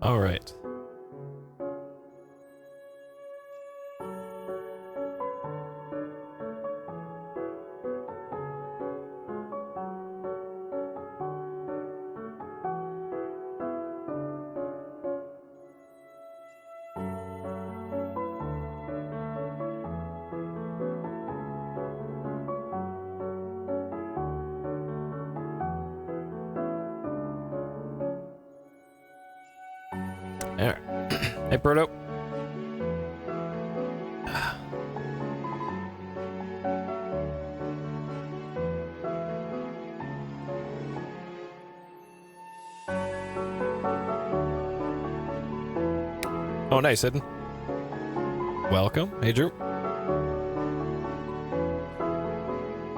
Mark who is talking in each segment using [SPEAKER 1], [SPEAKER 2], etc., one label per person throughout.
[SPEAKER 1] All right. Hey, Proto. Oh, nice, Hidden. Welcome. Hey, Drew.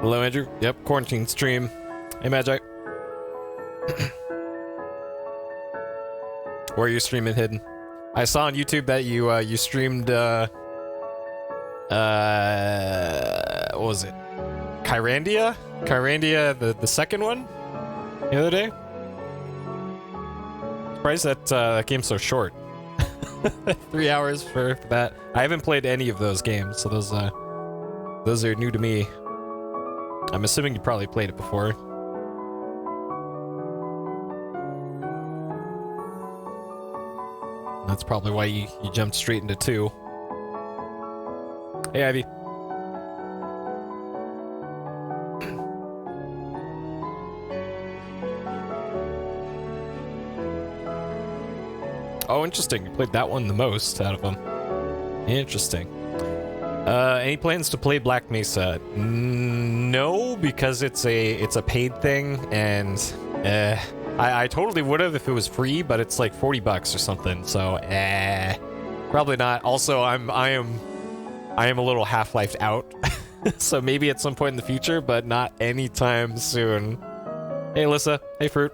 [SPEAKER 1] Hello, Andrew. Yep, quarantine stream. Hey, Magi. Where are you streaming, Hidden? I saw on YouTube that you streamed what was it? Kyrandia, the second one the other day. Surprised that that game's so short. 3 hours for that. I haven't played any of those games, so those are new to me. I'm assuming you probably played it before. That's probably why you jumped straight into 2. Hey, Ivy. Oh, interesting. You played that one the most out of them. Interesting. Any plans to play Black Mesa? No, because it's a paid thing, and I totally would have if it was free, but it's like $40 or something. So probably not. Also, I am a little Half-Life out, so maybe at some point in the future, but not anytime soon. Hey, Alyssa. Hey, Fruit.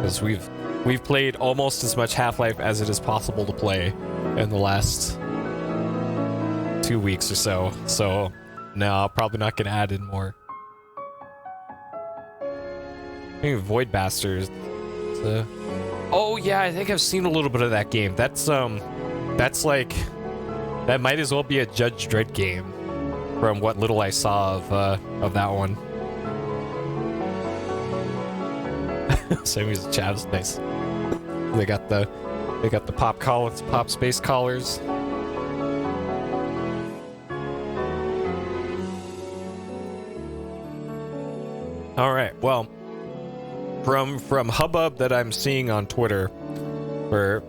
[SPEAKER 1] Because we've played almost as much Half-Life as it is possible to play in the last 2 weeks or so. So no, probably not gonna add in more. Maybe Void Bastards. Oh yeah, I think I've seen a little bit of that game. That's like, that might as well be a Judge Dredd game from what little I saw of that one. Sammy's chavs, nice. They got the pop space collars. All right, well, from hubbub that I'm seeing on Twitter for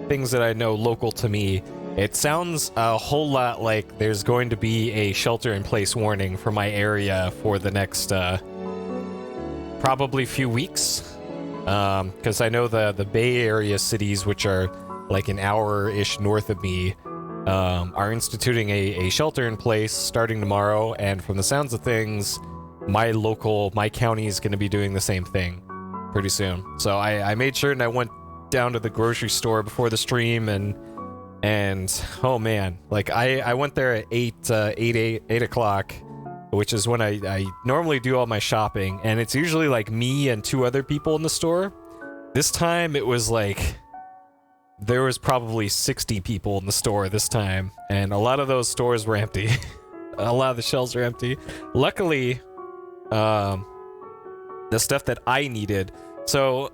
[SPEAKER 1] things that I know local to me, it sounds a whole lot like there's going to be a shelter-in-place warning for my area for the next probably few weeks. Because I know the Bay Area cities, which are like an hour-ish north of me, are instituting a shelter-in-place starting tomorrow, and from the sounds of things, my county is going to be doing the same thing pretty soon. So I made sure and I went down to the grocery store before the stream, and oh man, like I went there at 8 o'clock, which is when I normally do all my shopping, and it's usually like me and 2 other people in the store. This time it was like there was probably 60 people in the store this time, and a lot of those stores were empty. A lot of the shelves were empty. Luckily, the stuff that I needed. So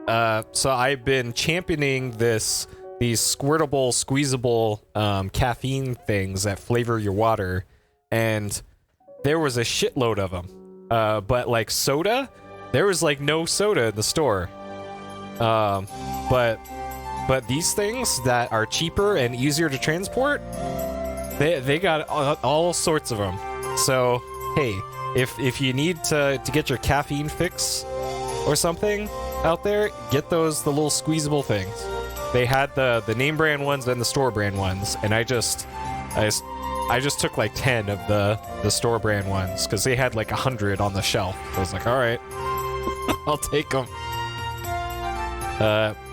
[SPEAKER 1] I've been championing these squirtable, squeezable caffeine things that flavor your water, and there was a shitload of them. But like soda, there was like no soda in the store. But these things that are cheaper and easier to transport, they got all sorts of them. So hey, if you need to get your caffeine fix or something out there, get the little squeezable things. They had the name brand ones and the store brand ones, and I just took like 10 of the store brand ones because they had like 100 on the shelf. I was like, all right, I'll take them.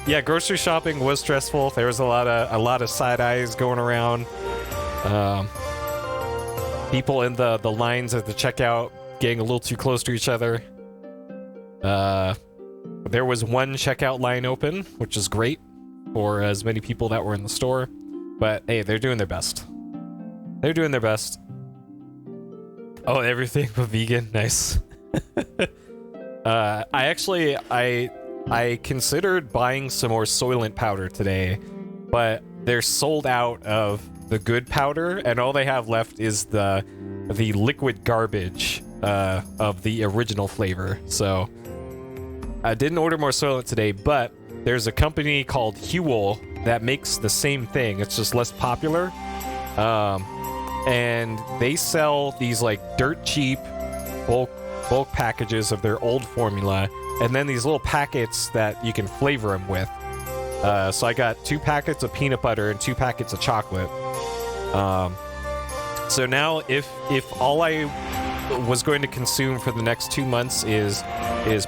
[SPEAKER 1] Yeah, grocery shopping was stressful. There was a lot of side eyes going around. People in the lines at the checkout getting a little too close to each other. There was one checkout line open, which is great for as many people that were in the store. But hey, they're doing their best. They're doing their best. Oh, everything but vegan. Nice. I considered buying some more Soylent powder today, but they're sold out of the good powder, and all they have left is the liquid garbage of the original flavor. So I didn't order more Soylent today, but there's a company called Huel that makes the same thing. It's just less popular. And they sell these like dirt cheap bulk packages of their old formula, and then these little packets that you can flavor them with. So I got 2 packets of peanut butter and 2 packets of chocolate. So now if all I was going to consume for the next 2 months is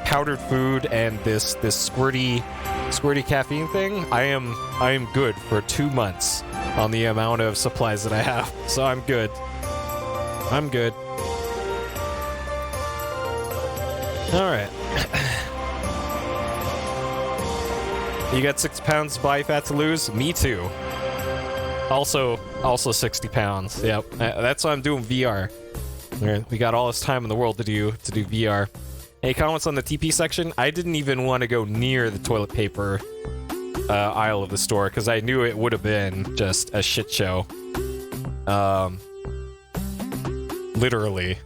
[SPEAKER 1] powdered food and this squirty caffeine thing, I am good for 2 months on the amount of supplies that I have. So I'm good. I'm good. All right. You got 6 pounds body fat to lose? Me too. Also 60 pounds. Yep. That's why I'm doing VR. We got all this time in the world to do VR. Hey, comments on the TP section? I didn't even want to go near the toilet paper aisle of the store because I knew it would have been just a shit show. Literally.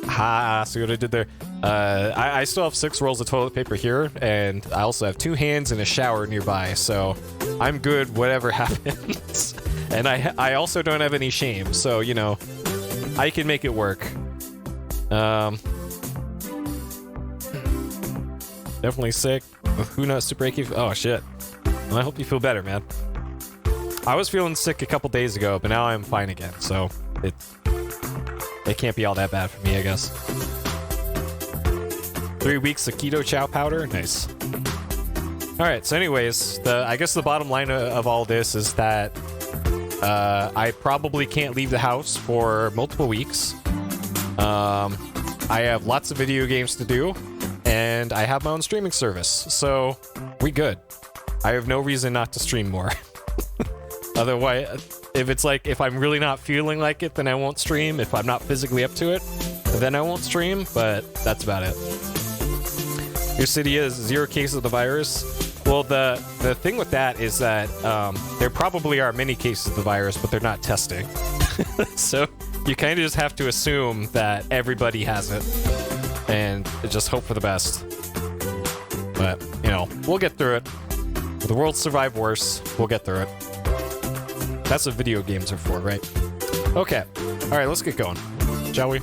[SPEAKER 1] Ha! See what I did there? I still have 6 rolls of toilet paper here, and I also have 2 hands and a shower nearby, so I'm good whatever happens. And I also don't have any shame, so, you know, I can make it work. Definitely sick. Who knows to break you? Oh, shit. Well, I hope you feel better, man. I was feeling sick a couple days ago, but now I'm fine again, so it can't be all that bad for me, I guess. 3 weeks of keto chow powder? Nice. Alright, so anyways, I guess the bottom line of all this is that I probably can't leave the house for multiple weeks. I have lots of video games to do, and I have my own streaming service, so we good. I have no reason not to stream more. Otherwise, if I'm really not feeling like it, then I won't stream. If I'm not physically up to it, then I won't stream, but that's about it. Your city has 0 cases of the virus. Well, the thing with that is that there probably are many cases of the virus, but they're not testing. So you kind of just have to assume that everybody has it and just hope for the best. But, you know, we'll get through it. If the world survived worse, we'll get through it. That's what video games are for, right? Okay. All right, let's get going, shall we?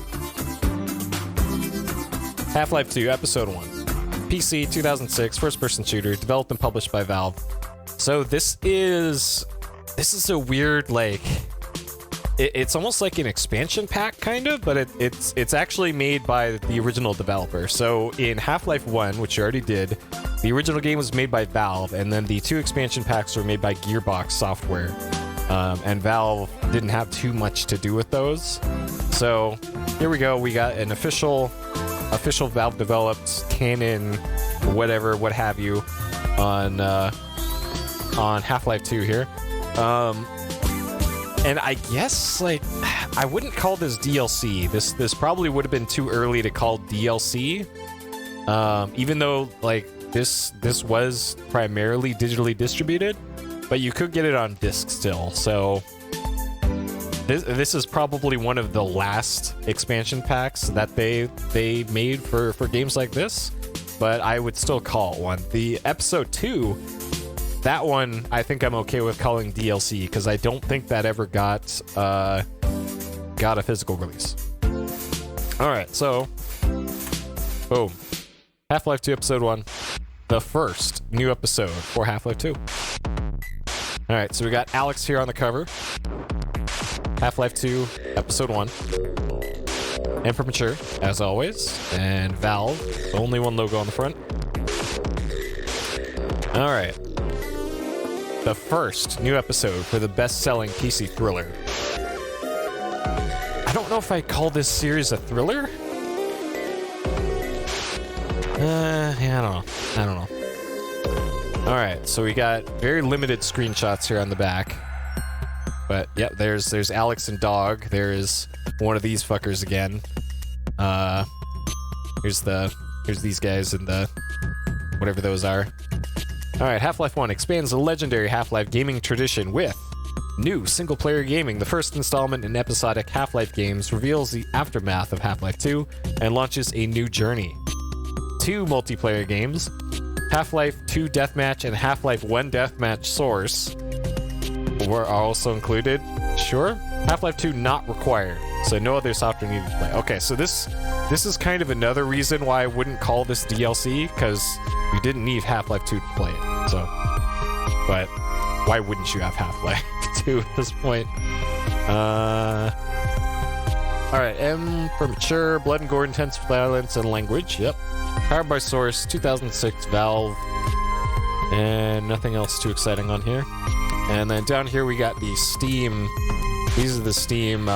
[SPEAKER 1] Half-Life 2, Episode 1. PC, 2006, first-person shooter, developed and published by Valve. So this is a weird, like, it's almost like an expansion pack, kind of, but it's actually made by the original developer. So in Half-Life 1, which you already did, the original game was made by Valve, and then the 2 expansion packs were made by Gearbox Software. And Valve didn't have too much to do with those. So here we go. We got an official Valve developed canon, whatever, what have you, on Half-Life 2 here. And I guess, like, I wouldn't call this DLC. This probably would have been too early to call DLC. Even though, like, this was primarily digitally distributed, but you could get it on disc still. So this is probably one of the last expansion packs that they made for games like this, but I would still call it one. The Episode 2, that one I think I'm okay with calling DLC because I don't think that ever got a physical release. All right, so boom, Half-Life 2 Episode 1, the first new episode for Half-Life 2. All right, so we got Alyx here on the cover. Half-Life 2, Episode 1. Informature, as always. And Valve, only one logo on the front. Alright. The first new episode for the best-selling PC thriller. I don't know if I call this series a thriller. Yeah, I don't know. Alright, so we got very limited screenshots here on the back. But, yeah, there's Alyx and Dog. There's one of these fuckers again. Here's these guys and the... whatever those are. Alright, Half-Life 1 expands the legendary Half-Life gaming tradition with new single-player gaming. The first installment in episodic Half-Life games reveals the aftermath of Half-Life 2 and launches a new journey. 2 multiplayer games, Half-Life 2 Deathmatch and Half-Life 1 Deathmatch Source, were also included. Sure. Half-Life 2 not required, so no other software needed to play. Okay, so this is kind of another reason why I wouldn't call this DLC, because you didn't need Half-Life 2 to play it. So, but why wouldn't you have Half-Life 2 at this point? Alright, M for mature, blood and gore, intense violence, and language. Yep. Powered by Source, 2006 Valve. And nothing else too exciting on here. And then down here we got the Steam. These are the Steam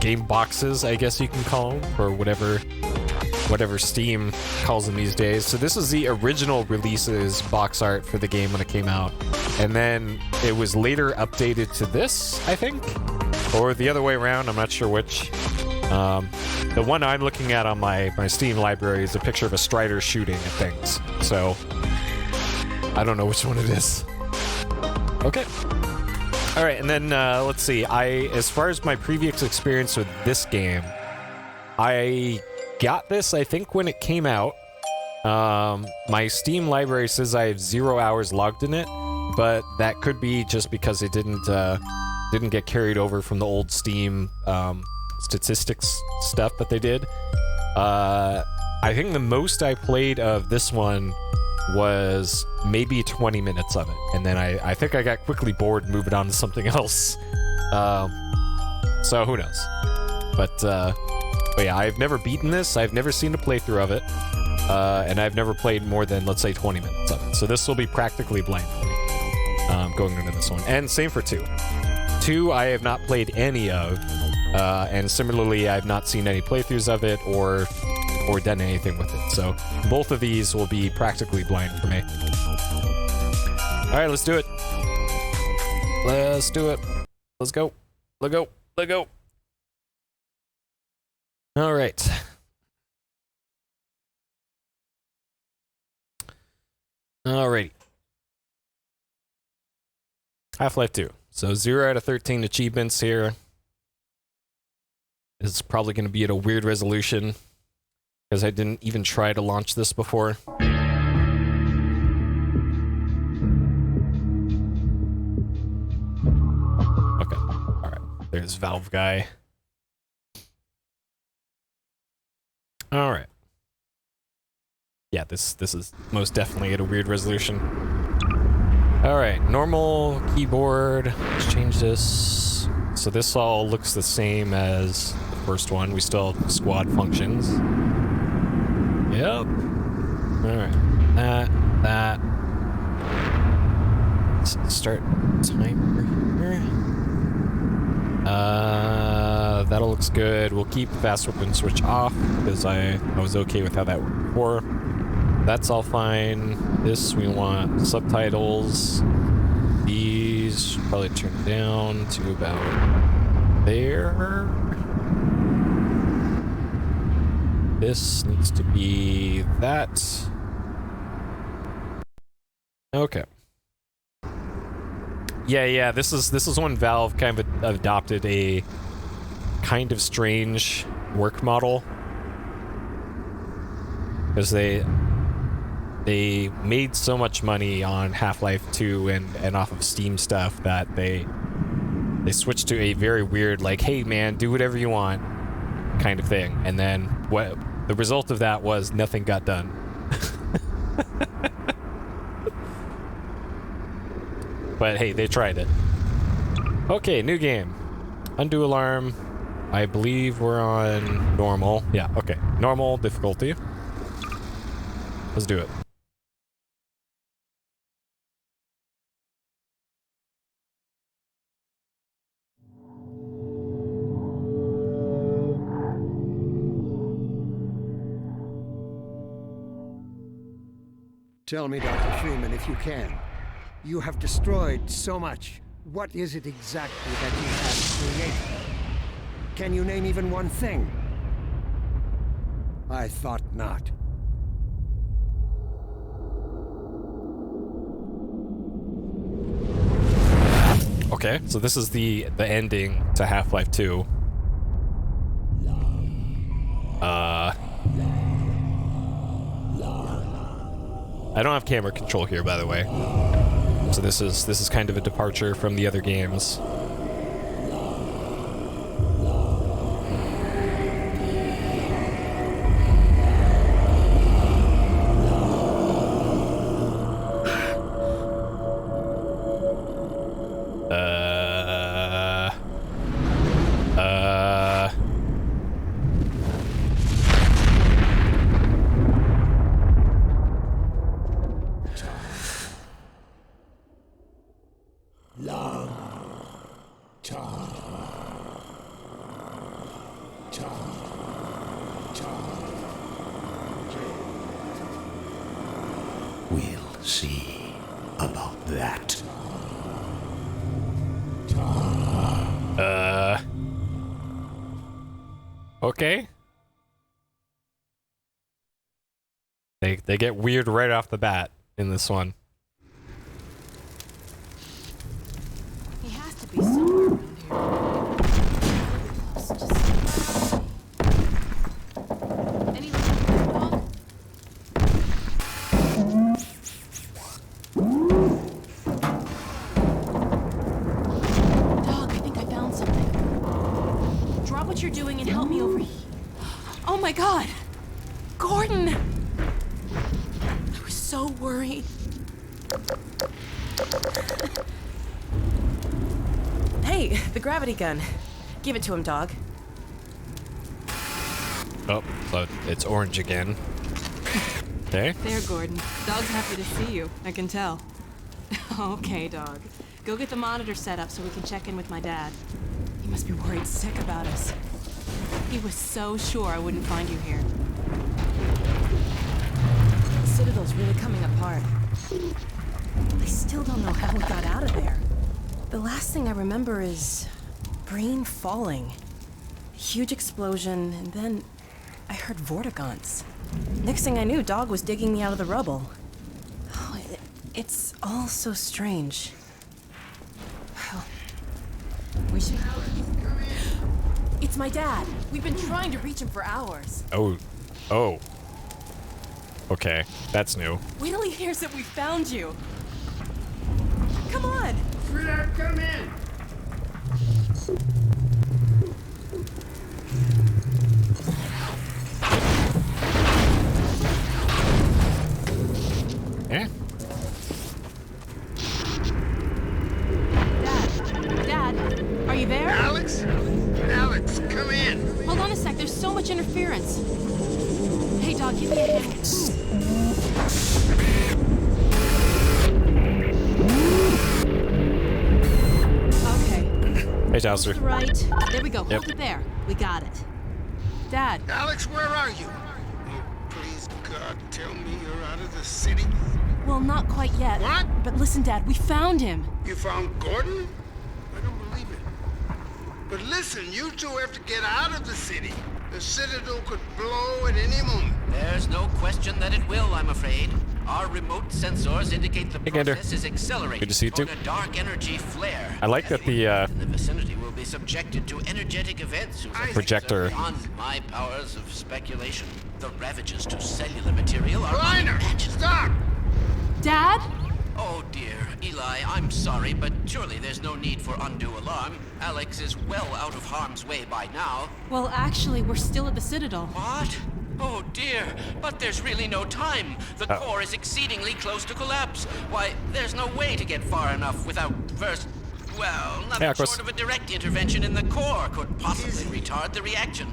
[SPEAKER 1] game boxes, I guess you can call them, or whatever Steam calls them these days. So this is the original releases box art for the game when it came out. And then it was later updated to this, I think? Or the other way around, I'm not sure which. The one I'm looking at on my Steam library is a picture of a Strider shooting at things. So, I don't know which one it is. Okay. Alright, and then, let's see. As far as my previous experience with this game, I got this, I think, when it came out. My Steam library says I have 0 hours logged in it, but that could be just because it didn't get carried over from the old Steam, statistics stuff that they did. I think the most I played of this one was maybe 20 minutes of it, and then I think I got quickly bored and moved on to something else. So who knows? But yeah, I've never beaten this, I've never seen a playthrough of it, and I've never played more than, let's say, 20 minutes of it. So this will be practically blind for me, going into this one. And same for 2. 2 I have not played any of, and similarly I've not seen any playthroughs of it or done anything with it. So both of these will be practically blind for me. Alright, let's do it. Let's do it. Let's go. Let's go. Let's go. Alright. Alrighty. Half-Life 2. So 0 out of 13 achievements here. This is probably going to be at a weird resolution, because I didn't even try to launch this before. Okay, alright. There's Valve guy. Alright. Yeah, this is most definitely at a weird resolution. Alright, normal keyboard. Let's change this. So this all looks the same as the first one. We still have squad functions. Yep. Alright. That. Let's start timer here. That all looks good. We'll keep fast weapon switch off, because I was okay with how that worked before. That's all fine. This, we want subtitles. These should probably turn down to about there. This needs to be that. Okay. Yeah, this is when Valve kind of adopted a kind of strange work model. Because they made so much money on Half-Life 2 and off of Steam stuff that they switched to a very weird, like, hey man, do whatever you want kind of thing. And then what the result of that was nothing got done. But hey, they tried it. Okay, new game. Undo alarm. I believe we're on normal. Yeah, okay. Normal difficulty. Let's do it.
[SPEAKER 2] Tell me, Dr. Freeman, if you can. You have destroyed so much. What is it exactly that you have created? Can you name even one thing? I thought not.
[SPEAKER 1] Okay, so this is the ending to Half-Life 2. I don't have camera control here, by the way. So this is kind of a departure from the other games.
[SPEAKER 3] We'll see about that.
[SPEAKER 1] Okay. They get weird right off the bat in this one.
[SPEAKER 4] He has to be somewhere around here. Any dog? Dog, I think I found something. Drop what you're doing and help me over here. Oh my God! Gordon! I was so worried. Hey, the gravity gun. Give it to him, dog.
[SPEAKER 1] Oh, so it's orange again. Okay.
[SPEAKER 4] There, Gordon. Dog's happy to see you. I can tell. Okay, dog. Go get the monitor set up so we can check in with my dad. He must be worried sick about us. He was so sure I wouldn't find you here. The Citadel's really coming apart. I still don't know how we got out of there. The last thing I remember is Brain falling. A huge explosion, and then I heard vortigaunts. Next thing I knew, Dog was digging me out of the rubble. Oh, it's all so strange. Well, we should... It's my dad. We've been trying to reach him for hours.
[SPEAKER 1] Oh. Okay, that's new.
[SPEAKER 4] Wait till he hears that we found you. Come on.
[SPEAKER 2] Sweetheart, come in.
[SPEAKER 1] Eh?
[SPEAKER 4] Dad, are you there?
[SPEAKER 2] Alyx? Alyx, come in.
[SPEAKER 4] Hold on a sec, there's so much interference. Hey, Dog, give me a hand.
[SPEAKER 1] Hey, Towser.
[SPEAKER 4] Right. There we go.
[SPEAKER 1] Yep.
[SPEAKER 4] Hold it there. We got it. Dad.
[SPEAKER 5] Alyx, where are you? Oh, please, God, tell me you're out of the city.
[SPEAKER 4] Well, not quite yet.
[SPEAKER 5] What?
[SPEAKER 4] But listen, Dad, we found him.
[SPEAKER 5] You found Gordon? I don't believe it. But listen, you two have to get out of the city. The Citadel could blow at any moment.
[SPEAKER 6] There's no question that it will, I'm afraid. Our remote sensors indicate the
[SPEAKER 1] Gander.
[SPEAKER 6] process is accelerating
[SPEAKER 1] Good to see you
[SPEAKER 6] toward
[SPEAKER 1] too.
[SPEAKER 6] a dark energy flare.
[SPEAKER 1] I like that the
[SPEAKER 6] In the vicinity will be subjected to energetic events whose effects
[SPEAKER 1] projector.
[SPEAKER 6] are beyond my powers of speculation. The ravages to cellular material are
[SPEAKER 5] Reiner,
[SPEAKER 6] unimaginable.
[SPEAKER 5] stop!
[SPEAKER 4] Dad?
[SPEAKER 6] Oh dear, Eli, I'm sorry, but surely there's no need for undue alarm. Alyx is well out of harm's way by now.
[SPEAKER 4] Well, actually, we're still at the Citadel.
[SPEAKER 6] What? Oh dear, but there's really no time. The core is exceedingly close to collapse. Why, there's no way to get far enough without first... Well, nothing short of a direct intervention in the core could possibly retard the reaction.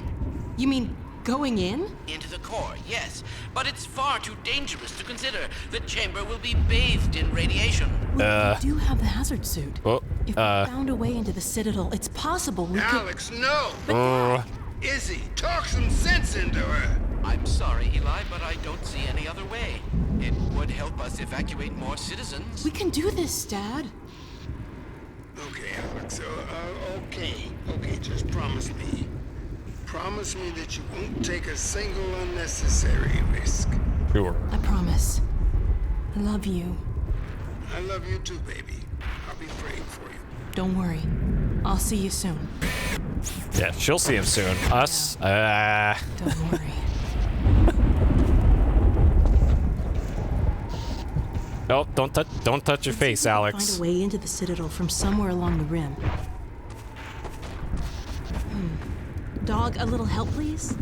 [SPEAKER 4] You mean going in?
[SPEAKER 6] Into the core, yes. But it's far too dangerous to consider. The chamber will be bathed in radiation.
[SPEAKER 4] Well, we do have the hazard suit.
[SPEAKER 1] Oh,
[SPEAKER 4] If we found a way into the Citadel, it's possible we could...
[SPEAKER 5] Alyx, no!
[SPEAKER 4] But Dad,
[SPEAKER 5] Izzy, talk some sense into her.
[SPEAKER 6] I'm sorry, Eli, but I don't see any other way. It would help us evacuate more citizens.
[SPEAKER 4] We can do this, Dad.
[SPEAKER 5] Okay, Alyx. Okay, just promise me. Promise me that you won't take a single unnecessary risk.
[SPEAKER 1] Sure.
[SPEAKER 4] I promise. I love you.
[SPEAKER 5] I love you too, baby. I'll be praying for you.
[SPEAKER 4] Don't worry. I'll see you soon.
[SPEAKER 1] Yeah, she'll see him soon. Us,
[SPEAKER 4] Don't worry.
[SPEAKER 1] Oh, don't touch your face, Alyx.
[SPEAKER 4] Find a way into the Citadel from somewhere along the rim. Dog, a little help, please?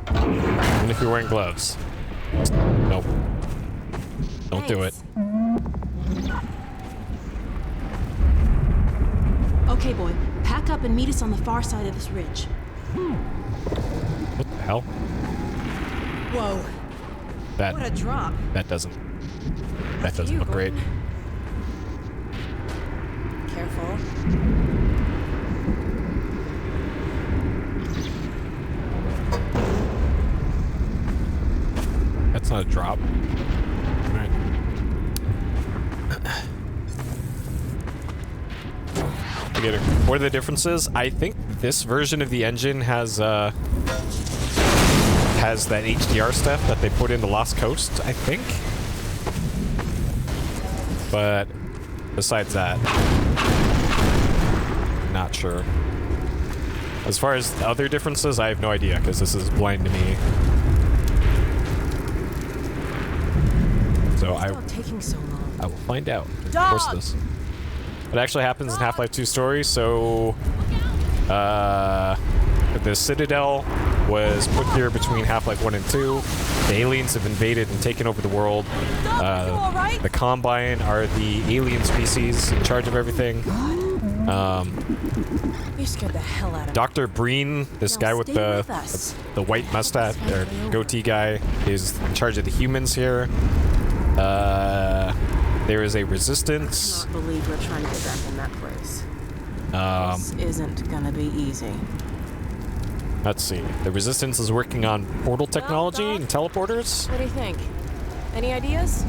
[SPEAKER 1] Even if you're wearing gloves. Nope. Don't do it.
[SPEAKER 4] Okay, boy. Pack up and meet us on the far side of this ridge.
[SPEAKER 1] What the hell?
[SPEAKER 4] Whoa. What a drop.
[SPEAKER 1] That doesn't
[SPEAKER 4] You,
[SPEAKER 1] look great.
[SPEAKER 4] Gordon. Careful.
[SPEAKER 1] That's not a drop. Alright. What are the differences? I think this version of the engine has that HDR stuff that they put into Lost Coast, I think. But besides that, not sure. As far as the other differences, I have no idea because this is blind to me. So
[SPEAKER 4] What's taking so long?
[SPEAKER 1] I will find out.
[SPEAKER 4] Dog!
[SPEAKER 1] Of course this. It actually happens in Half-Life 2 story, so the Citadel was put here between Half-Life 1 and 2. The aliens have invaded and taken over the world. The Combine are the alien species in charge of everything.
[SPEAKER 4] You scared the hell out of me.
[SPEAKER 1] Dr. Breen, this guy with the white mustache, or goatee guy, is in charge of the humans here. There is a resistance.
[SPEAKER 4] I cannot believe we're trying to get back in that place. This isn't gonna be easy.
[SPEAKER 1] Let's see. The resistance is working on portal technology and teleporters.
[SPEAKER 4] What do you think? Any ideas?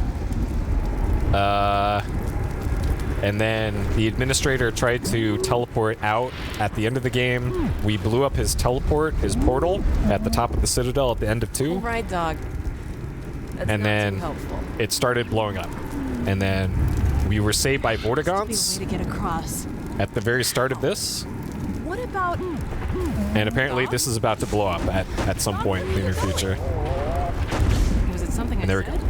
[SPEAKER 1] And then the administrator tried to teleport out at the end of the game. We blew up his portal at the top of the Citadel at the end of 2.
[SPEAKER 4] Right, dog. That's
[SPEAKER 1] And
[SPEAKER 4] not
[SPEAKER 1] then
[SPEAKER 4] too helpful.
[SPEAKER 1] it started blowing up. And then we were saved by
[SPEAKER 4] There has
[SPEAKER 1] Vortigaunts
[SPEAKER 4] to be a way to get across.
[SPEAKER 1] at the very start of this.
[SPEAKER 4] What about...
[SPEAKER 1] And apparently this is about to blow up at some point in the near future.
[SPEAKER 4] Was it something
[SPEAKER 1] And
[SPEAKER 4] I
[SPEAKER 1] there we
[SPEAKER 4] said?
[SPEAKER 1] go.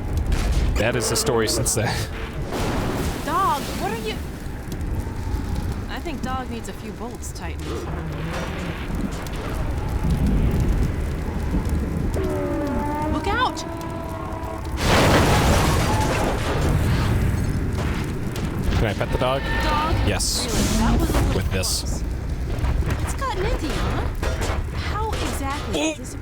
[SPEAKER 1] That is the story since then.
[SPEAKER 4] Dog, what are you... I think Dog needs a few bolts tightened. Look out!
[SPEAKER 1] Can I pet the dog?
[SPEAKER 4] Dog?
[SPEAKER 1] Yes.
[SPEAKER 4] Really, that was a little
[SPEAKER 1] With this.
[SPEAKER 4] close. It's gotten into you, huh? How exactly is this...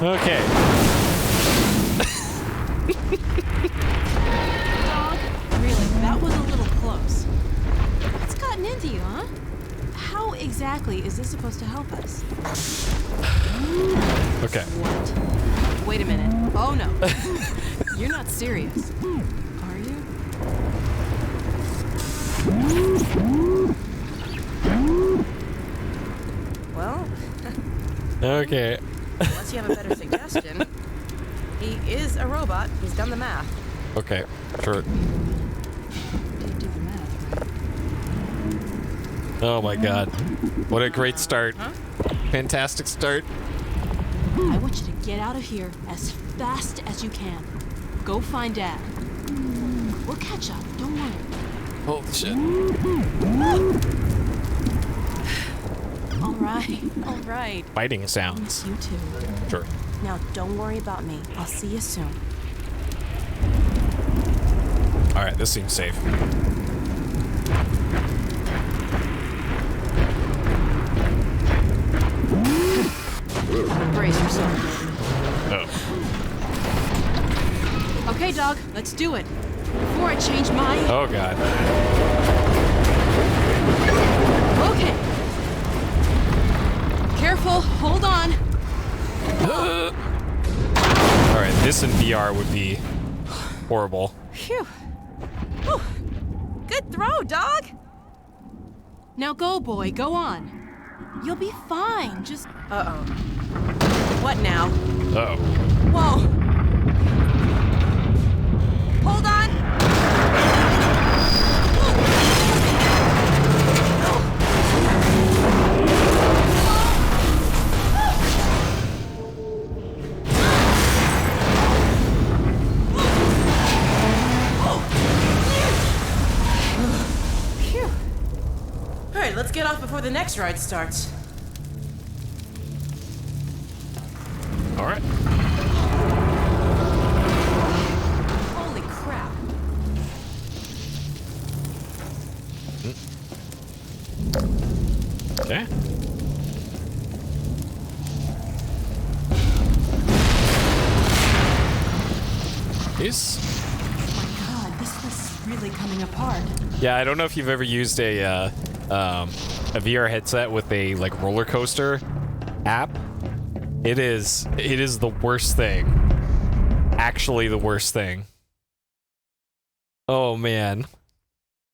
[SPEAKER 1] Okay.
[SPEAKER 4] Dog? Really, that was a little close. What's gotten into you, huh? How exactly is this supposed to help us?
[SPEAKER 1] Okay.
[SPEAKER 4] What? Wait a minute. Oh no. You're not serious. Are you? Well,
[SPEAKER 1] Okay.
[SPEAKER 4] unless you have a better suggestion. He is a robot. He's done the math.
[SPEAKER 1] Okay. Sure.
[SPEAKER 4] Did do the math.
[SPEAKER 1] Oh my god. What a great start.
[SPEAKER 4] Huh?
[SPEAKER 1] Fantastic start.
[SPEAKER 4] I want you to get out of here as fast as you can. Go find Dad. We'll catch up. Don't worry.
[SPEAKER 1] Holy shit.
[SPEAKER 4] All right. All right.
[SPEAKER 1] Fighting sounds.
[SPEAKER 4] You too.
[SPEAKER 1] Sure.
[SPEAKER 4] Now, don't worry about me. I'll see you soon.
[SPEAKER 1] Alright, this seems safe.
[SPEAKER 4] Okay, dog, let's do it. Before I change my...
[SPEAKER 1] Oh, God.
[SPEAKER 4] Okay. Careful, hold on.
[SPEAKER 1] Alright, this in VR would be horrible.
[SPEAKER 4] Phew. Whew. Good throw, dog. Now go, boy, go on. You'll be fine, just... Uh-oh. What now?
[SPEAKER 1] Uh-oh.
[SPEAKER 4] Whoa. Hold on. Phew. All right, let's get off before the next ride starts.
[SPEAKER 1] All right.
[SPEAKER 4] Holy crap.
[SPEAKER 1] Okay. Is...
[SPEAKER 4] God, this was really coming apart.
[SPEAKER 1] Yeah, I don't know if you've ever used a VR headset with a like roller coaster app. It is the worst thing. Actually, the worst thing. Oh man,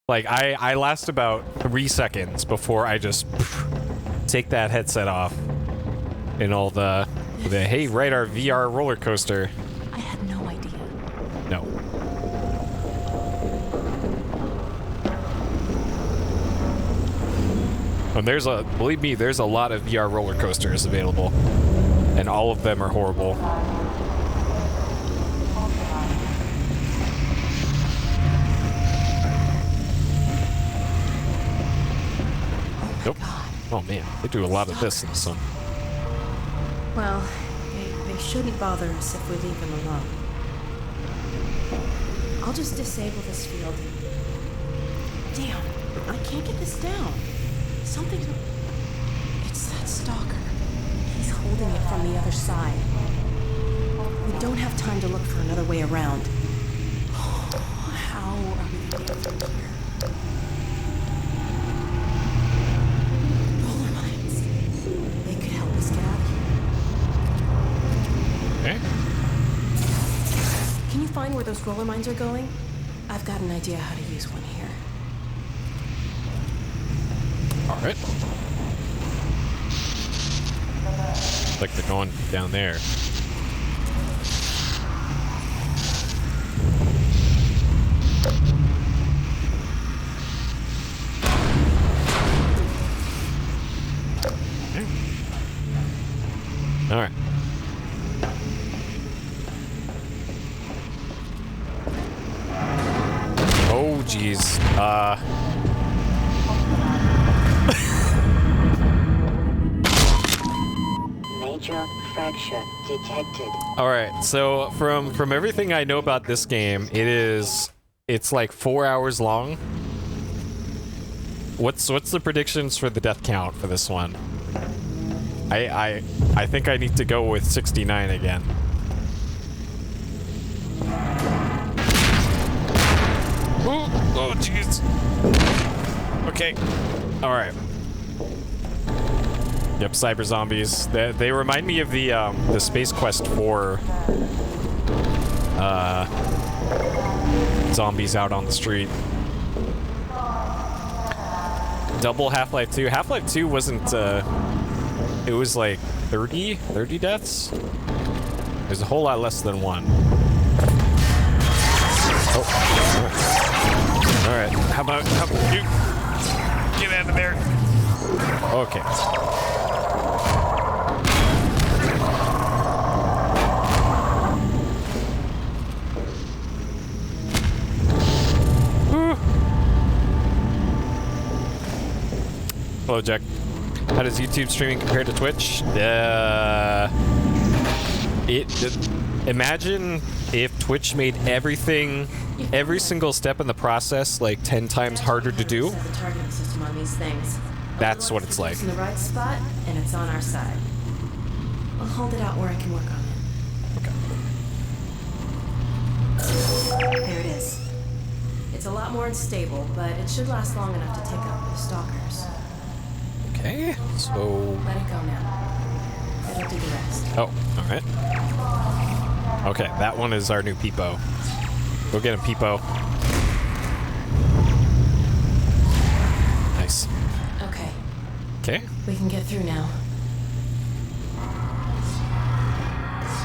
[SPEAKER 1] like I last about 3 seconds before I just take that headset off, and all the hey, ride our VR roller coaster.
[SPEAKER 4] I had no idea.
[SPEAKER 1] No. And believe me, there's a lot of VR roller coasters available, and all of them are horrible. Nope. Oh man, they do a lot of this in this one.
[SPEAKER 4] Well, they shouldn't bother us if we leave them alone. I'll just disable this field. Damn, I can't get this down. Something's... It's that stalker. He's holding it from the other side. We don't have time to look for another way around. How are we gonna get through here? Roller mines. They could help us get out of here.
[SPEAKER 1] Okay.
[SPEAKER 4] Can you find where those roller mines are going? I've got an idea how to use one here.
[SPEAKER 1] All right. Looks like they're going down there. Okay. All right. Oh, geez.
[SPEAKER 7] Major fracture detected.
[SPEAKER 1] All right. So from everything I know about this game, it's like 4 hours long. What's the predictions for the death count for this one? I think I need to go with 69 again. Oh, jeez. Okay. All right. Yep, cyber zombies. They remind me of the Space Quest 4 zombies out on the street. Double Half-Life 2. Half-Life 2 wasn't, it was like 30 deaths? There's a whole lot less than one. Oh, all right. How about you get out of there? Okay. Hello, Jack. How does YouTube streaming compare to Twitch? Imagine if Twitch made everything, every single step in the process, like 10 times harder to do.
[SPEAKER 4] The targeting system on these things.
[SPEAKER 1] That's what it's like.
[SPEAKER 4] It's in the right spot, and it's on our side. I'll hold it out where I can work on it. There it is. It's a lot more unstable, but it should last long enough to take out the stalkers.
[SPEAKER 1] Okay, so...
[SPEAKER 4] Let it go now. It'll do the rest.
[SPEAKER 1] Oh, alright. Okay, that one is our new Peepo. Go get him, Peepo. Nice.
[SPEAKER 4] Okay,
[SPEAKER 1] Okay.
[SPEAKER 4] we can get through now.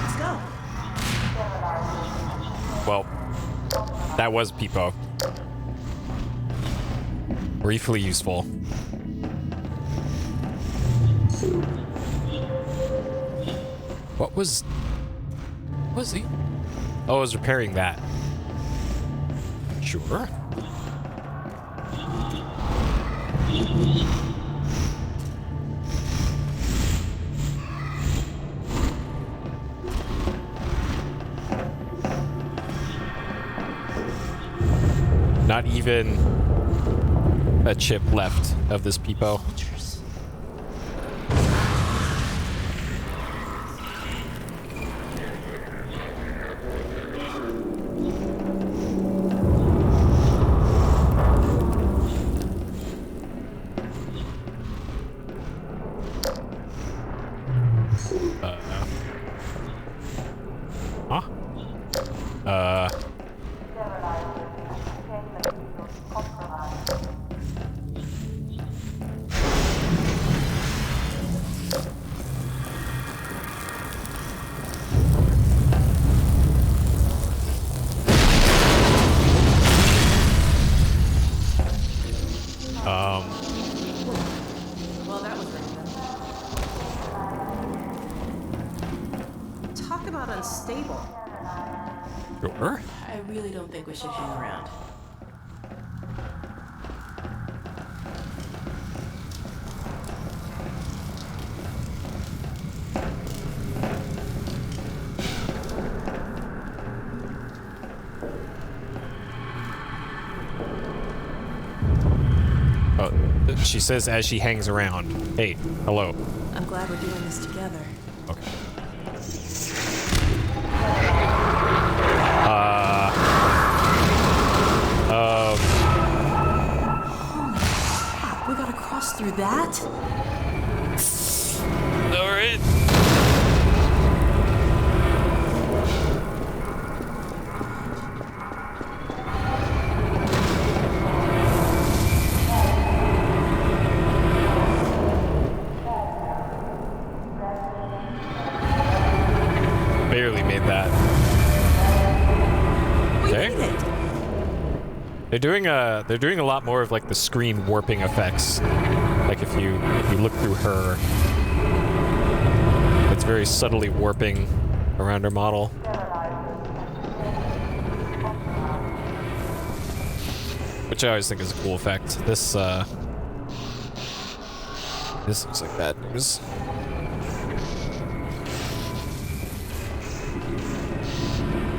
[SPEAKER 4] Let's go.
[SPEAKER 1] Well, that was Peepo. Briefly useful. What was he? Oh, I was repairing that. Sure. Not even a chip left of this Peepo.
[SPEAKER 4] Well, that was random. Talk about unstable.
[SPEAKER 1] Sure.
[SPEAKER 4] I really don't think we should hang around.
[SPEAKER 1] She says as she hangs around. Hey, hello.
[SPEAKER 4] I'm glad we're doing this together.
[SPEAKER 1] Okay.
[SPEAKER 4] Holy crap, we gotta cross through that?
[SPEAKER 1] Alright. Barely made that. Okay. They're doing a lot more of like the screen warping effects. Like if you look through her, it's very subtly warping around her model. Which I always think is a cool effect. This looks like bad news.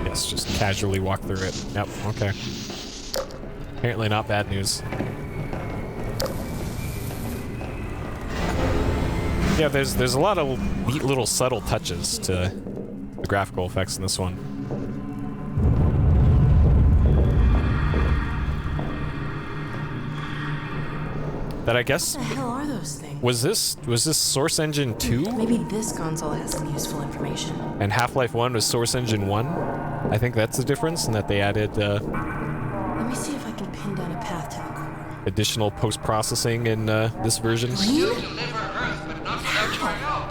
[SPEAKER 1] Yes, just casually walk through it. Yep, okay. Apparently not bad news. Yeah, there's a lot of neat little subtle touches to the graphical effects in this one. That I guess
[SPEAKER 4] What the hell are those things?
[SPEAKER 1] was this Source Engine 2?
[SPEAKER 4] Maybe this console has some useful information.
[SPEAKER 1] And Half-Life 1 was Source Engine 1? I think that's the difference, and that they added
[SPEAKER 4] Let me see if I can pin down a path to the core.
[SPEAKER 1] additional post-processing in this version.
[SPEAKER 6] Still deliver Earth, but not without your help.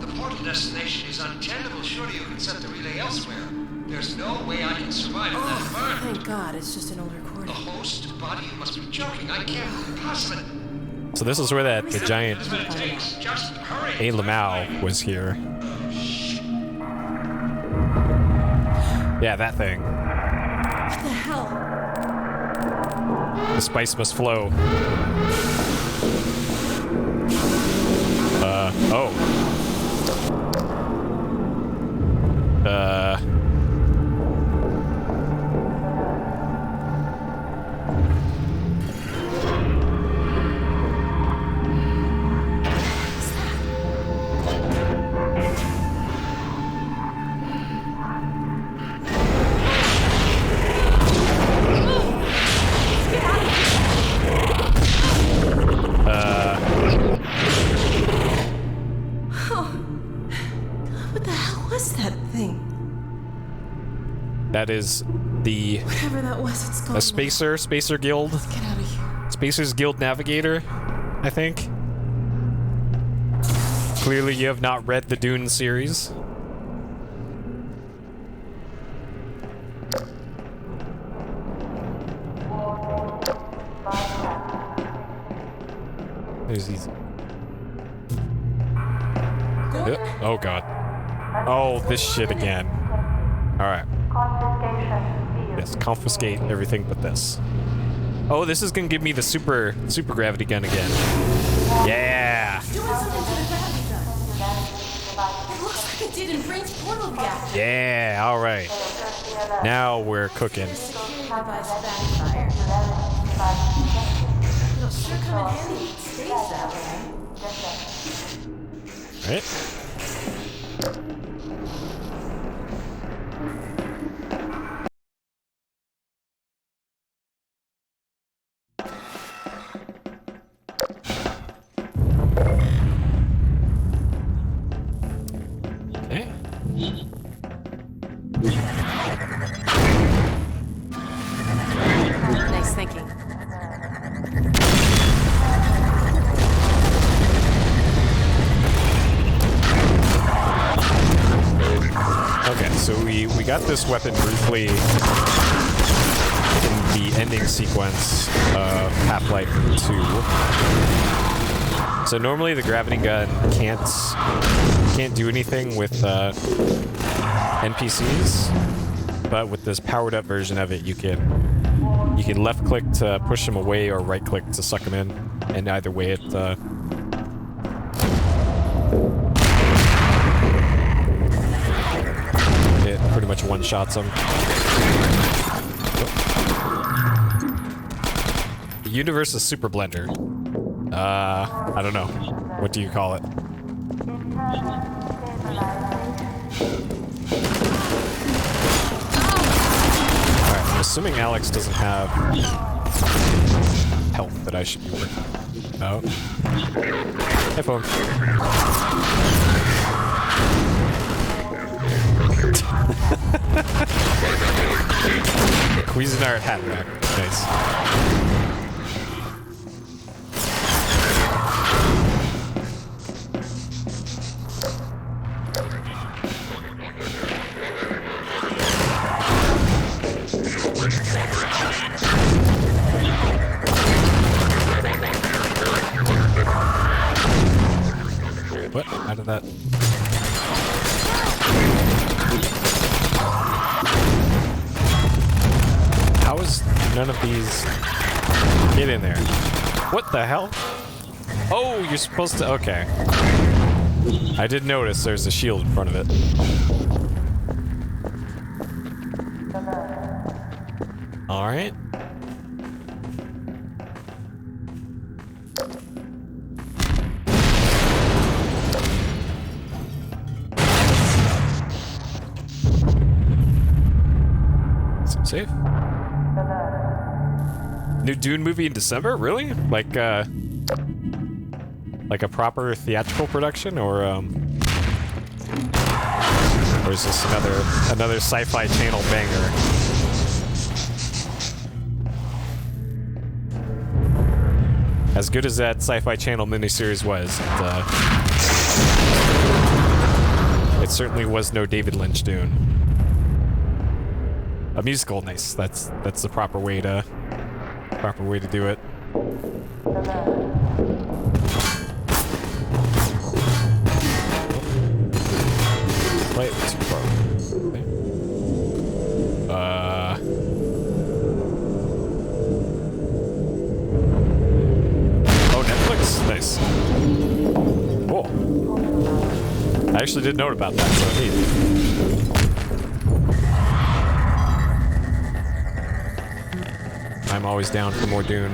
[SPEAKER 6] The portal destination is untenable. Surely you can set the relay elsewhere. There's no way I can survive in that
[SPEAKER 4] Oh,
[SPEAKER 6] environment.
[SPEAKER 4] thank God, it's just an old
[SPEAKER 6] The
[SPEAKER 4] recording.
[SPEAKER 6] host body, you must be joking. I can't possibly.
[SPEAKER 1] So this is where the giant
[SPEAKER 6] That's what it takes. Just hurry.
[SPEAKER 1] A. Lamau was here. Yeah, that thing.
[SPEAKER 4] What the hell?
[SPEAKER 1] The spice must flow. Oh. That is the
[SPEAKER 4] Whatever that was, it's gone.
[SPEAKER 1] Spacer Guild.
[SPEAKER 4] Let's get out of here.
[SPEAKER 1] Spacers Guild Navigator, I think. Clearly you have not read the Dune series. There's these. Oh god. Oh, this shit again. Alright. Yes, confiscate everything but this. Oh, this is gonna give me the super gravity gun again. Yeah!
[SPEAKER 4] Doing something to the gravity gun. It looks like it did in Brain's portal reactor.
[SPEAKER 1] Yeah, alright. Now we're cooking.
[SPEAKER 4] The security device backfired. It'll sure come in handy if it stays that way.
[SPEAKER 1] Right? Okay.
[SPEAKER 4] Nice thinking.
[SPEAKER 1] Okay, so we got this weapon briefly in the ending sequence of Half-Life 2. So normally the gravity gun can't do anything with NPCs, but with this powered up version of it, you can left click to push them away or right click to suck them in, and either way it pretty much one-shots them. The universe is Super Blender. I don't know. What do you call it? Alright, I'm assuming Alyx doesn't have health that I should be working out. Hey, phone. Cuisinart hat rack. Nice. What? How did that? How is none of these... Get in there. What the hell? Oh, you're supposed to... Okay. I did notice there's a shield in front of it. Alright. Safe. New Dune movie in December? Really? Like a proper theatrical production, or is this another Sci-Fi Channel banger? As good as that Sci-Fi Channel miniseries was, it certainly was no David Lynch Dune. A musical, nice. That's the proper way to do it. Play it too far. Okay. Oh, Netflix, nice. Cool. I actually didn't know about that, so neat. I'm always down for more Dune.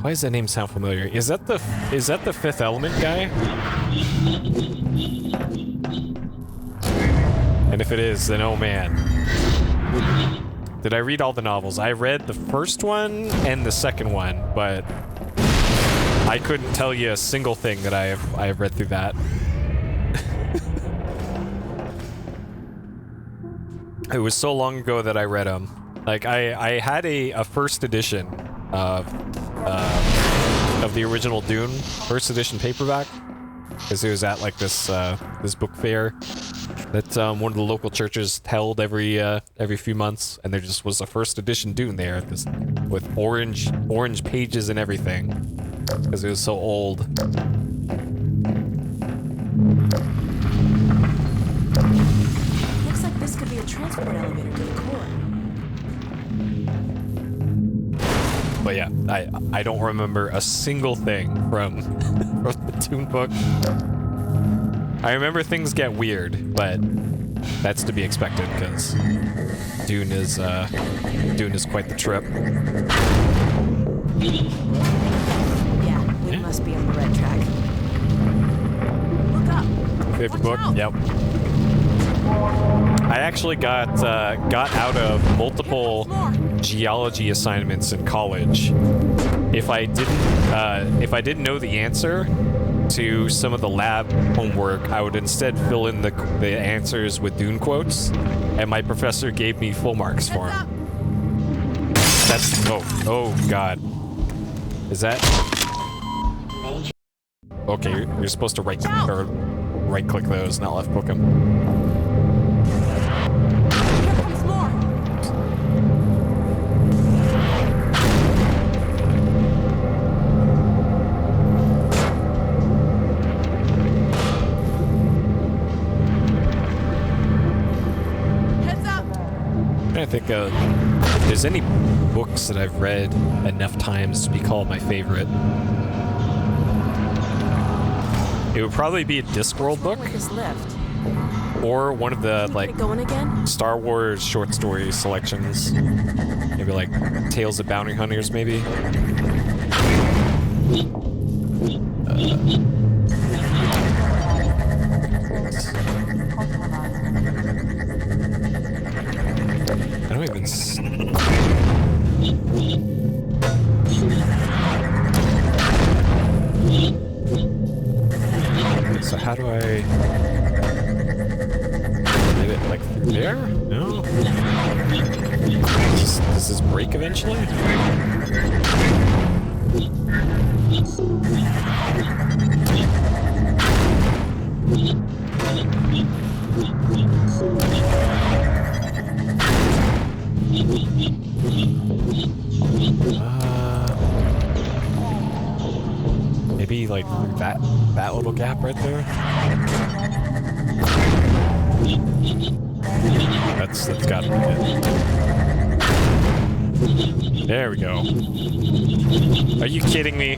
[SPEAKER 1] Why does that name sound familiar? Is that the Fifth Element guy? And if it is, then oh man. Did I read all the novels? I read the first one and the second one, but I couldn't tell you a single thing that I have read through that. It was so long ago that I read them. Like I had a first edition of the original Dune first edition paperback, because it was at like this book fair that one of the local churches held every few months, and there just was a first edition Dune there, with orange pages and everything, because it was so old.
[SPEAKER 4] Looks like this could be a transport elevator to the core.
[SPEAKER 1] But yeah, I don't remember a single thing from the Dune book. I remember things get weird, but that's to be expected because Dune is quite the trip.
[SPEAKER 4] Yeah, we must be on the right track. Look up.
[SPEAKER 1] Favorite
[SPEAKER 4] Watch
[SPEAKER 1] book?
[SPEAKER 4] out.
[SPEAKER 1] Yep. I actually got out of multiple geology assignments in college. If I didn't know the answer to some of the lab homework, I would instead fill in the answers with Dune quotes, and my professor gave me full marks for them. That's oh god. Is that okay? You're supposed to right click those, not left click them.
[SPEAKER 4] Here comes more. Heads up.
[SPEAKER 1] I think if there's any books that I've read enough times to be called my favorite, it would probably be a Discworld book,
[SPEAKER 4] With this lift.
[SPEAKER 1] or one of the like
[SPEAKER 4] Get it going again?
[SPEAKER 1] Star Wars short story selections. Maybe like Tales of Bounty Hunters, maybe. I don't even. So how do I? Did it like through there? No. Does this break eventually? Maybe like through that little gap right there. That's gotta be it. There we go. Are you kidding me?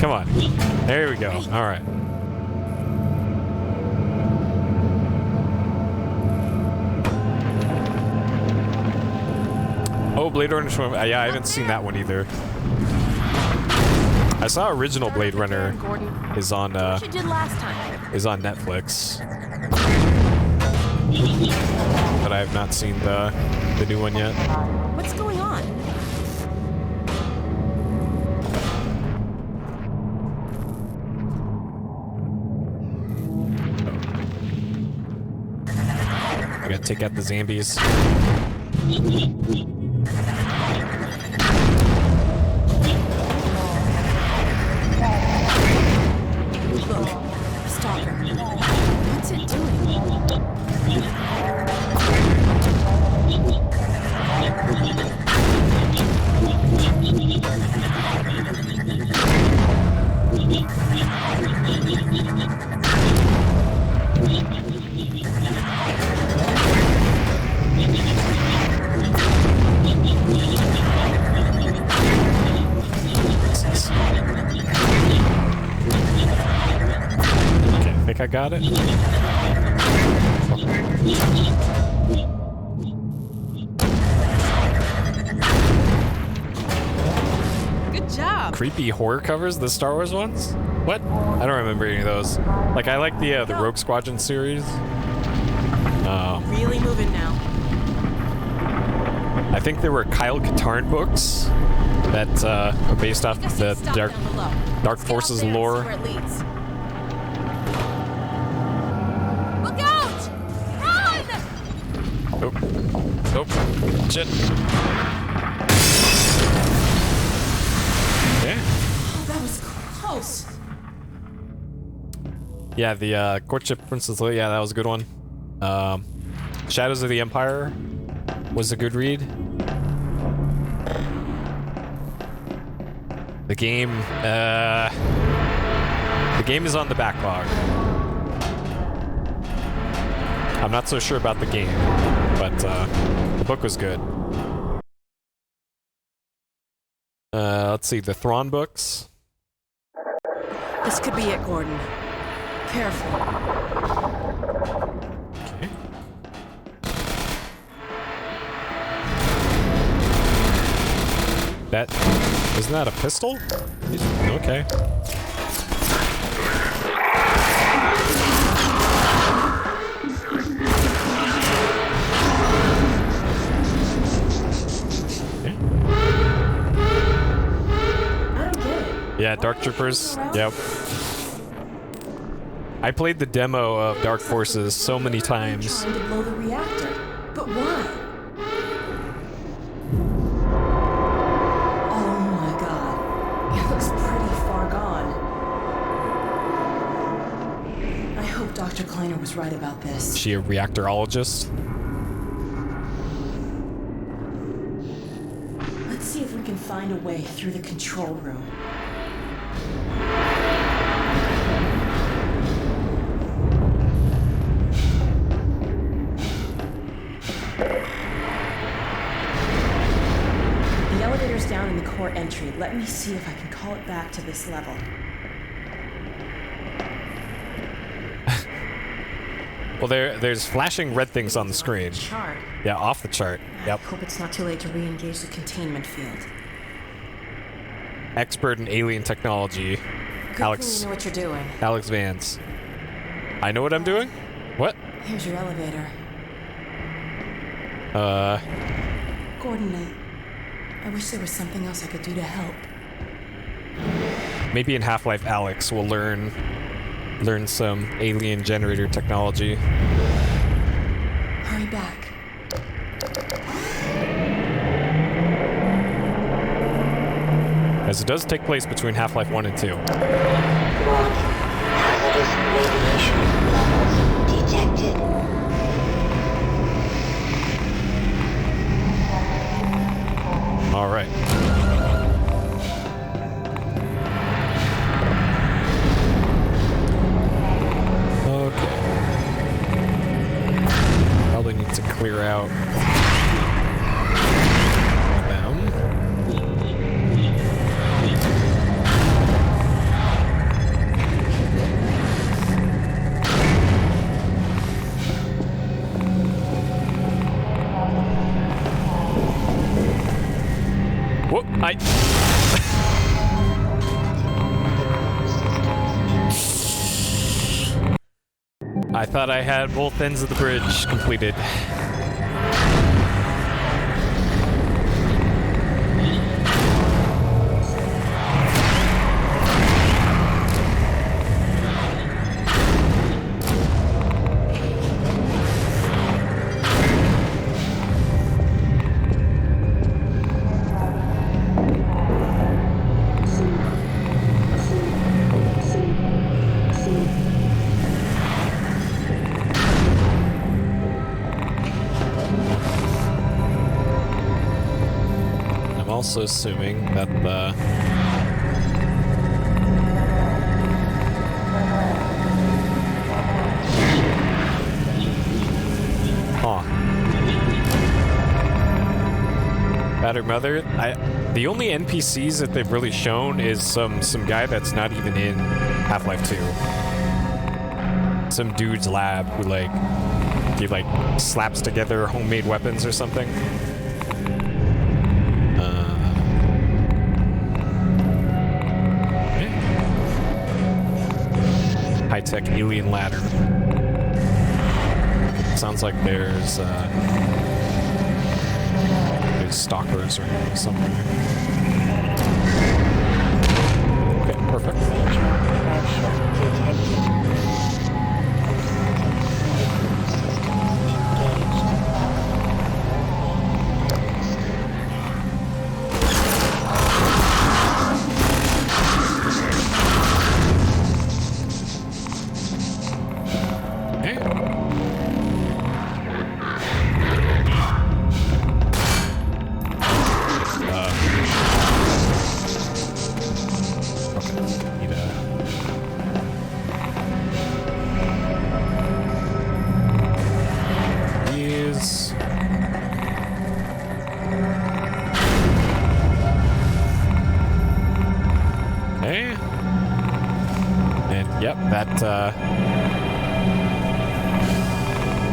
[SPEAKER 1] Come on. There we go. All right. Oh, Blade Runner. Yeah, I haven't seen that one either. I saw original Blade Runner is on
[SPEAKER 4] What you did last time.
[SPEAKER 1] is on Netflix, but I have not seen the new one yet.
[SPEAKER 4] What's going on?
[SPEAKER 1] I gotta take out the zombies.
[SPEAKER 4] Look, stalker. What's it doing?
[SPEAKER 1] Okay, I think I got it.
[SPEAKER 4] Good job.
[SPEAKER 1] Creepy horror covers, the Star Wars ones? What? I don't remember any of those. Like, I like the Rogue Squadron series.
[SPEAKER 4] Really moving now.
[SPEAKER 1] I think there were Kyle Katarn books that are based off the Dark Forces lore.
[SPEAKER 4] Look out! Run!
[SPEAKER 1] Oh. Oh. Shit. Yeah.
[SPEAKER 4] Oh, that was close.
[SPEAKER 1] Yeah, the Courtship Princess Leia, yeah, that was a good one. Shadows of the Empire was a good read. The game is on the backlog. I'm not so sure about the game, but the book was good. Let's see, the Thrawn books.
[SPEAKER 4] This could be it, Gordon. Careful.
[SPEAKER 1] Okay. Isn't that a pistol? Okay. Yeah, Dark Troopers. Yep. I played the demo of Dark Forces so many times.
[SPEAKER 4] Trying to blow the reactor, but why? Oh my God, it looks pretty far gone. I hope Dr. Kleiner was right about this.
[SPEAKER 1] Is she a reactorologist?
[SPEAKER 4] Let's see if we can find a way through the control room. The elevator's down in the core entry. Let me see if I can call it back to this level.
[SPEAKER 1] Well, there's flashing red things on the screen.
[SPEAKER 4] Chart.
[SPEAKER 1] Yeah, off the chart. Yep.
[SPEAKER 4] Hope it's not too late to re-engage the containment field.
[SPEAKER 1] Expert in alien technology.
[SPEAKER 4] Good
[SPEAKER 1] Alyx.
[SPEAKER 4] thing you know what you're doing.
[SPEAKER 1] Alyx Vance. I know what I'm doing? What?
[SPEAKER 4] Here's your elevator. Gordon, I wish there was something else I could do to help.
[SPEAKER 1] Maybe in Half-Life Alyx we'll learn some alien generator technology.
[SPEAKER 4] Hurry back.
[SPEAKER 1] As it does take place between Half-Life 1 and 2.
[SPEAKER 7] Warning. Hazardous radiation levels detected.
[SPEAKER 1] All right. Okay. Probably need to clear out them. Whoop! I thought I had both ends of the bridge completed. Also assuming that the Battered Mother. The only NPCs that they've really shown is some guy that's not even in Half-Life 2. Some dude's lab who he slaps together homemade weapons or something. High-tech alien ladder. sounds like there's stalkers or something. Okay, perfect.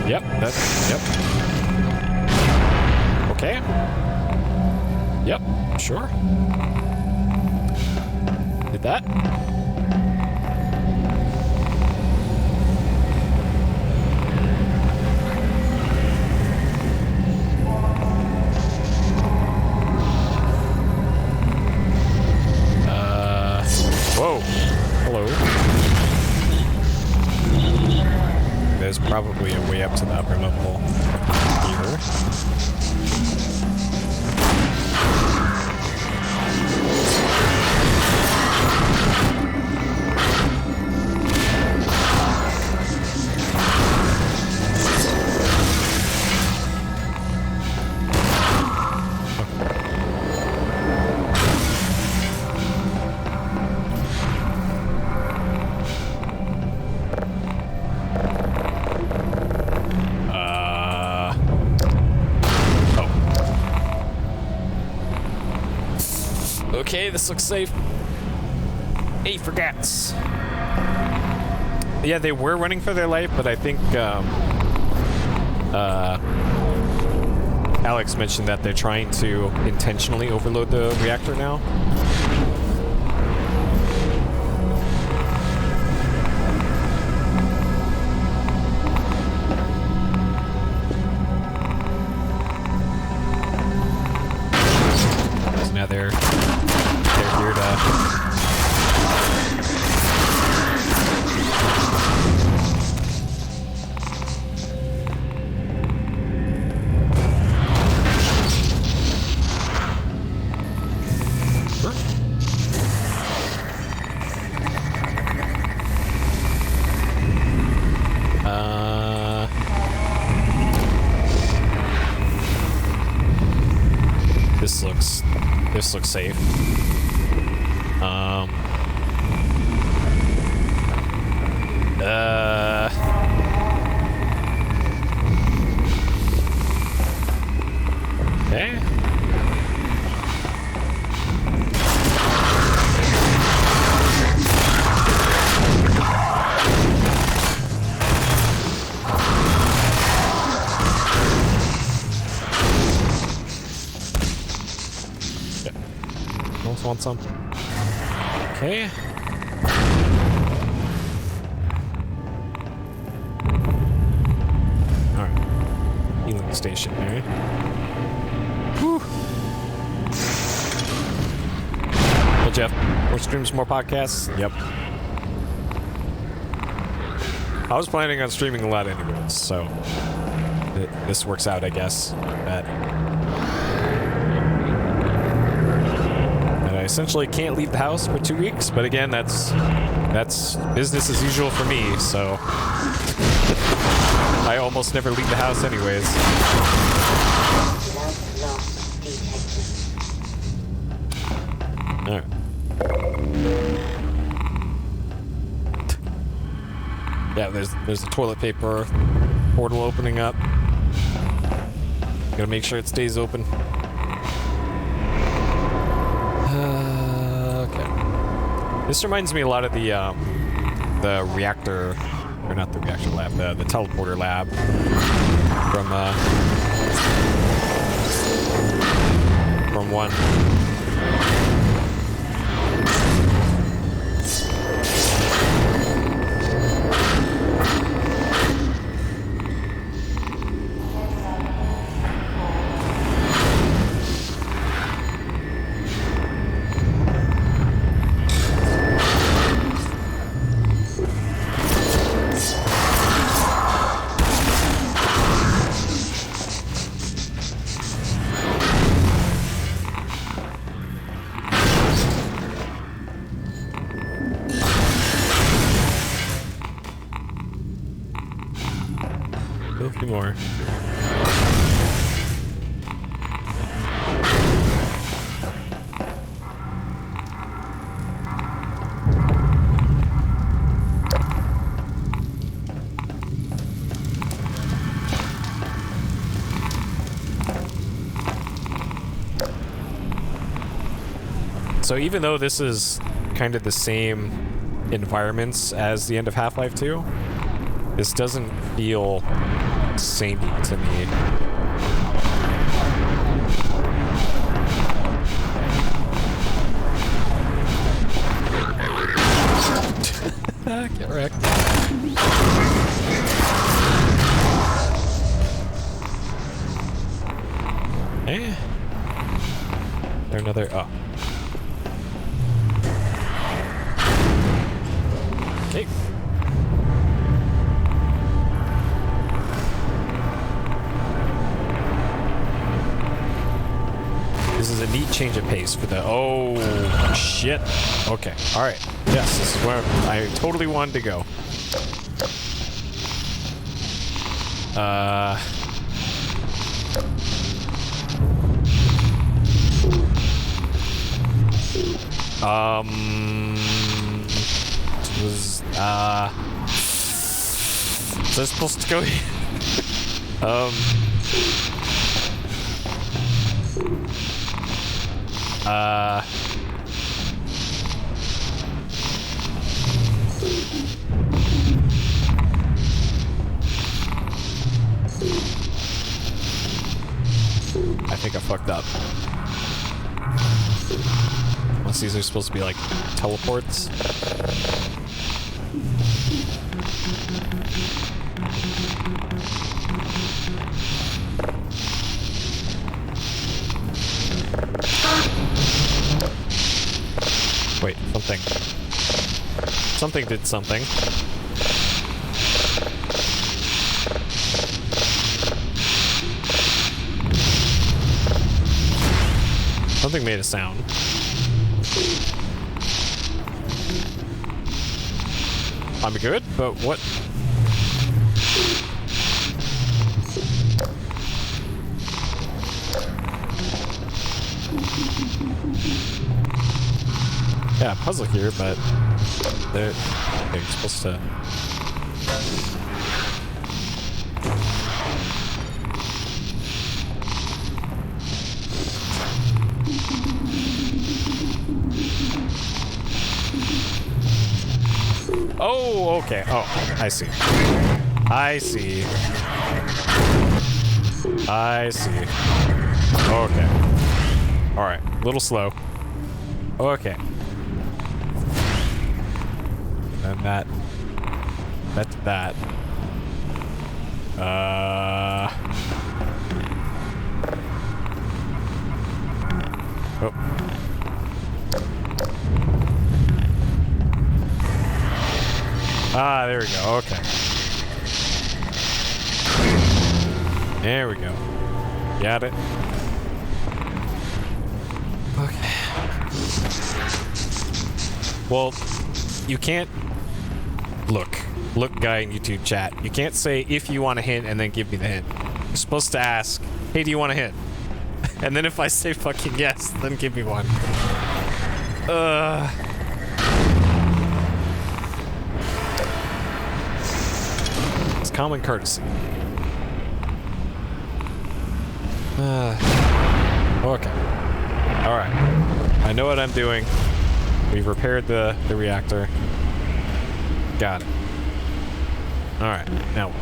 [SPEAKER 1] Yep. Okay. Yep, sure. Did that. Whoa. Hello. There's probably a way up to the upper level here. Okay, this looks safe. Hey, forgets. Yeah, they were running for their life, but I think Alyx mentioned that they're trying to intentionally overload the reactor now. So now they're here to This looks safe. Okay. Almost want some. Okay. Alright. Healing station here. Whew. Well, Jeff, more streams, more podcasts? Yep. I was planning on streaming a lot anyways, so this works out, I guess. That I essentially can't leave the house for 2 weeks, but again, that's business as usual for me, so I almost never leave the house anyways. Alright. Yeah, there's the toilet paper portal opening up. Gotta make sure it stays open. Okay. This reminds me a lot of the reactor, or not the reactor lab, the teleporter lab from one. more. So even though this is kind of the same environments as the end of Half-Life 2, this doesn't feel samey to me. Get wrecked. Eh? There another... Oh. Okay. This is a neat change of pace for the... Oh, shit. Okay. All right. Yes, this is where I totally wanted to go. Was I supposed to go here? I think I fucked up. Unless these are supposed to be like teleports. Wait, something did something. Something made a sound. I'm good, but what? Yeah, puzzle here, but they're supposed to. Oh, okay. Oh, I see. I see. I see. Okay. All right. A little slow. Okay. And that. Oh. Ah, there we go. Okay. There we go. Got it. Okay. Well, you can't... Look, guy in YouTube chat. You can't say, if you want a hint, and then give me the hint. You're supposed to ask, hey, do you want a hint? And then if I say fucking yes, then give me one. It's common courtesy. Okay. Alright. I know what I'm doing. We've repaired the reactor. Got it. Alright, now.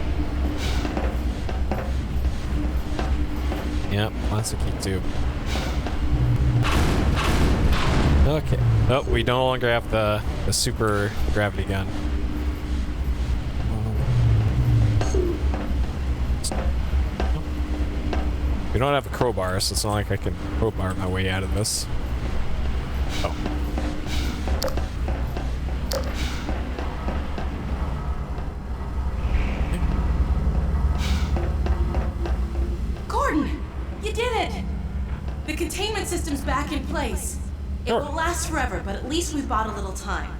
[SPEAKER 1] Yep, plastic heat tube. Okay. Oh, we no longer have the super gravity gun. We don't have a crowbar, so it's not like I can crowbar my way out of this. Oh.
[SPEAKER 4] Gordon! You did it! The containment system's back in place. It won't last forever, but at least we've bought a little time.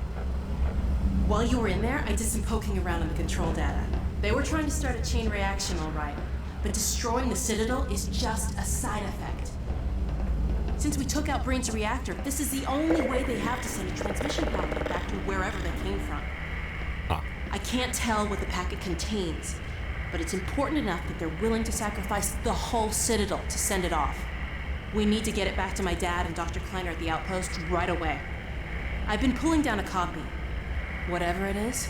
[SPEAKER 4] While you were in there, I did some poking around in the control data. They were trying to start a chain reaction, all right. But destroying the Citadel is just a side effect. Since we took out Brain's reactor, this is the only way they have to send a transmission packet back to wherever they came from.
[SPEAKER 1] Huh.
[SPEAKER 4] I can't tell what the packet contains, but it's important enough that they're willing to sacrifice the whole Citadel to send it off. We need to get it back to my dad and Dr. Kleiner at the outpost right away. I've been pulling down a copy. Whatever it is,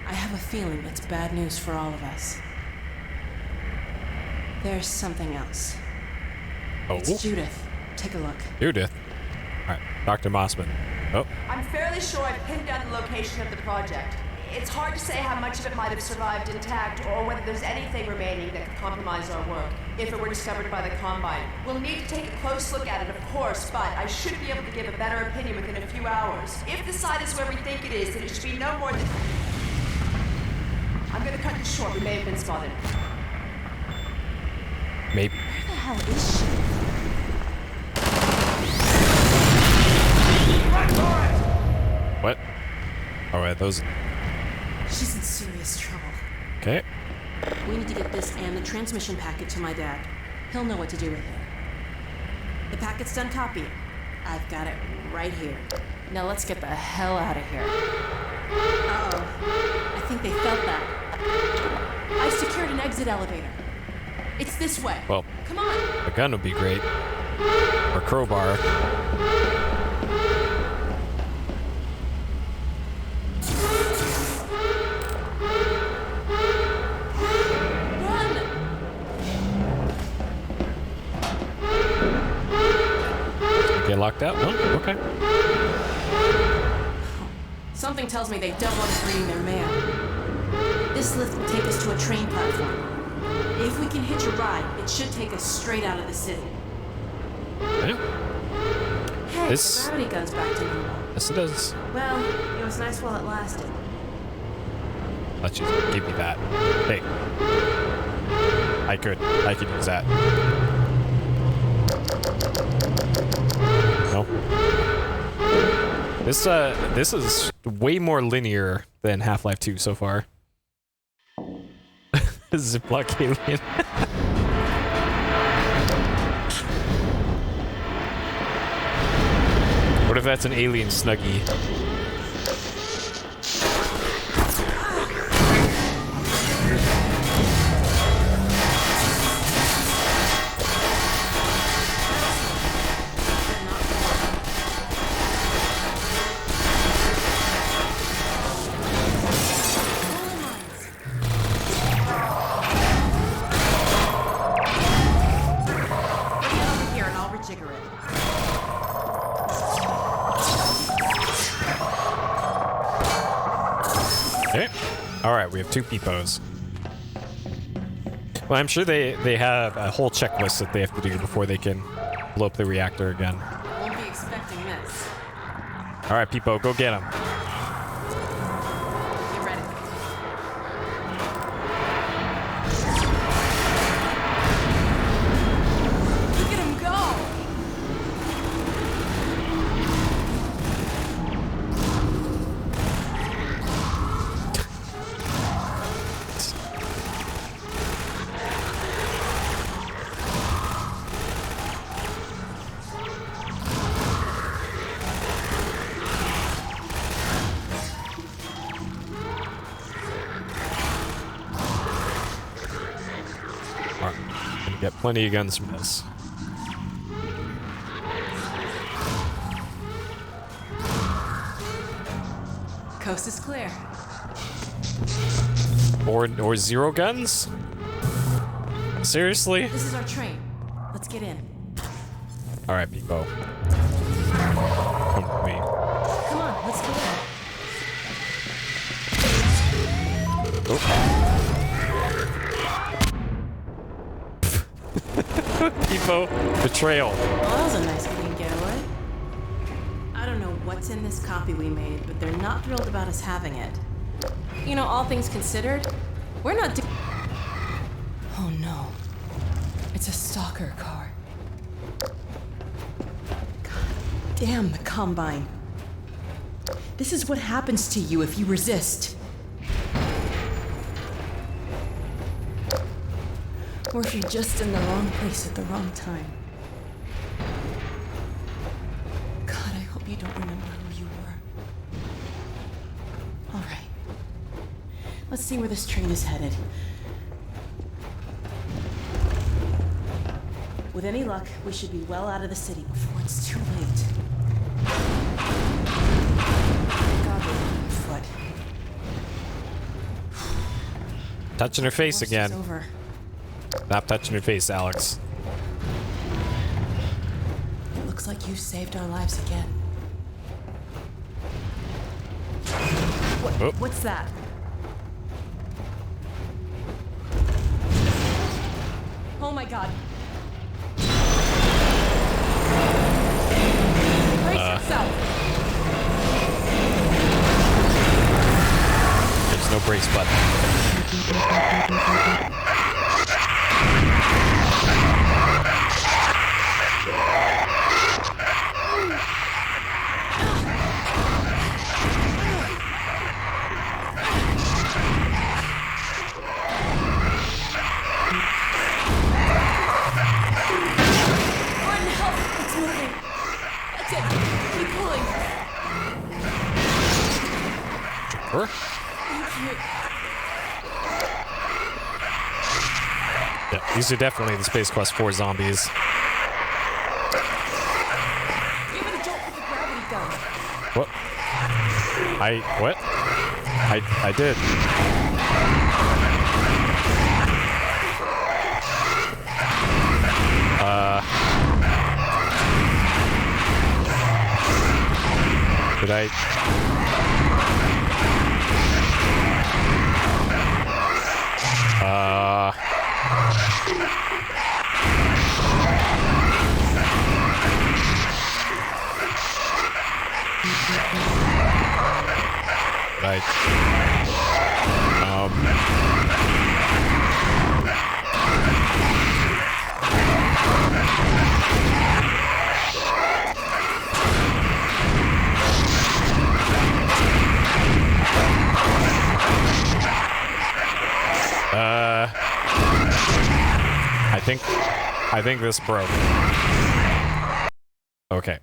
[SPEAKER 4] I have a feeling it's bad news for all of us. There's something else.
[SPEAKER 1] Oh.
[SPEAKER 4] It's Judith. Take a look.
[SPEAKER 1] Judith. All right, Dr. Mossman. Oh.
[SPEAKER 8] I'm fairly sure I've pinned down the location of the project. It's hard to say how much of it might have survived intact or whether there's anything remaining that could compromise our work if it were discovered by the Combine. We'll need to take a close look at it, of course, but I should be able to give a better opinion within a few hours. If the site is where we think it is, then it should be no more than... I'm gonna cut this short. We may have been spotted.
[SPEAKER 1] Maybe.
[SPEAKER 4] Where the hell is she?
[SPEAKER 1] What? All right, those.
[SPEAKER 4] She's in serious trouble.
[SPEAKER 1] Okay.
[SPEAKER 4] We need to get this and the transmission packet to my dad. He'll know what to do with it. The packet's done copying. I've got it right here. Now let's get the hell out of here. Uh-oh. I think they felt that. I secured an exit elevator. It's this way.
[SPEAKER 1] Well,
[SPEAKER 4] come on.
[SPEAKER 1] A gun would be great. Or crowbar. Get locked out? Oh, okay.
[SPEAKER 4] Something tells me they don't want us reading their mail. This lift will take us to a train platform. If we can hitch a ride, it should take us straight out of the city.
[SPEAKER 1] Okay.
[SPEAKER 4] Hey,
[SPEAKER 1] This-
[SPEAKER 4] the gravity gun's back to normal.
[SPEAKER 1] Yes, it does.
[SPEAKER 4] Well, it was nice while it lasted.
[SPEAKER 1] Let's just give me that. Hey. I could use that. No. This is way more linear than Half-Life 2 so far. Ziploc alien. What if that's an alien Snuggie? Okay. All right, we have 2 peepos. Well, I'm sure they have a whole checklist that they have to do before they can blow up the reactor again.
[SPEAKER 4] Won't be expecting this.
[SPEAKER 1] All right, peepo, go get him.
[SPEAKER 4] Get ready. Look at him go!
[SPEAKER 1] Get plenty of guns from this.
[SPEAKER 4] Coast is clear.
[SPEAKER 1] Or 0 guns? Seriously?
[SPEAKER 4] This is our train. Let's get in.
[SPEAKER 1] All right, peepo. Come with me.
[SPEAKER 4] Come on, let's get in.
[SPEAKER 1] Oh. Peepo, betrayal.
[SPEAKER 4] Well, that was a nice clean getaway. I don't know what's in this copy we made, but they're not thrilled about us having it. You know, all things considered, we're not Oh no. It's a stalker car. God damn the Combine. This is what happens to you if you resist. Or if you're just in the wrong place at the wrong time. God, I hope you don't remember who you were. All right. Let's see where this train is headed. With any luck, we should be well out of the city before it's too late. God, we're on foot.
[SPEAKER 1] Touching her face
[SPEAKER 4] Worst
[SPEAKER 1] again.
[SPEAKER 4] is over.
[SPEAKER 1] Stop touching your face, Alyx.
[SPEAKER 4] It looks like you saved our lives again.
[SPEAKER 1] Oh.
[SPEAKER 4] What's that? Oh my God. Brace yourself.
[SPEAKER 1] There's no brace button.
[SPEAKER 4] Gordon, help! It's moving. That's it. Keep pulling.
[SPEAKER 1] Sure.
[SPEAKER 4] Thank you.
[SPEAKER 1] Yeah, these are definitely the Space Quest 4 zombies.
[SPEAKER 4] Give it a jolt with the gravity gun.
[SPEAKER 1] What? What? I did. Did I? Right. I think this broke. Okay.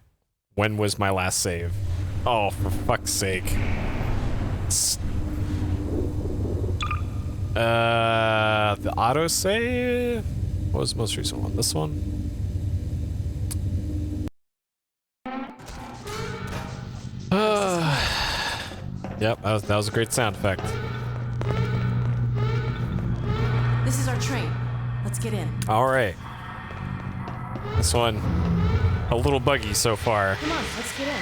[SPEAKER 1] When was my last save? Oh, for fuck's sake. The autosave? What was the most recent one? This one? Yep, that was a great sound effect.
[SPEAKER 4] This is our train. Let's get in.
[SPEAKER 1] All right. This one, a little buggy so far.
[SPEAKER 4] Come on, let's get in.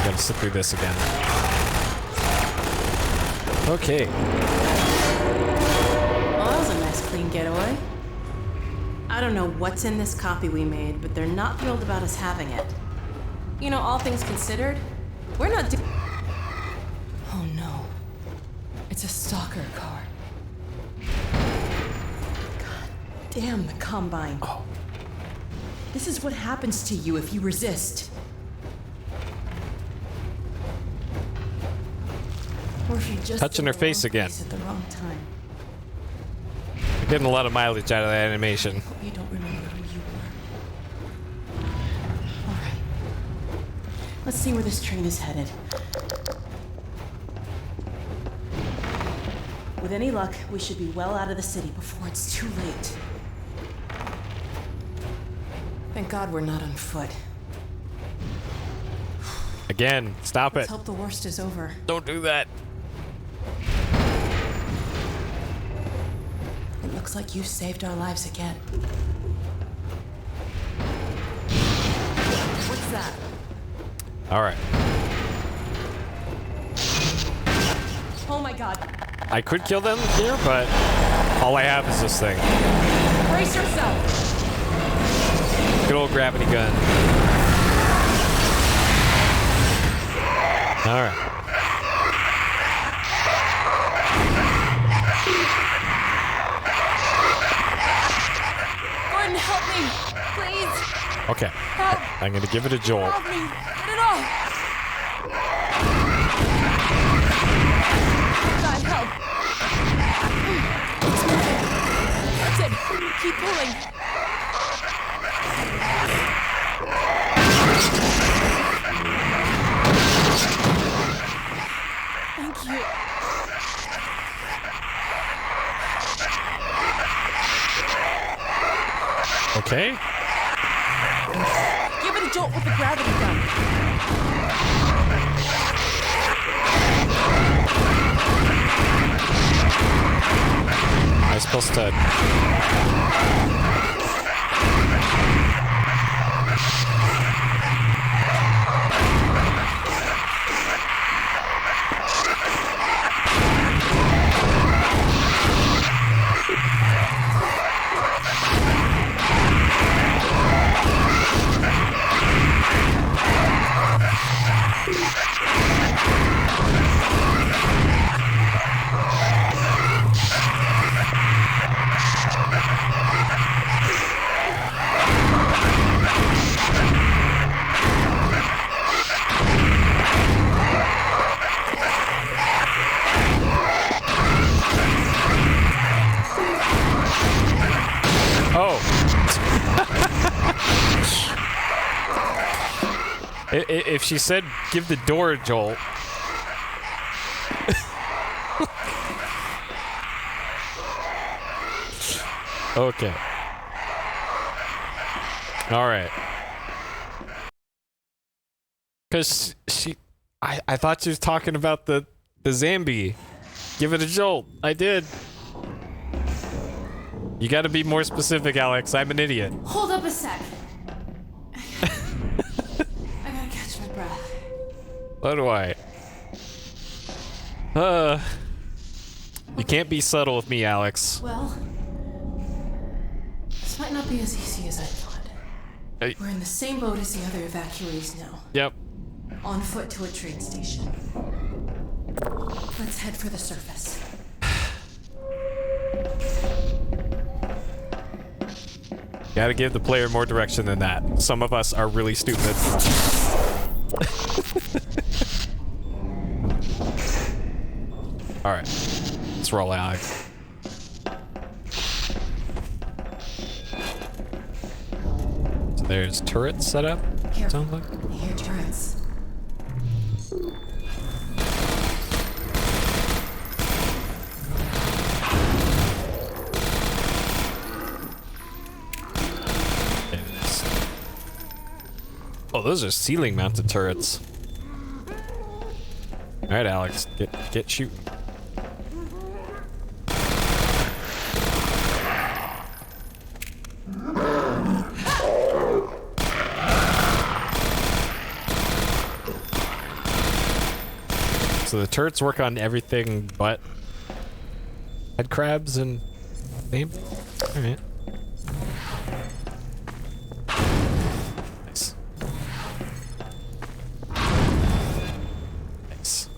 [SPEAKER 1] Gotta sit through this again. Okay.
[SPEAKER 4] Well, that was a nice clean getaway. I don't know what's in this copy we made, but they're not thrilled about us having it. You know, all things considered, we're not Oh no. It's a stalker car. God damn the Combine.
[SPEAKER 1] Oh.
[SPEAKER 4] This is what happens to you if you resist. Or if you just
[SPEAKER 1] Touching
[SPEAKER 4] in
[SPEAKER 1] her
[SPEAKER 4] the
[SPEAKER 1] face
[SPEAKER 4] wrong
[SPEAKER 1] again.
[SPEAKER 4] place at the wrong time.
[SPEAKER 1] You're getting a lot of mileage out of that animation.
[SPEAKER 4] Hope you don't remember who you were. All right. Let's see where this train is headed. With any luck, we should be well out of the city before it's too late. Thank God we're not on foot.
[SPEAKER 1] Again, stop
[SPEAKER 4] Let's
[SPEAKER 1] it.
[SPEAKER 4] hope the worst is over.
[SPEAKER 1] Don't do that.
[SPEAKER 4] It looks like you saved our lives again. What's that?
[SPEAKER 1] All right.
[SPEAKER 4] Oh my God.
[SPEAKER 1] I could kill them here, but all I have is this thing.
[SPEAKER 4] Brace yourself.
[SPEAKER 1] Good old gravity gun. All right.
[SPEAKER 4] Gordon, help me. Please.
[SPEAKER 1] Okay.
[SPEAKER 4] Help.
[SPEAKER 1] I'm gonna give it a jolt.
[SPEAKER 4] Help me. Get it off. God, help. That's it. Keep pulling. Thank you.
[SPEAKER 1] Okay.
[SPEAKER 4] Give it a jolt with the gravity gun.
[SPEAKER 1] Am I supposed to... Oh. If she said give the door a jolt. Okay. All right. Cause I thought she was talking about the Zambi. Give it a jolt. I did. You gotta be more specific, Alyx. I'm an idiot.
[SPEAKER 4] Hold up a sec. I gotta catch my breath.
[SPEAKER 1] So do I. You can't be subtle with me, Alyx.
[SPEAKER 4] Well, this might not be as easy as I thought.
[SPEAKER 1] Hey.
[SPEAKER 4] We're in the same boat as the other evacuees now.
[SPEAKER 1] Yep.
[SPEAKER 4] On foot to a train station. Let's head for the surface.
[SPEAKER 1] Gotta give the player more direction than that. Some of us are really stupid. Alright. Let's roll, Alyx. So there's turrets set up.
[SPEAKER 4] Careful.
[SPEAKER 1] Sounds like.
[SPEAKER 4] I hear turrets.
[SPEAKER 1] Oh, those are ceiling mounted turrets. Alright, Alyx, get shooting. So the turrets work on everything but head crabs and name. Alright. Nice. Nice.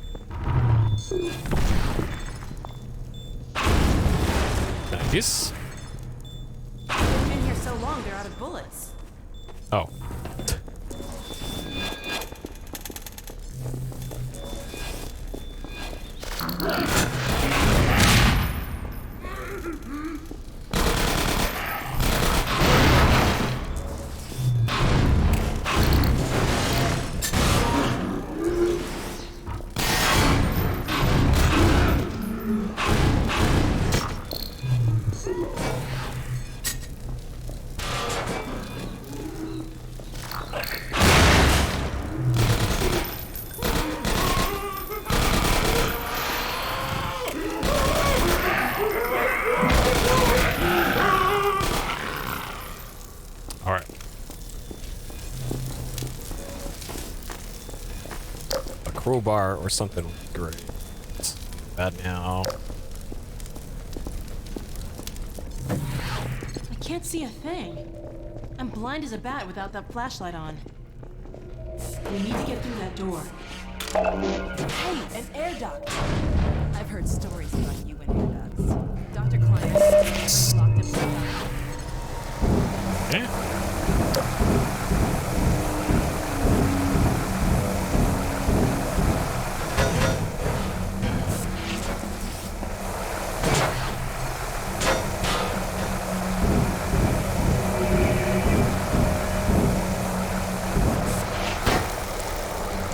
[SPEAKER 1] Nice.
[SPEAKER 4] They've been here so long, they're out of bullets.
[SPEAKER 1] Oh. Alright. A crowbar or something would be great. It's bad now.
[SPEAKER 4] I can't see a thing. I'm blind as a bat without that flashlight on. We need to get through that door. Hey, an air duct! I've heard stories about you and air ducts. Dr. Kleiner locked himself out.
[SPEAKER 1] Yeah.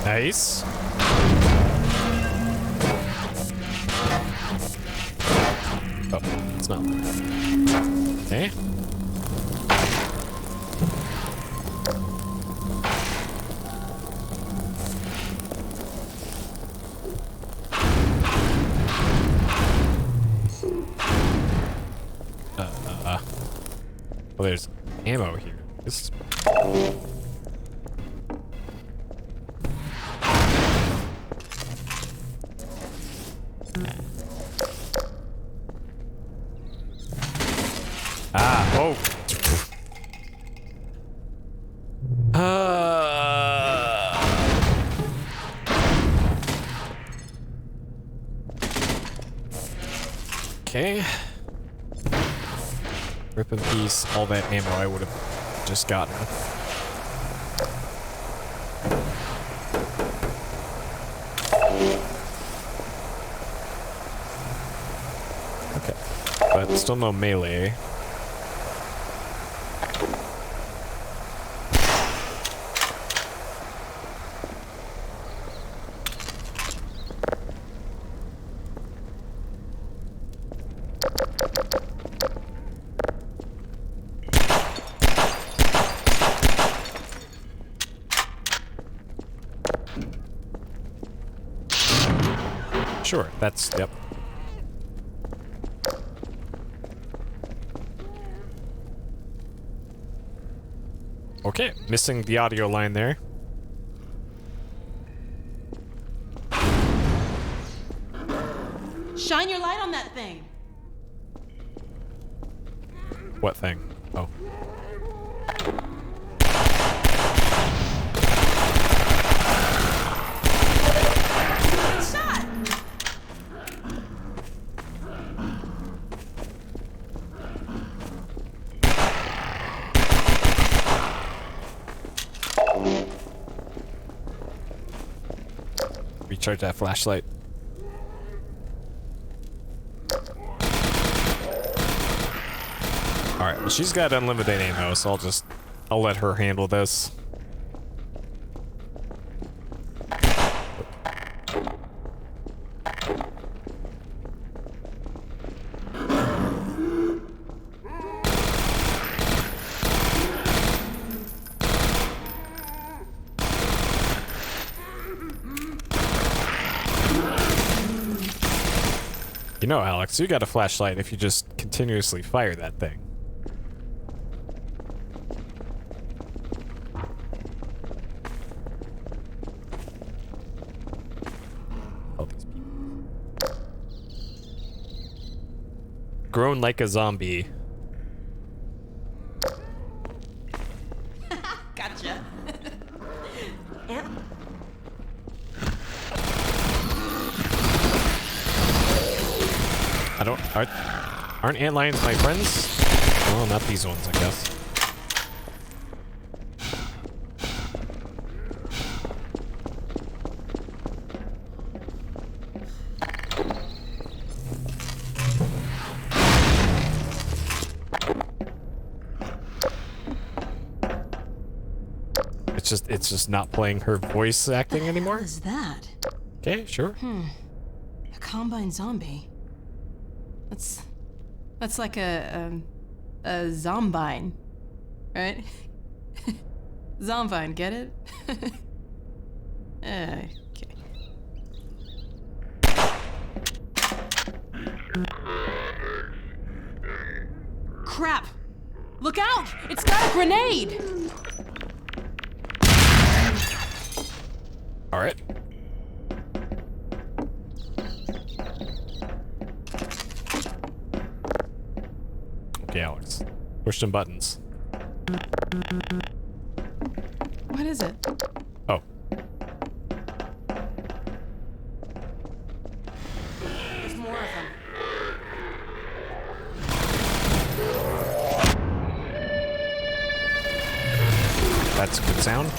[SPEAKER 1] Nice. Oh, it's not. Okay. Well, there's ammo here. This. Ah, oh. Okay. Rip in peace all that ammo I would have just gotten. Okay. But still no melee. Sure, that's, yep. Okay, missing the audio line there.
[SPEAKER 4] Shine your light on that thing.
[SPEAKER 1] What thing? Oh.
[SPEAKER 4] Shot.
[SPEAKER 1] Recharge that flashlight. Alright, well she's got unlimited ammo, so I'll let her handle this. You know, Alyx, you got a flashlight if you just continuously fire that thing. All these people. Grown like a zombie.
[SPEAKER 4] Gotcha.
[SPEAKER 1] Aren't antlions my friends? Well, not these ones, I guess. It's just not playing her voice acting anymore.
[SPEAKER 4] What is that?
[SPEAKER 1] Okay, sure.
[SPEAKER 4] A combine zombie. That's like a zombine, right? Zombine, get it? Okay. Crap! Look out! It's got a grenade!
[SPEAKER 1] All right. Okay, Alyx. Push some buttons.
[SPEAKER 4] What is it?
[SPEAKER 1] Oh.
[SPEAKER 4] There's more of them.
[SPEAKER 1] That's a good sound.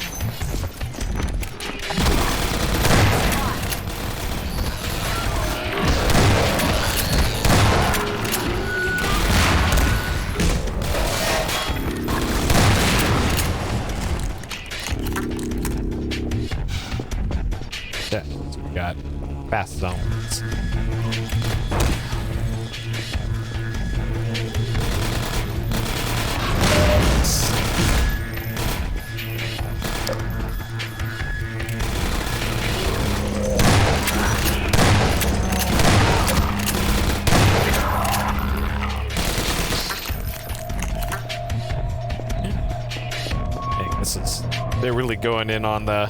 [SPEAKER 1] got fast zones. They're really going in on the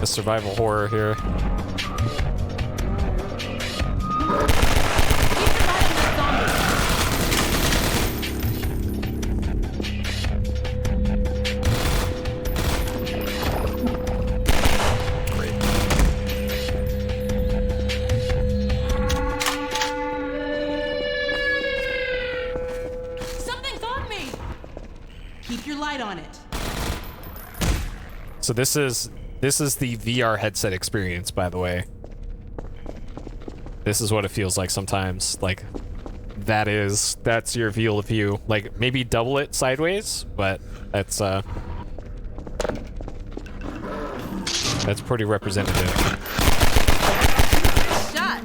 [SPEAKER 1] survival horror here. Great.
[SPEAKER 9] Something got me. Keep your light on it.
[SPEAKER 1] So this is the VR headset experience, by the way. This is what it feels like sometimes. Like, that's your field of view. Like, maybe double it sideways, but that's pretty representative.
[SPEAKER 9] Shot.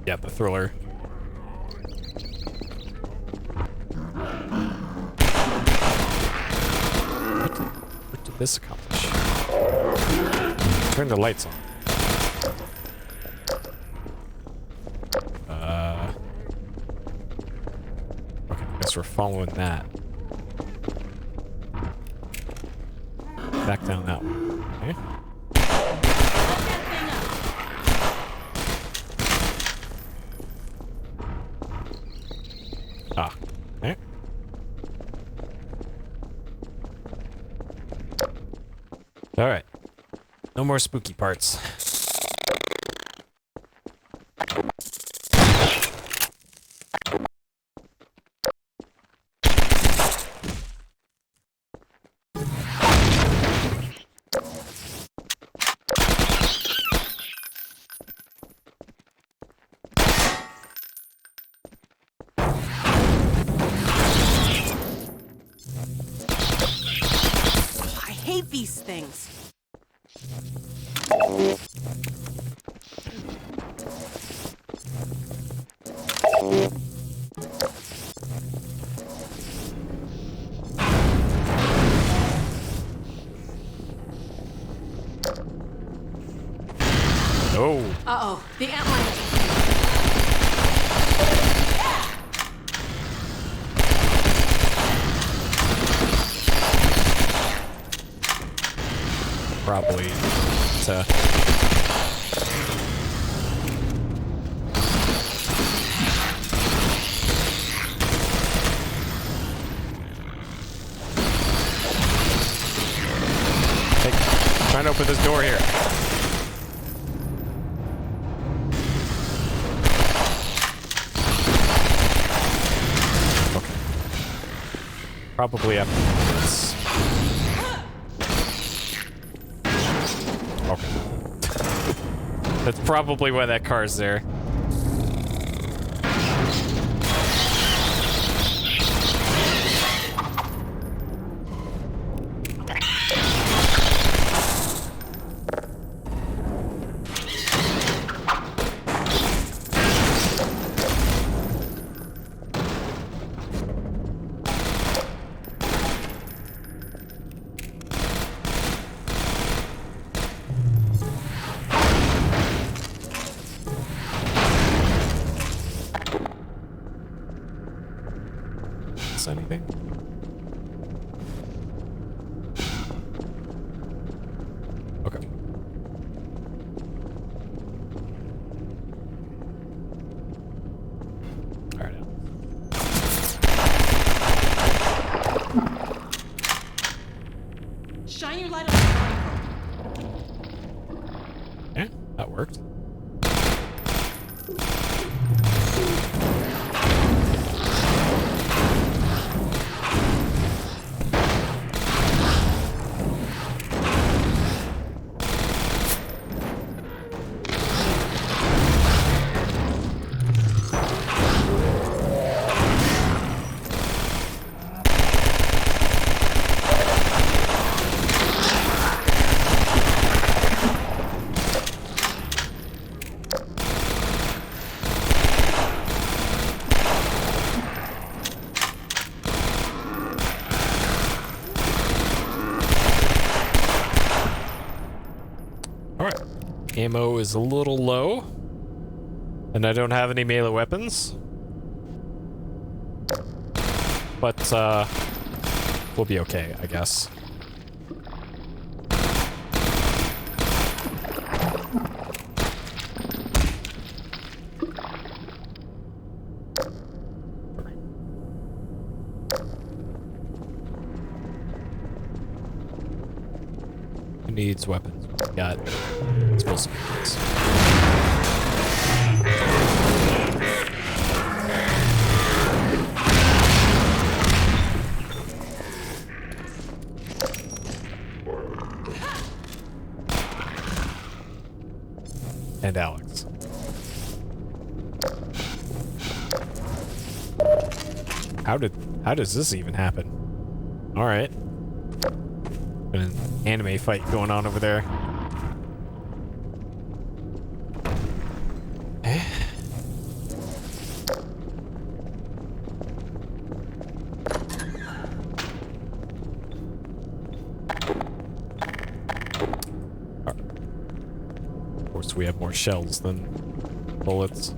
[SPEAKER 1] Yeah, the thriller. What did this accomplish? Turn the lights on. Okay, I guess we're following that. Back down that one. Okay. Ah, okay. All right. No more spooky parts.
[SPEAKER 9] I hate these things.
[SPEAKER 1] Oh.
[SPEAKER 9] Uh-oh, the antlion.
[SPEAKER 1] Probably to trying to open this door here. Okay. Probably after this. Okay. That's probably why that car's there. Anything? Okay. All right.
[SPEAKER 9] Shine your light on the vehicle.
[SPEAKER 1] Yeah, that worked. ammo is a little low. And I don't have any melee weapons. But, we'll be okay, I guess. Who needs weapons? We got explosive weapons. And Alyx. How does this even happen? All right. An anime fight going on over there. Eh? Of course, we have more shells than bullets.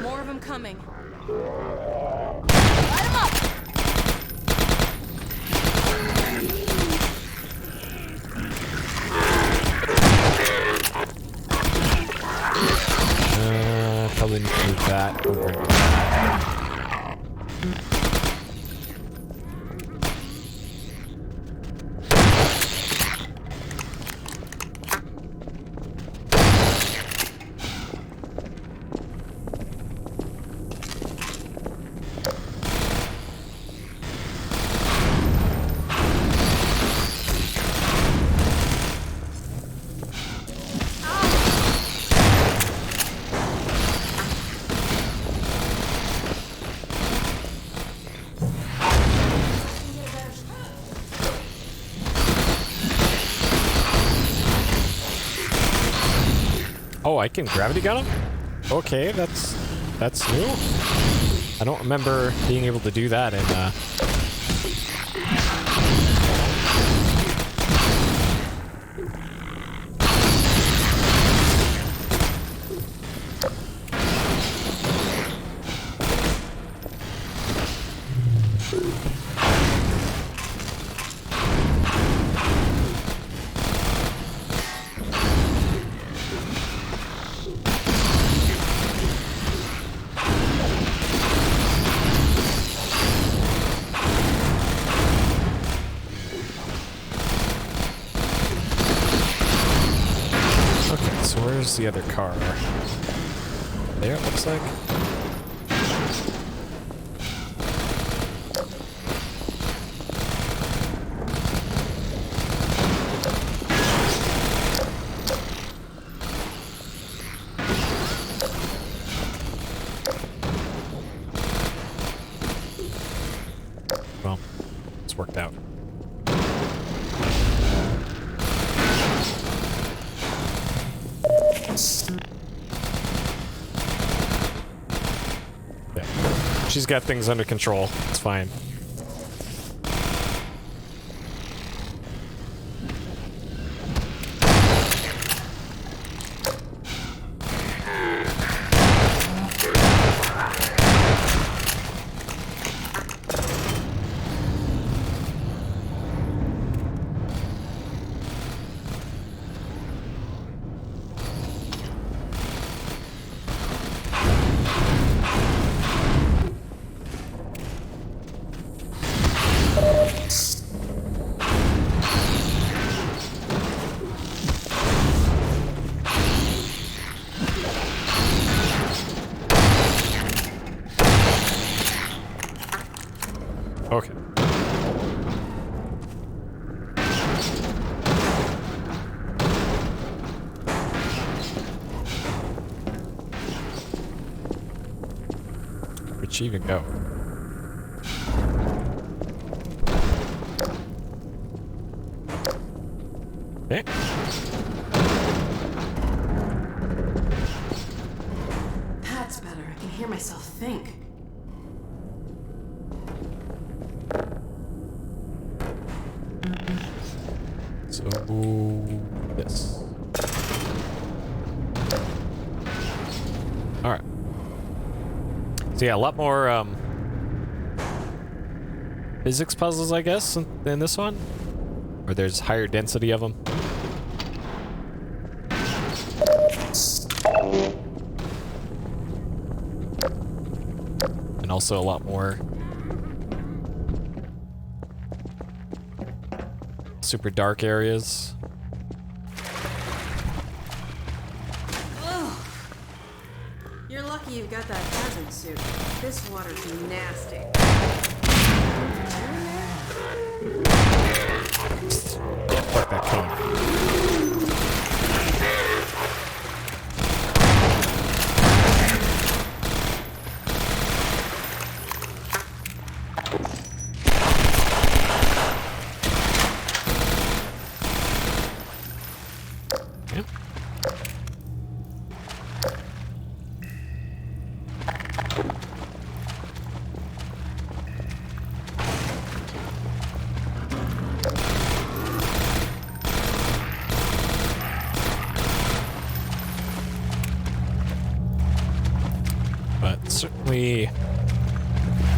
[SPEAKER 4] More of them coming.
[SPEAKER 1] Probably need to move that over. Oh, I can gravity gun him? Okay, that's new. I don't remember being able to do that in Where's the other car? There, it looks like. Well, it's worked out. She's got things under control. It's fine. Okay. Where'd she even go? Okay.
[SPEAKER 9] That's better. I can hear myself think.
[SPEAKER 1] So this. All right. So yeah, a lot more physics puzzles, I guess, in this one, or there's higher density of them. And also a lot more super dark areas.
[SPEAKER 4] Ugh. You're lucky you've got that hazard suit. This water's nasty.
[SPEAKER 1] Fuck that cone. Certainly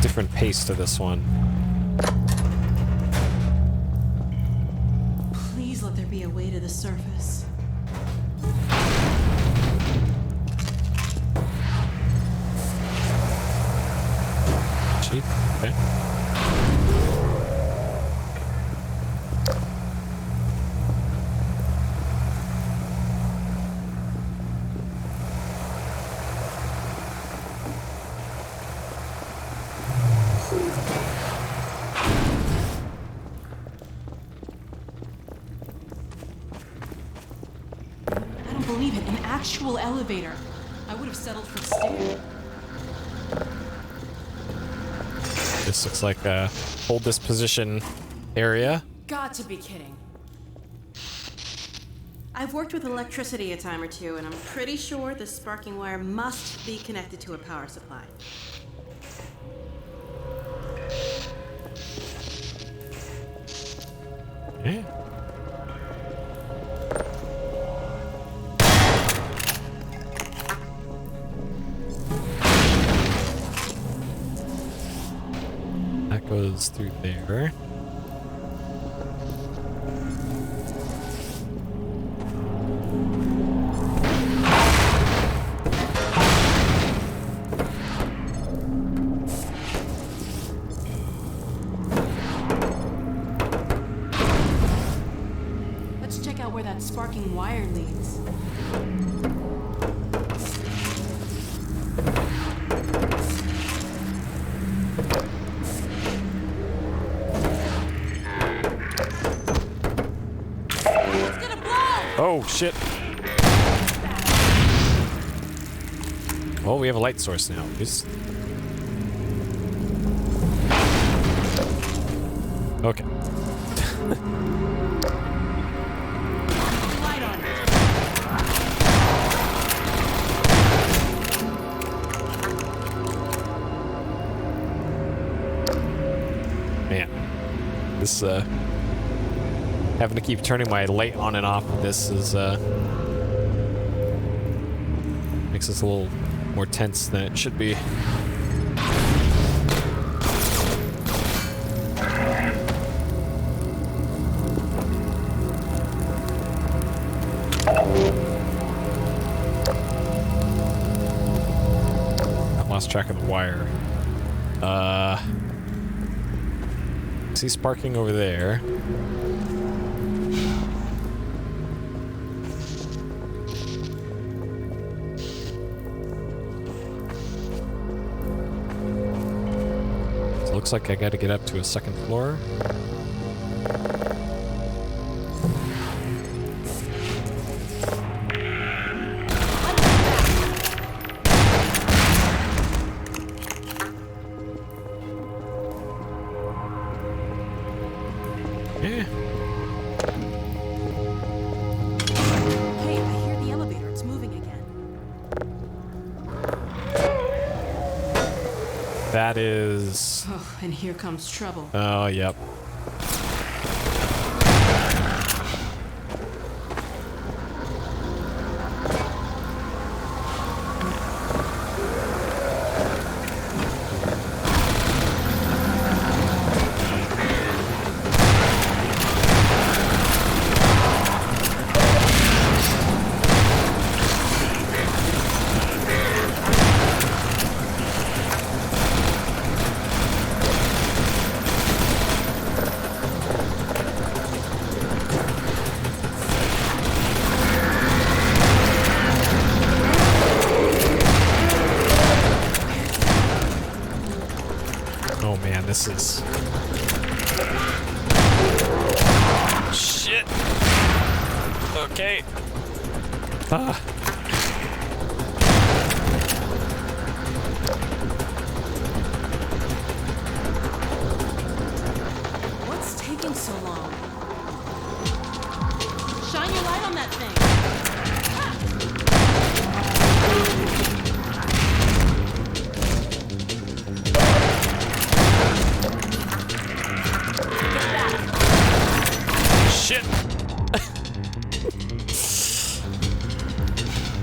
[SPEAKER 1] different pace to this one.
[SPEAKER 9] Please let there be a way to the surface.
[SPEAKER 1] Cheap. Okay.
[SPEAKER 9] Believe it, an actual elevator. I would have settled for stair.
[SPEAKER 1] This looks like a hold this position area.
[SPEAKER 4] Got to be kidding.
[SPEAKER 9] I've worked with electricity a time or two, and I'm pretty sure the sparking wire must be connected to a power supply.
[SPEAKER 1] Yeah. Goes through there.
[SPEAKER 9] Let's check out where that sparking wire leads.
[SPEAKER 1] Oh, shit. Oh, we have a light source now. Just... Okay.
[SPEAKER 9] Light on.
[SPEAKER 1] Man. This, having to keep turning my light on and off. This is, makes this a little more tense than it should be. I lost track of the wire. See sparking over there. Looks like I gotta get up to a second floor. Yeah. that is...
[SPEAKER 9] Oh, and here comes trouble.
[SPEAKER 1] Oh, yep. This is... Shit! Okay. Ah.
[SPEAKER 9] What's taking so long? Shine your light on that thing.
[SPEAKER 1] Shit!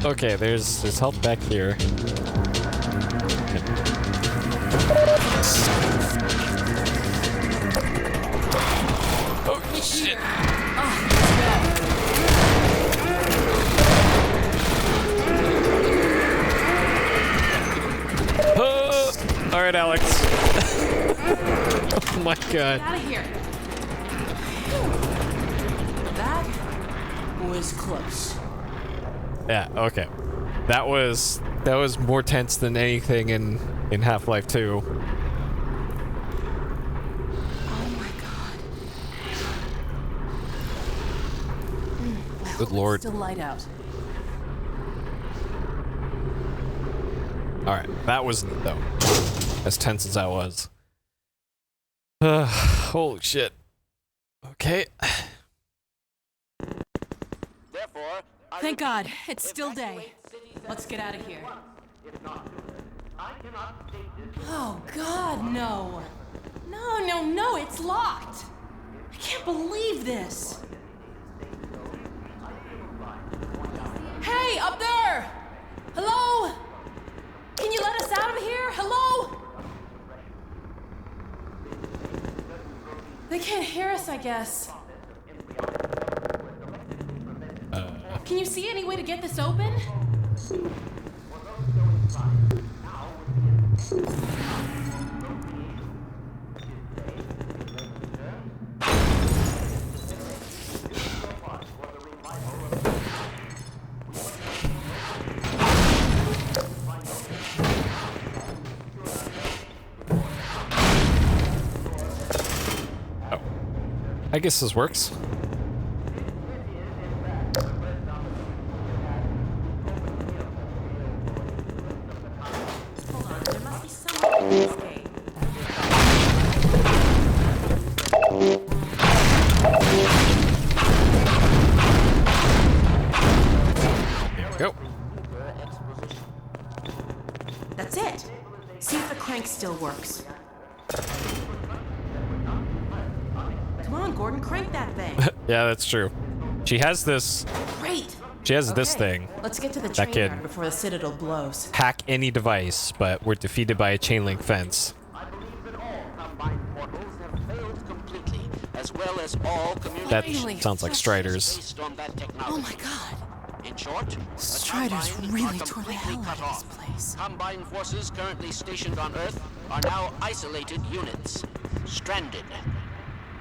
[SPEAKER 1] Okay, there's help back here. Oh shit! Oh, all right, Alyx. Oh my god!
[SPEAKER 9] Get out of here! That was close.
[SPEAKER 1] Yeah, okay. That was more tense than anything in Half-Life 2.
[SPEAKER 4] Oh my god.
[SPEAKER 1] Good lord.
[SPEAKER 4] Still light out.
[SPEAKER 1] Alright, that wasn't, though, as tense as that was. Holy shit. Okay.
[SPEAKER 9] Thank God, it's still day. Let's get out of here. Oh God, no. No, it's locked. I can't believe this. Hey, up there! Hello? Can you let us out of here? Hello? They can't hear us, I guess. Can you see any way to get this open?
[SPEAKER 1] Oh. I guess this works. Go.
[SPEAKER 9] That's it. See if the crank still works. Come on, Gordon, crank that thing.
[SPEAKER 1] Yeah, that's true. She has this.
[SPEAKER 9] Great.
[SPEAKER 1] She has this
[SPEAKER 9] Okay,
[SPEAKER 1] thing.
[SPEAKER 9] Let's get to the
[SPEAKER 1] That
[SPEAKER 9] train
[SPEAKER 1] kid.
[SPEAKER 9] yard before the Citadel blows.
[SPEAKER 1] Hack any device, but we're defeated by a chain link fence.
[SPEAKER 6] I believe that all combined portals have failed completely, as well as all
[SPEAKER 1] That
[SPEAKER 6] communication
[SPEAKER 1] sounds like Striders.
[SPEAKER 6] based on that technology.
[SPEAKER 4] Oh my god.
[SPEAKER 6] In short,
[SPEAKER 4] Striders
[SPEAKER 6] the Combine
[SPEAKER 4] really
[SPEAKER 6] are
[SPEAKER 4] tore the
[SPEAKER 6] completely
[SPEAKER 4] hell out
[SPEAKER 6] cut
[SPEAKER 4] of this place.
[SPEAKER 6] Combine forces currently stationed on Earth are now isolated units, stranded.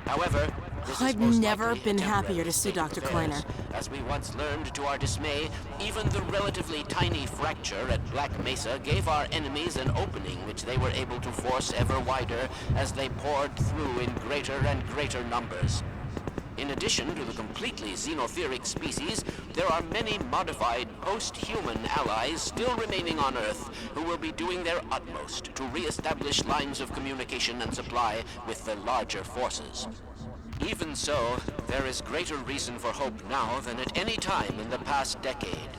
[SPEAKER 6] However, this is
[SPEAKER 9] I've
[SPEAKER 6] most
[SPEAKER 9] never
[SPEAKER 6] likely a
[SPEAKER 9] been
[SPEAKER 6] temporary
[SPEAKER 9] happier to see
[SPEAKER 6] state of
[SPEAKER 9] Dr.
[SPEAKER 6] affairs.
[SPEAKER 9] Kleiner.
[SPEAKER 6] As we once learned to our dismay, even the relatively tiny fracture at Black Mesa gave our enemies an opening which they were able to force ever wider as they poured through in greater and greater numbers. In addition to the completely xenotheric species, there are many modified post-human allies still remaining on Earth who will be doing their utmost to re-establish lines of communication and supply with the larger forces. Even so, there is greater reason for hope now than at any time in the past decade.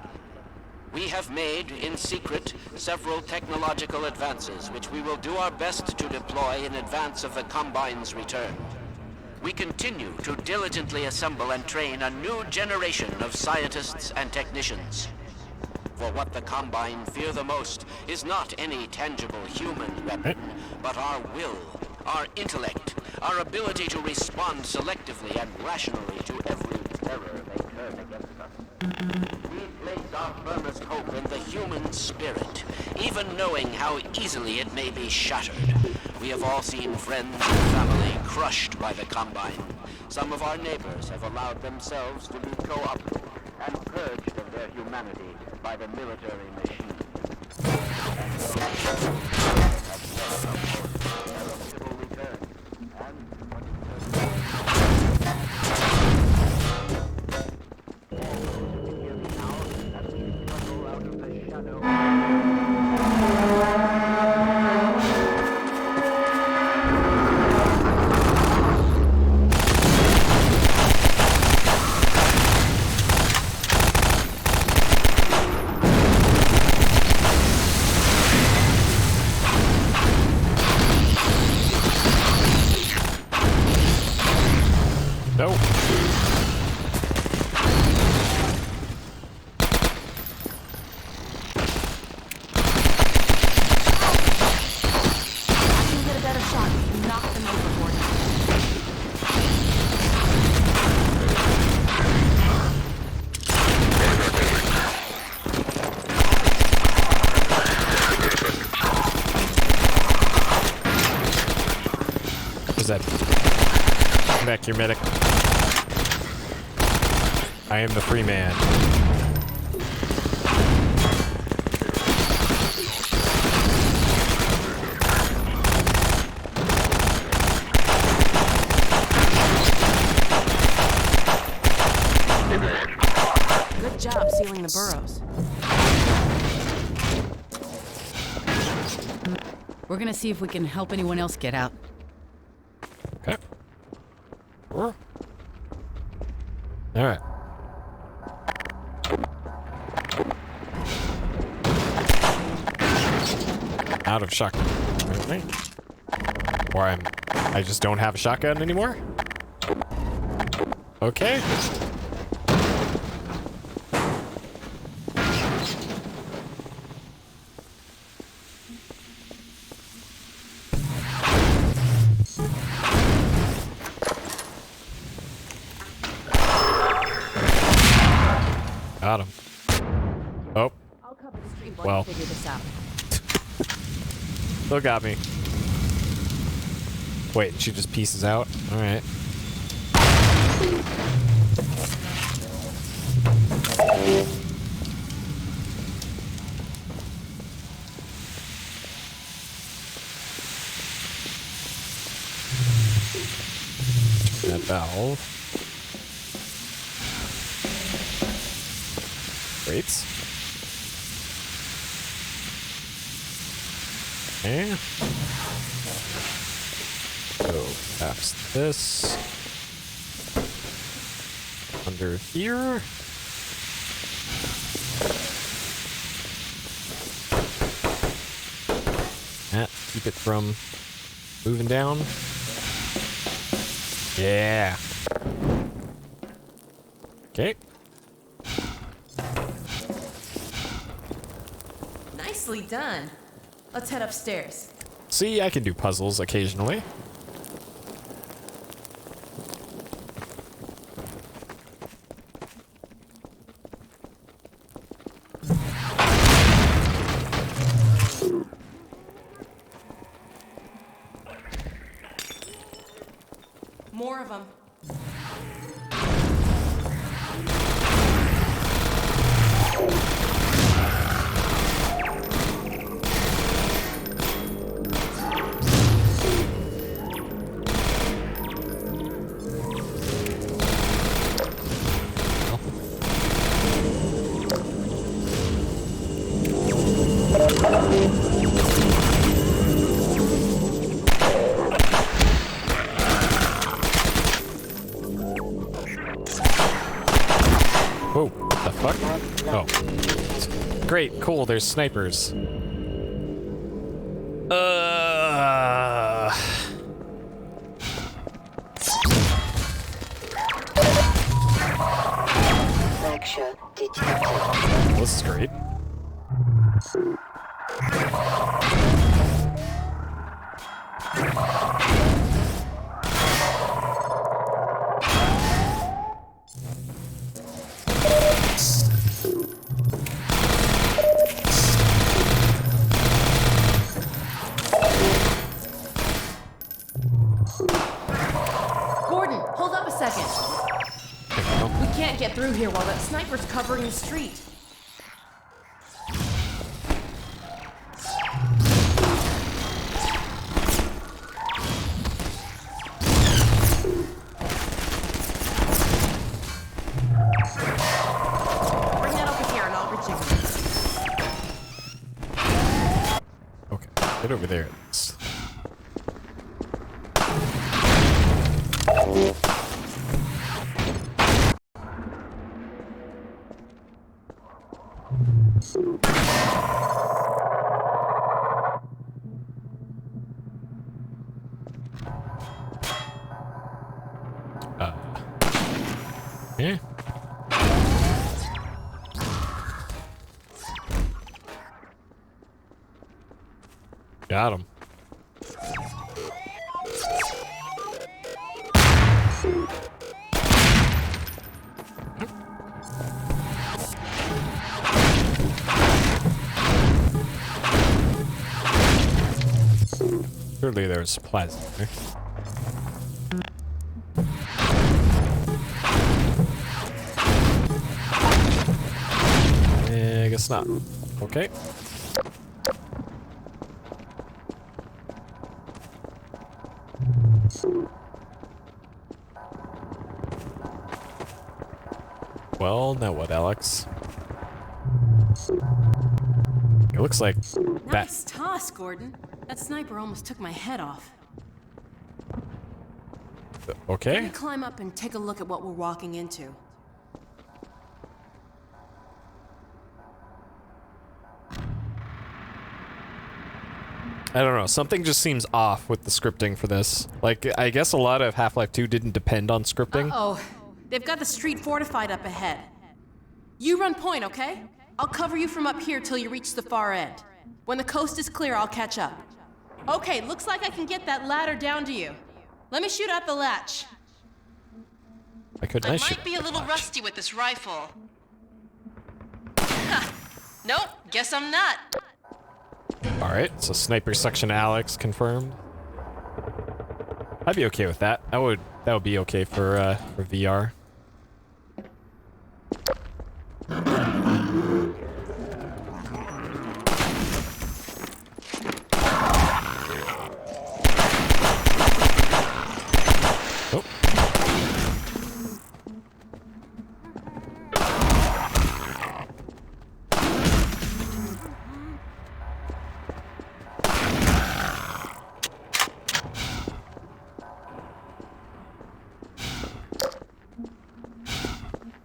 [SPEAKER 6] We have made, in secret, several technological advances, which we will do our best to deploy in advance of the Combine's return. We continue to diligently assemble and train a new generation of scientists and technicians. For what the Combine fear the most is not any tangible human weapon, but our will, our intellect, our ability to respond selectively and rationally to every terror they turn against us. We place our firmest hope in the human spirit, even knowing how easily it may be shattered. We have all seen friends and family crushed by the Combine. Some of our neighbors have allowed themselves to be co-opted and purged of their humanity by the military machine.
[SPEAKER 1] Back here, medic. I am the free man.
[SPEAKER 4] Good job sealing the burrows.
[SPEAKER 10] We're gonna see if we can help anyone else get out.
[SPEAKER 1] Okay. Alright. Out of shotgun. Apparently. Or I just don't have a shotgun anymore? Okay. Got him. Oh.
[SPEAKER 4] I'll cover the stream
[SPEAKER 1] Well.
[SPEAKER 4] figure this out.
[SPEAKER 1] Still got me. Wait, she just pieces out? Alright. Turn that valve. Great. Okay. So that's this. Under here. That, keep it from moving down. Yeah. Okay.
[SPEAKER 4] Nicely done. Let's head upstairs.
[SPEAKER 1] See, I can do puzzles occasionally.
[SPEAKER 4] More of them.
[SPEAKER 1] Whoa, what the fuck? Oh. great, cool, there's snipers.
[SPEAKER 7] Fracture detected.
[SPEAKER 1] This is great.
[SPEAKER 4] Gordon, hold up a second. We can't get through here while that sniper's covering the street. Bring that over here and I'll rejig it.
[SPEAKER 1] Okay, get over there at least. Yeah. Got him. Surely there's supplies in there. I guess not. Okay. Well, now what, Alyx? It looks like
[SPEAKER 4] Nice toss, Gordon. That sniper almost took my head off.
[SPEAKER 1] Okay.
[SPEAKER 4] Let me climb up and take a look at what we're walking into.
[SPEAKER 1] I don't know, something just seems off with the scripting for this. Like, I guess a lot of Half-Life 2 didn't depend on scripting.
[SPEAKER 4] Uh-oh. They've got the street fortified up ahead. You run point, okay? I'll cover you from up here till you reach the far end. When the coast is clear, I'll catch up. Okay, looks like I can get that ladder down to you. Let me shoot out the latch.
[SPEAKER 1] I could
[SPEAKER 6] I
[SPEAKER 1] nice
[SPEAKER 6] might be a little rusty with this rifle. Ha! Nope, guess I'm not.
[SPEAKER 1] Alright, so sniper section Alyx confirmed. I'd be okay with that. That would be okay for VR. Oh.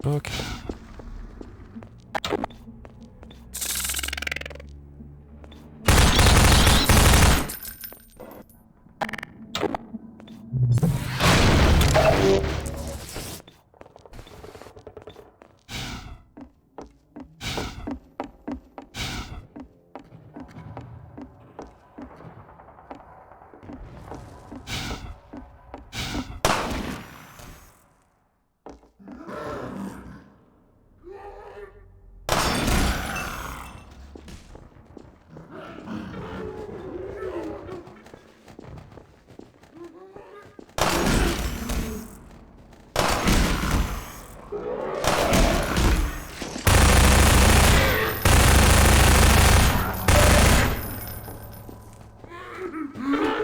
[SPEAKER 1] Okay.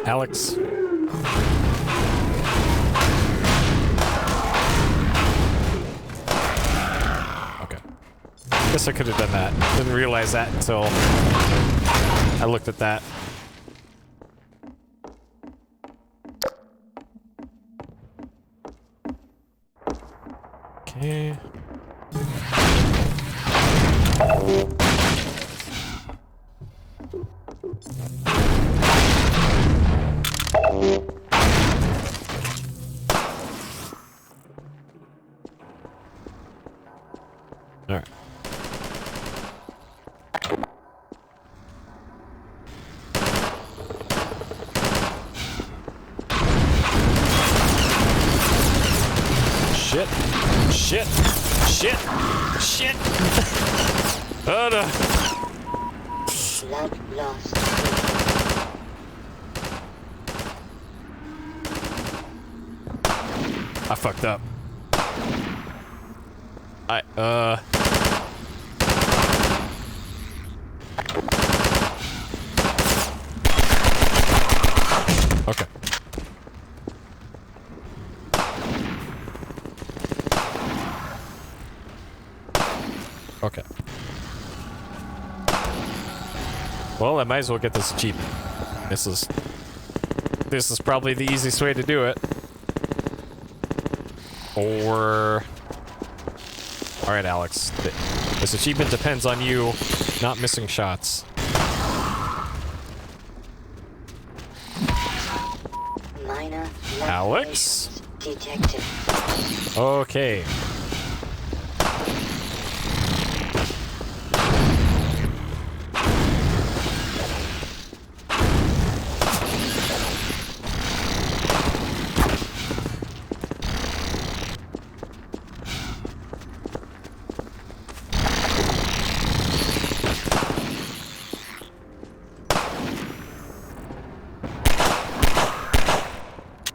[SPEAKER 1] Alyx. Okay. Guess I could have done that. Didn't realize that until I looked at that. Okay. Alright. Shit. Shit. Shit. Shit. Oh no.
[SPEAKER 7] Blood lost.
[SPEAKER 1] I fucked up. Okay. Okay. Well, I might as well get this cheap. This is probably the easiest way to do it. Or... Alright, Alyx. This achievement depends on you not missing shots.
[SPEAKER 7] Minor
[SPEAKER 1] Alyx?
[SPEAKER 7] detected.
[SPEAKER 1] Okay.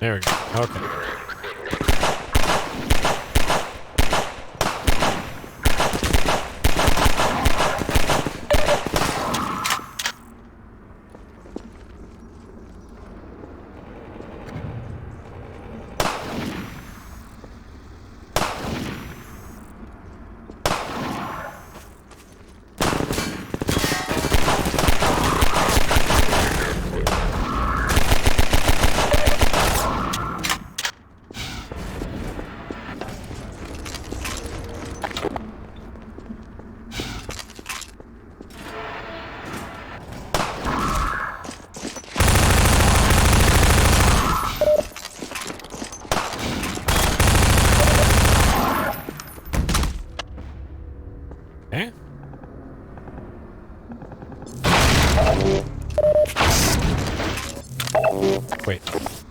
[SPEAKER 1] There we go. Okay. Wait.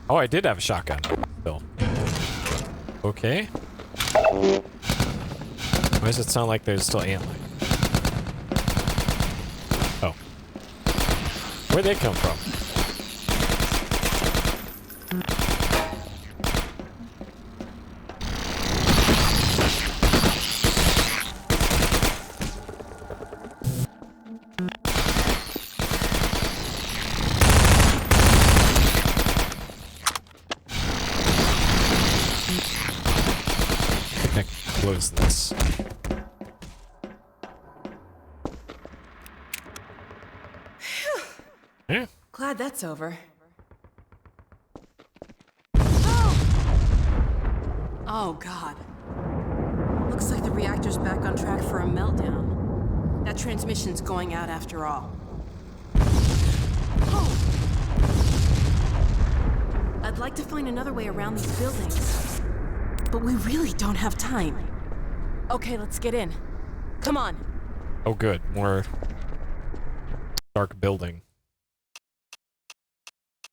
[SPEAKER 1] Oh, I did have a shotgun. Still. Okay. Why does it sound like there's still antlight? Oh. Where'd they come from? Close this. Yeah.
[SPEAKER 4] Glad that's over. Oh, God. Looks like the reactor's back on track for a meltdown. That transmission's going out after all. Oh! I'd like to find another way around these buildings, but we really don't have time. Okay, let's get in. Come on.
[SPEAKER 1] Oh, good. More dark building.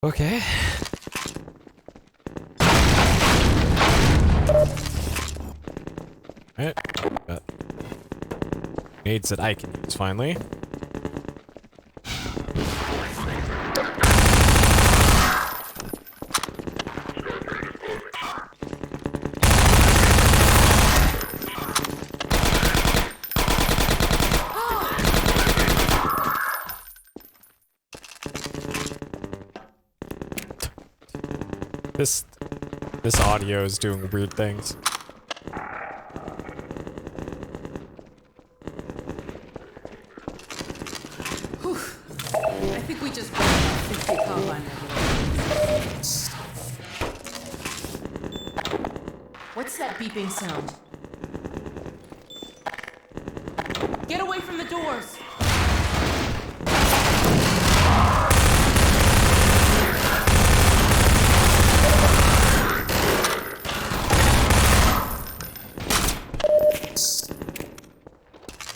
[SPEAKER 1] Okay. Alright. Got grenades that I can use finally. This audio is doing weird things.
[SPEAKER 4] Whew. I think we just broke about 50 combine regulations. What's that beeping sound? Get away from the doors!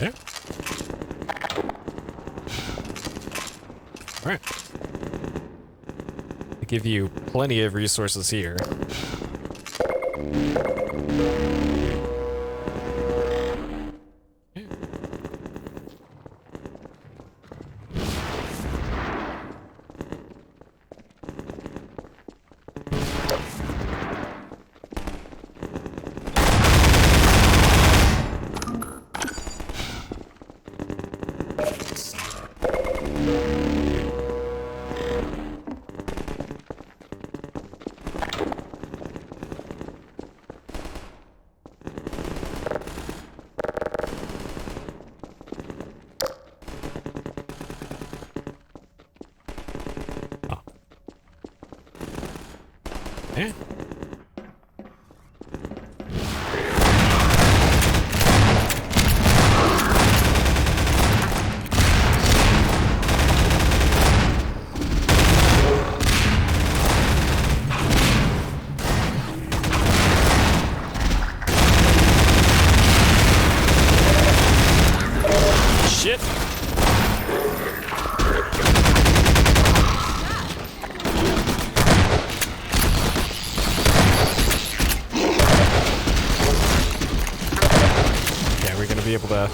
[SPEAKER 1] Yeah. Alright. I give you plenty of resources here. Yeah. Shit. Be able to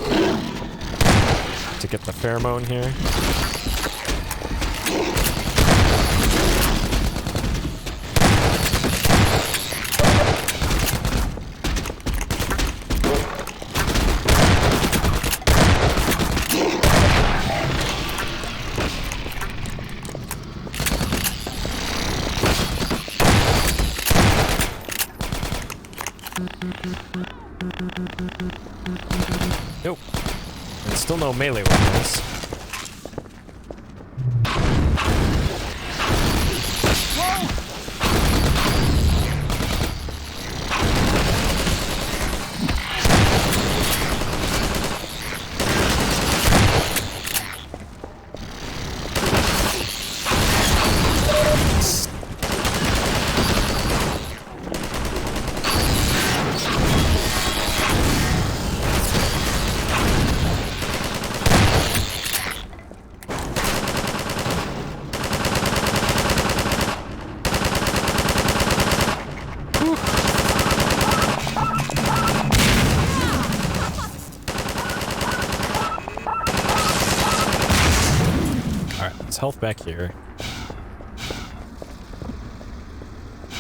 [SPEAKER 1] get the pheromone here. Nope. And still no melee weapons. Health back here.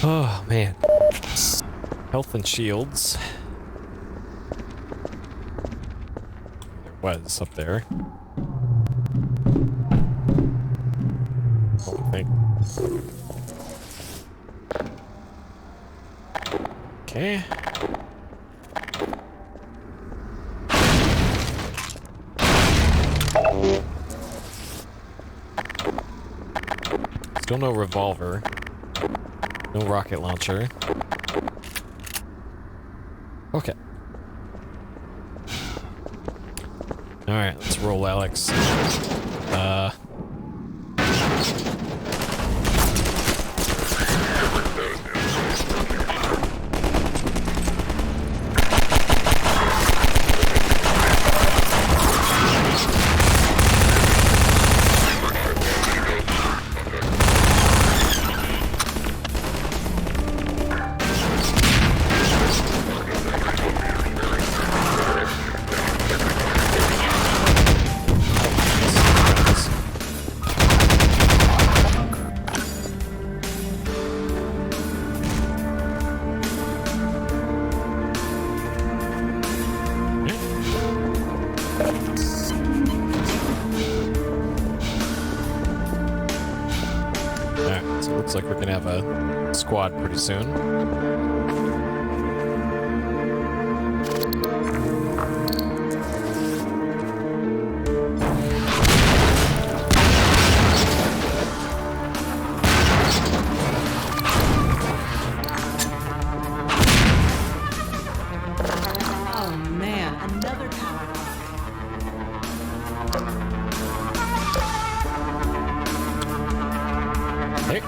[SPEAKER 1] Oh man, health and shields. There was up there. I think. Okay. Still no revolver. No rocket launcher. Okay. Alright, let's roll Alyx. Looks like we're gonna have a squad pretty soon.
[SPEAKER 9] Oh man, another power up.
[SPEAKER 1] Hey.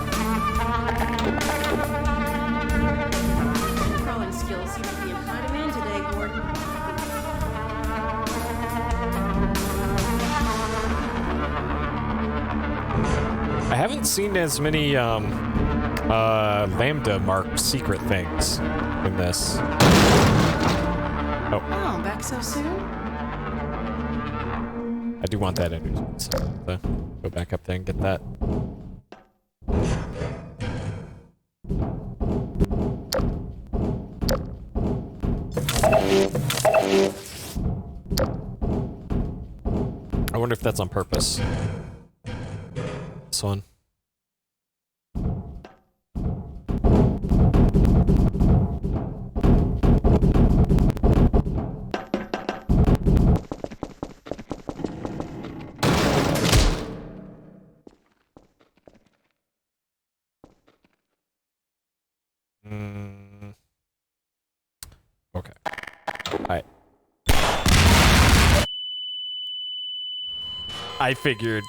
[SPEAKER 1] haven't seen as many lambda marked secret things in this. Oh,
[SPEAKER 4] back so soon?
[SPEAKER 1] I do want that energy, so I'll have to go back up there and get that. I wonder if that's on purpose. This one. Okay. Alright. I figured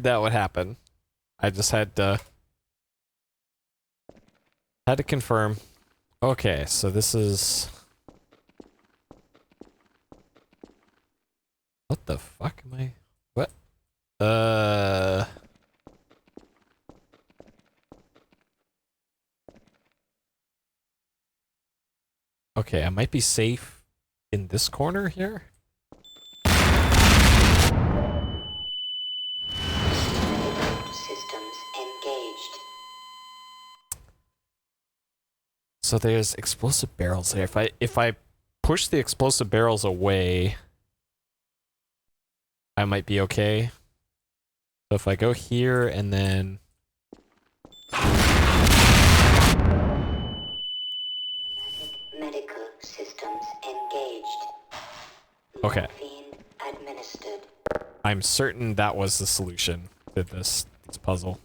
[SPEAKER 1] that would happen. I just had to confirm. Okay, so this is... What the fuck am I... What? Okay, I might be safe in this corner here.
[SPEAKER 7] Systems engaged.
[SPEAKER 1] So there's explosive barrels there. If I push the explosive barrels away, I might be okay. So if I go here and then...
[SPEAKER 7] Medical systems engaged.
[SPEAKER 1] Okay.
[SPEAKER 7] Morphine administered.
[SPEAKER 1] I'm certain that was the solution to this puzzle.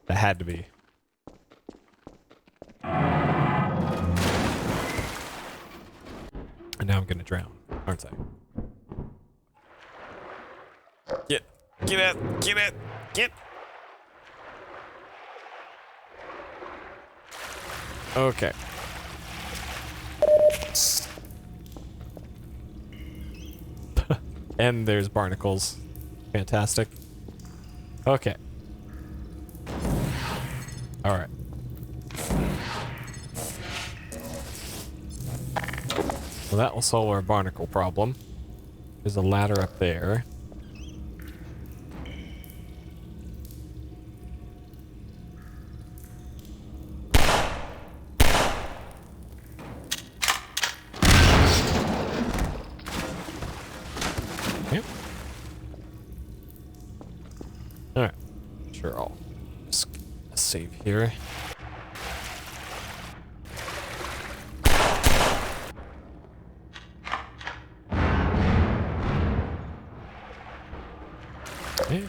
[SPEAKER 1] That had to be. And now I'm gonna drown, aren't I? Get it! Okay. And there's barnacles. Fantastic. Okay. Alright. Well, that will solve our barnacle problem. There's a ladder up there. Yep. Alright. Sure, I'll just save here. Okay.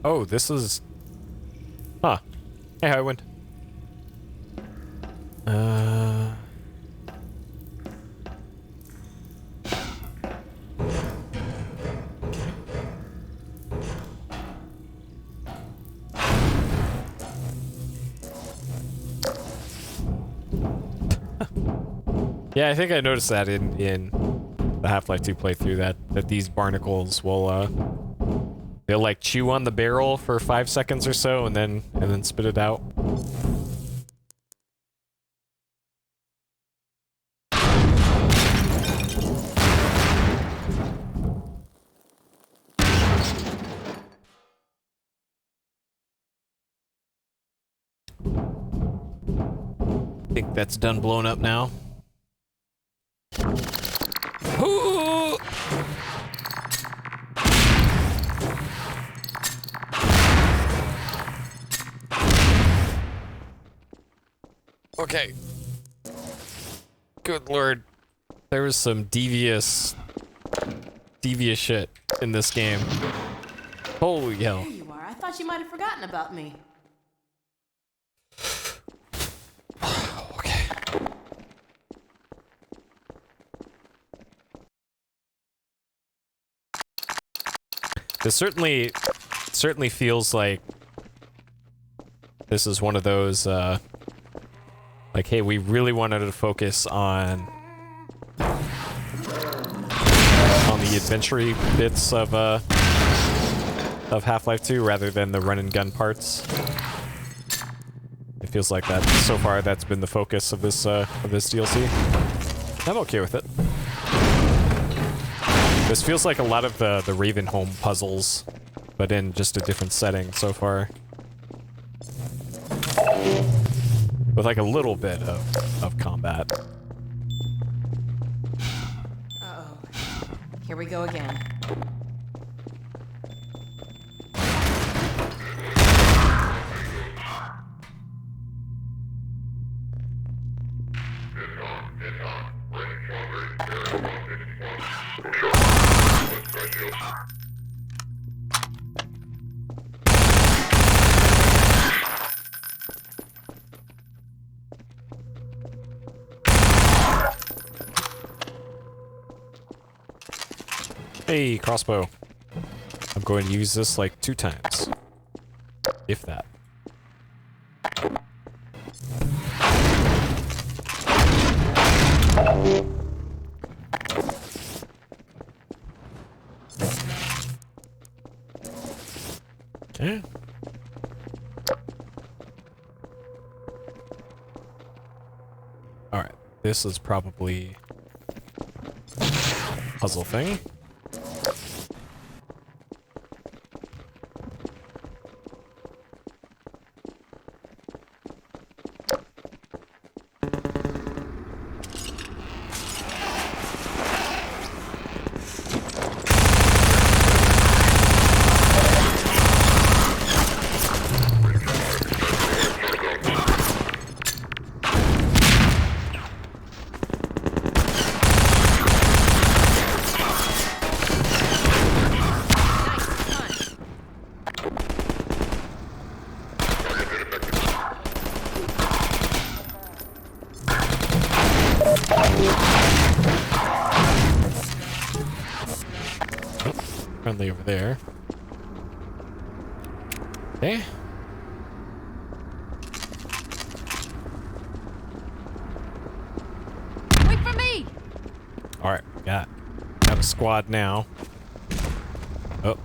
[SPEAKER 1] Oh, this is... Huh. Hey, how I went. Yeah, I think I noticed that in the Half-Life 2 playthrough that these barnacles will they'll like chew on the barrel for 5 seconds or so and then spit it out. I think that's done blowing up now. Ooh! Okay. Good lord. There was some devious shit in this game. Holy hell.
[SPEAKER 9] There you are. I thought you might have forgotten about me.
[SPEAKER 1] Okay. This certainly feels like this is one of those, like, hey, we really wanted to focus on the adventure-y bits of Half-Life 2 rather than the run-and-gun parts. It feels like that, so far, that's been the focus of this DLC. I'm okay with it. This feels like a lot of the Ravenholm puzzles, but in just a different setting so far. With like a little bit of combat.
[SPEAKER 9] Uh-oh. Here we go again.
[SPEAKER 1] Hey, crossbow. I'm going to use this like 2 times. If that. Okay. Alright, this is probably puzzle thing. Friendly over there. Okay.
[SPEAKER 10] Wait for me!
[SPEAKER 1] Alright, got a squad now. Oh.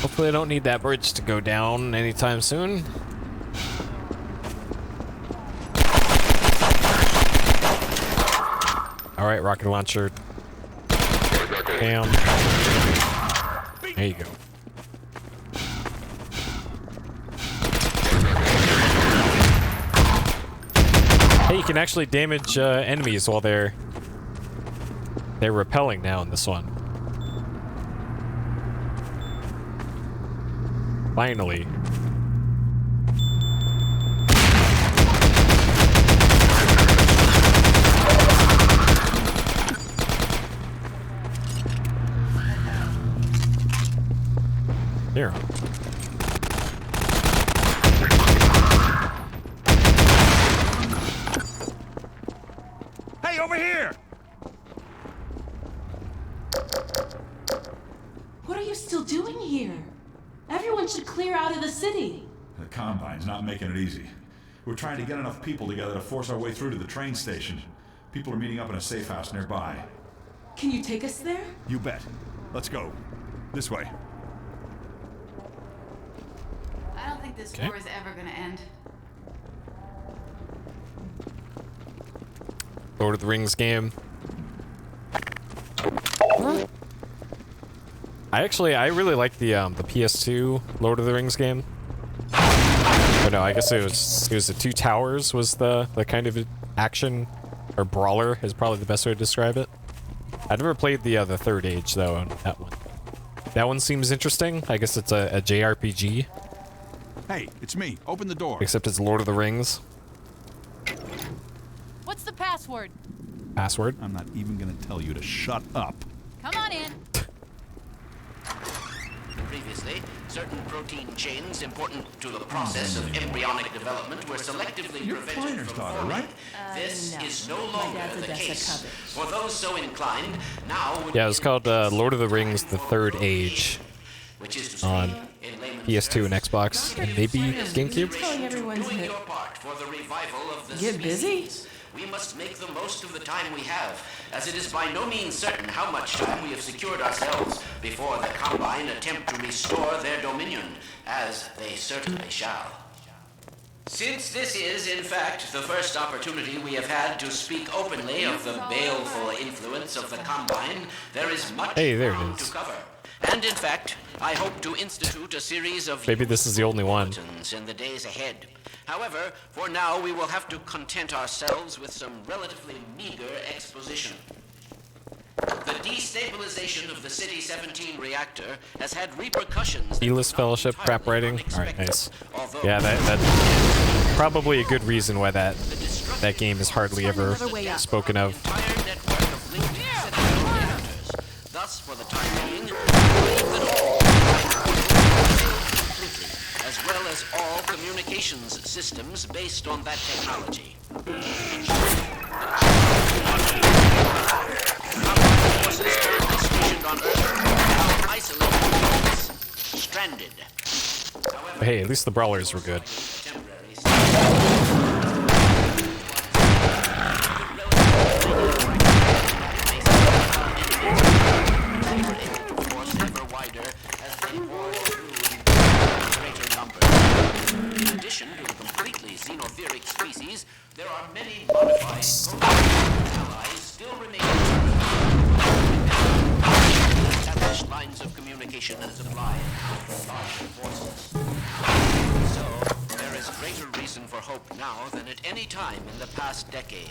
[SPEAKER 1] Hopefully I don't need that bridge to go down anytime soon. Alright, rocket launcher. Bam. There you go. Hey, you can actually damage enemies while they're repelling now in this one. Finally. Here.
[SPEAKER 11] Hey, over here!
[SPEAKER 9] What are you still doing here? Everyone should clear out of the city.
[SPEAKER 11] The Combine's not making it easy. We're trying to get enough people together to force our way through to the train station. People are meeting up in a safe house nearby.
[SPEAKER 9] Can you take us there?
[SPEAKER 11] You bet. Let's go. This way.
[SPEAKER 10] I don't think this war is ever gonna end.
[SPEAKER 1] Lord of the Rings game. I really like the PS2 Lord of the Rings game. Oh no, I guess it was the Two Towers was the kind of action or brawler is probably the best way to describe it. I've never played the third age though on that one. That one seems interesting. I guess it's a JRPG.
[SPEAKER 11] Hey, it's me. Open the door.
[SPEAKER 1] Except it's Lord of the Rings.
[SPEAKER 10] What's the password?
[SPEAKER 1] Password?
[SPEAKER 11] I'm not even gonna tell you to shut up.
[SPEAKER 10] Come on in.
[SPEAKER 6] Previously, certain protein chains important to the process of embryonic development were selectively
[SPEAKER 11] You're
[SPEAKER 6] prevented
[SPEAKER 11] Pliner's
[SPEAKER 6] from
[SPEAKER 11] daughter,
[SPEAKER 6] forming.
[SPEAKER 11] right?
[SPEAKER 6] This
[SPEAKER 4] no.
[SPEAKER 6] is no
[SPEAKER 4] My
[SPEAKER 6] longer
[SPEAKER 4] dad's
[SPEAKER 6] the
[SPEAKER 4] Odessa
[SPEAKER 6] case.
[SPEAKER 4] Cubbage.
[SPEAKER 6] For those so inclined, now would
[SPEAKER 1] Yeah, it was called Lord of the Rings: The Third Age
[SPEAKER 6] which is to say,
[SPEAKER 1] on
[SPEAKER 6] in layman's
[SPEAKER 1] PS2 and Xbox, and maybe GameCube.
[SPEAKER 4] Telling everyone
[SPEAKER 6] doing
[SPEAKER 4] to
[SPEAKER 6] your part for the revival of the
[SPEAKER 4] get busy?
[SPEAKER 6] species. We must make the most of the time we have, as it is by no means certain how much time we have secured ourselves before the Combine attempt to restore their dominion, as they certainly shall. Since this is, in fact, the first opportunity we have had to speak openly of the baleful influence of the Combine, there is much
[SPEAKER 1] Hey, there it
[SPEAKER 6] ground
[SPEAKER 1] is.
[SPEAKER 6] to cover. And in fact, I hope to institute a series of
[SPEAKER 1] Maybe this is the only one.
[SPEAKER 6] bulletins in the days ahead. However, for now we will have to content ourselves with some relatively meager exposition. The destabilization of the City 17 reactor has had repercussions. that
[SPEAKER 1] Elist
[SPEAKER 6] were not
[SPEAKER 1] Fellowship,
[SPEAKER 6] entirely
[SPEAKER 1] crap writing. Alright,
[SPEAKER 6] unexpected,
[SPEAKER 1] nice.
[SPEAKER 6] although
[SPEAKER 1] Yeah, that's probably a good reason why that game is hardly ever
[SPEAKER 4] Another way up.
[SPEAKER 1] spoken of.
[SPEAKER 6] entire network of linked Citadel reactors. Thus, for the time being, we believe that all completely, as well as all communications systems based on that technology. Forces currently stationed on Earth are now isolated, stranded. However,
[SPEAKER 1] Hey, at least the brawlers were good.
[SPEAKER 6] temporary force ever wider as they pour through in greater numbers. In addition to the completely xenotheric species, there are many modified allies still remaining. Established lines of communication and supply with larger forces. So, there is greater reason for hope now than at any time in the past decade.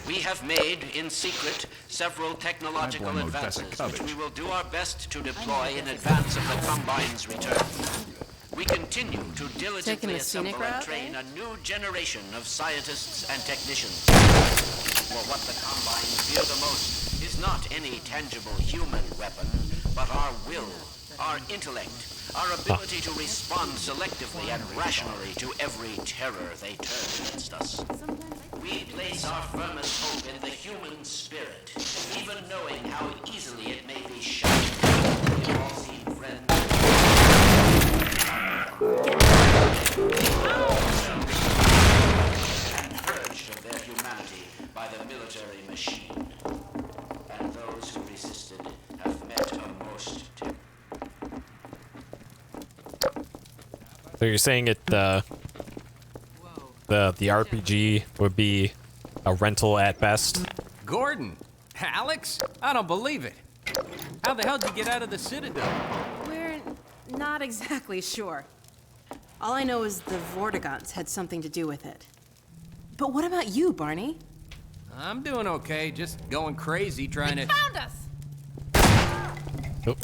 [SPEAKER 6] We have made, in secret, several technological
[SPEAKER 11] I blame Odessa
[SPEAKER 6] advances which
[SPEAKER 11] Cubbage.
[SPEAKER 6] we will do our best to deploy in advance of the Combine's return. We continue to
[SPEAKER 4] Taking
[SPEAKER 6] diligently
[SPEAKER 4] the scenic
[SPEAKER 6] assemble and
[SPEAKER 4] route,
[SPEAKER 6] train
[SPEAKER 4] eh?
[SPEAKER 6] a new generation of scientists and technicians. For what the Combine fear the most is not any tangible human weapon, but our will, our intellect, our ability to respond selectively and rationally to every terror they turn against us. We place our firmest hope in the human spirit, even knowing how easily it may be shattered. We all seem friends. And purged of their humanity by the military machine. And those who resisted have met a most
[SPEAKER 1] So you're saying it the RPG would be a rental at best?
[SPEAKER 12] Gordon? Alyx? I don't believe it. How the hell did you get out of the Citadel?
[SPEAKER 4] We're not exactly sure. All I know is the Vortigaunts had something to do with it. But what about you, Barney?
[SPEAKER 12] I'm doing okay, just going crazy trying to...
[SPEAKER 10] Found us!
[SPEAKER 1] Oh,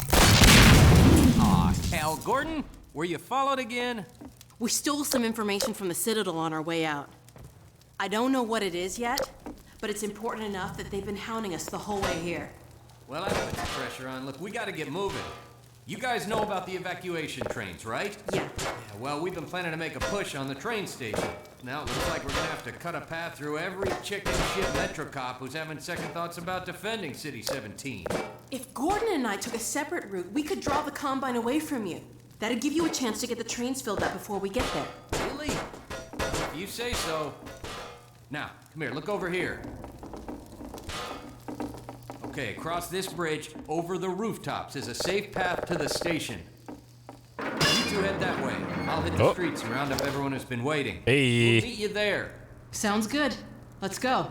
[SPEAKER 12] Aw, hell, Gordon? Were you followed again?
[SPEAKER 4] We stole some information from the Citadel on our way out. I don't know what it is yet, but it's important enough that they've been hounding us the whole way here.
[SPEAKER 12] Well, I know it's pressure on. Look, we gotta get moving. You guys know about the evacuation trains, right?
[SPEAKER 4] Yeah.
[SPEAKER 12] Well, we've been planning to make a push on the train station. Now it looks like we're gonna have to cut a path through every chicken shit Metro cop who's having second thoughts about defending City 17.
[SPEAKER 4] If Gordon and I took a separate route, we could draw the Combine away from you. That'd give you a chance to get the trains filled up before we get there.
[SPEAKER 12] Really? If you say so. Now, come here, look over here. Okay, across this bridge, over the rooftops, is a safe path to the station. You two head that way. I'll hit the streets and round up everyone who's been waiting.
[SPEAKER 1] Hey.
[SPEAKER 12] We'll meet you there.
[SPEAKER 4] Sounds good. Let's go.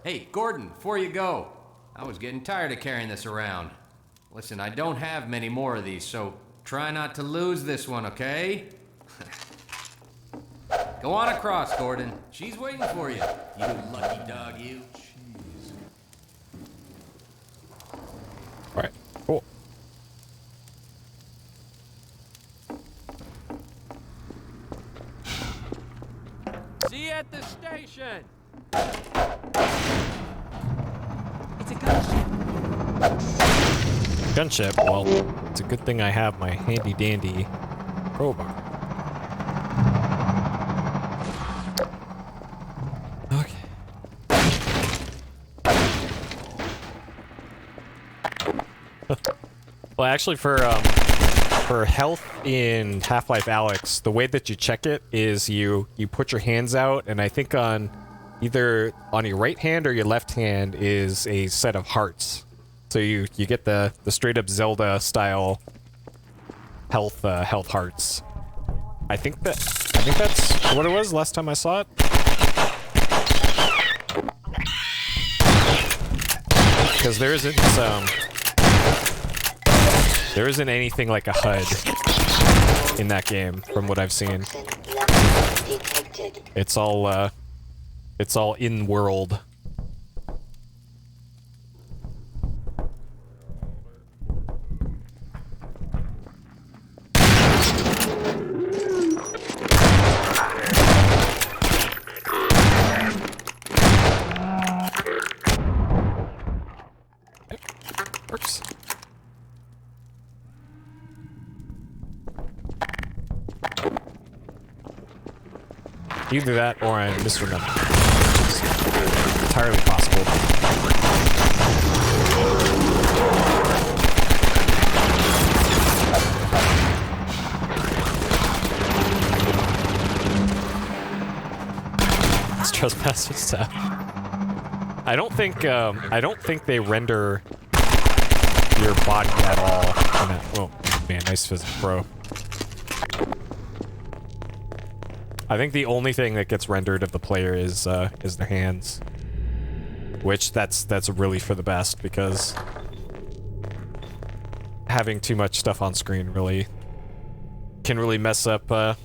[SPEAKER 12] Hey, Gordon, before you go, I was getting tired of carrying this around. Listen, I don't have many more of these, so try not to lose this one, okay? Go on across, Gordon. She's waiting for you. You lucky dog, you.
[SPEAKER 1] Alright, cool.
[SPEAKER 12] See you at the station!
[SPEAKER 4] It's a gunship.
[SPEAKER 1] Gunship? Well, it's a good thing I have my handy dandy crowbar. Okay. Well, actually, for health in Half-Life Alyx, the way that you check it is you put your hands out, and I think on either on your right hand or your left hand is a set of hearts. So you get the straight up Zelda style health hearts. I think that's what it was last time I saw it. Because there isn't anything like a HUD in that game from what I've seen. It's all in world. Works. Either that or I misremember. It's entirely possible. It's trespass stuff. I don't think they render your body at all. Oh man, nice physics, bro. I think the only thing that gets rendered of the player is their hands, which that's really for the best, because having too much stuff on screen really can really mess up the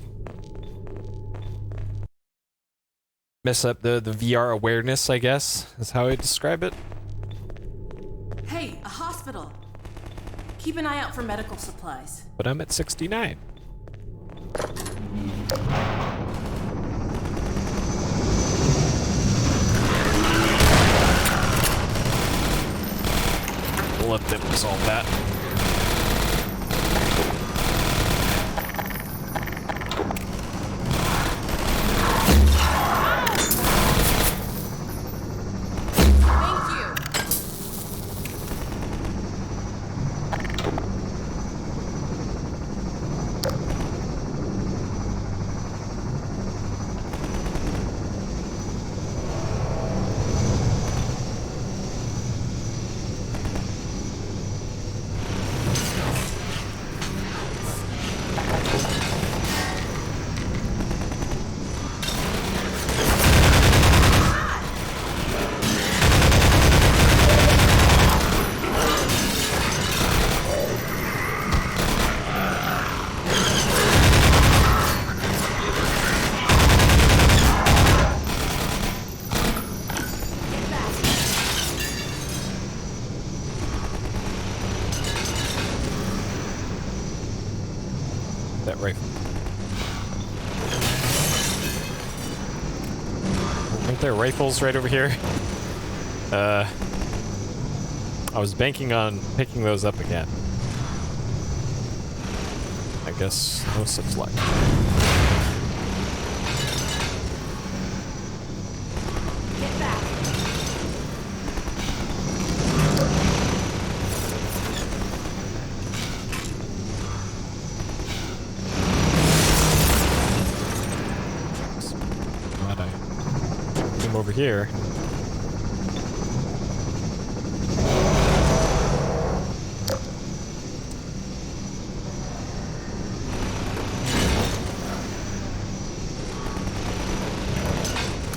[SPEAKER 1] VR awareness, I guess, is how I describe it.
[SPEAKER 4] Hey, a hospital. Keep an eye out for medical supplies.
[SPEAKER 1] But I'm at 69. We'll let them resolve that. That rifle. Aren't there rifles right over here? I was banking on picking those up again. I guess no such luck.
[SPEAKER 8] Get back.
[SPEAKER 1] Glad I came over here.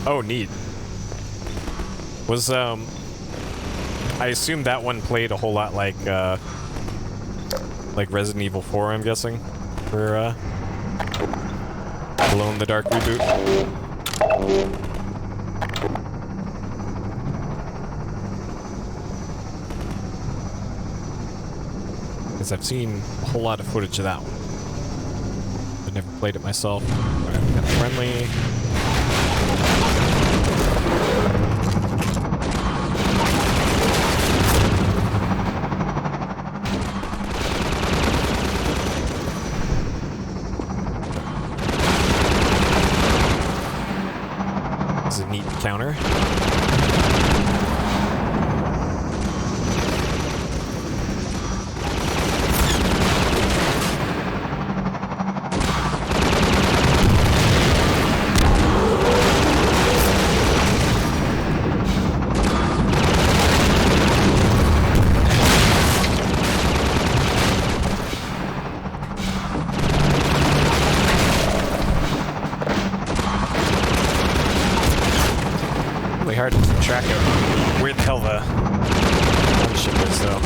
[SPEAKER 1] Oh, neat. Was, I assume that one played a whole lot like Resident Evil 4, I'm guessing, for, Glow in the dark reboot. Because I've seen a whole lot of footage of that one. I've never played it myself. Alright, we got the friendly. This is a neat counter. Hard to keep track of where the hell the ship is, though.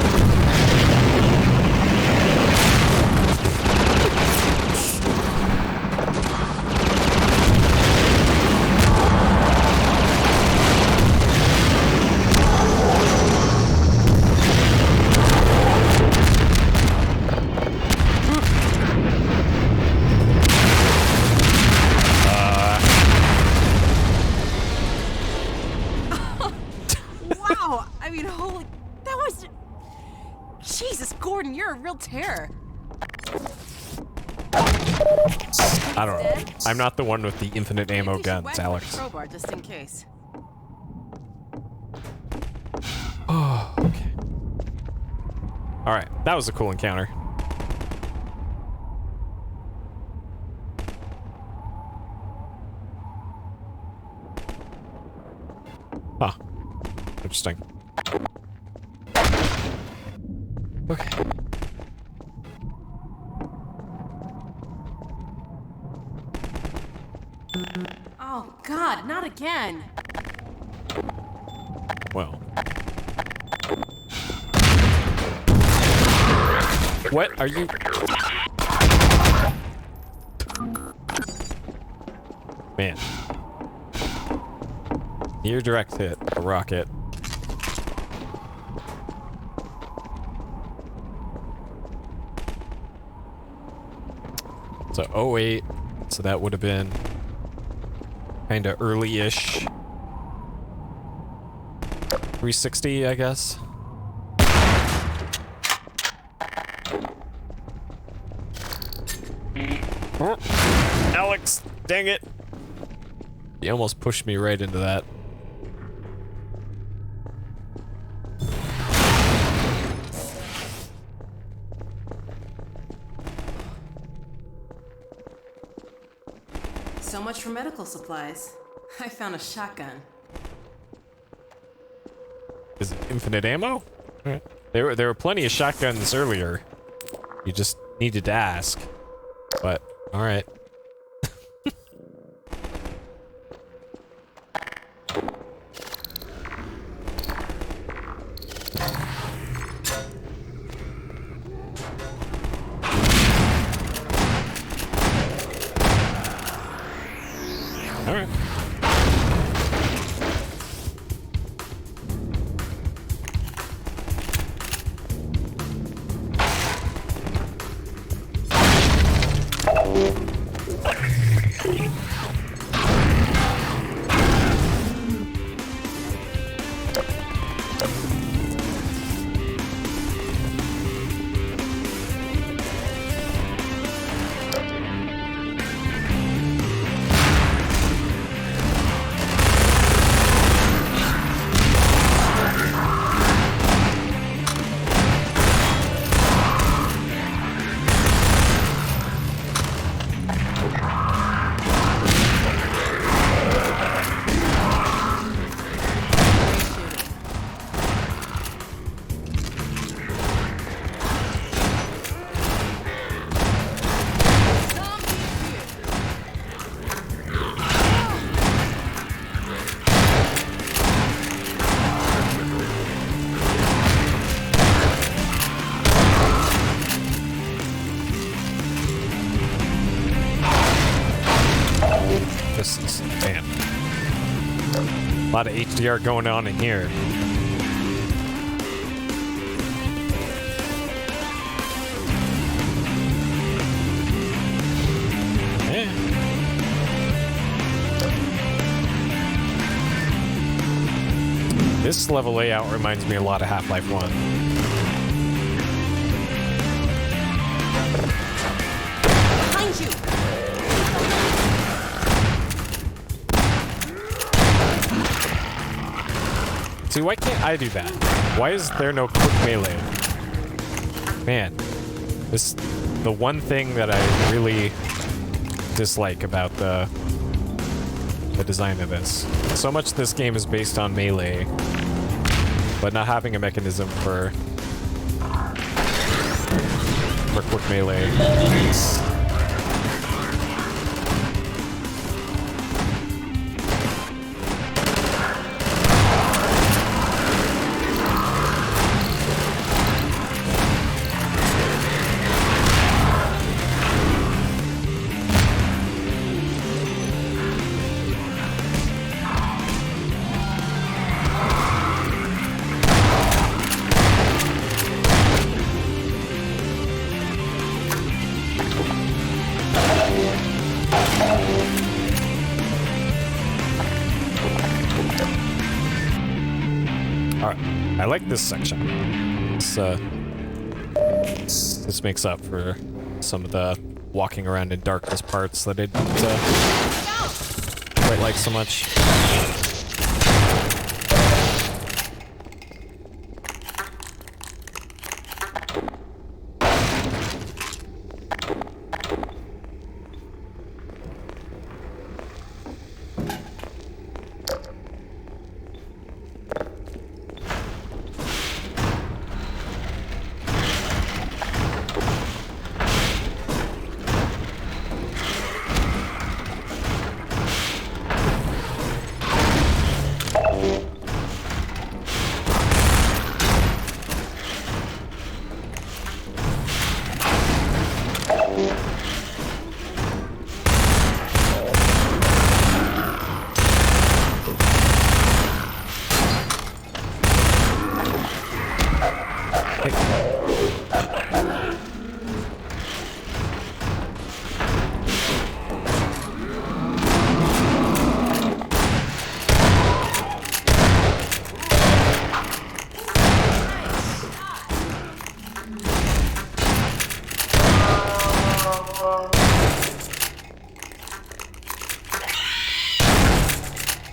[SPEAKER 4] Terror.
[SPEAKER 1] I don't know. I'm not the one with the infinite ammo guns, Alyx.
[SPEAKER 4] Crowbar just in case.
[SPEAKER 1] Oh, okay. All right, that was a cool encounter. Huh. Interesting. Okay.
[SPEAKER 4] Oh, God, not again.
[SPEAKER 1] Well. What are you? Man. Near direct hit, a rocket. So 08, so that would have been kind of early-ish. 360, I guess. Oh, Alyx, dang it. He almost pushed me right into that.
[SPEAKER 9] So much for medical supplies. I found a shotgun.
[SPEAKER 1] Is it infinite ammo? Right. There were plenty of shotguns earlier. You just needed to ask. But, alright. Alright. This is, damn. A lot of HDR going on in here. This level layout reminds me a lot of Half-Life 1.
[SPEAKER 9] Behind you!
[SPEAKER 1] See, why can't I do that? Why is there no quick melee? Man, the one thing that I really dislike about the design of this. So much of this game is based on melee, but not having a mechanism for quick melee. I like this section. This makes up for some of the walking around in darkness parts that I didn't quite like so much.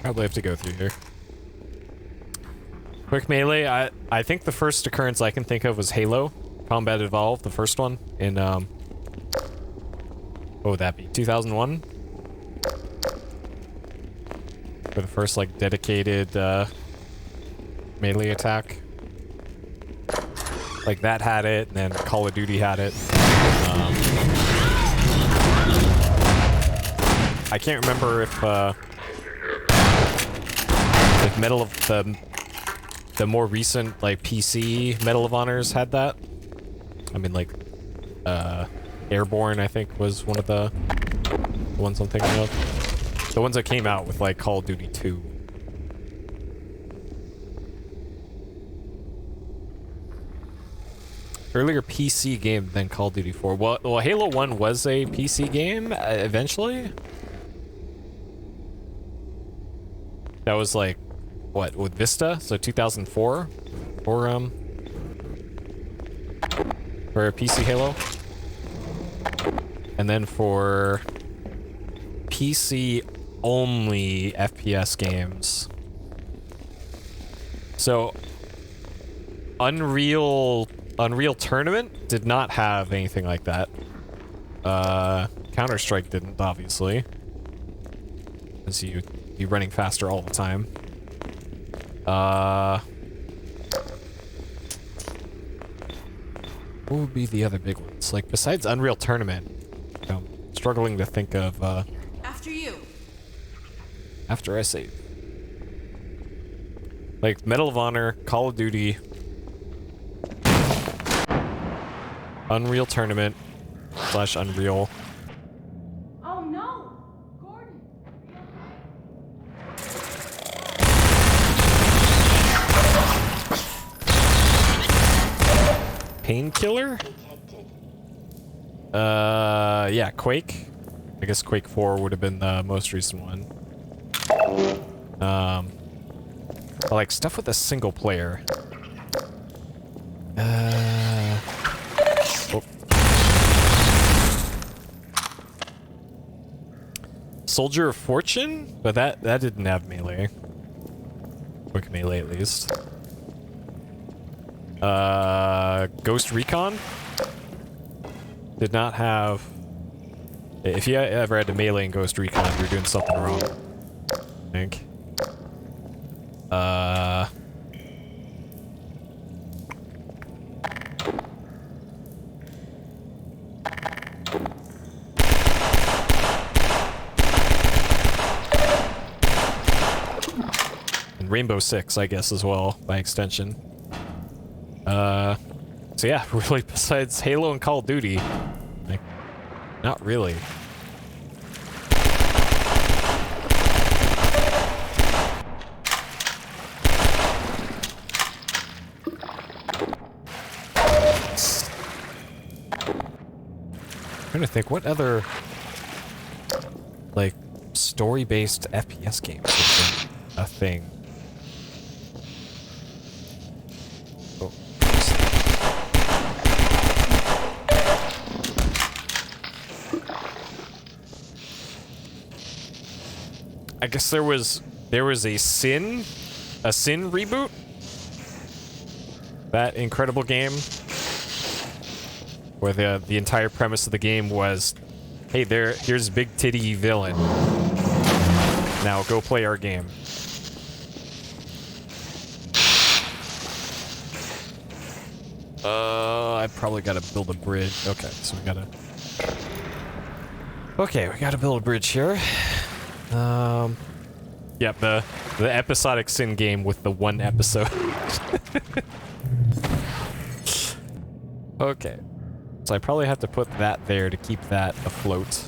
[SPEAKER 1] Probably have to go through here. Quick melee, I think the first occurrence I can think of was Halo Combat Evolved, the first one in what would that be? 2001? For the first like dedicated melee attack. Like that had it, and then Call of Duty had it. I can't remember if Medal of the more recent like PC Medal of Honors had that. I mean, like Airborne, I think, was one of the ones I'm thinking of. The ones that came out with like Call of Duty 2. Earlier PC game than Call of Duty 4. Well, Halo 1 was a PC game eventually. That was like, what, with Vista? So 2004 for a PC Halo. And then for PC only FPS games. So Unreal Tournament did not have anything like that. Counter-Strike didn't, obviously. Because you'd be running faster all the time. What would be the other big ones? Like, besides Unreal Tournament, I'm struggling to think of,
[SPEAKER 9] After you.
[SPEAKER 1] After I save. Like, Medal of Honor, Call of Duty, Unreal Tournament / Unreal.
[SPEAKER 8] Oh no! Gordon!
[SPEAKER 1] Painkiller? Yeah, Quake. I guess Quake 4 would have been the most recent one. But like stuff with a single player. Oh. Soldier of Fortune? But that didn't have melee. Quick melee at least. Ghost Recon? Did not have... If you ever had to melee in Ghost Recon, you're doing something wrong. I think. And Rainbow Six, I guess, as well, by extension. So yeah, really, besides Halo and Call of Duty, like, not really. I'm trying to think, what other, like, story-based FPS games have been a thing? Oh. I guess there was a Sin reboot? That incredible game where the entire premise of the game was, hey, here's a big titty villain. Now go play our game. I probably gotta build a bridge. Okay, so we gotta... Okay, we gotta build a bridge here. Yep, the episodic Sin game with the one episode. Okay. So I probably have to put that there to keep that afloat.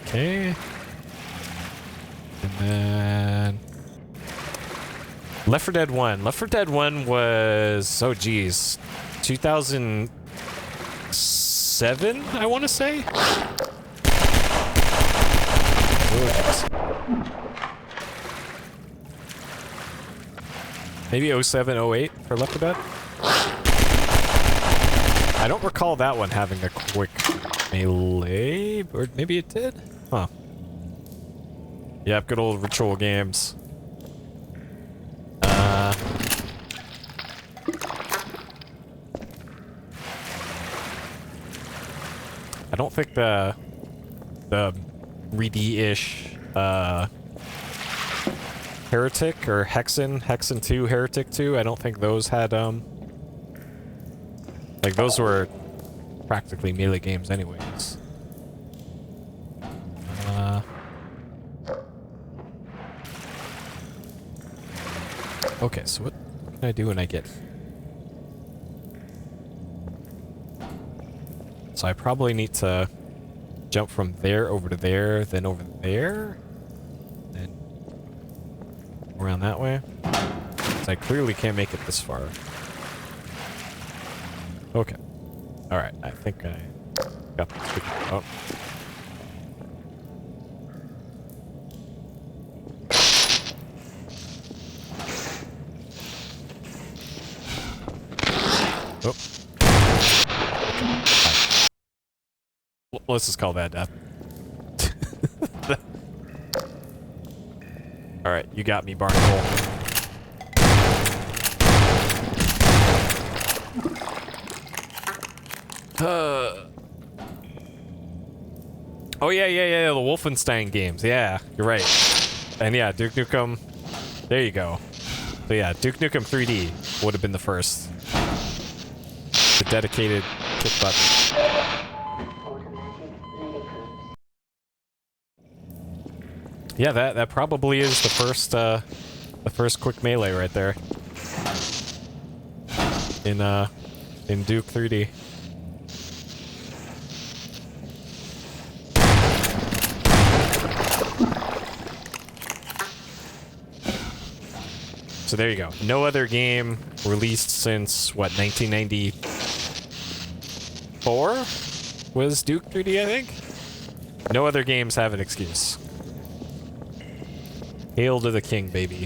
[SPEAKER 1] Okay. And then... Left 4 Dead 1. Left 4 Dead 1 was... Oh, geez. 2007, I want to say? Maybe 07, 08 for Left 4 Dead? I don't recall that one having a quick melee, or maybe it did? Huh. Yep, good old ritual games. I don't think the 3D-ish Heretic or Hexen 2, Heretic 2, I don't think those had like those were practically melee games anyways. Okay, so what can I do when I get... So I probably need to jump from there over to there, then over there, then around that way. So I clearly can't make it this far. Okay. Alright, I think I got this figured out. Oh. Let's just call that death. Alright, you got me, Barnacle. Oh yeah, the Wolfenstein games. Yeah, you're right. And yeah, Duke Nukem. There you go. So yeah, Duke Nukem 3D would have been the first. The dedicated kick button. Yeah, that probably is the first quick melee right there. In Duke 3D. So there you go. No other game released since, what, 1994 was Duke 3D, I think? No other games have an excuse. Hail to the king, baby.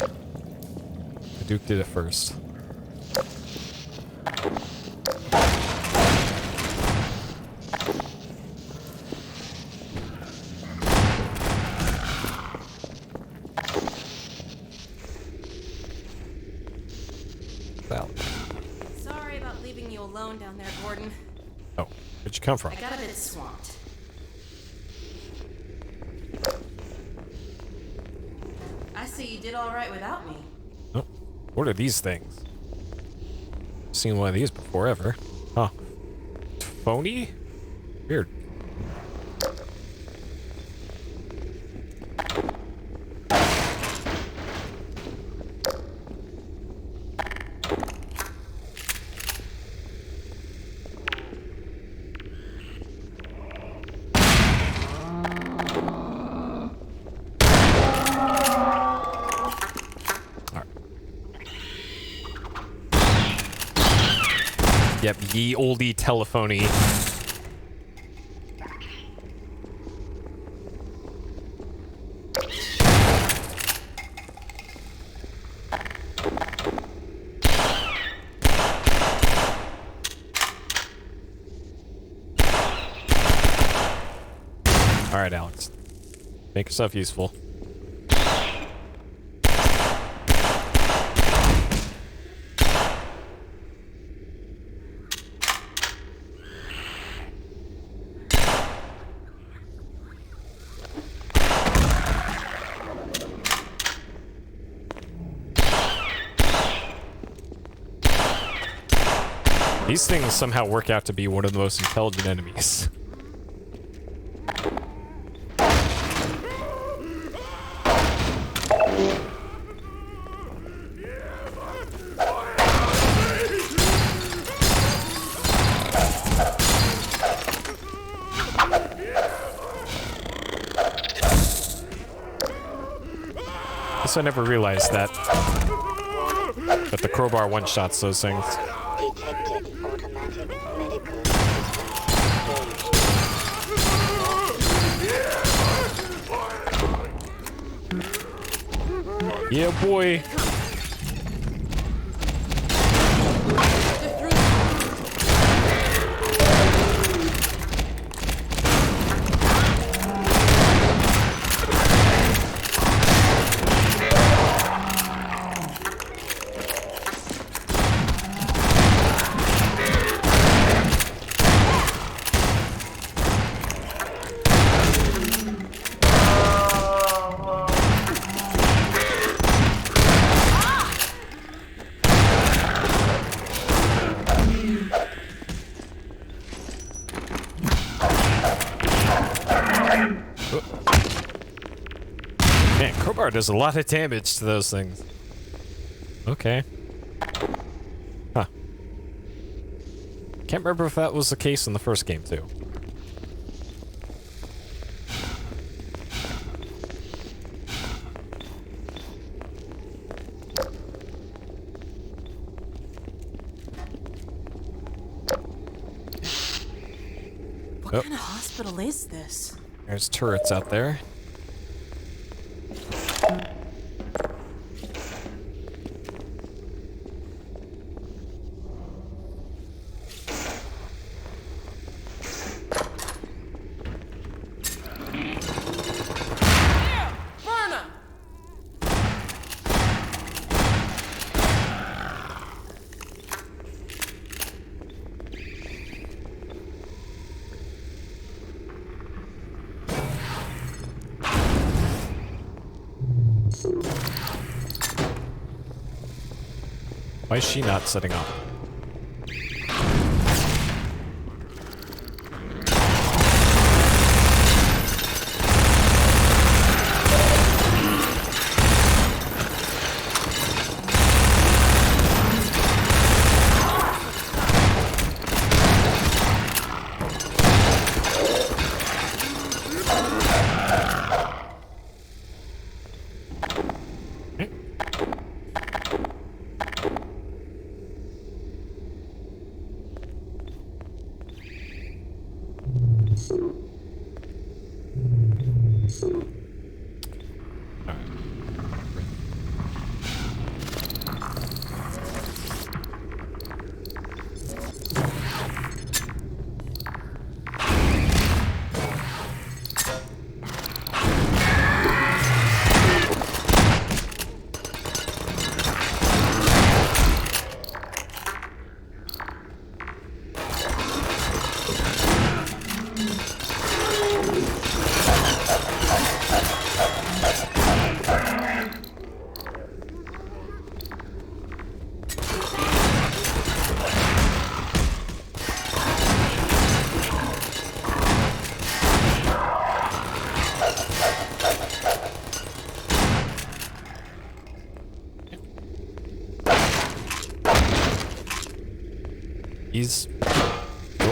[SPEAKER 1] The Duke did it first.
[SPEAKER 9] Sorry about leaving you alone down there, Gordon.
[SPEAKER 1] Oh, where'd you come from?
[SPEAKER 9] I got a bit swamped. I see you did all right without me.
[SPEAKER 1] Oh, what are these things? Seen one of these before, ever. Huh. Phony? Weird. Yep, ye olde telephony. Alright, Alyx. Make yourself useful. These things somehow work out to be one of the most intelligent enemies. Guess I never realized that the crowbar one-shots those things. Yeah, boy. Man, crowbar does a lot of damage to those things. Okay. Huh. Can't remember if that was the case in the first game, too.
[SPEAKER 4] What kind of hospital is this?
[SPEAKER 1] There's turrets out there. Why is she not setting up? He's... Oh.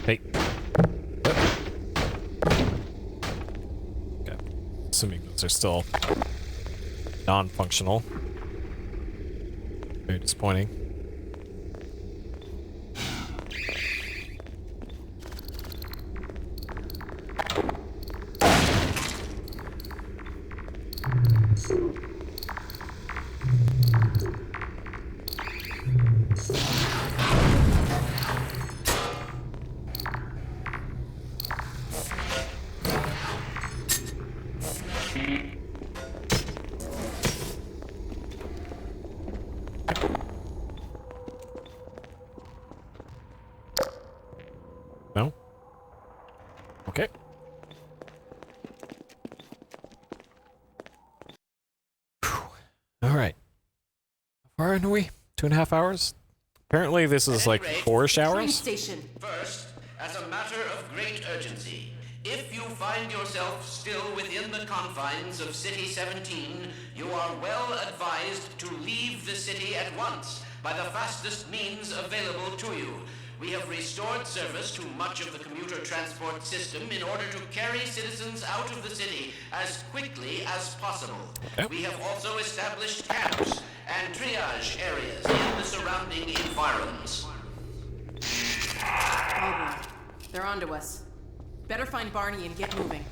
[SPEAKER 1] Hey. Okay. Assuming those are still non-functional. Very disappointing. No? Okay. All right. How far are we? 2.5 hours? Apparently this is like 4-ish
[SPEAKER 9] Train
[SPEAKER 1] hours.
[SPEAKER 9] station.
[SPEAKER 6] First, as a matter of great urgency, if you find yourself still within the confines of City 17, you are well advised to leave the city at once by the fastest means available to you. We have restored service to much of the commuter transport system in order to carry citizens out of the city as quickly as possible.
[SPEAKER 1] Okay.
[SPEAKER 6] We have also established camps and triage areas in the surrounding environs.
[SPEAKER 9] Oh boy. They're onto us. Better find Barney and get moving.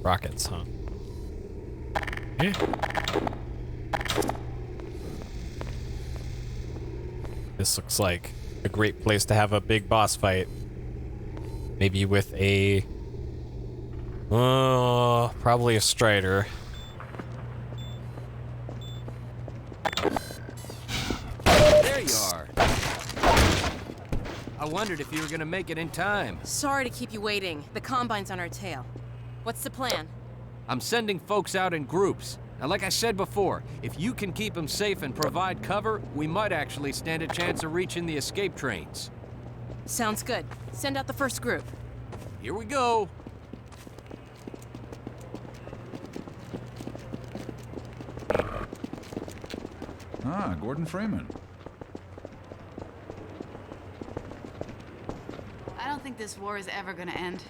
[SPEAKER 1] Rockets, huh? Yeah. This looks like a great place to have a big boss fight. Maybe with a... probably a Strider.
[SPEAKER 12] There you are. I wondered if you were gonna make it in time.
[SPEAKER 4] Sorry to keep you waiting. The Combine's on our tail. What's the plan?
[SPEAKER 12] I'm sending folks out in groups. Now, like I said before, if you can keep them safe and provide cover, we might actually stand a chance of reaching the escape trains.
[SPEAKER 4] Sounds good. Send out the first group.
[SPEAKER 12] Here we go.
[SPEAKER 11] Ah, Gordon Freeman.
[SPEAKER 10] I don't think this war is ever gonna end.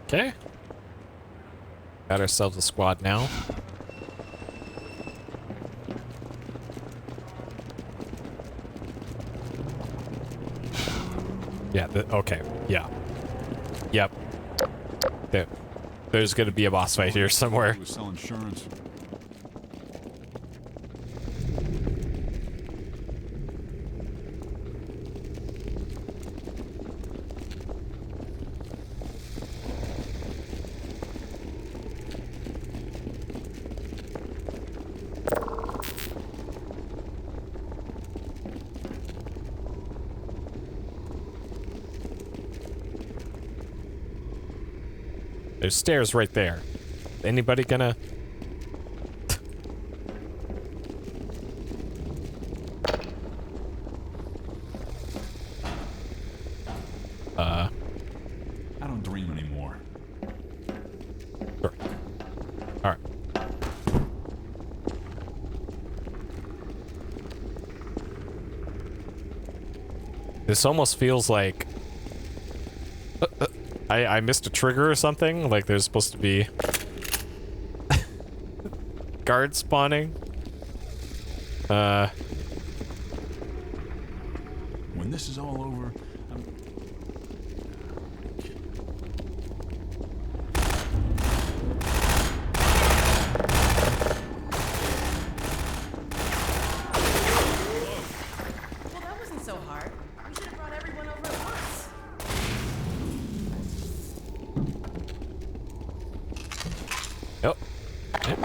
[SPEAKER 1] Okay. Got ourselves a squad now. Yeah, okay. Yeah. Yep. There's gonna be a boss fight here somewhere.
[SPEAKER 11] He was selling insurance.
[SPEAKER 1] There's stairs right there. Anybody gonna...
[SPEAKER 11] I don't dream anymore.
[SPEAKER 1] Sure. Alright. This almost feels like I missed a trigger or something. Like there's supposed to be guards spawning.
[SPEAKER 11] When this is all over,
[SPEAKER 9] Well, that wasn't so hard. We should have brought everyone over at once.
[SPEAKER 1] Yep. Yep.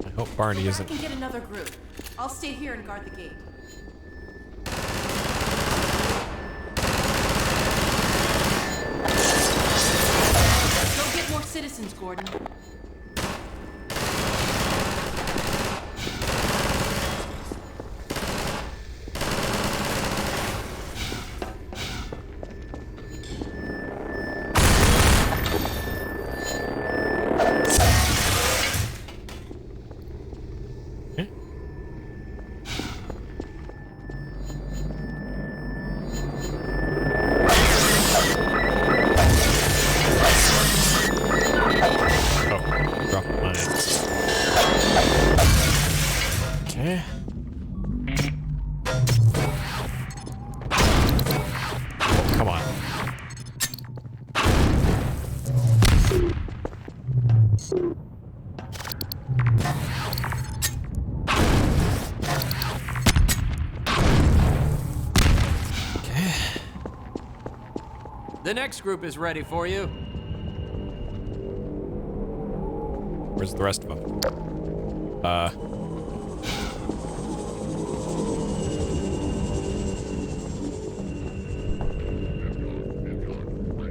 [SPEAKER 1] I hope Barney
[SPEAKER 9] Go
[SPEAKER 1] isn't.
[SPEAKER 9] back and get another group. I'll stay here and guard the gate. Go get more citizens, Gordon.
[SPEAKER 12] The next group is ready for you.
[SPEAKER 1] Where's the rest of them?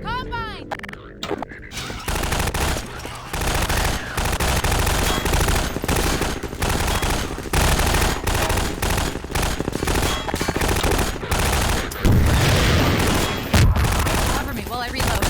[SPEAKER 10] Combine! Cover me while I reload.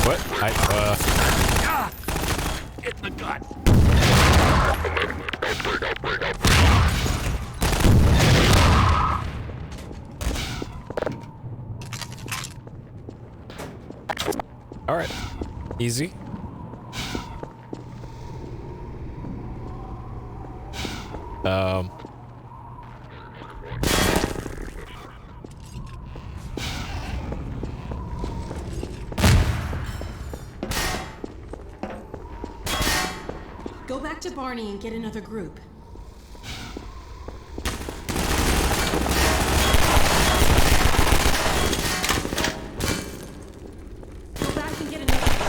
[SPEAKER 1] What?
[SPEAKER 5] Hit the gut.
[SPEAKER 1] All right. Easy.
[SPEAKER 9] Go back to Barney and get another group. Go back and get another group.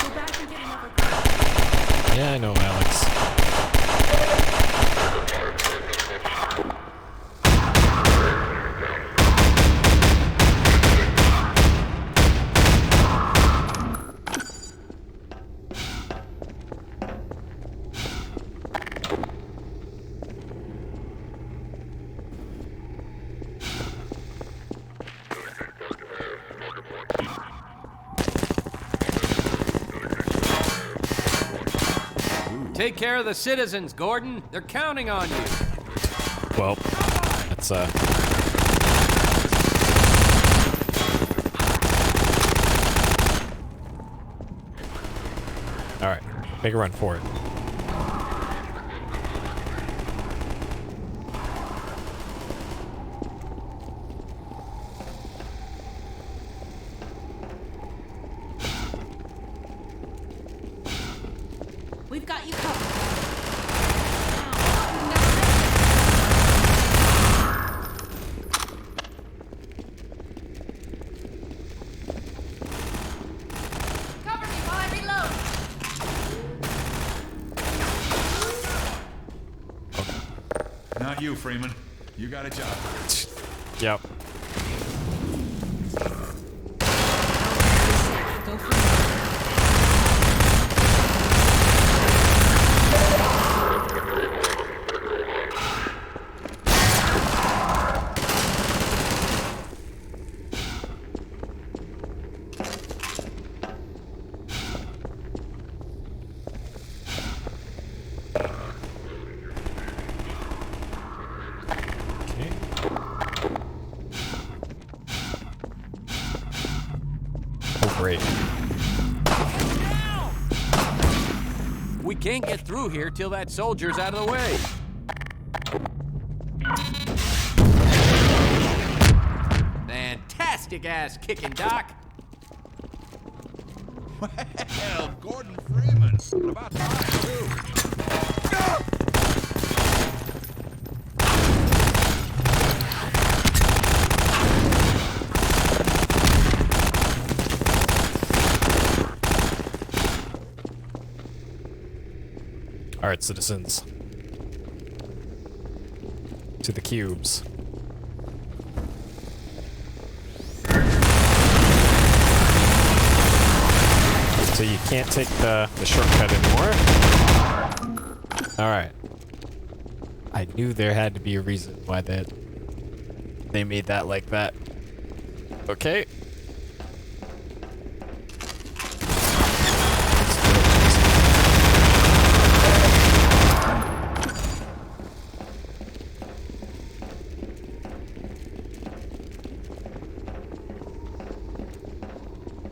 [SPEAKER 9] Go back and get another group.
[SPEAKER 1] Yeah, I know, Alyx.
[SPEAKER 12] Take care of the citizens, Gordon. They're counting on you.
[SPEAKER 1] Well, that's all right. Make a run for it.
[SPEAKER 9] We've got you covered.
[SPEAKER 10] Cover me while I reload.
[SPEAKER 11] Not you, Freeman. You got a job.
[SPEAKER 1] Yep.
[SPEAKER 9] Go for it.
[SPEAKER 1] great.
[SPEAKER 12] We can't get through here till that soldier's out of the way. Fantastic ass kicking, Doc.
[SPEAKER 11] Well, Gordon Freeman. What about time, too?
[SPEAKER 1] All right, citizens. To the cubes. So you can't take the shortcut anymore. All right. I knew there had to be a reason why they made that like that. Okay.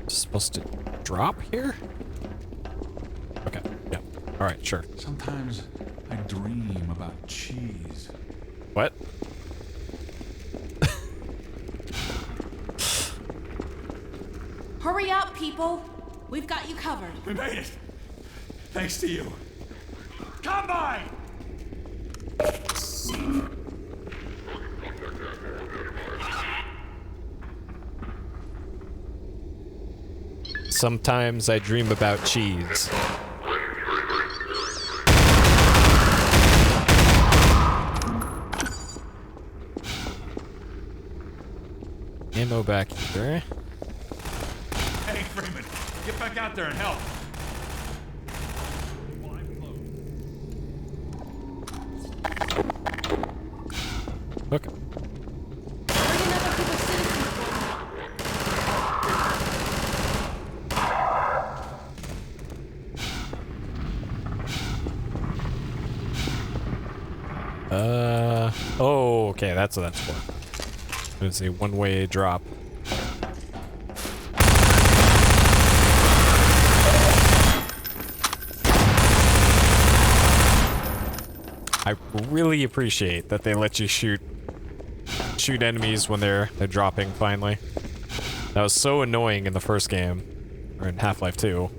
[SPEAKER 1] Supposed to drop here? Okay, yeah. All right, sure.
[SPEAKER 11] Sometimes I dream about cheese.
[SPEAKER 1] What?
[SPEAKER 8] Hurry up, people!
[SPEAKER 9] We've got you covered.
[SPEAKER 11] We made it! Thanks to you. Combine!
[SPEAKER 1] Sometimes I dream about cheese. Ammo back here.
[SPEAKER 11] Hey, Freeman, get back out there and help.
[SPEAKER 1] Okay. Oh, okay, that's what that's for. It's a one-way drop. I really appreciate that they let you shoot enemies when they're dropping finally. That was so annoying in the first game, or in Half-Life 2.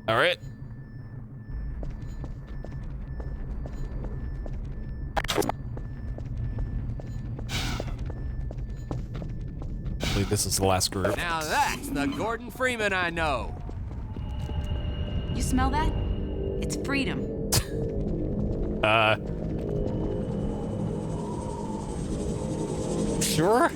[SPEAKER 1] All right. I believe this is the last group.
[SPEAKER 12] Now that's the Gordon Freeman I know.
[SPEAKER 10] You smell that? It's freedom.
[SPEAKER 1] Sure.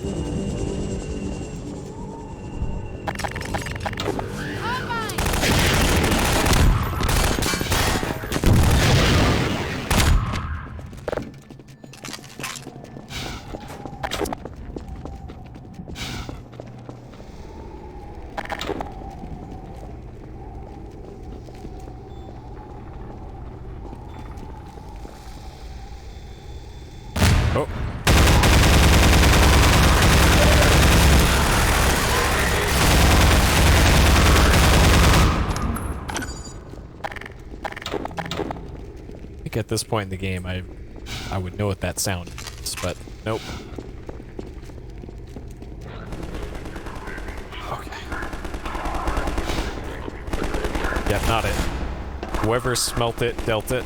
[SPEAKER 1] Oh. I think at this point in the game, I I would know what that sound is, but nope. Okay. Yeah, not it. Whoever smelt it, dealt it.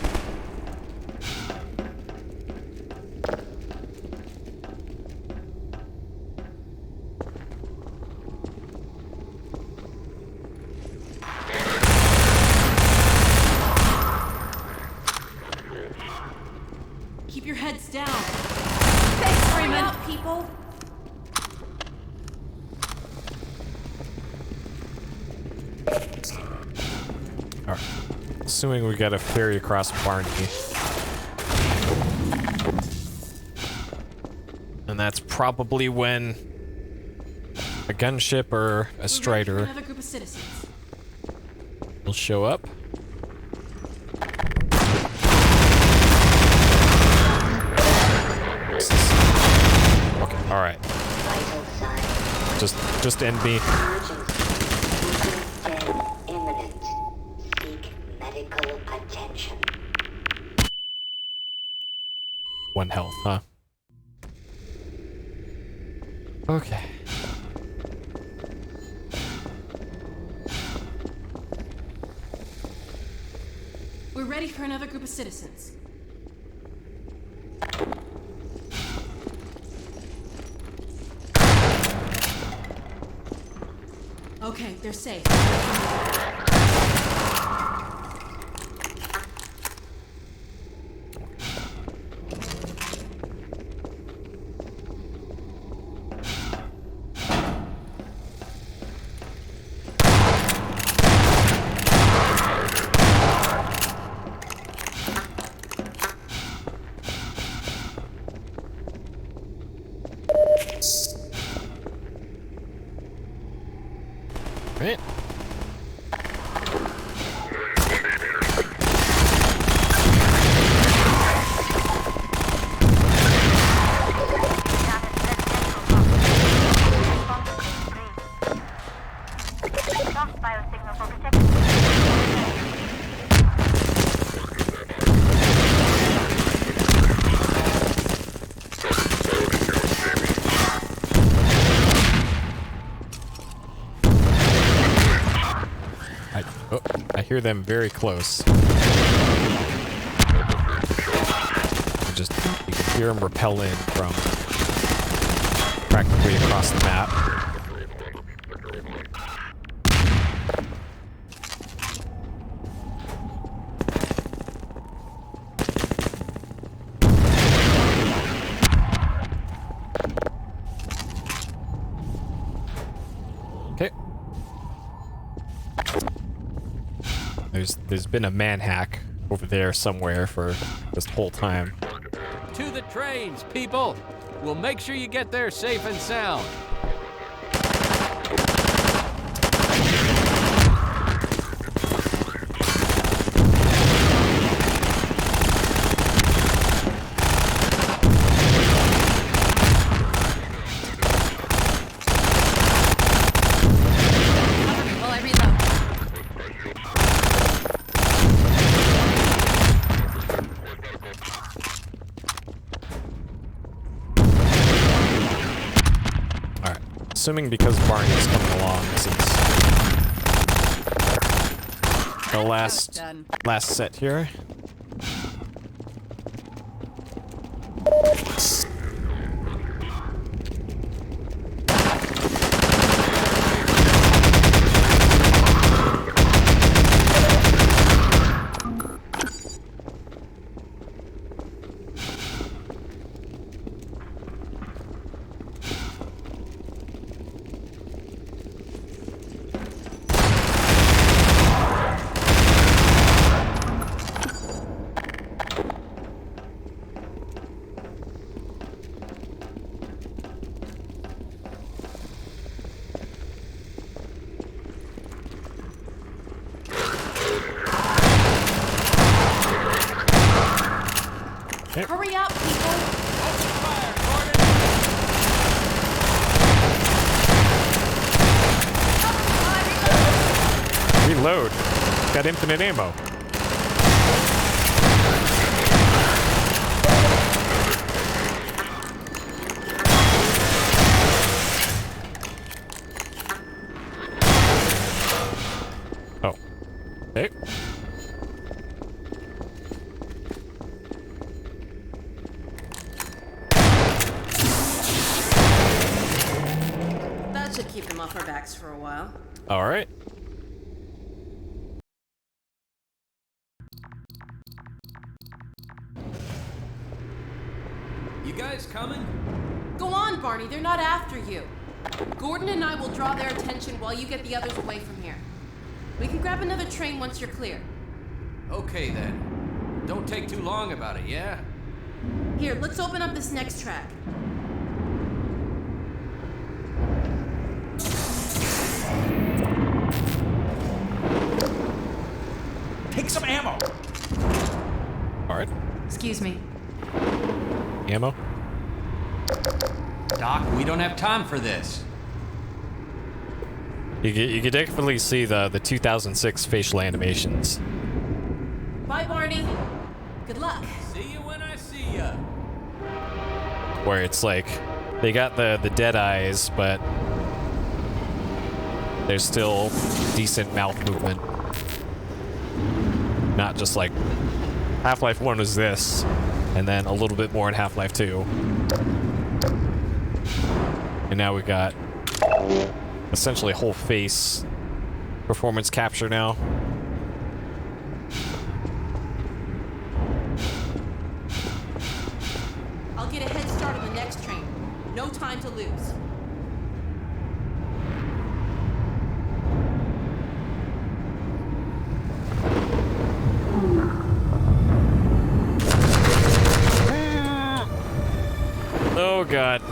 [SPEAKER 9] Keep your heads down. Thanks, Freeman. People.
[SPEAKER 1] Alright. Assuming we gotta ferry across Barney. And that's probably when a gunship or a strider
[SPEAKER 9] Another group of citizens.
[SPEAKER 1] will show up. Okay, alright. Just end me.
[SPEAKER 7] Imminent. Seek medical attention.
[SPEAKER 1] 1 health, huh? Okay.
[SPEAKER 9] We're ready for another group of citizens. Okay, they're safe.
[SPEAKER 1] Right. I hear them very close. You can hear them repel in from practically across the map. Okay. There's been a manhack over there somewhere for this whole time.
[SPEAKER 12] To the trains, people! We'll make sure you get there safe and sound.
[SPEAKER 1] Assuming because Barney's coming along since the last set here.
[SPEAKER 8] Hurry up, people!
[SPEAKER 12] Open fire, Gordon!
[SPEAKER 1] Reload. Got infinite ammo.
[SPEAKER 9] them off our backs for a while.
[SPEAKER 1] All right.
[SPEAKER 12] You guys coming?
[SPEAKER 9] Go on, Barney, they're not after you. Gordon and I will draw their attention while you get the others away from here. We can grab another train once you're clear.
[SPEAKER 12] Okay then. Don't take too long about it, yeah?
[SPEAKER 9] Here, let's open up this next track.
[SPEAKER 3] Take some ammo!
[SPEAKER 1] All right.
[SPEAKER 10] Excuse me.
[SPEAKER 1] Ammo.
[SPEAKER 12] Doc, we don't have time for this.
[SPEAKER 1] You can definitely see the 2006 facial animations.
[SPEAKER 9] Bye, Barney. Good luck.
[SPEAKER 12] See you when I see ya.
[SPEAKER 1] Where it's like they got the dead eyes, but there's still decent mouth movement. Not just like Half-Life 1 was this, and then a little bit more in Half-Life 2. And now we got essentially whole face performance capture now.
[SPEAKER 9] I'll get a head start on the next train. No time to lose.
[SPEAKER 1] Oh god.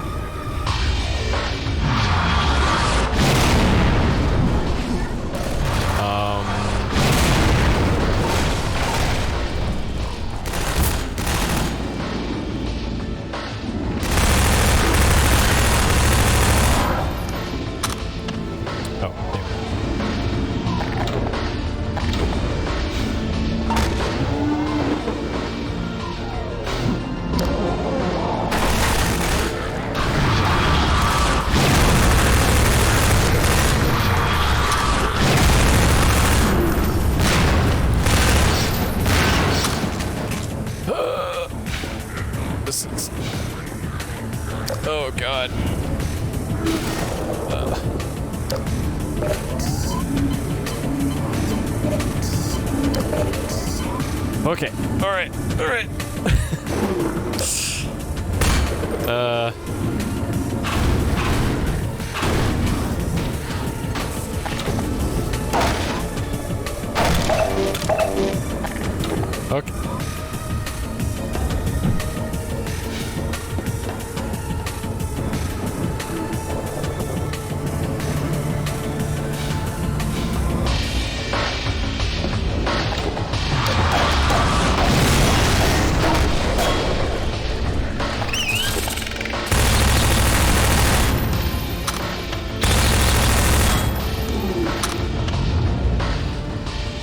[SPEAKER 1] Oh god. Okay. All right. All right. Okay.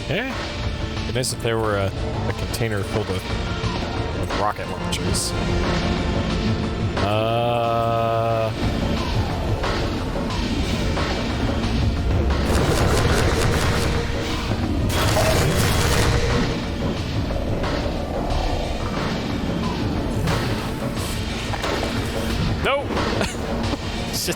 [SPEAKER 1] Yeah. It'd be nice if there were a container filled with rocket launchers. No! Shit.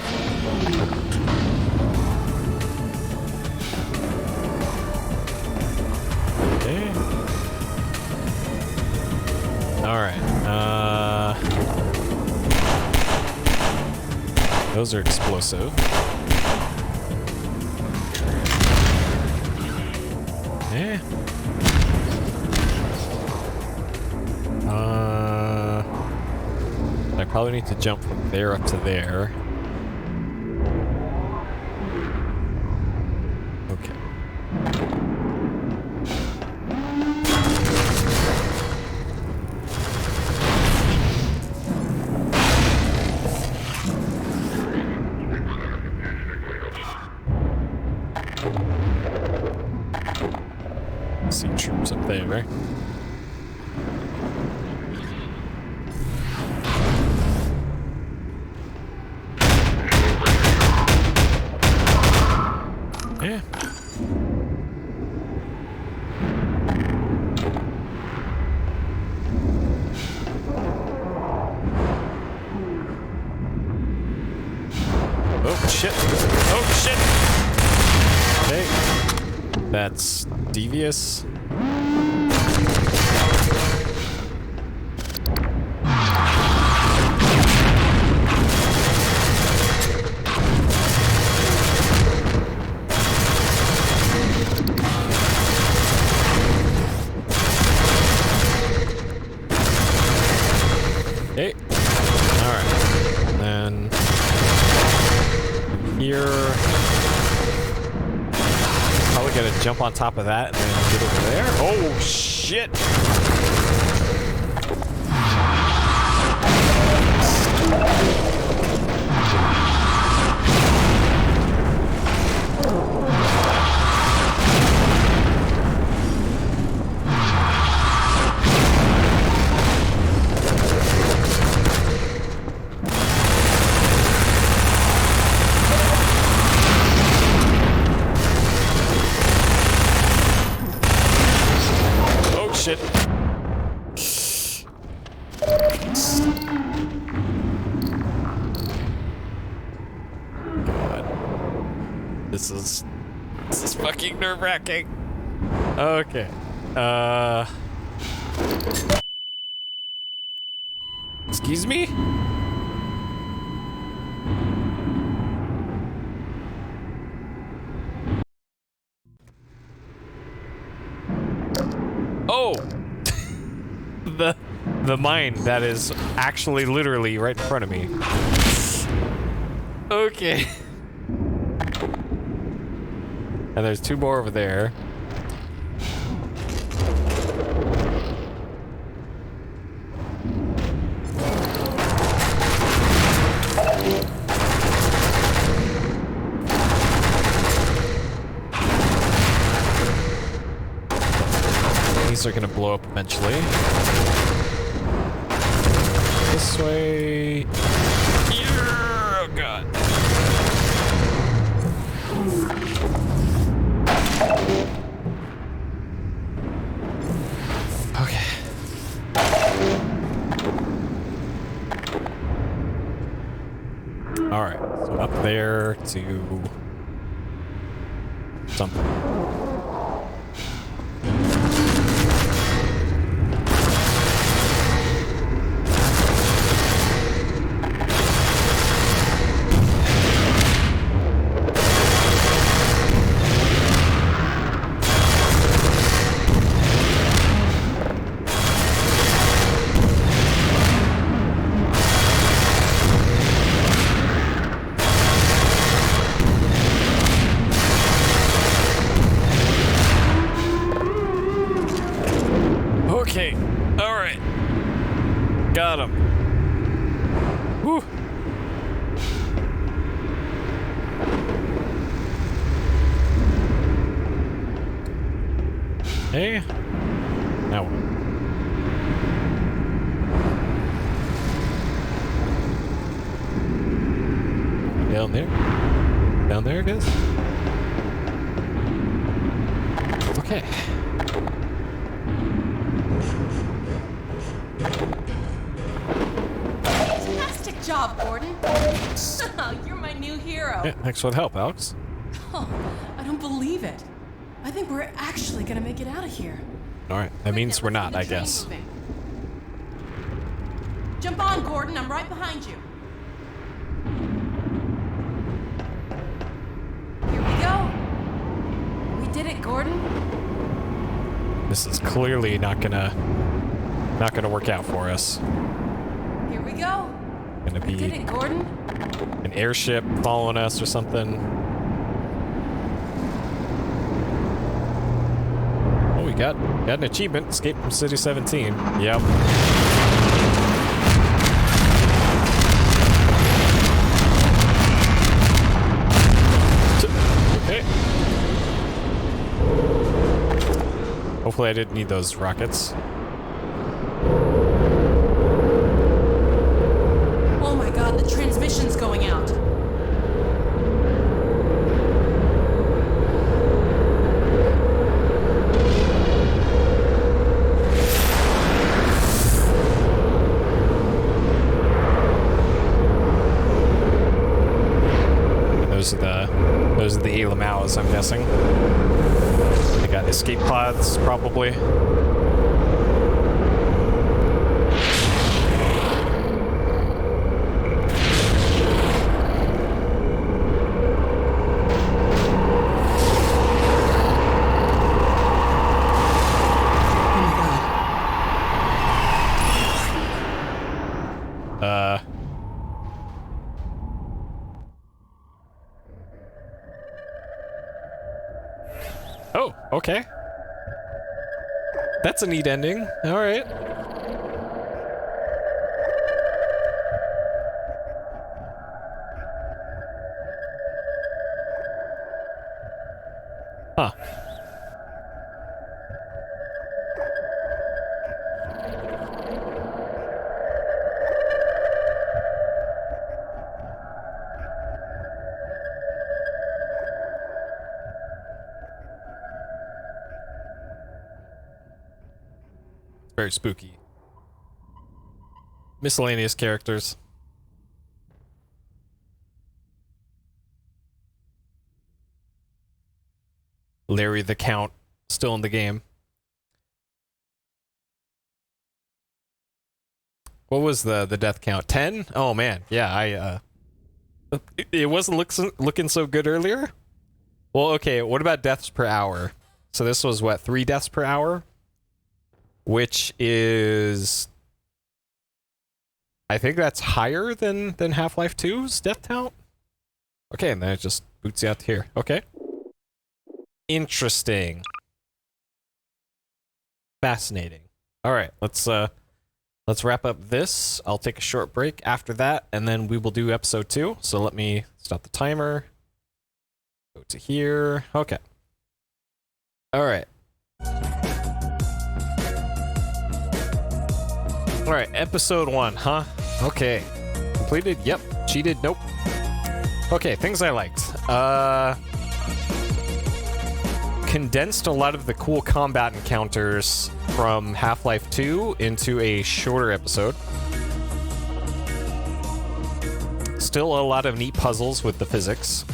[SPEAKER 1] Alright, those are explosive. Yeah. I probably need to jump from there up to there. Okay. See troops up there. That's devious. Okay. Alright. And then here. Probably gonna jump on top of that and then get over there. Oh shit! Shit. God. This is fucking nerve-wracking. Okay. Excuse me? Oh! the mine that is actually literally right in front of me. Okay. And there's two more over there. These are gonna blow up eventually. This way. Oh god. Okay. Alright, so up there to something. Okay, alright. Got him. Whew. Hey. Now what? Down there? Down there, I guess? Okay.
[SPEAKER 9] Fantastic job, Gordon. You're my new hero.
[SPEAKER 1] Yeah, thanks for the help, Alyx.
[SPEAKER 9] Oh, I don't believe it. I think we're actually gonna make it out of here.
[SPEAKER 1] Alright, that means we're not, I guess.
[SPEAKER 9] Jump on, Gordon. I'm right behind you. Here we go. We did it, Gordon.
[SPEAKER 1] This is clearly not gonna work out for us.
[SPEAKER 9] Here we go.
[SPEAKER 1] Gonna be
[SPEAKER 9] we did it, Gordon.
[SPEAKER 1] An airship following us or something. Oh, we got an achievement. Escape from City 17. Yep. Okay. Hopefully I didn't need those rockets.
[SPEAKER 9] Oh my god, the transmission's going out.
[SPEAKER 1] Those are the Elamows, I'm guessing. escape pods, probably. Oh, okay. That's a neat ending. All right. Huh. Very spooky. Miscellaneous characters. Larry the Count, still in the game. What was the death count? 10? Oh man, yeah, it wasn't looking so good earlier. Well, okay, what about deaths per hour? So this was what, 3 deaths per hour? Which is, I think that's higher than Half-Life 2's death count. Okay, and then it just boots you out to here. Okay. Interesting. Fascinating. All right, let's wrap up this. I'll take a short break after that, and then we will do episode 2. So let me stop the timer. Go to here. Okay. All right. Alright, episode 1, huh? Okay. Completed? Yep. Cheated? Nope. Okay, things I liked. Condensed a lot of the cool combat encounters from Half-Life 2 into a shorter episode. Still a lot of neat puzzles with the physics.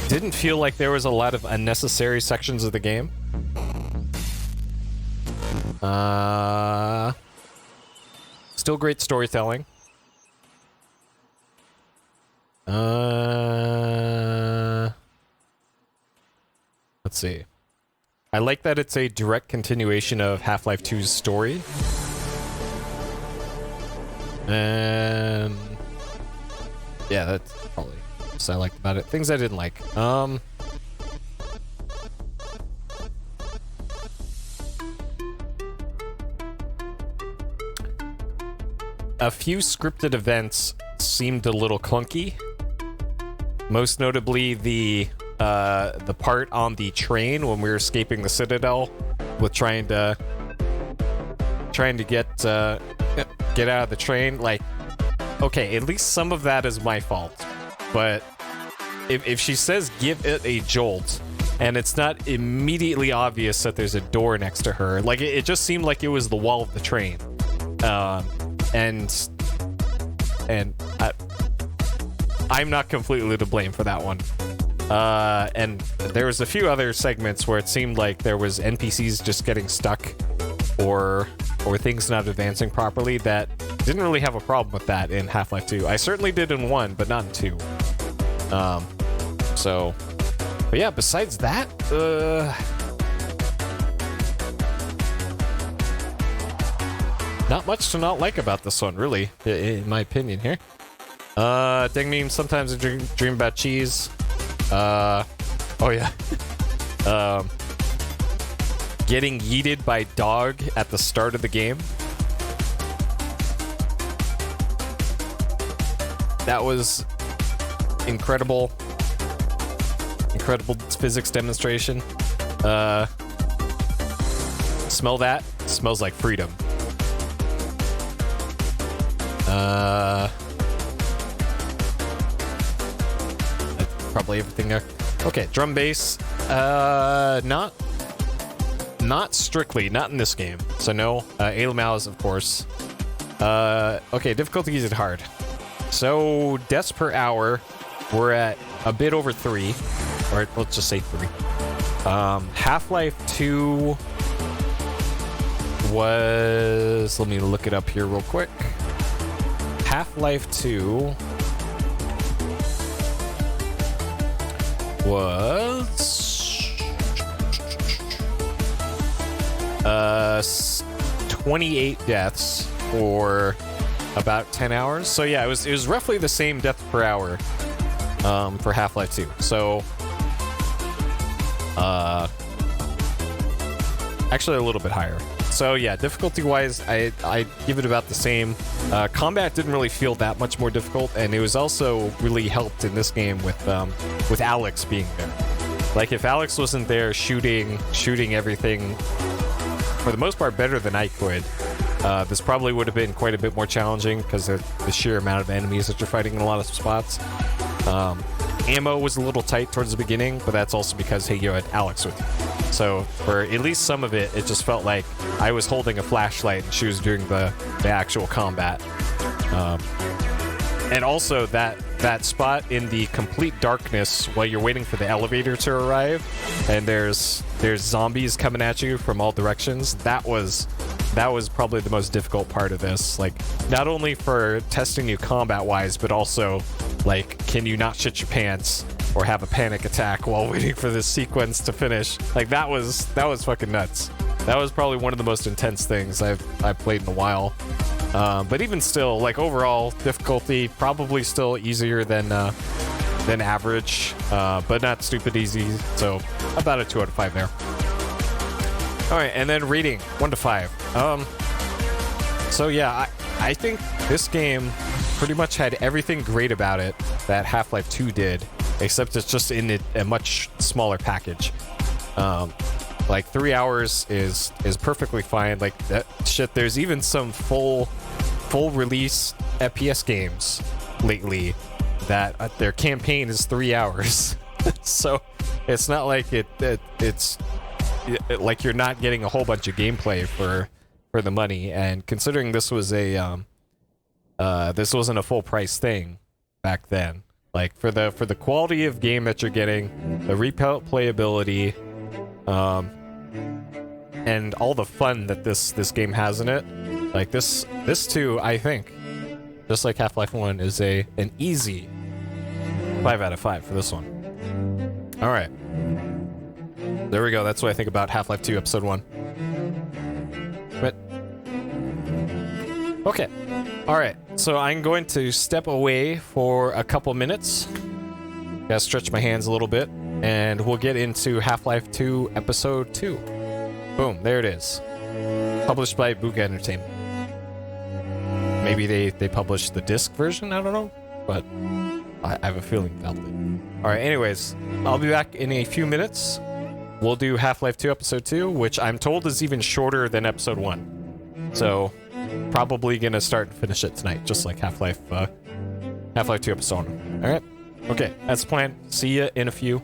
[SPEAKER 1] Didn't feel like there was a lot of unnecessary sections of the game. Still great storytelling. Let's see. I like that it's a direct continuation of Half-Life 2's story. And yeah, that's probably what I liked about it. Things I didn't like. A few scripted events seemed a little clunky. Most notably the part on the train when we were escaping the Citadel with trying to get out of the train. Like, okay, at least some of that is my fault. But if she says give it a jolt, and it's not immediately obvious that there's a door next to her, like it just seemed like it was the wall of the train. And I'm not completely to blame for that one. And there was a few other segments where it seemed like there was NPCs just getting stuck or things not advancing properly that didn't really have a problem with that in Half-Life 2. I certainly did in 1, but not in 2. But yeah, besides that, not much to not like about this one, really, in my opinion here. Ding meme, sometimes I dream about cheese. Oh yeah. Getting yeeted by dog at the start of the game. That was incredible. Incredible physics demonstration. Smell that? It smells like freedom. That's probably everything there. Okay, drum bass. Not strictly, not in this game. So no, Alyx, of course. Okay, difficulty is hard. So deaths per hour, we're at a bit over 3, or let's just say 3. Half-Life 2 was, let me look it up here real quick. Half-Life 2 was 28 deaths for about 10 hours. So yeah, it was roughly the same death per hour for Half-Life 2. So actually a little bit higher. So yeah, difficulty-wise, I give it about the same. Combat didn't really feel that much more difficult, and it was also really helped in this game with Alyx being there. Like, if Alyx wasn't there shooting everything, for the most part, better than I could, this probably would have been quite a bit more challenging because of the sheer amount of enemies that you're fighting in a lot of spots. Ammo was a little tight towards the beginning, but that's also because, hey, you had Alyx with you. So for at least some of it, it just felt like I was holding a flashlight and she was doing the actual combat. And also that spot in the complete darkness while you're waiting for the elevator to arrive, and there's zombies coming at you from all directions. That was probably the most difficult part of this. Like, not only for testing you combat-wise, but also, like, can you not shit your pants or have a panic attack while waiting for this sequence to finish? Like, that was fucking nuts. That was probably one of the most intense things I've played in a while. But even still, like, overall difficulty probably still easier than average, but not stupid easy. So about a 2 out of 5 there. All right, and then rating 1 to 5. So yeah, I think this game pretty much had everything great about it that Half-Life 2 did, except it's just in a much smaller package. Like 3 hours is perfectly fine. Like that shit. There's even some full release FPS games lately that their campaign is 3 hours. So it's not like it's like you're not getting a whole bunch of gameplay for the money. And considering this was this wasn't a full price thing back then, like for the quality of game that you're getting, the replayability, and all the fun that this game has in it, like this too, I think, just like Half-Life 1, is an easy 5 out of 5 for this one. All right. There we go. That's what I think about Half-Life 2 Episode 1. But okay. All right. So I'm going to step away for a couple minutes. Gotta stretch my hands a little bit, and we'll get into Half-Life 2 Episode 2. Boom. There it is. Published by Buka Entertainment. Maybe they published the disc version. I don't know, but I have a feeling they'll do. All right. Anyways, I'll be back in a few minutes. We'll do Half-Life 2 Episode 2, which I'm told is even shorter than Episode 1. So, probably gonna start and finish it tonight, just like Half-Life 2 Episode 1. Alright? Okay, that's the plan. See ya in a few.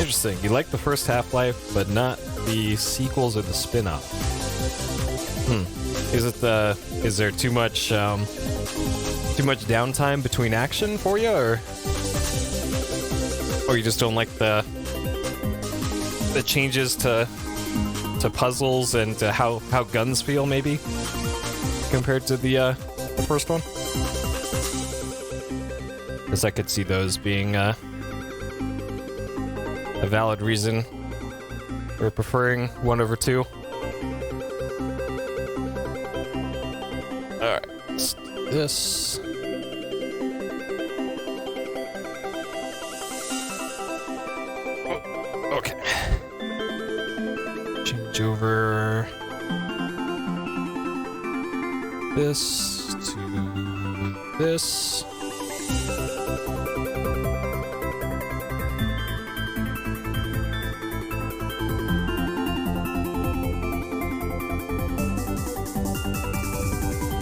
[SPEAKER 1] Interesting. You like the first Half-Life, but not the sequels or the spin-off. Is there too much downtime between action for you, or you just don't like the changes to puzzles and to how guns feel, maybe, compared to the first one? Because I could see those being a valid reason for preferring 1 over 2. Alright, let's do this. Oh, okay. Change over this to this.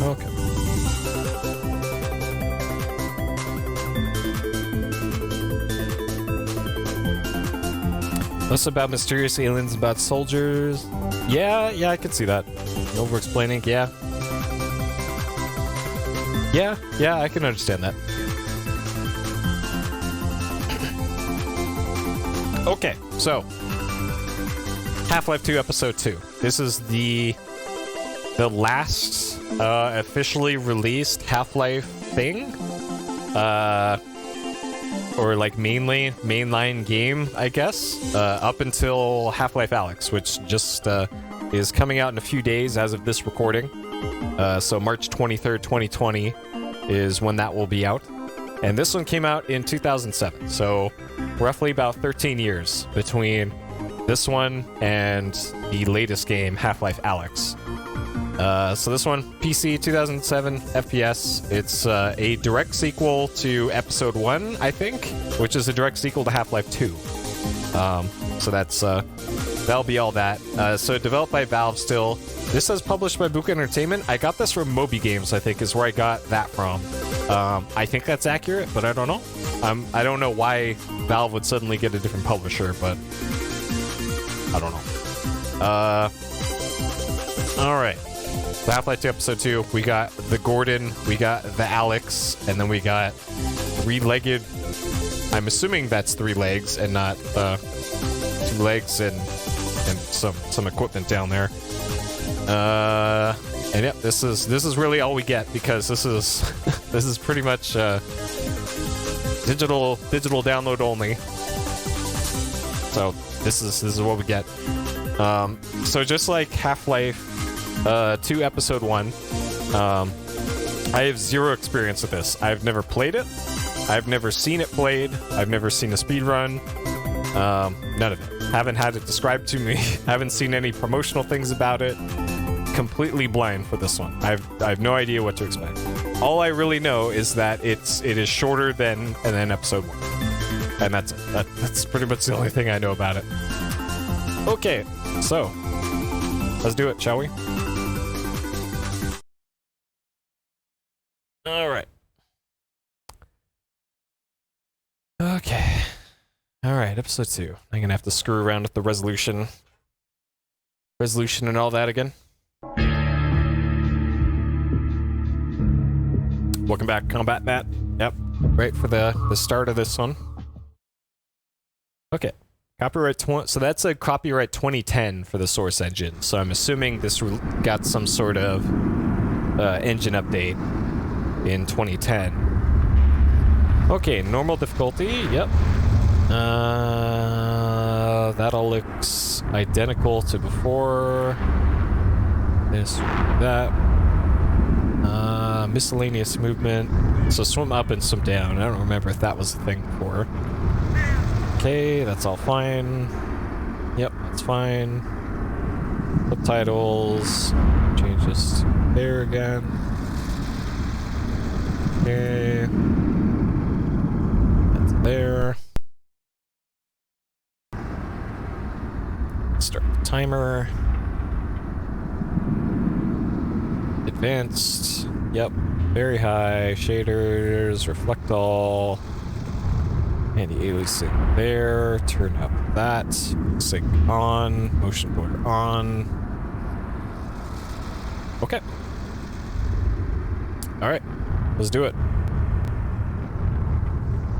[SPEAKER 1] Okay. Less about mysterious aliens, about soldiers. Yeah, I can see that. Over-explaining, yeah. Yeah, I can understand that. Okay, so Half-Life 2 Episode 2. This is the last officially released Half-Life thing, or like mainline game, I guess, up until Half-Life Alyx, which just is coming out in a few days as of this recording. So March 23rd, 2020 is when that will be out. And this one came out in 2007, so roughly about 13 years between this one and the latest game, Half-Life Alyx. So this one, PC, 2007, FPS. It's a direct sequel to Episode 1, I think, which is a direct sequel to Half-Life 2. So that's, that'll be all that. So developed by Valve still. This says published by Buka Entertainment. I got this from Moby Games, I think, is where I got that from. I think that's accurate, but I don't know. I don't know why Valve would suddenly get a different publisher, but I don't know. Alright. Half-Life 2 Episode 2, we got the Gordon, we got the Alyx, and then we got three-legged... I'm assuming that's 3 legs and not 2 legs and some equipment down there. And yep, this is really all we get, because this is pretty much digital download only. So this is what we get. So just like Half-Life 2 Episode 1, I have zero experience with this. I've never played it. I've never seen it played. I've never seen a speedrun. None of it. Haven't had it described to me. Haven't seen any promotional things about it. Completely blind for this one. I have no idea what to expect. All I really know is that it is shorter than Episode 1. And that's it. That's pretty much the only thing I know about it. Okay, so let's do it, shall we? Alright. Okay. Alright, Episode 2. I'm gonna have to screw around with the resolution and all that again. Welcome back, Combat Matt. Yep, right for the start of this one. Okay. So that's a copyright 2010 for the Source engine. So I'm assuming this got some sort of engine update in 2010. Okay, normal difficulty. Yep. That all looks identical to before. This, that. Miscellaneous movement. So swim up and swim down. I don't remember if that was a thing before. Okay, that's all fine. Yep, that's fine. Subtitles. Change this to there again. Okay. That's there. Start the timer. Advanced. Yep. Very high. Shaders. Reflect all. Anti-aliasing there. Turn up that. Sync on. Motion blur on. Okay. Alright. Let's do it.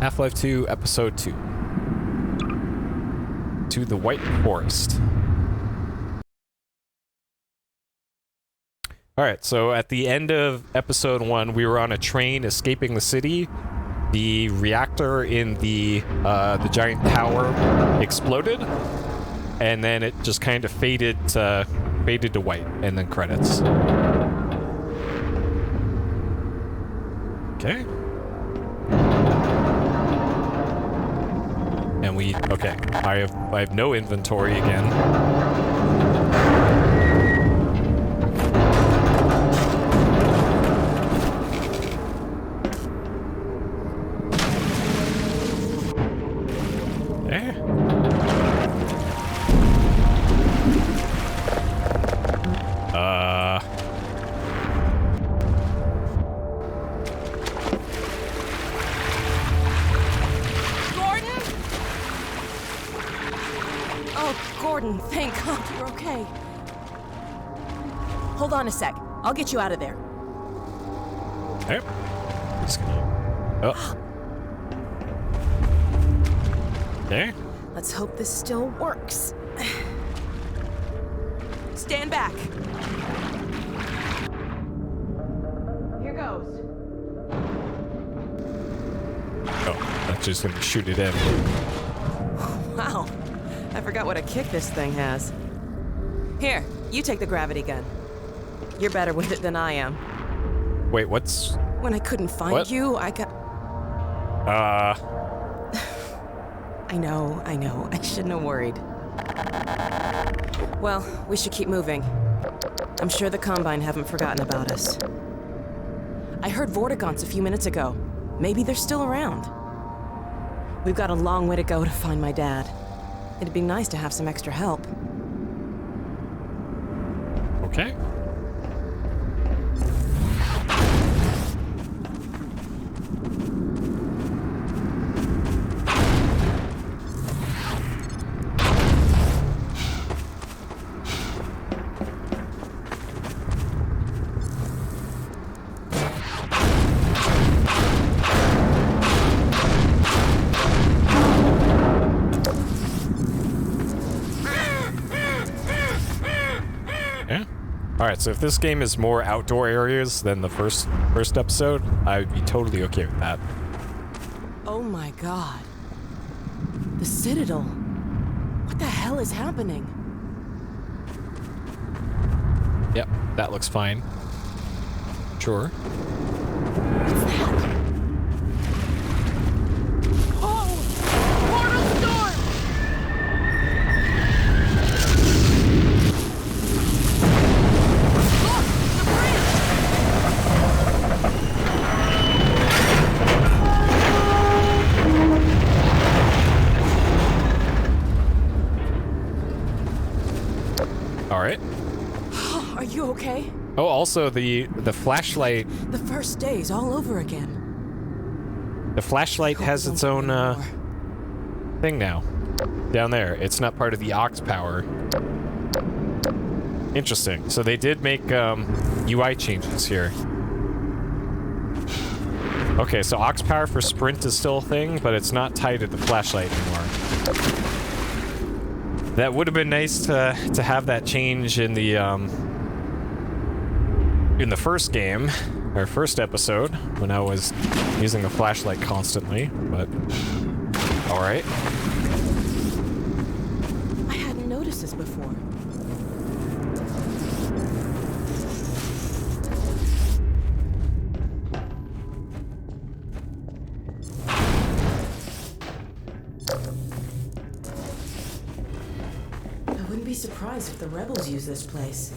[SPEAKER 1] Half-Life 2, Episode 2. To the White Forest. Alright, so at the end of Episode 1, we were on a train escaping the city. The reactor in the giant tower exploded, and then it just kind of faded to white, and then credits. Okay. And okay. I have no inventory again.
[SPEAKER 4] Thank God you're okay. Hold on a sec. I'll get you out of there.
[SPEAKER 1] Okay. Oh. Okay.
[SPEAKER 4] Let's hope this still works. Stand back. Here goes.
[SPEAKER 1] Oh, that's just gonna shoot it in.
[SPEAKER 4] Wow. I forgot what a kick this thing has. Here, you take the gravity gun. You're better with it than I am.
[SPEAKER 1] Wait, what's...
[SPEAKER 4] When I couldn't find
[SPEAKER 1] what?
[SPEAKER 4] you, I got... I know. I shouldn't have worried. Well, we should keep moving. I'm sure the Combine haven't forgotten about us. I heard Vortigaunts a few minutes ago. Maybe they're still around. We've got a long way to go to find my dad. It'd be nice to have some extra help.
[SPEAKER 1] Okay. Alright, so if this game is more outdoor areas than the first episode, I would be totally okay with that.
[SPEAKER 4] Oh my god. The Citadel. What the hell is happening?
[SPEAKER 1] Yep, that looks fine. Sure.
[SPEAKER 4] What's that? Oh! Portal storm!
[SPEAKER 1] Alright.
[SPEAKER 4] Are you okay?
[SPEAKER 1] Oh, also the flashlight...
[SPEAKER 4] The first day's all over again.
[SPEAKER 1] The flashlight has its own, thing now. Down there. It's not part of the aux power. Interesting. So they did make, UI changes here. Okay, so aux power for sprint is still a thing, but it's not tied to the flashlight anymore. That would have been nice to have that change in the first game, or first episode, when I was using the flashlight constantly, but alright.
[SPEAKER 4] I hadn't noticed this before. I wouldn't be surprised if the rebels use this place.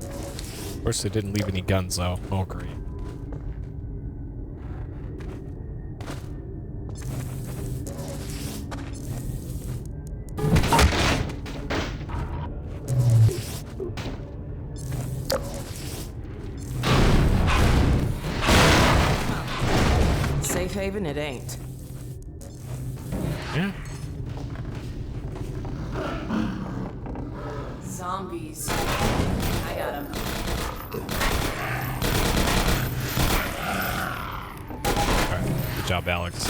[SPEAKER 1] Of course, they didn't leave any guns, though. Oh, great.
[SPEAKER 4] Safe haven it ain't.
[SPEAKER 1] Yeah.
[SPEAKER 4] Zombies. I got him.
[SPEAKER 1] Alright, good job, Alyx.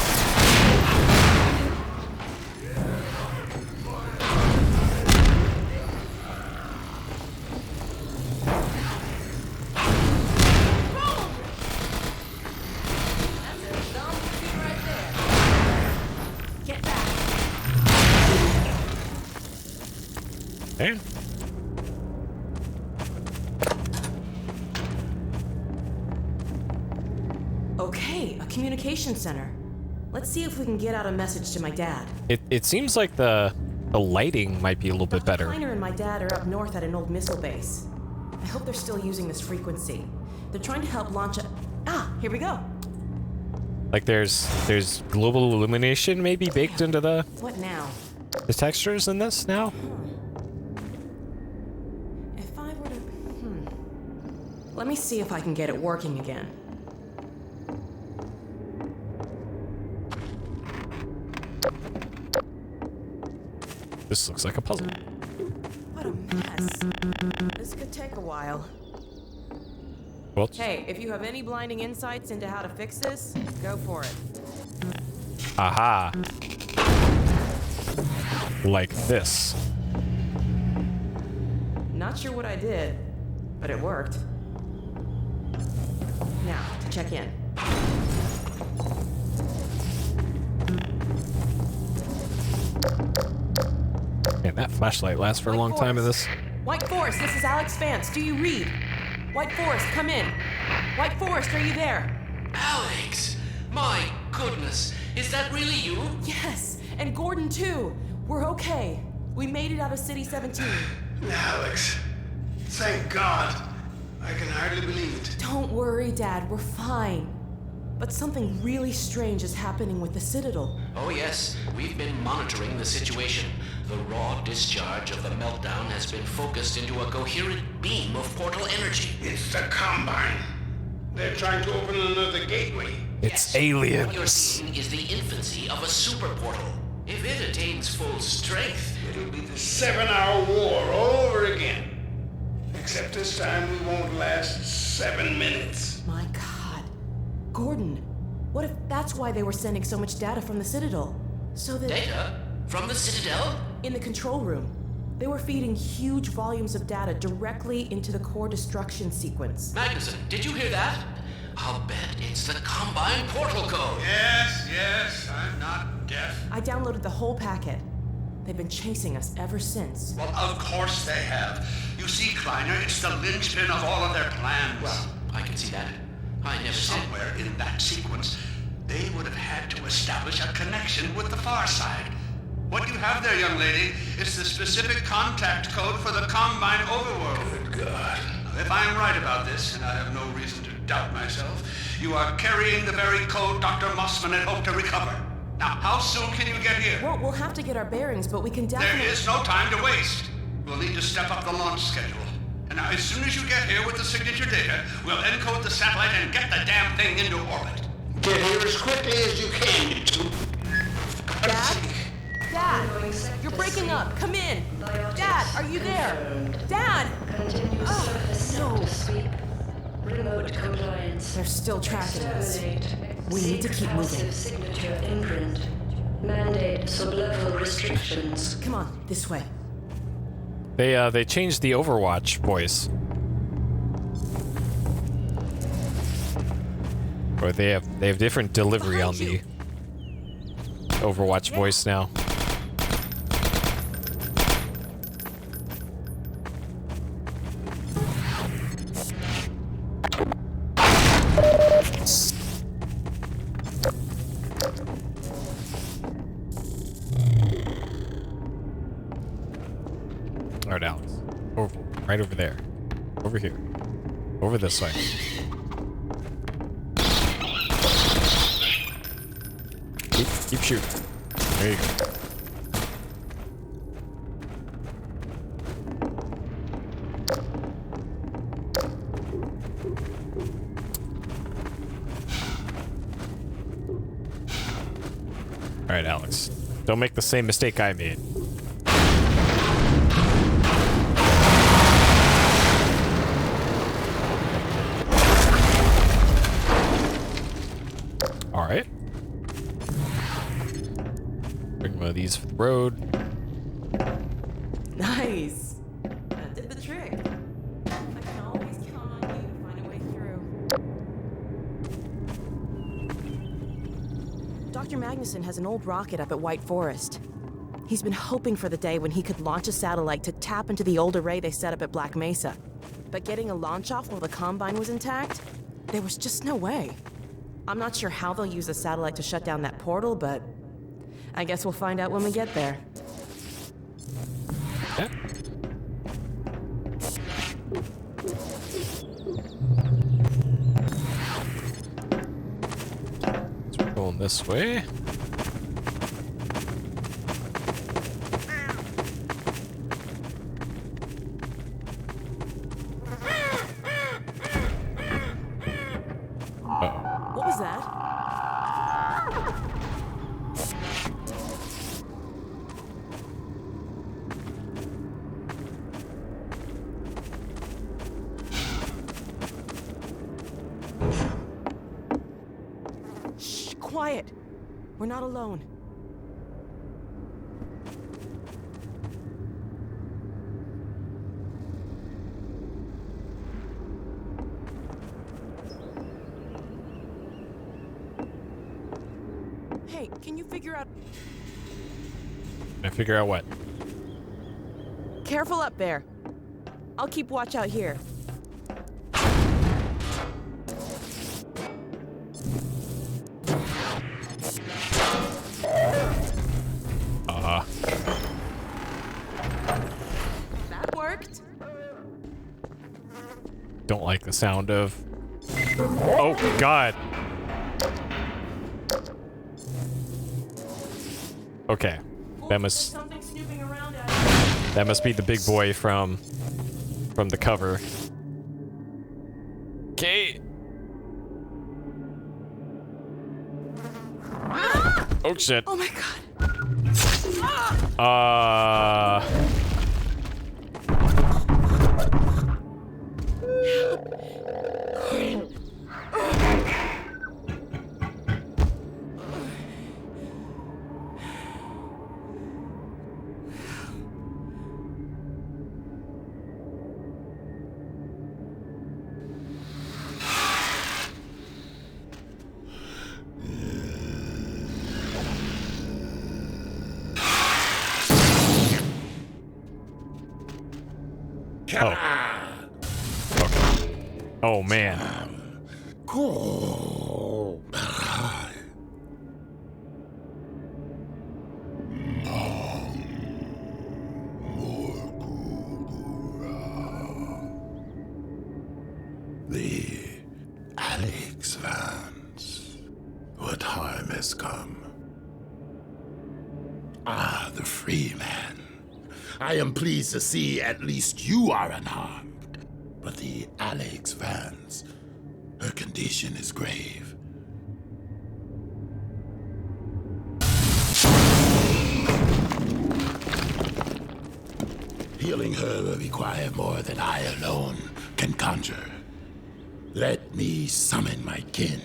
[SPEAKER 4] Get back.
[SPEAKER 1] Hey.
[SPEAKER 4] Okay, a communication center. Let's see if we can get out a message to my dad.
[SPEAKER 1] It seems like the lighting might be a little bit better.
[SPEAKER 4] Kleiner and my dad are up north at an old missile base. I hope they're still using this frequency. They're trying to help launch a... Ah, here we go.
[SPEAKER 1] Like there's global illumination maybe baked into the
[SPEAKER 4] What now?
[SPEAKER 1] textures in this now?
[SPEAKER 4] If I were to... Let me see if I can get it working again.
[SPEAKER 1] This looks like a puzzle.
[SPEAKER 4] What a mess. This could take a while.
[SPEAKER 1] Well,
[SPEAKER 4] Hey, if you have any blinding insights into how to fix this, go for it.
[SPEAKER 1] aha. Like this.
[SPEAKER 4] Not sure what I did, but it worked. Now, to check in.
[SPEAKER 1] Man, that flashlight lasts for a long time in this.
[SPEAKER 4] White Forest, this is Alyx Vance. Do you read? White Forest, come in. White Forest, are you there?
[SPEAKER 6] Alyx! My goodness, is that really you?
[SPEAKER 4] Yes, and Gordon too. We're okay. We made it out of City 17.
[SPEAKER 5] Alyx, thank God. I can hardly believe it.
[SPEAKER 4] Don't worry, Dad, we're fine. But something really strange is happening with the Citadel.
[SPEAKER 6] Oh yes, we've been monitoring the situation. The raw discharge of the meltdown has been focused into a coherent beam of portal energy.
[SPEAKER 5] It's the Combine. They're trying to open another gateway.
[SPEAKER 1] It's
[SPEAKER 6] Yes. What you're
[SPEAKER 1] aliens.
[SPEAKER 6] seeing is the infancy of a super portal. If it attains full strength,
[SPEAKER 5] It'll be the 7-hour war all over again. Except this time we won't last 7 minutes.
[SPEAKER 4] My God. Gordon, what if that's why they were sending so much data from the Citadel? So that...
[SPEAKER 6] data from the Citadel?
[SPEAKER 4] In the control room, they were feeding huge volumes of data directly into the core destruction sequence.
[SPEAKER 6] Magnuson, did you hear that? I'll bet it's the Combine portal code.
[SPEAKER 5] Yes, I'm not deaf.
[SPEAKER 4] I downloaded the whole packet. They've been chasing us ever since.
[SPEAKER 13] Well, of course they have. You see, Kleiner, it's the linchpin of all of their plans.
[SPEAKER 6] Well, I can see that. I never said...
[SPEAKER 13] Somewhere in that sequence, they would have had to establish a connection with the far side. What you have there, young lady, is the specific contact code for the Combine overworld.
[SPEAKER 5] Good God.
[SPEAKER 13] Now, if I'm right about this, and I have no reason to doubt myself, you are carrying the very code Dr. Mossman had hoped to recover. Now, how soon can you get here?
[SPEAKER 4] Well, we'll have to get our bearings, but we can definitely...
[SPEAKER 13] There is no time to waste. We'll need to step up the launch schedule. And now, as soon as you get here with the signature data, we'll encode the satellite and get the damn thing into orbit.
[SPEAKER 5] Get here as quickly as you can, you two.
[SPEAKER 4] Dad? Dad! You're breaking up! Come in! Dad, are you there? Dad!
[SPEAKER 7] Continue surface
[SPEAKER 4] no.
[SPEAKER 7] sweep. Remote compliance.
[SPEAKER 4] They're still tracking us.
[SPEAKER 7] Terminate.
[SPEAKER 4] We need to keep moving.
[SPEAKER 7] Passive signature imprint. Mandate sublevel restrictions.
[SPEAKER 4] Come on, this way.
[SPEAKER 1] They changed the Overwatch voice. Or they have different delivery on the Overwatch voice now. Alright, Alex. Right over there. Over here. Over this way. Keep shooting. There you go. Alright, Alex. Don't make the same mistake I made. All right. Bring one of these for the road.
[SPEAKER 4] Nice. That did the trick. I can always count on you to find a way through. Dr. Magnuson has an old rocket up at White Forest. He's been hoping for the day when he could launch a satellite to tap into the old array they set up at Black Mesa. But getting a launch off while the Combine was intact? There was just no way. I'm not sure how they'll use a satellite to shut down that portal, but I guess we'll find out when we get there.
[SPEAKER 1] Yeah. So we're going this way.
[SPEAKER 4] What was that? Shh, quiet. We're not alone. Hey, can you figure out...
[SPEAKER 1] Can I figure out what?
[SPEAKER 4] Careful up there. I'll keep watch out here. That worked.
[SPEAKER 1] Don't like the sound of... Oh, God. Okay. That must be the big boy from the cover. Okay. Oh shit.
[SPEAKER 4] Oh my God.
[SPEAKER 1] Oh. Okay. Oh man.
[SPEAKER 5] Cool.
[SPEAKER 14] The Alyx vans. What harm has come? Ah, the free man. I am pleased to see at least you are unharmed. But the Alyx vans, her condition is grave. Healing her will require more than I alone can conjure. Let me summon my kin.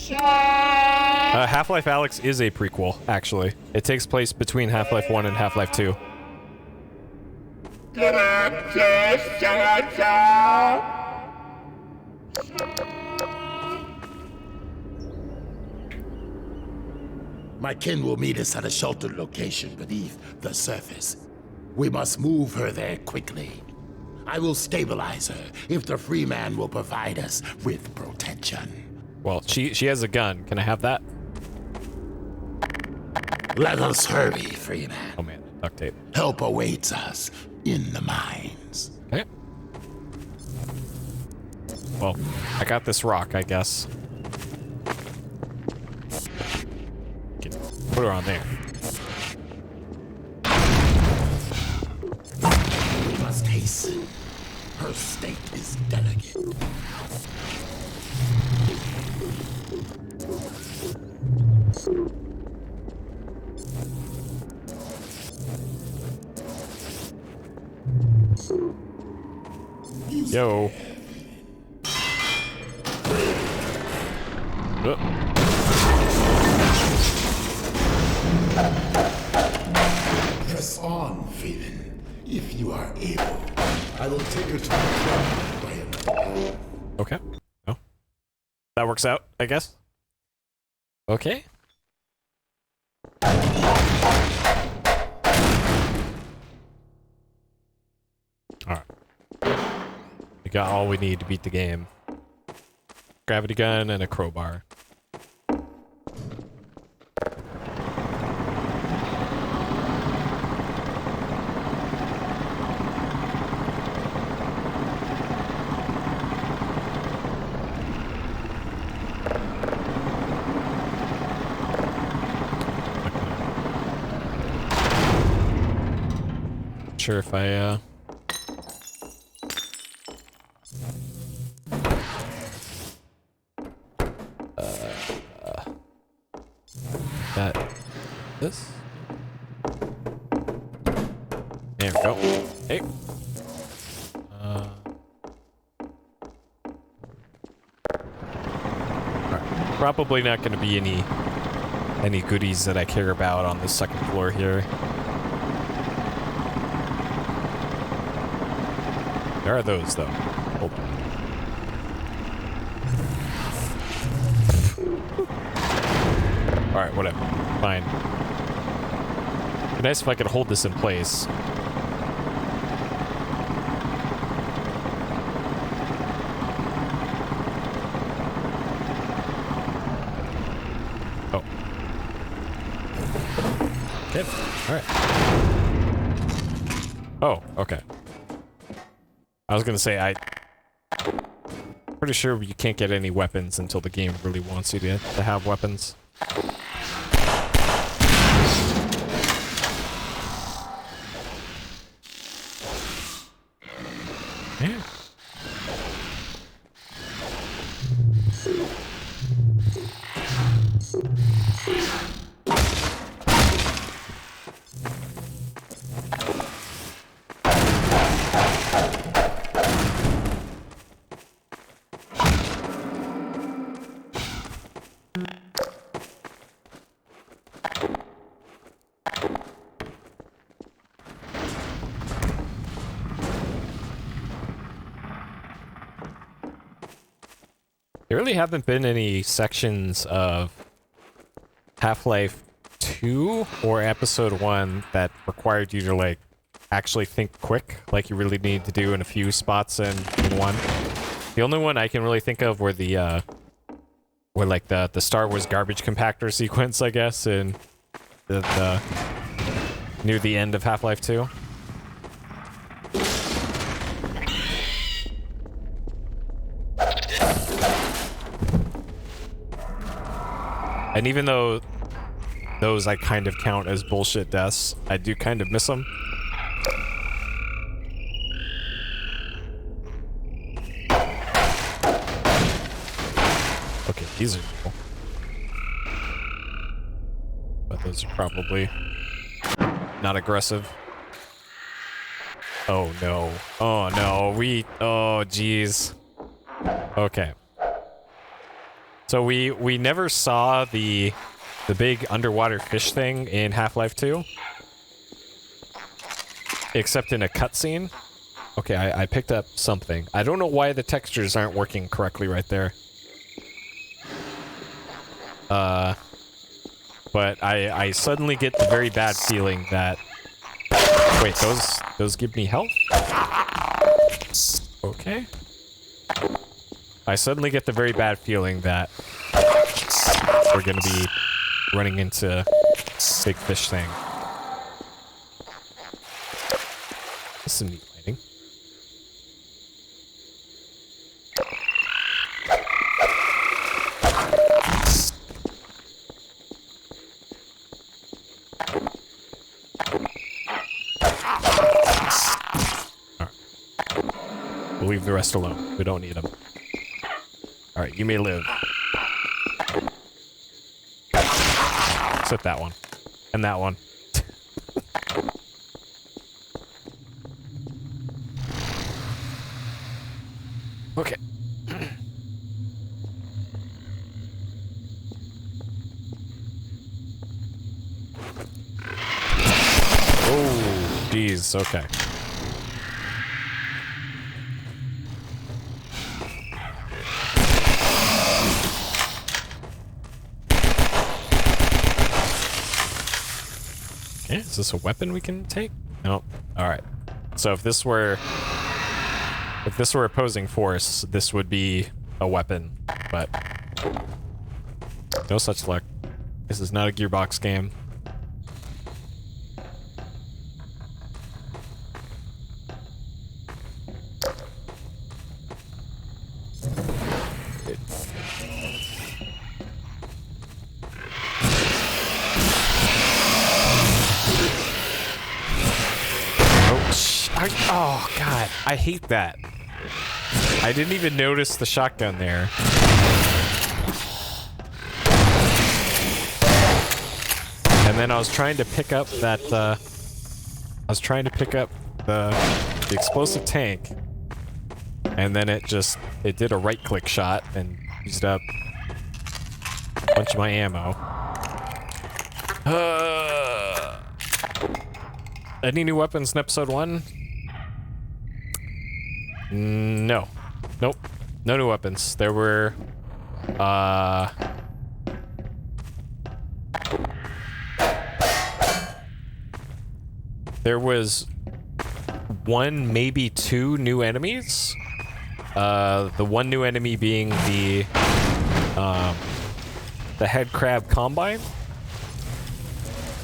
[SPEAKER 1] Half-Life Alyx is a prequel, actually. It takes place between Half-Life 1 and Half-Life 2.
[SPEAKER 14] My kin will meet us at a sheltered location beneath the surface. We must move her there quickly. I will stabilize her if the free man will provide us with protection.
[SPEAKER 1] Well, she has a gun. Can I have that?
[SPEAKER 14] Let us hurry, free man.
[SPEAKER 1] Oh man, duct tape.
[SPEAKER 14] Help awaits us in the mines.
[SPEAKER 1] Okay. Well, I got this rock, I guess. Put her on there.
[SPEAKER 14] We must hasten. Her state is delicate.
[SPEAKER 1] Yo.
[SPEAKER 14] Press on, Phelan. If you are able, I will take her to the club by another.
[SPEAKER 1] Okay. Oh. That works out, I guess. Okay. Alright. We got all we need to beat the game. Gravity gun and a crowbar. Sure if I this. There we go. Hey. Alright. Probably not going to be any goodies that I care about on the second floor here. There are those, though. Hold on. Alright, whatever. Fine. It'd be nice if I could hold this in place. Oh. Okay. Alright. Oh, okay. I was gonna say, pretty sure you can't get any weapons until the game really wants you to have weapons. Yeah. There really haven't been any sections of Half-Life 2 or Episode 1 that required you to, like, actually think quick, like you really need to do in a few spots in one. The only one I can really think of were the, the Star Wars garbage compactor sequence, I guess, and the near the end of Half-Life 2. And even though those I kind of count as bullshit deaths, I do kind of miss them. Okay, these are cool. But those are probably not aggressive. Oh no. Oh no, oh jeez. Okay. So we never saw the big underwater fish thing in Half-Life 2. Except in a cutscene. Okay, I picked up something. I don't know why the textures aren't working correctly right there. But I suddenly get the very bad feeling that... Wait, those give me health? Okay. I suddenly get the very bad feeling that we're gonna be running into big fish thing. This is some neat lighting. Alright. We'll leave the rest alone. We don't need them. Alright, you may live. hit that one. And that one. Okay. Oh, geez. Okay. Okay, is this a weapon we can take? No. All right. So if this were opposing force, this would be a weapon, but no such luck. This is not a Gearbox game. Oh, God. I hate that. I didn't even notice the shotgun there. And then I was trying to pick up that, the explosive tank. And then it did a right-click shot and used up a bunch of my ammo. Any new weapons in episode 1? No. Nope. No new weapons. There were, there was 1, maybe 2 new enemies. The one new enemy being the head crab combine.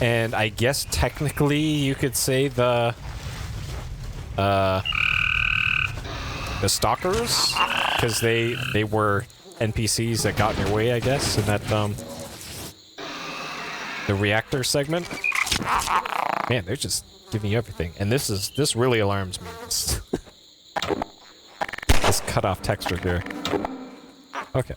[SPEAKER 1] And I guess technically you could say the stalkers, because they were NPCs that got in your way, I guess, in that the reactor segment. Man, they're just giving you everything, and this really alarms me. This cut off texture here. Okay.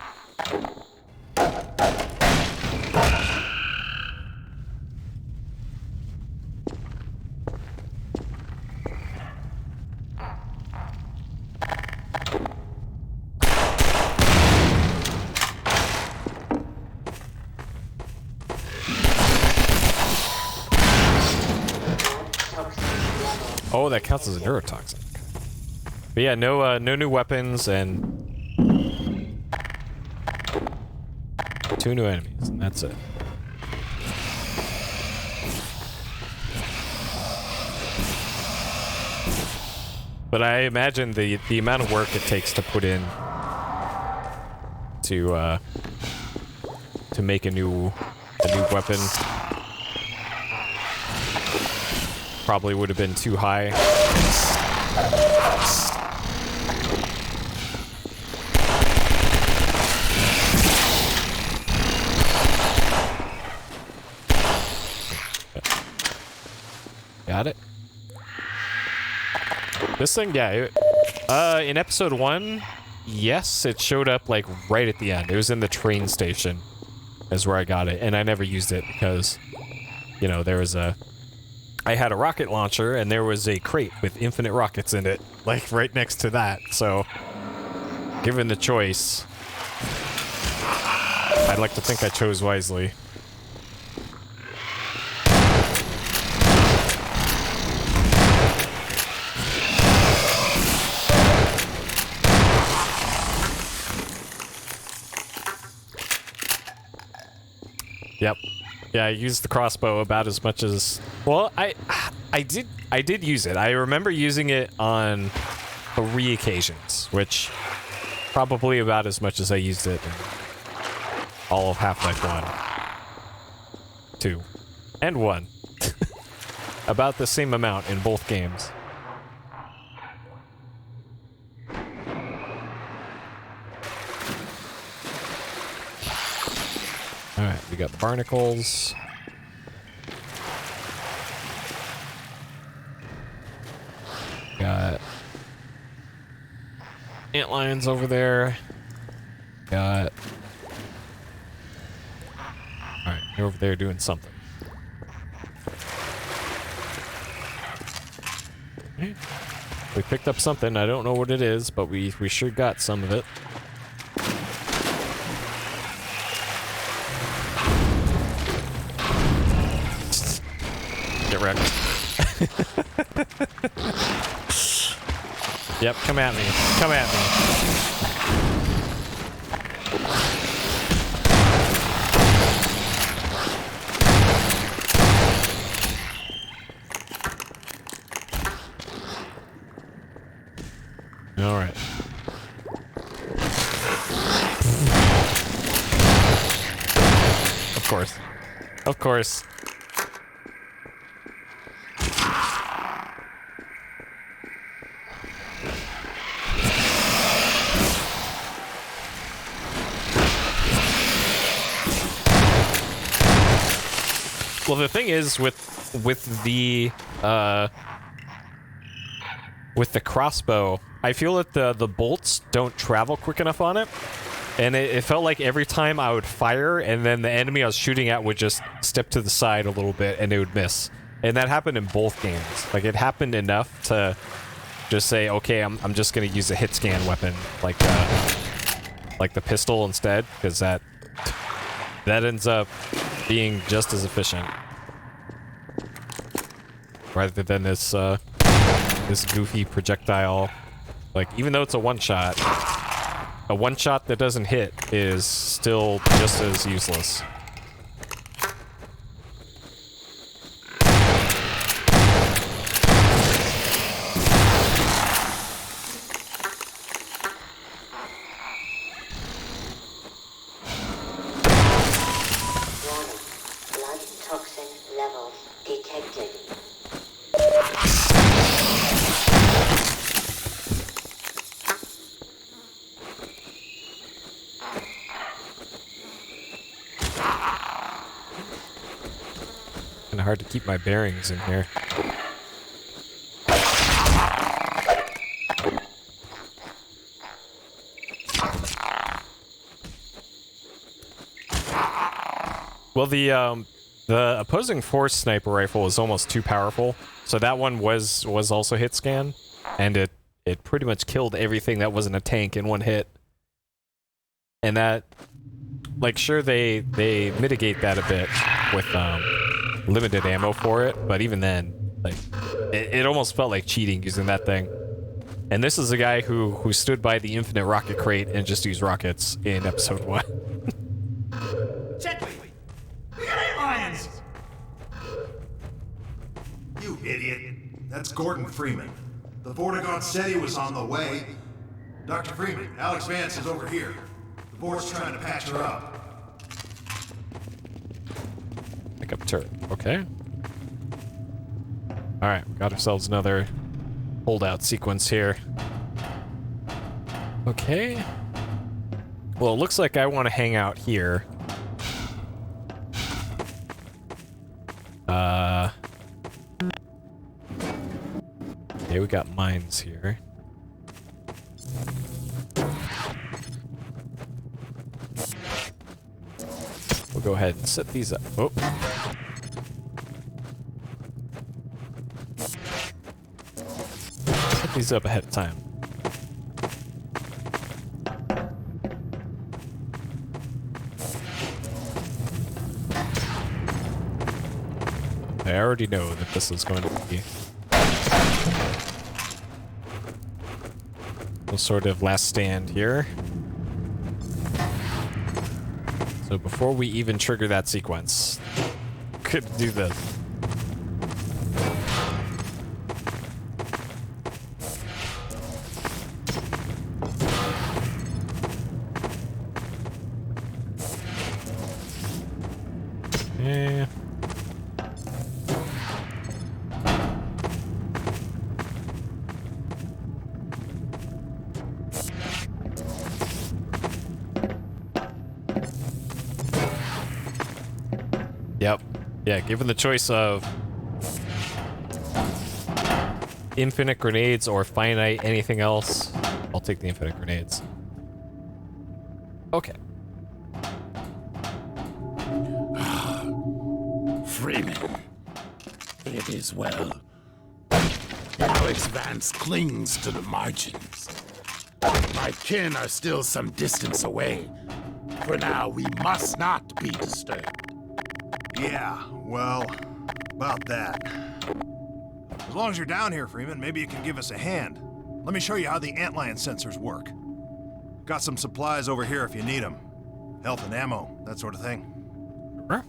[SPEAKER 1] Oh, that counts as a neurotoxin. But yeah, no new weapons and 2 new enemies, and that's it. But I imagine the amount of work it takes to put in to make a new weapon probably would have been too high. Got it. This thing, yeah. In episode 1, yes, it showed up like right at the end. It was in the train station, is where I got it, and I never used it because, you know, I had a rocket launcher, and there was a crate with infinite rockets in it, like, right next to that, so given the choice, I'd like to think I chose wisely. Yep. Yeah, I used the crossbow about as much as... Well, I did use it. I remember using it on 3 occasions, which probably about as much as I used it in all of Half-Life 1. 2. And 1. About the same amount in both games. Alright, we got the barnacles. Got antlions over there. Got... Alright, They're over there doing something. Right. We picked up something. I don't know what it is, but we sure got some of it. Get wrecked. Yep, come at me. Come at me. All right. Of course. Of course. Well, the thing is with the crossbow, I feel that the bolts don't travel quick enough on it, and it felt like every time I would fire, and then the enemy I was shooting at would just step to the side a little bit, and it would miss. And that happened in both games. Like, it happened enough to just say, okay, I'm just gonna use a hit scan weapon, like the pistol instead, because that ends up being just as efficient, rather than this goofy projectile. Like, even though it's a one-shot that doesn't hit is still just as useless. Hard to keep my bearings in here. Well, the opposing force sniper rifle is almost too powerful, so that one was also hit scan, and it pretty much killed everything that wasn't a tank in one hit. And that, like, sure, they mitigate that a bit with limited ammo for it, but even then, like, it almost felt like cheating using that thing. And this is a guy who stood by the infinite rocket crate and just used rockets in episode 1.
[SPEAKER 3] Check! We got lions!
[SPEAKER 15] You idiot. That's Gordon Freeman. The Vortigaunt said he was on the way. Dr. Freeman, Alyx Vance is over here. The board's trying to patch her up.
[SPEAKER 1] Pick up turret. Okay. Alright, we got ourselves another holdout sequence here. Okay. Well, it looks like I want to hang out here. Okay, we got mines here. We'll go ahead and set these up. Oh. Set these up ahead of time. I already know that this is going to be a sort of last stand here. So before we even trigger that sequence, could do this. Okay. Yep. Yeah, given the choice of infinite grenades or finite anything else, I'll take the infinite grenades. Okay.
[SPEAKER 14] is, well, Alyx Vance clings to the margins. My kin are still some distance away. For now, we must not be disturbed.
[SPEAKER 15] Yeah, well, about that. As long as you're down here, Freeman, maybe you can give us a hand. Let me show you how the antlion sensors work. Got some supplies over here if you need them. Health and ammo, that sort of thing.
[SPEAKER 1] Huh?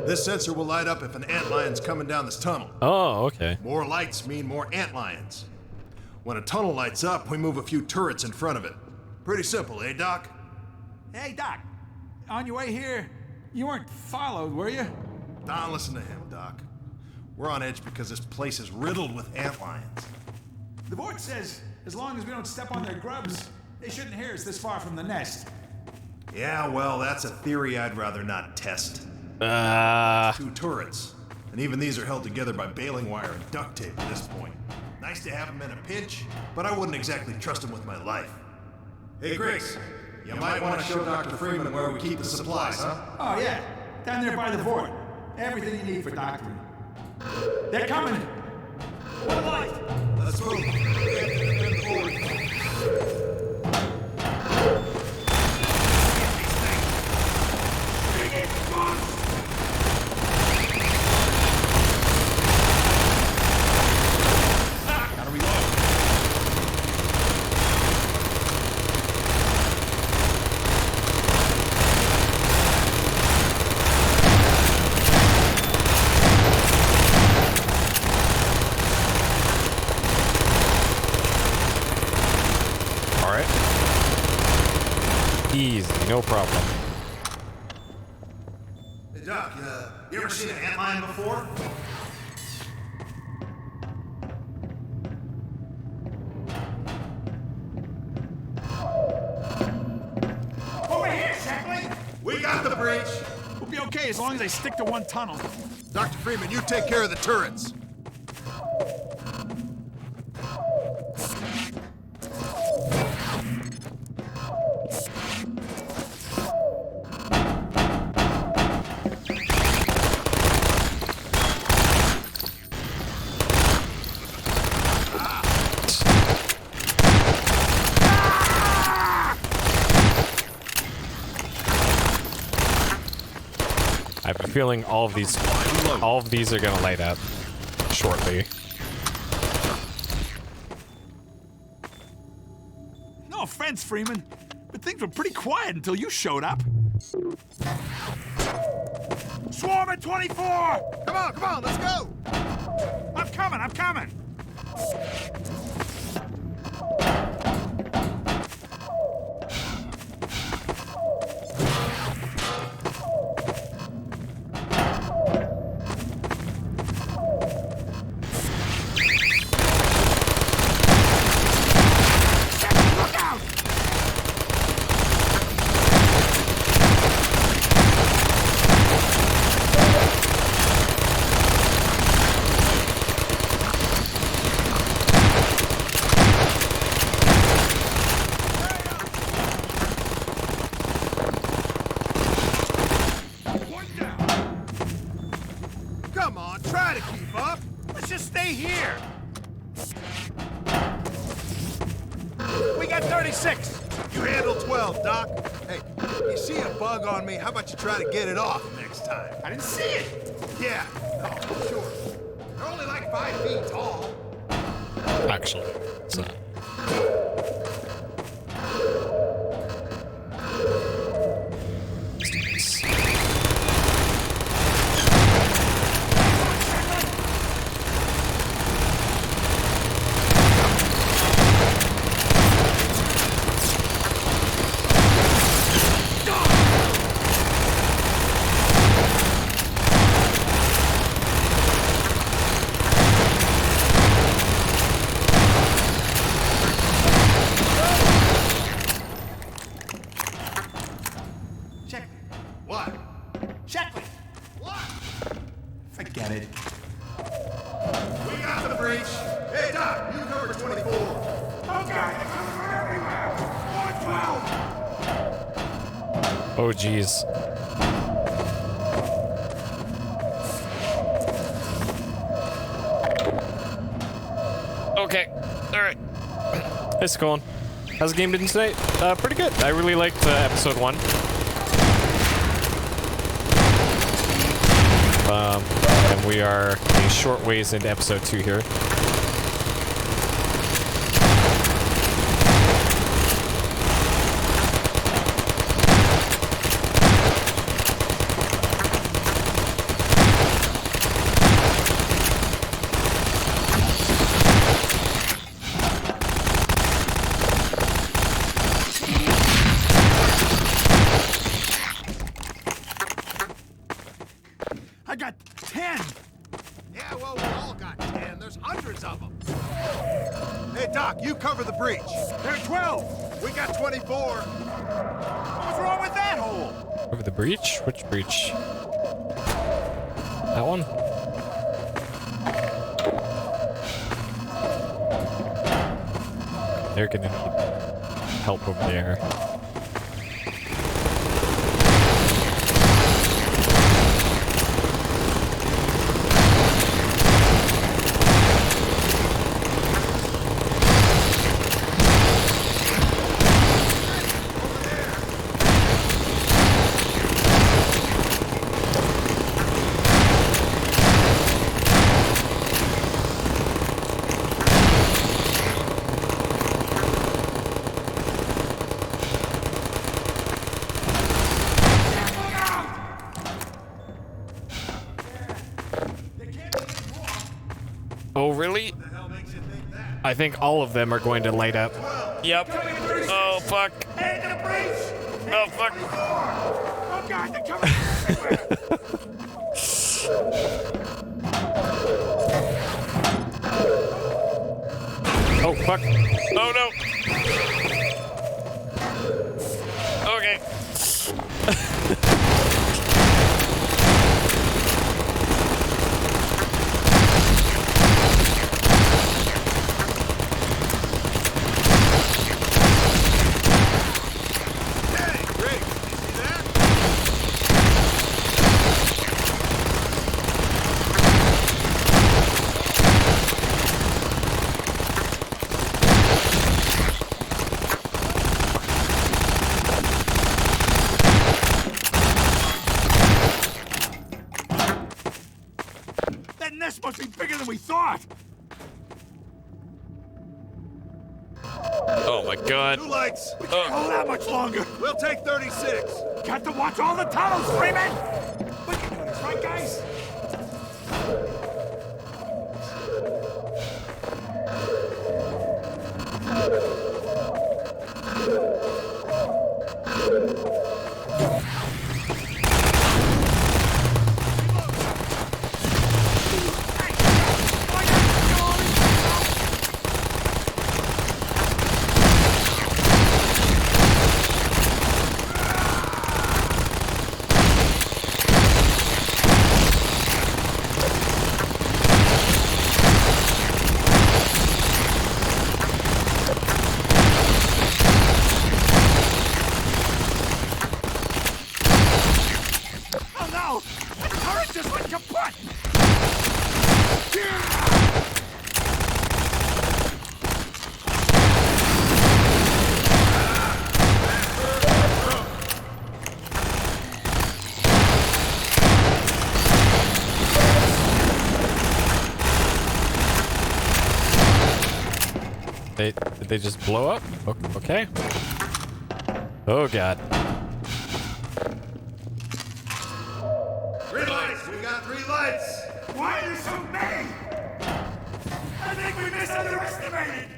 [SPEAKER 15] This sensor will light up if an antlion's coming down this tunnel.
[SPEAKER 1] Oh, okay.
[SPEAKER 15] More lights mean more antlions. When a tunnel lights up, we move a few turrets in front of it. Pretty simple, eh, Doc?
[SPEAKER 3] Hey, Doc. On your way here, you weren't followed, were you?
[SPEAKER 15] Don't listen to him, Doc. We're on edge because this place is riddled with antlions.
[SPEAKER 3] The board says as long as we don't step on their grubs, they shouldn't hear us this far from the nest.
[SPEAKER 15] Yeah, well, that's a theory I'd rather not test. 2 turrets, and even these are held together by baling wire and duct tape at this point. Nice to have them in a pinch, but I wouldn't exactly trust them with my life. Hey, Griggs, you might want to show Dr. Freeman where we keep the supplies, huh?
[SPEAKER 3] Oh, yeah. Down there by the fort. Everything you need for doctoring. They're coming. One light.
[SPEAKER 15] Let's move. We have to defend the fort.
[SPEAKER 1] Easy, no problem.
[SPEAKER 15] Hey, Doc, you ever seen an antlion before?
[SPEAKER 3] Over here, Shackling!
[SPEAKER 15] We got the breach!
[SPEAKER 3] We'll be okay as long as they stick to one tunnel.
[SPEAKER 15] Dr. Freeman, you take care of the turrets.
[SPEAKER 1] I have a feeling all of these are gonna light up shortly.
[SPEAKER 3] No offense, Freeman, but things were pretty quiet until you showed up. Swarm at 24!
[SPEAKER 15] Come on, let's go!
[SPEAKER 3] I'm coming!
[SPEAKER 15] Come on, try to keep up. Let's just stay here.
[SPEAKER 3] We got 36!
[SPEAKER 15] You handle 12, Doc. Hey, you see a bug on me, how about you try to get it off next time?
[SPEAKER 3] I didn't see it!
[SPEAKER 15] Yeah, no, sure. They're only like 5 feet tall.
[SPEAKER 1] Actually, it's not.
[SPEAKER 15] What?
[SPEAKER 3] Shackling!
[SPEAKER 15] What?
[SPEAKER 3] Forget it.
[SPEAKER 15] We got the breach. Hey, Doc, you cover 24.
[SPEAKER 3] Okay, I'm everywhere! 112!
[SPEAKER 1] Oh, jeez. Okay. Alright. Hey, Colin. How's the game been tonight? Pretty good. I really liked episode 1. And we are a short ways into episode 2 here.
[SPEAKER 3] I got 10!
[SPEAKER 15] Yeah, well, we all got 10. There's hundreds of them. Hey, Doc, you cover the breach.
[SPEAKER 3] There are 12!
[SPEAKER 15] We got 24.
[SPEAKER 3] What's wrong with that hole?
[SPEAKER 1] Over the breach? Which breach? That one? They're gonna need help over there. Oh, really? I think all of them are going to light up. Yep. Oh, fuck. Oh, fuck.
[SPEAKER 3] Oh, God, they're coming everywhere!
[SPEAKER 1] Oh, fuck. Oh, no. Okay.
[SPEAKER 3] That nest must be bigger than we thought!
[SPEAKER 1] Oh, my God.
[SPEAKER 3] 2 lights! We can't hold out much longer! We'll take 36! Got to watch all the tunnels, Freeman! We can do this, right, guys?
[SPEAKER 1] Did they just blow up? Okay. Oh, God.
[SPEAKER 3] 3 lights! We got 3 lights! Why are there so many? I think we misunderestimated!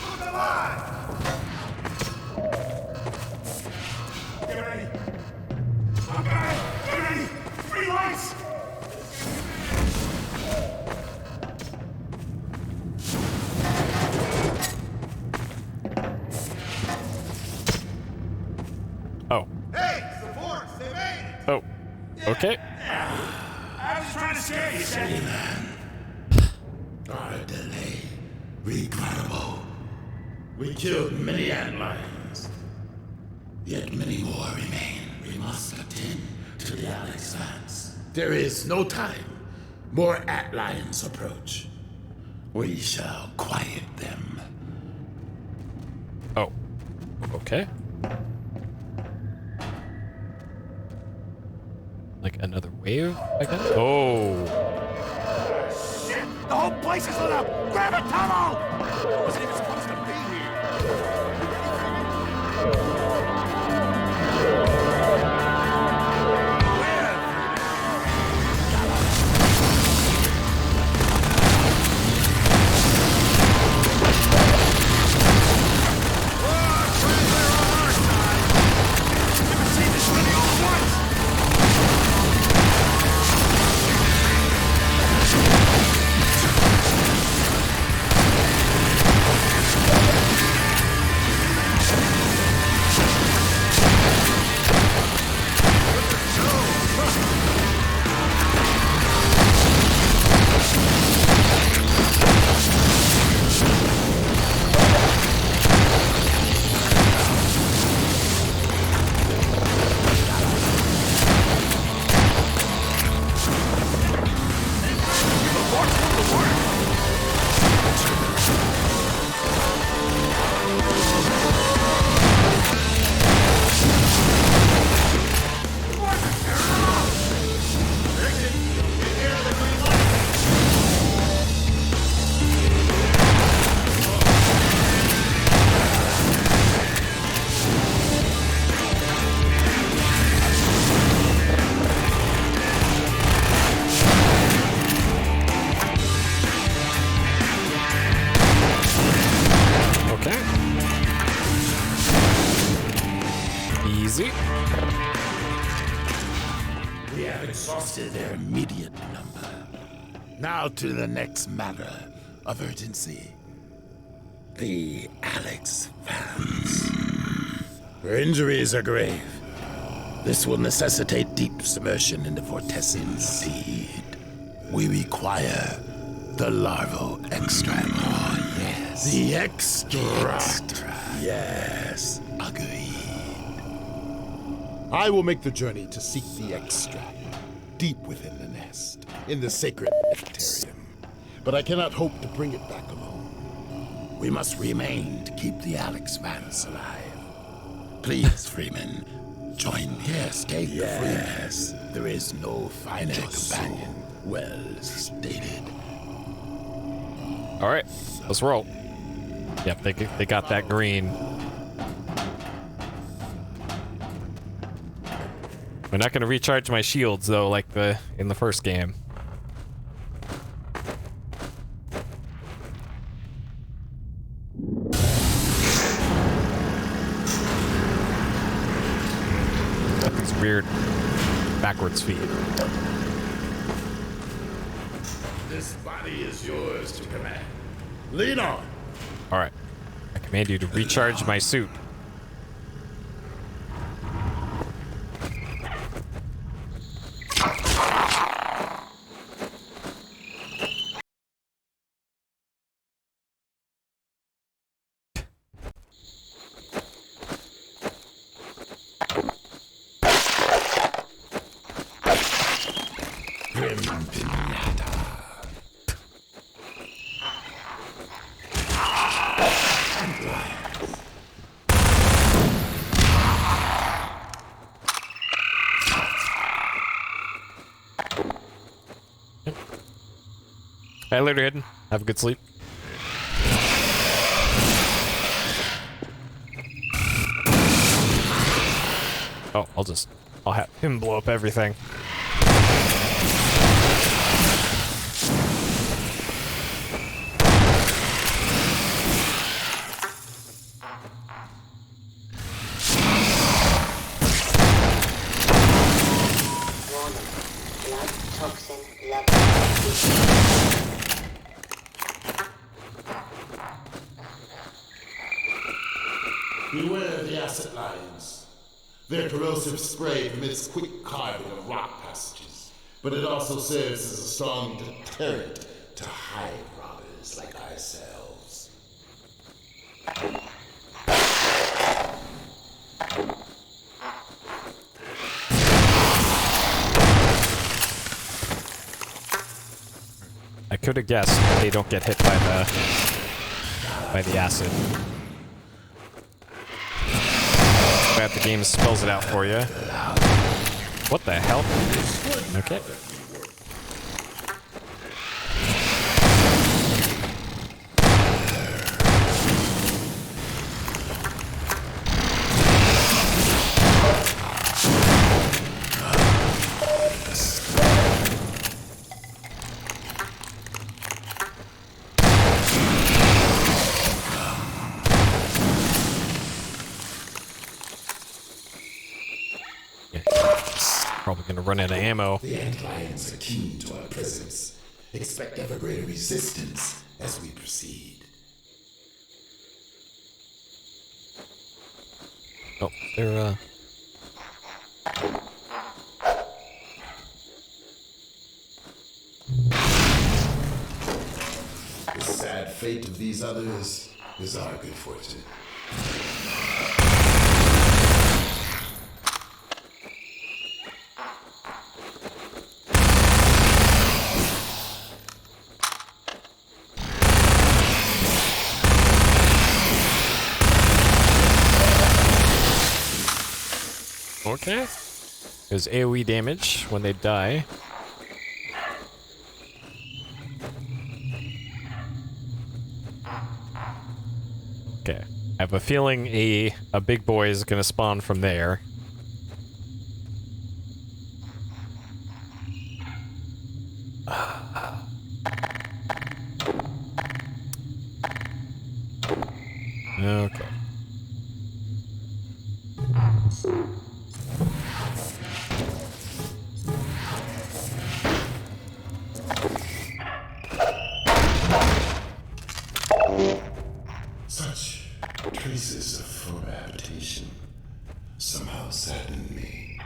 [SPEAKER 3] Look alive! Get ready! Okay, get ready! 3 lights!
[SPEAKER 1] Oh.
[SPEAKER 3] Hey, it's the force! They made it!
[SPEAKER 1] Oh. Okay.
[SPEAKER 3] I was trying to scare you, Sandy.
[SPEAKER 14] Our delay. Regrettable. We killed many antlions. Yet many more remain. We must attend to the Alyx vans. There is no time. More Atlions approach. We shall quiet them.
[SPEAKER 1] Oh. Okay. Like another wave, I guess? Oh.
[SPEAKER 3] Shit! The whole place is lit up! Grab a tunnel! I wasn't even supposed to be here.
[SPEAKER 1] Easy.
[SPEAKER 14] We have exhausted their immediate number. Now to the next matter of urgency. The Alyx vans. Her injuries are grave. This will necessitate deep submersion into vortexes. Indeed. We require the larval extract. Oh, yes. The extract. Yes. Agreed.
[SPEAKER 16] I will make the journey to seek the extract, deep within the nest, in the sacred nectarium. But I cannot hope to bring it back alone.
[SPEAKER 14] We must remain to keep the Alyx vans alive. Please, Freeman, join me. Yes, take the Freeman. Yes, there is no finer companion. So well stated.
[SPEAKER 1] All right, let's roll. Yep, they got that green. We're not going to recharge my shields though, like in the first game. Got these weird backwards feet.
[SPEAKER 14] This body is yours to command. Lead on.
[SPEAKER 1] All right, I command you to recharge my suit. Hey, later, Hidden. Have a good sleep. Oh, I'll have him blow up everything.
[SPEAKER 16] Beware of the acid lions. Their corrosive spray permits quick carving of rock passages, but it also serves as a strong deterrent to hide robbers like ourselves.
[SPEAKER 1] I could have guessed they don't get hit by the acid. Bad the game spells it out for you. What the hell? Okay. Probably gonna run out of ammo.
[SPEAKER 14] The Antlions are keen to our presence. Expect ever greater resistance as we proceed.
[SPEAKER 1] Oh, they're
[SPEAKER 14] The sad fate of these others is our good fortune.
[SPEAKER 1] okay. There's AoE damage when they die. Okay. I have a feeling a big boy is gonna spawn from there. Okay.
[SPEAKER 14] Such traces of former habitation somehow sadden me.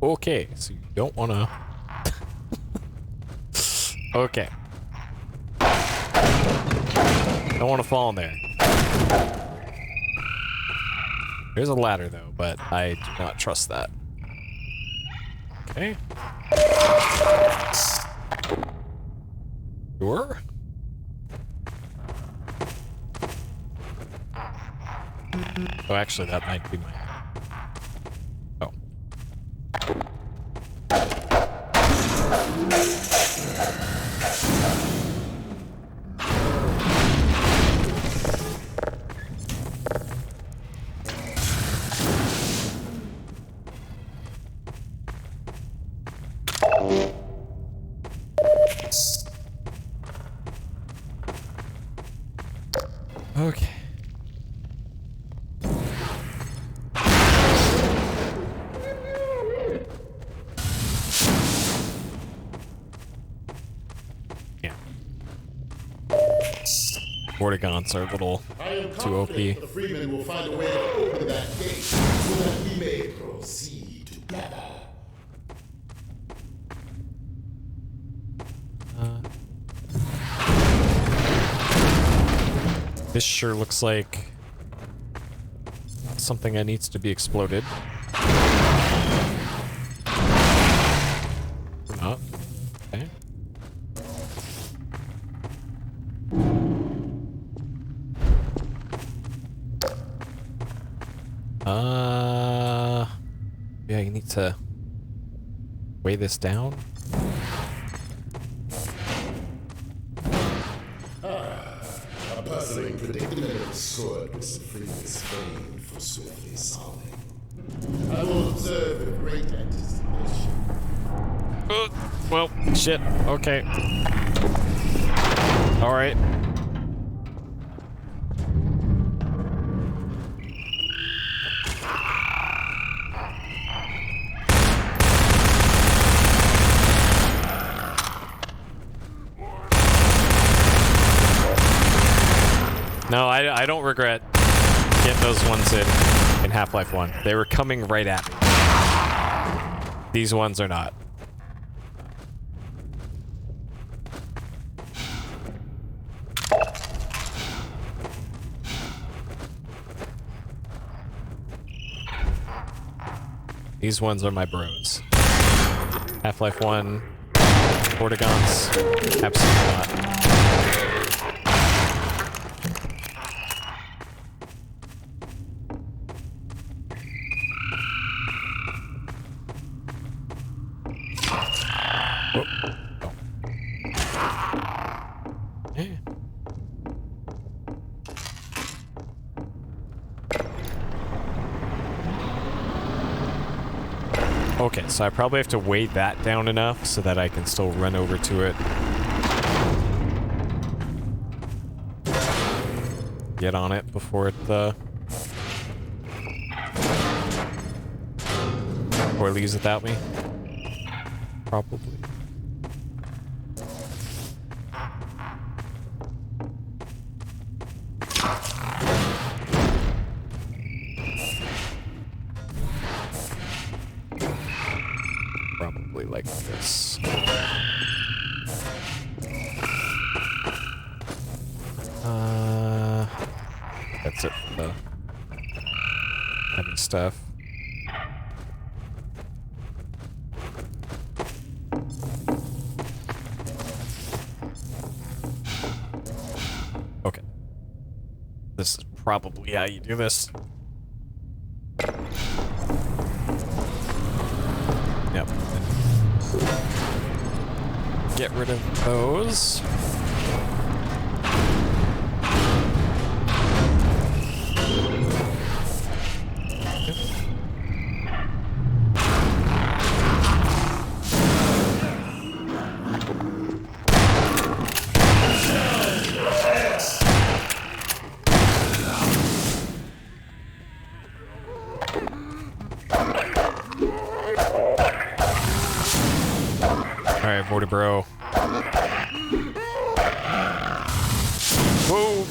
[SPEAKER 1] Okay, so you don't wanna... Okay. Don't wanna fall in there. There's a ladder though, but I do not trust that. Okay. Sure. Oh, actually, that might be my... Oh. Okay. Yeah. Vortigons are a little too OP.
[SPEAKER 14] The freemen will find a way to open that gate so that we may proceed together.
[SPEAKER 1] This sure looks like something that needs to be exploded. Oh, okay. Yeah, you need to weigh this down.
[SPEAKER 14] A puzzling predicament of sword which the freemen's famed for swiftly solving. I will observe with great anticipation.
[SPEAKER 1] Well, shit. Okay. All right. No, I don't regret getting those ones in Half-Life 1. They were coming right at me. These ones are not. These ones are my bros. Half-Life 1, Portagons, absolutely not. Okay, so I probably have to weigh that down enough so that I can still run over to it. Get on it before it, before it leaves without me. Probably. Probably like this. That's it for the heavy stuff. Okay. This is probably how you do this. Yep. Get rid of those. Alright, Vortibro. Whoa!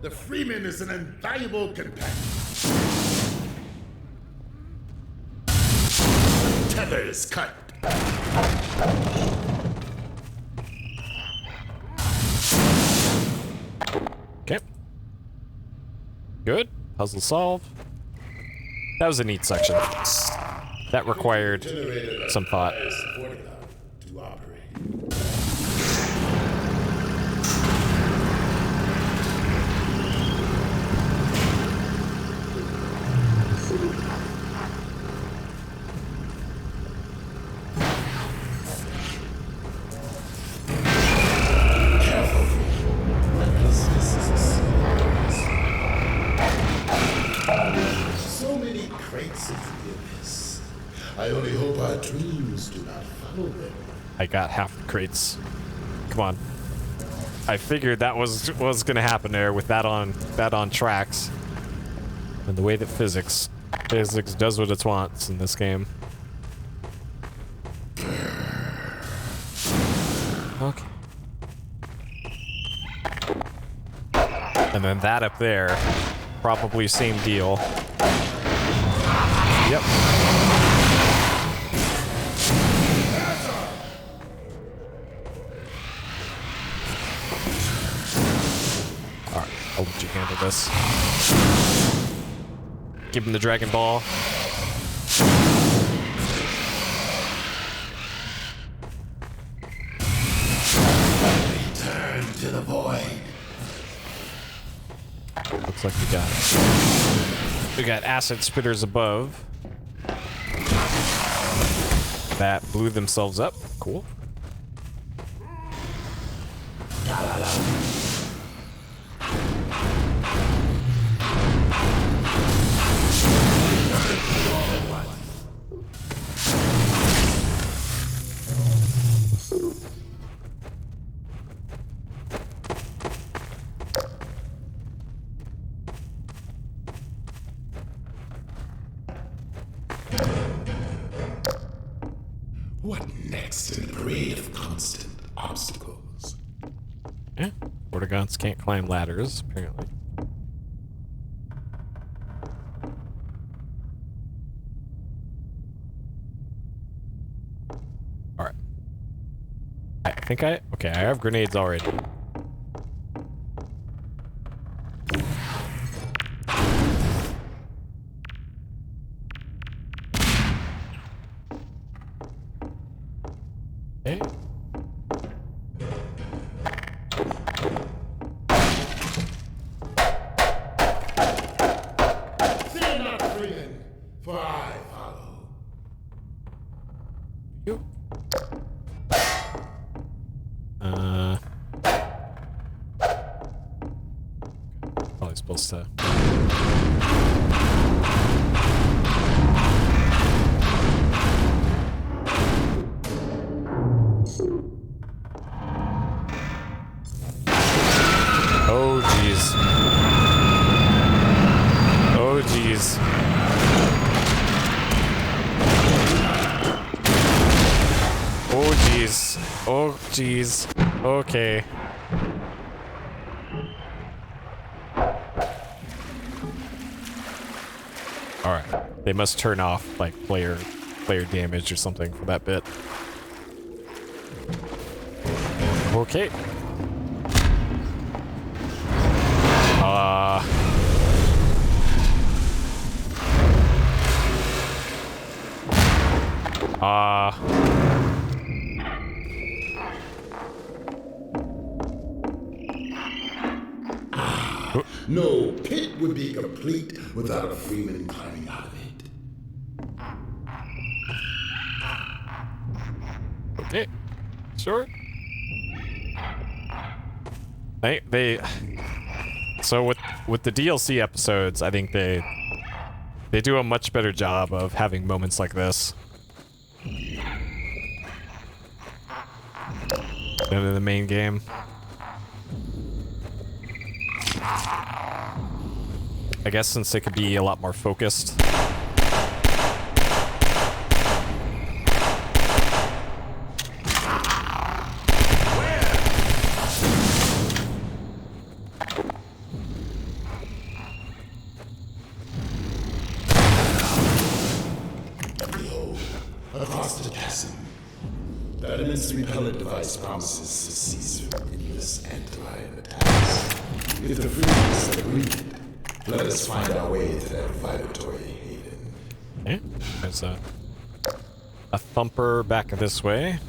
[SPEAKER 14] The Freeman is an invaluable companion. Tethers cut.
[SPEAKER 1] Okay. Good. Puzzle solved. That was a neat section. That required some thought.
[SPEAKER 14] So many crates of the abyss. I only hope our dreams do not follow them.
[SPEAKER 1] I got half the crates. Come on. I figured that was gonna happen there with that on tracks. And the way that physics does what it wants in this game. Okay. And then that up there, probably same deal. Yep. Alright, I'll let you handle this. Give him the Dragon Ball.
[SPEAKER 14] Return to the void.
[SPEAKER 1] Looks like we got acid spitters above that blew themselves up. Cool.
[SPEAKER 14] What next in the parade of constant obstacles?
[SPEAKER 1] Yeah, Vortigaunts can't climb ladders, apparently. Alright. I think okay, I have grenades already. Okay.
[SPEAKER 16] Fear not, Freeman, for I follow.
[SPEAKER 1] You. Probably supposed to. Oh jeez. Oh jeez. Oh jeez. Oh jeez. Okay. Alright. They must turn off like player damage or something for that bit. Okay.
[SPEAKER 16] No pit would be complete without a Freeman climbing out of it.
[SPEAKER 1] Okay. Sure. So with the DLC episodes, I think they do a much better job of having moments like this than in the main game. I guess since they could be a lot more focused.
[SPEAKER 16] Across the chasm. That immense repellent device promises to cease from endless anti-lion attacks. If the Freemen agree, let us find our way to that vibratory haven.
[SPEAKER 1] Okay, there's a thumper back this way.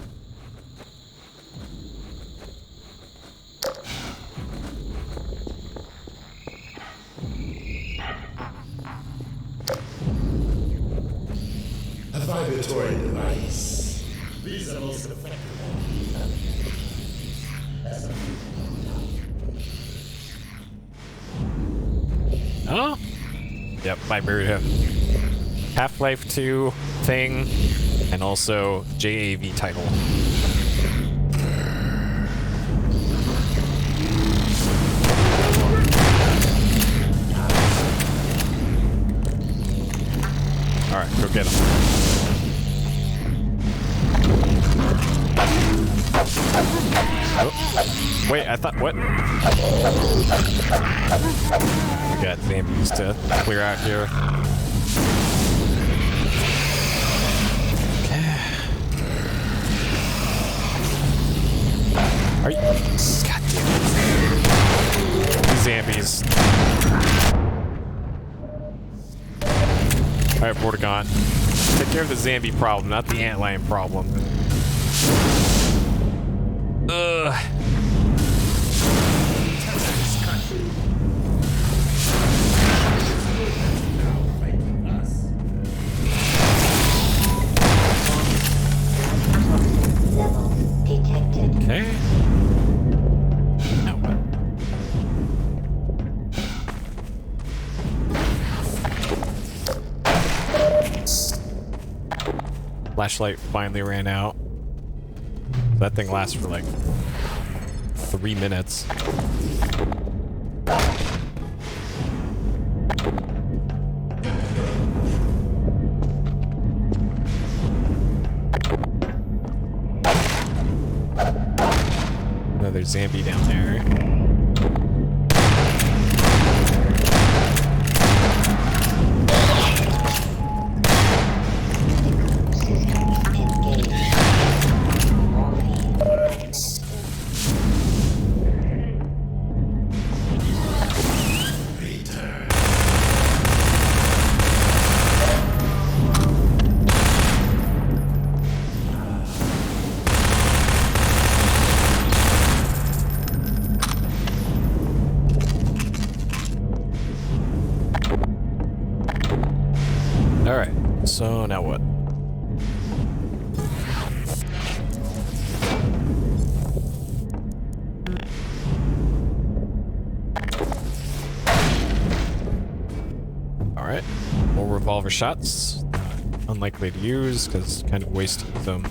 [SPEAKER 16] A vibratory device. These are most effective.
[SPEAKER 1] Oh? Yep, vibrator. Half-Life 2 thing, and also JAV title. Alright, go get him. Oh. Wait, I thought, what? We got zombies to clear out here. Are you? God damn it. These zombies. Alright, Vortigaunt. Take care of the zombie problem, not the antlion problem. Ugh. Okay. Now what? Flashlight finally ran out. That thing lasts for like 3 minutes. Another zombie down there. So now what? Alright. More revolver shots. Unlikely to use because kind of wasting them.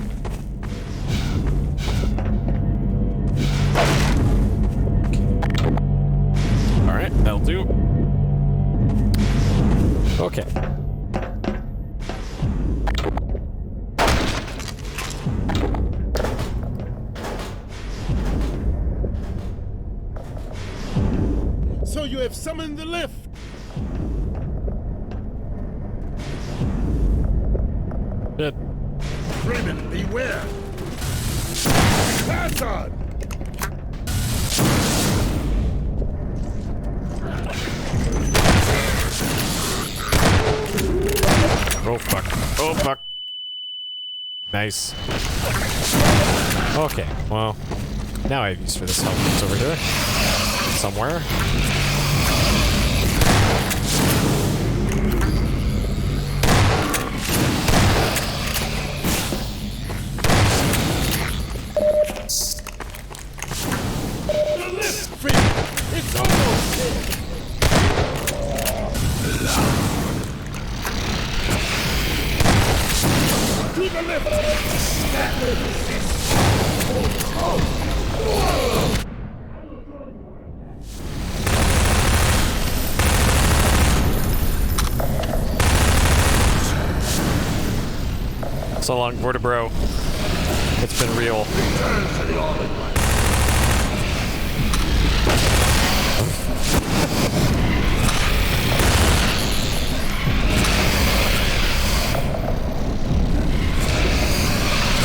[SPEAKER 1] Alright, that'll do. Okay.
[SPEAKER 16] So you have summoned the lift.
[SPEAKER 1] Good.
[SPEAKER 16] Freeman, beware. Pass on.
[SPEAKER 1] Oh fuck. Oh fuck. Nice. Okay, well, now I have use for this helmet that's over here. Somewhere.
[SPEAKER 16] The lift, Freeman. It's almost there. To the lift! That lift is...
[SPEAKER 1] So long, Vertebro. It's been real.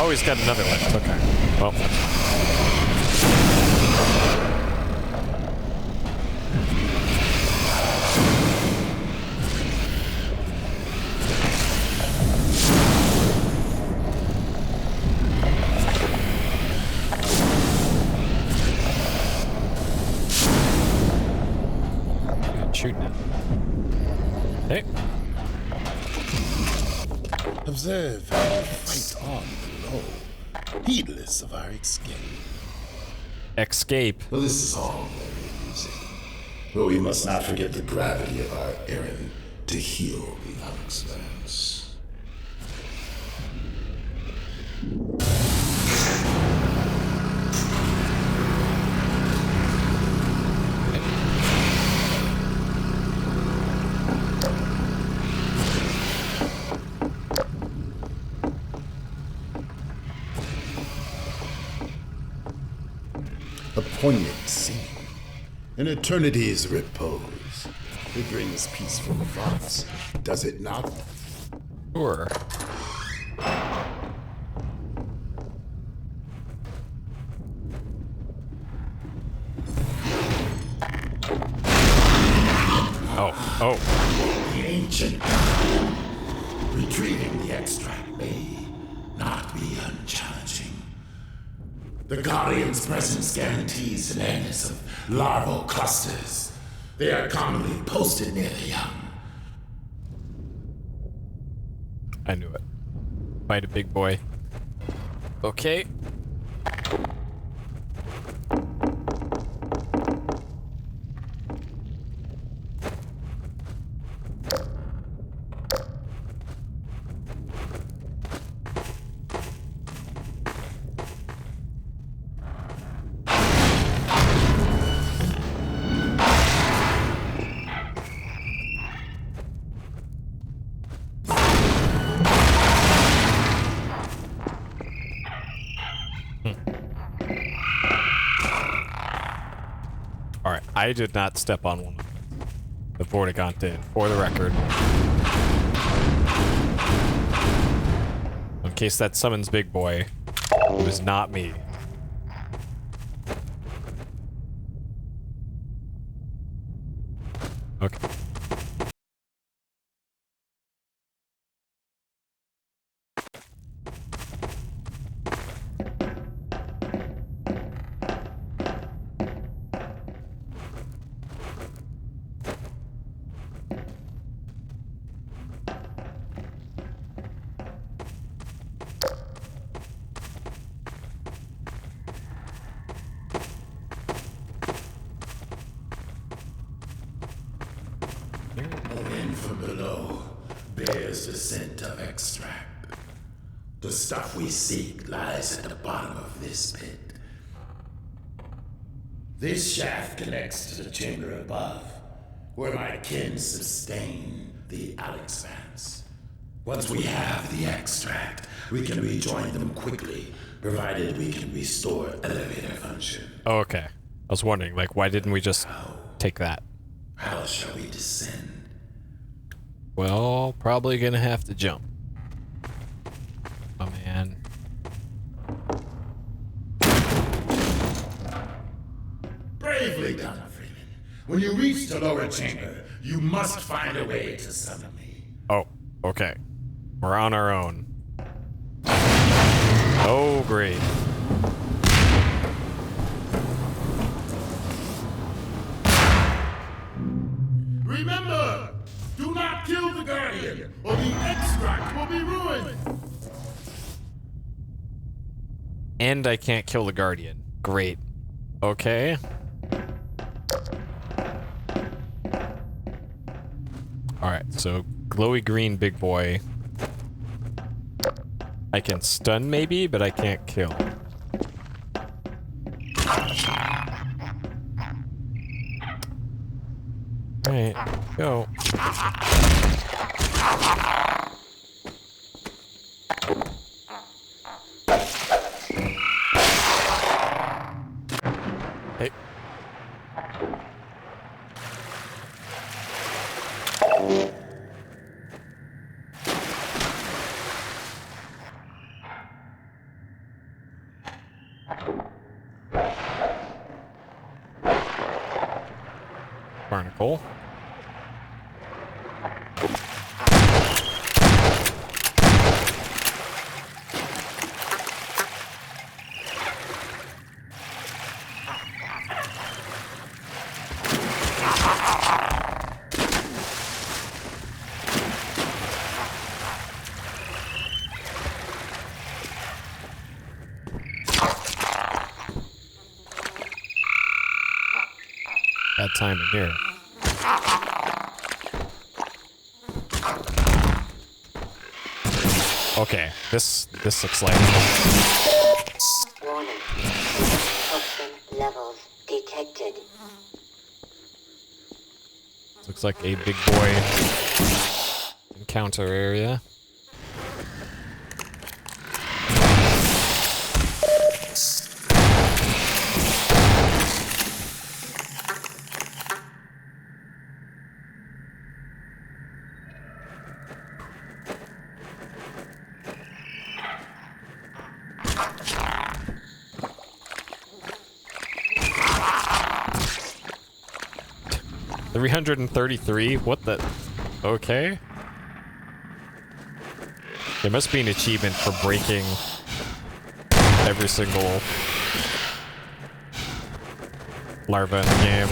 [SPEAKER 1] Oh, he's got another lift. Okay. Well. Shooting it. Hey.
[SPEAKER 16] Observe how we fight on below, heedless of our escape.
[SPEAKER 1] Escape.
[SPEAKER 16] Well, this is all very easy. But we must not forget the gravity of our errand to heal the Alyx lands. A poignant scene. An eternity's repose. It brings peaceful thoughts, does it not?
[SPEAKER 1] Sure. Oh.
[SPEAKER 16] The ancient retrieving the extract may not be unchallenging. The Guardian's presence guarantees an awareness of larval clusters. They are commonly posted near the young.
[SPEAKER 1] I knew it. Fight a big boy. Okay. Alright, I did not step on one. The Vortigaunt did, for the record. In case that summons big boy, it was not me. Okay.
[SPEAKER 14] is the scent of extract. The stuff we seek lies at the bottom of this pit. This shaft connects to the chamber above, where my kin sustain the Alyx vans. Once we have the extract, we can rejoin them quickly, provided we can restore elevator function.
[SPEAKER 1] Oh, okay. I was wondering, like, why didn't we just take that?
[SPEAKER 14] How shall we descend?
[SPEAKER 1] Well, probably gonna have to jump. Oh, man.
[SPEAKER 14] Bravely done, Freeman. When you reach the lower chamber, you must find a way to summon me.
[SPEAKER 1] Oh, okay. We're on our own. Oh, great.
[SPEAKER 14] Remember, do not kill the Guardian, or the extract will be ruined.
[SPEAKER 1] And I can't kill the Guardian. Great. Okay. Alright, so glowy green big boy. I can stun maybe, but I can't kill. Alright, go. Hey. Barnacle. Bad timing here. Okay, this looks like.
[SPEAKER 17] Warning. Toxin levels detected.
[SPEAKER 1] Looks like a big boy encounter area. $333? What the? Okay. There must be an achievement for breaking every single larva in the game.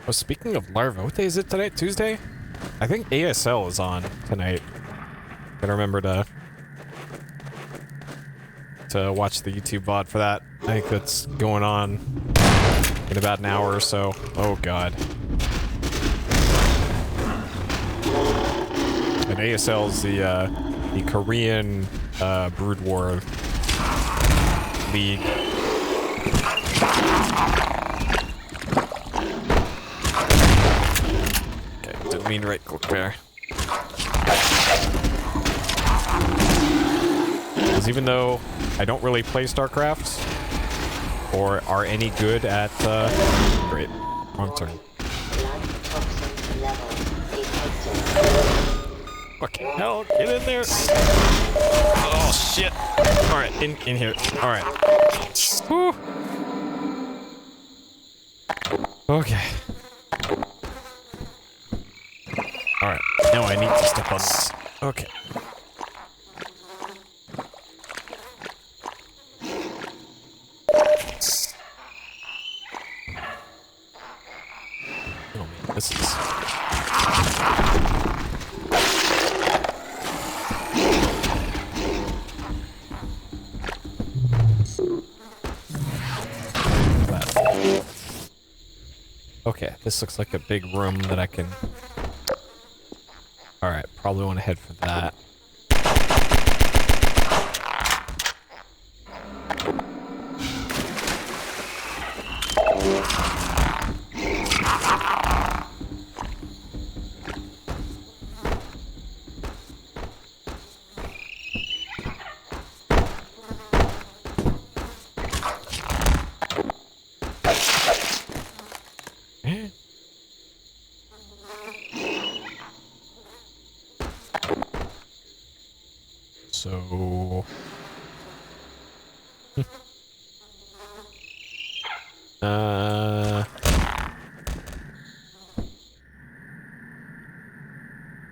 [SPEAKER 1] Oh, speaking of larva, what day is it tonight? Tuesday? I think ASL is on tonight. Gotta remember to watch the YouTube VOD for that. I think that's going on in about an hour or so. Oh god. And ASL is the Korean Brood War League. Okay, didn't mean to right click there. Because even though I don't really play StarCraft or are any good at great. Wrong turn. Fucking hell, get in there. Oh shit. Alright, in here. Alright. Whew. Okay. Alright, now I need to step on this. Okay. This is... this looks like a big room that I can... Alright, probably want to head for that. So...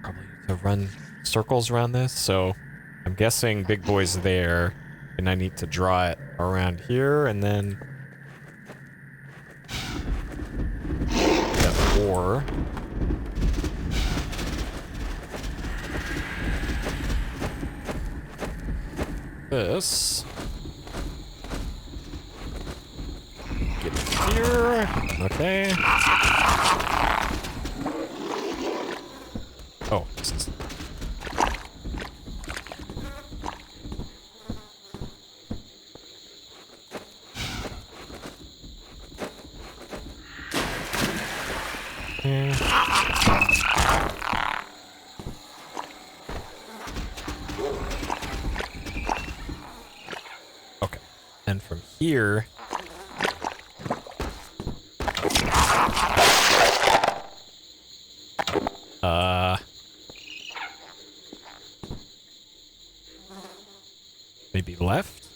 [SPEAKER 1] Probably need to run circles around this, so I'm guessing big boy's there, and I need to draw it around here, and then... Or... This. Get here. Okay. Oh, this is... Okay. And from here... Maybe left?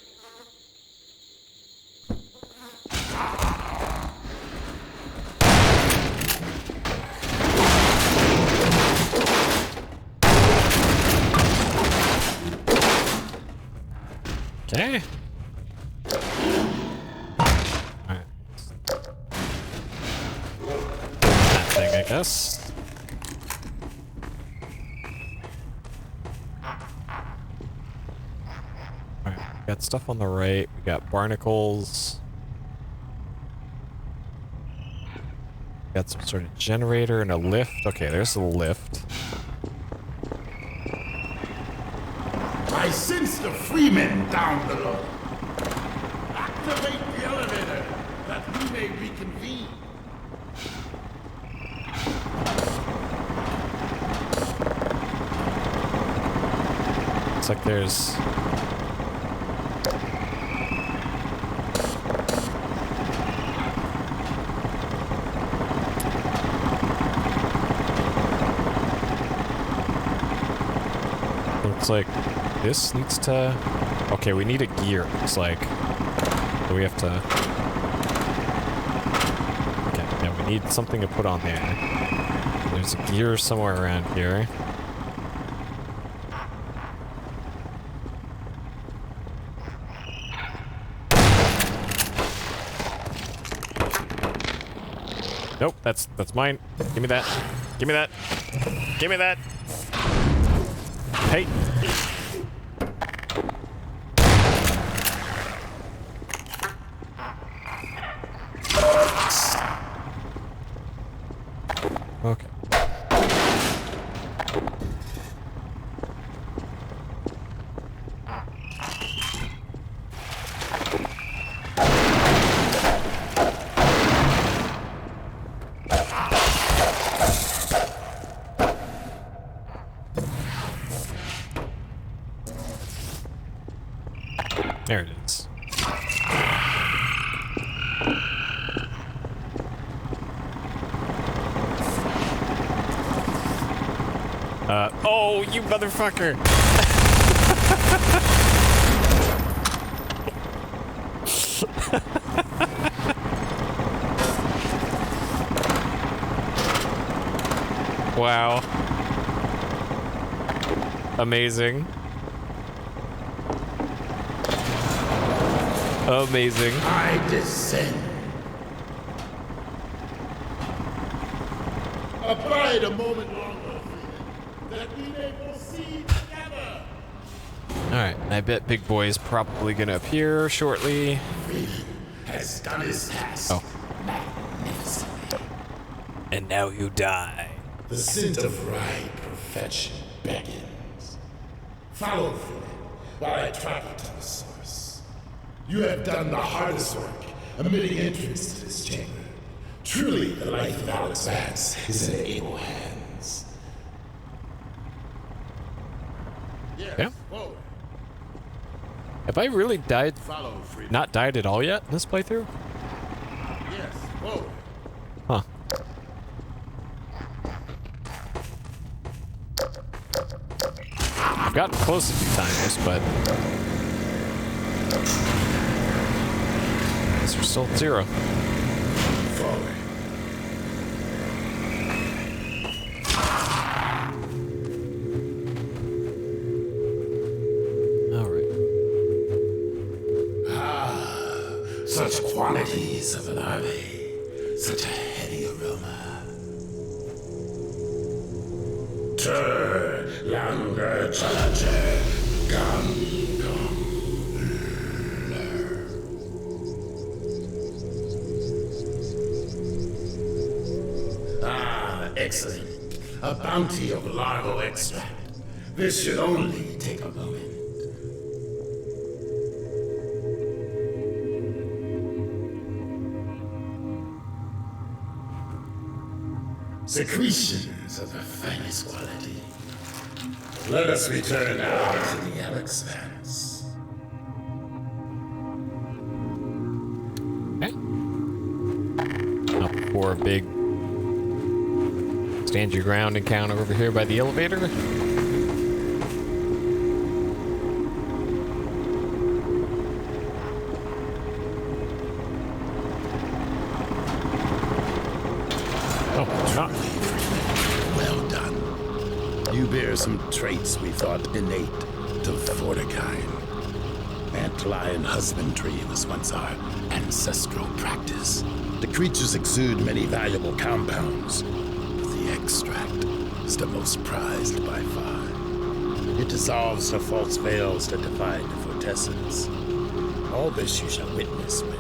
[SPEAKER 1] Okay. Alright. That thing, I guess. Got stuff on the right. We got barnacles. Got some sort of generator and a lift. Okay, there's the lift.
[SPEAKER 14] I sense the freemen down below. Activate the elevator that we may reconvene.
[SPEAKER 1] Looks like there's... Looks like this needs to... Okay, we need a gear, looks like. So we have to... Okay, yeah, we need something to put on there. There's a gear somewhere around here. Nope, that's mine. Give me that. Give me that. Give me that. Hey. Okay. There it is. Oh, you motherfucker! Wow. Amazing. Amazing.
[SPEAKER 14] I descend. Abide a moment longer, that we may proceed together.
[SPEAKER 1] Alright, I bet Big Boy is probably gonna appear shortly.
[SPEAKER 14] Freeman has done his task.
[SPEAKER 1] Oh.
[SPEAKER 14] Magnificently.
[SPEAKER 1] And now you die.
[SPEAKER 14] The scent of right perfection beckons. Follow me while I track you to the source. You have done the hardest work, admitting entrance to this chamber. Truly, the life of Alyx Vance is in able hands.
[SPEAKER 1] Yeah. Have I really died? Not died at all yet in this playthrough?
[SPEAKER 14] Yes, whoa.
[SPEAKER 1] Huh. I've gotten close a few times, but this was still 0.
[SPEAKER 14] Forward. Such quantities of larvae, such a heady aroma. Tur, langer, chalacher, gum, excellent. A bounty of larval extract. This should only take a moment. Secretions of the finest quality. Let us return now to the Alyx Vance.
[SPEAKER 1] Okay. Up for a big stand your ground encounter over here by the elevator.
[SPEAKER 14] Well done. You bear some traits we thought innate to Fortification. Antlion husbandry was once our ancestral practice. The creatures exude many valuable compounds, but the extract is the most prized by far. It dissolves the false veils that divide the fortessence. All this you shall witness when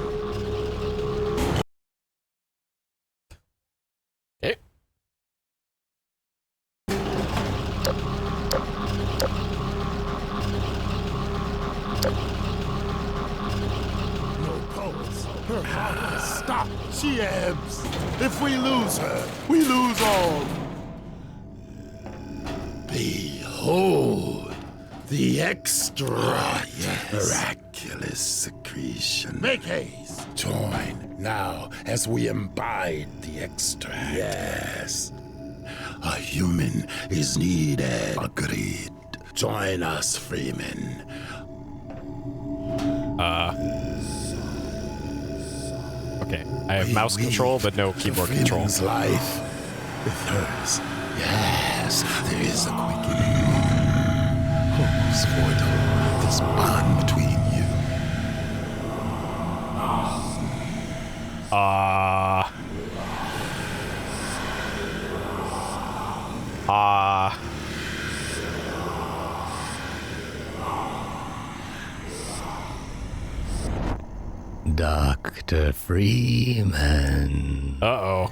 [SPEAKER 16] Stop! She ebbs. If we lose her, we lose all.
[SPEAKER 14] Behold, the extra miraculous secretion.
[SPEAKER 16] Make haste.
[SPEAKER 14] Join now as we imbibe the extract. Yes. A human is needed. Agreed. Join us, freemen.
[SPEAKER 1] Okay, I have mouse control, but no keyboard control.
[SPEAKER 14] Life with hers. Yes, there is a quickening. Almost mortal, this bond between you.
[SPEAKER 18] Dr. Freeman.
[SPEAKER 1] Uh-oh.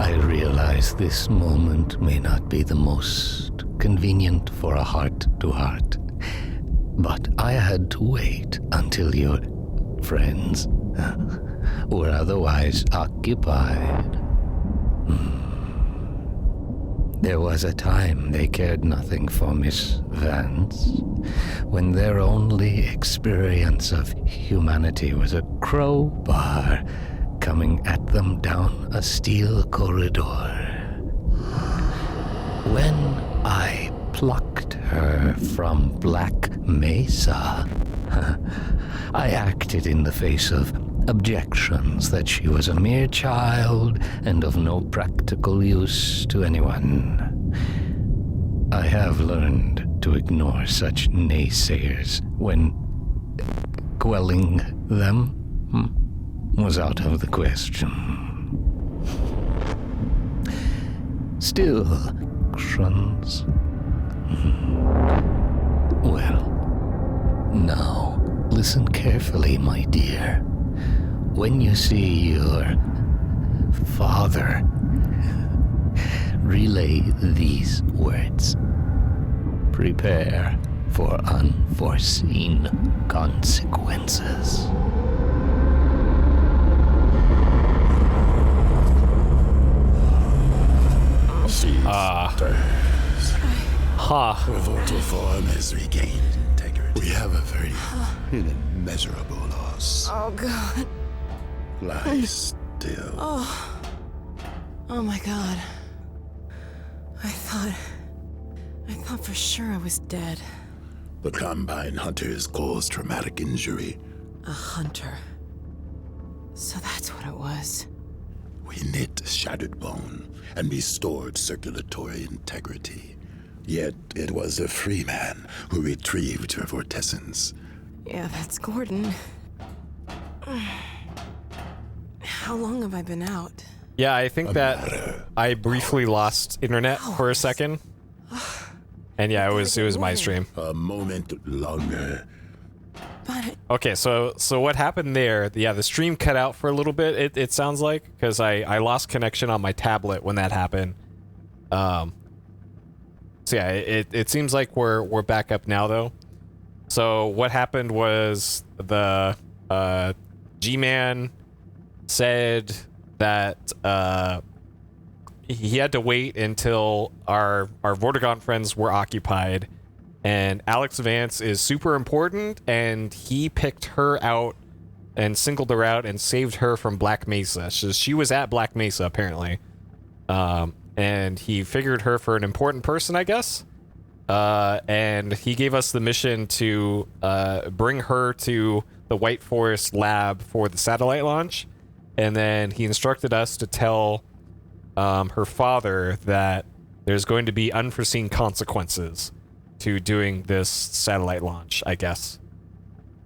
[SPEAKER 18] I realize this moment may not be the most convenient for a heart-to-heart, but I had to wait until your friends were otherwise occupied. There was a time they cared nothing for Miss Vance, when their only experience of humanity was a crowbar coming at them down a steel corridor. When I plucked her from Black Mesa, I acted in the face of objections that she was a mere child and of no practical use to anyone. I have learned to ignore such naysayers when quelling them was out of the question. Still, actions. Well, now listen carefully, my dear. When you see your father relay these words. Prepare for unforeseen consequences.
[SPEAKER 14] Her vocal form has regained integrity. We have a very immeasurable loss.
[SPEAKER 4] Oh, God.
[SPEAKER 14] Lie still.
[SPEAKER 4] Oh my God. I thought for sure I was dead.
[SPEAKER 14] The Combine hunters caused traumatic injury.
[SPEAKER 4] A hunter. So that's what it was.
[SPEAKER 14] We knit shattered bone and restored circulatory integrity. Yet it was a free man who retrieved her vortessence.
[SPEAKER 4] Yeah, that's Gordon. How long have I been out?
[SPEAKER 1] Yeah, I think that I briefly lost internet for a second. And yeah, it was my stream.
[SPEAKER 14] A moment longer.
[SPEAKER 1] Okay, so what happened there? Yeah, the stream cut out for a little bit. It sounds like because I lost connection on my tablet when that happened. So yeah, it seems like we're back up now though. So what happened was the G-Man said that he had to wait until our Vortigaunt friends were occupied, and Alyx Vance is super important, and he picked her out and singled her out and saved her from Black Mesa. She was at Black Mesa apparently, and he figured her for an important person, I guess. And he gave us the mission to bring her to the White Forest lab for the satellite launch, and then he instructed us to tell her father that there's going to be unforeseen consequences to doing this satellite launch, I guess.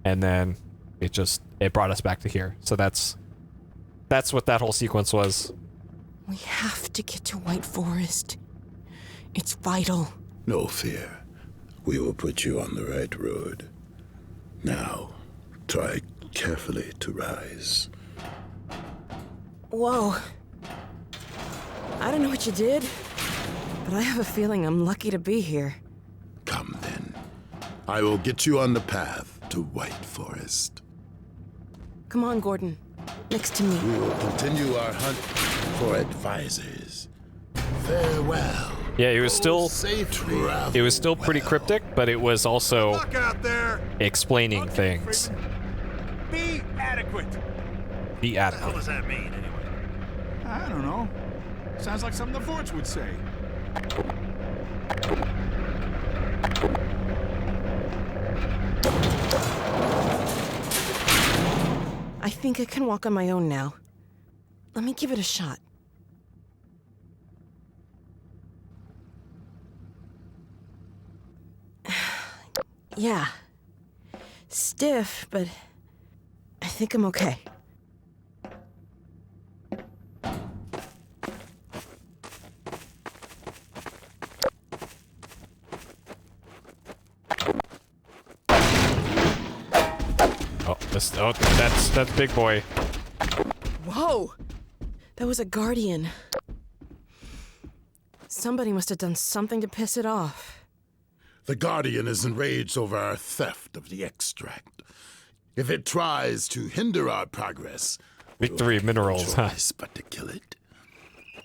[SPEAKER 1] And then it brought us back to here. So that's what that whole sequence was.
[SPEAKER 4] We have to get to White Forest. It's vital.
[SPEAKER 14] No fear. We will put you on the right road. Now, try carefully to rise.
[SPEAKER 4] Whoa. I don't know what you did, but I have a feeling I'm lucky to be here.
[SPEAKER 14] Come then. I will get you on the path to White Forest.
[SPEAKER 4] Come on, Gordon. Next to me.
[SPEAKER 14] We will continue our hunt for advisors. Farewell.
[SPEAKER 1] Yeah, it was still pretty cryptic, but it was also explaining things.
[SPEAKER 3] Be adequate.
[SPEAKER 1] Be
[SPEAKER 3] What the hell
[SPEAKER 1] adequate.
[SPEAKER 3] does that mean, anyway?
[SPEAKER 19] I don't know. Sounds like something the Forts would say.
[SPEAKER 4] I think I can walk on my own now. Let me give it a shot. Yeah. Stiff, but I think I'm okay.
[SPEAKER 1] That's big boy.
[SPEAKER 4] Whoa! That was a Guardian. Somebody must have done something to piss it off.
[SPEAKER 14] The Guardian is enraged over our theft of the extract. If it tries to hinder our progress,
[SPEAKER 1] Victory Minerals, huh?
[SPEAKER 14] But to kill it.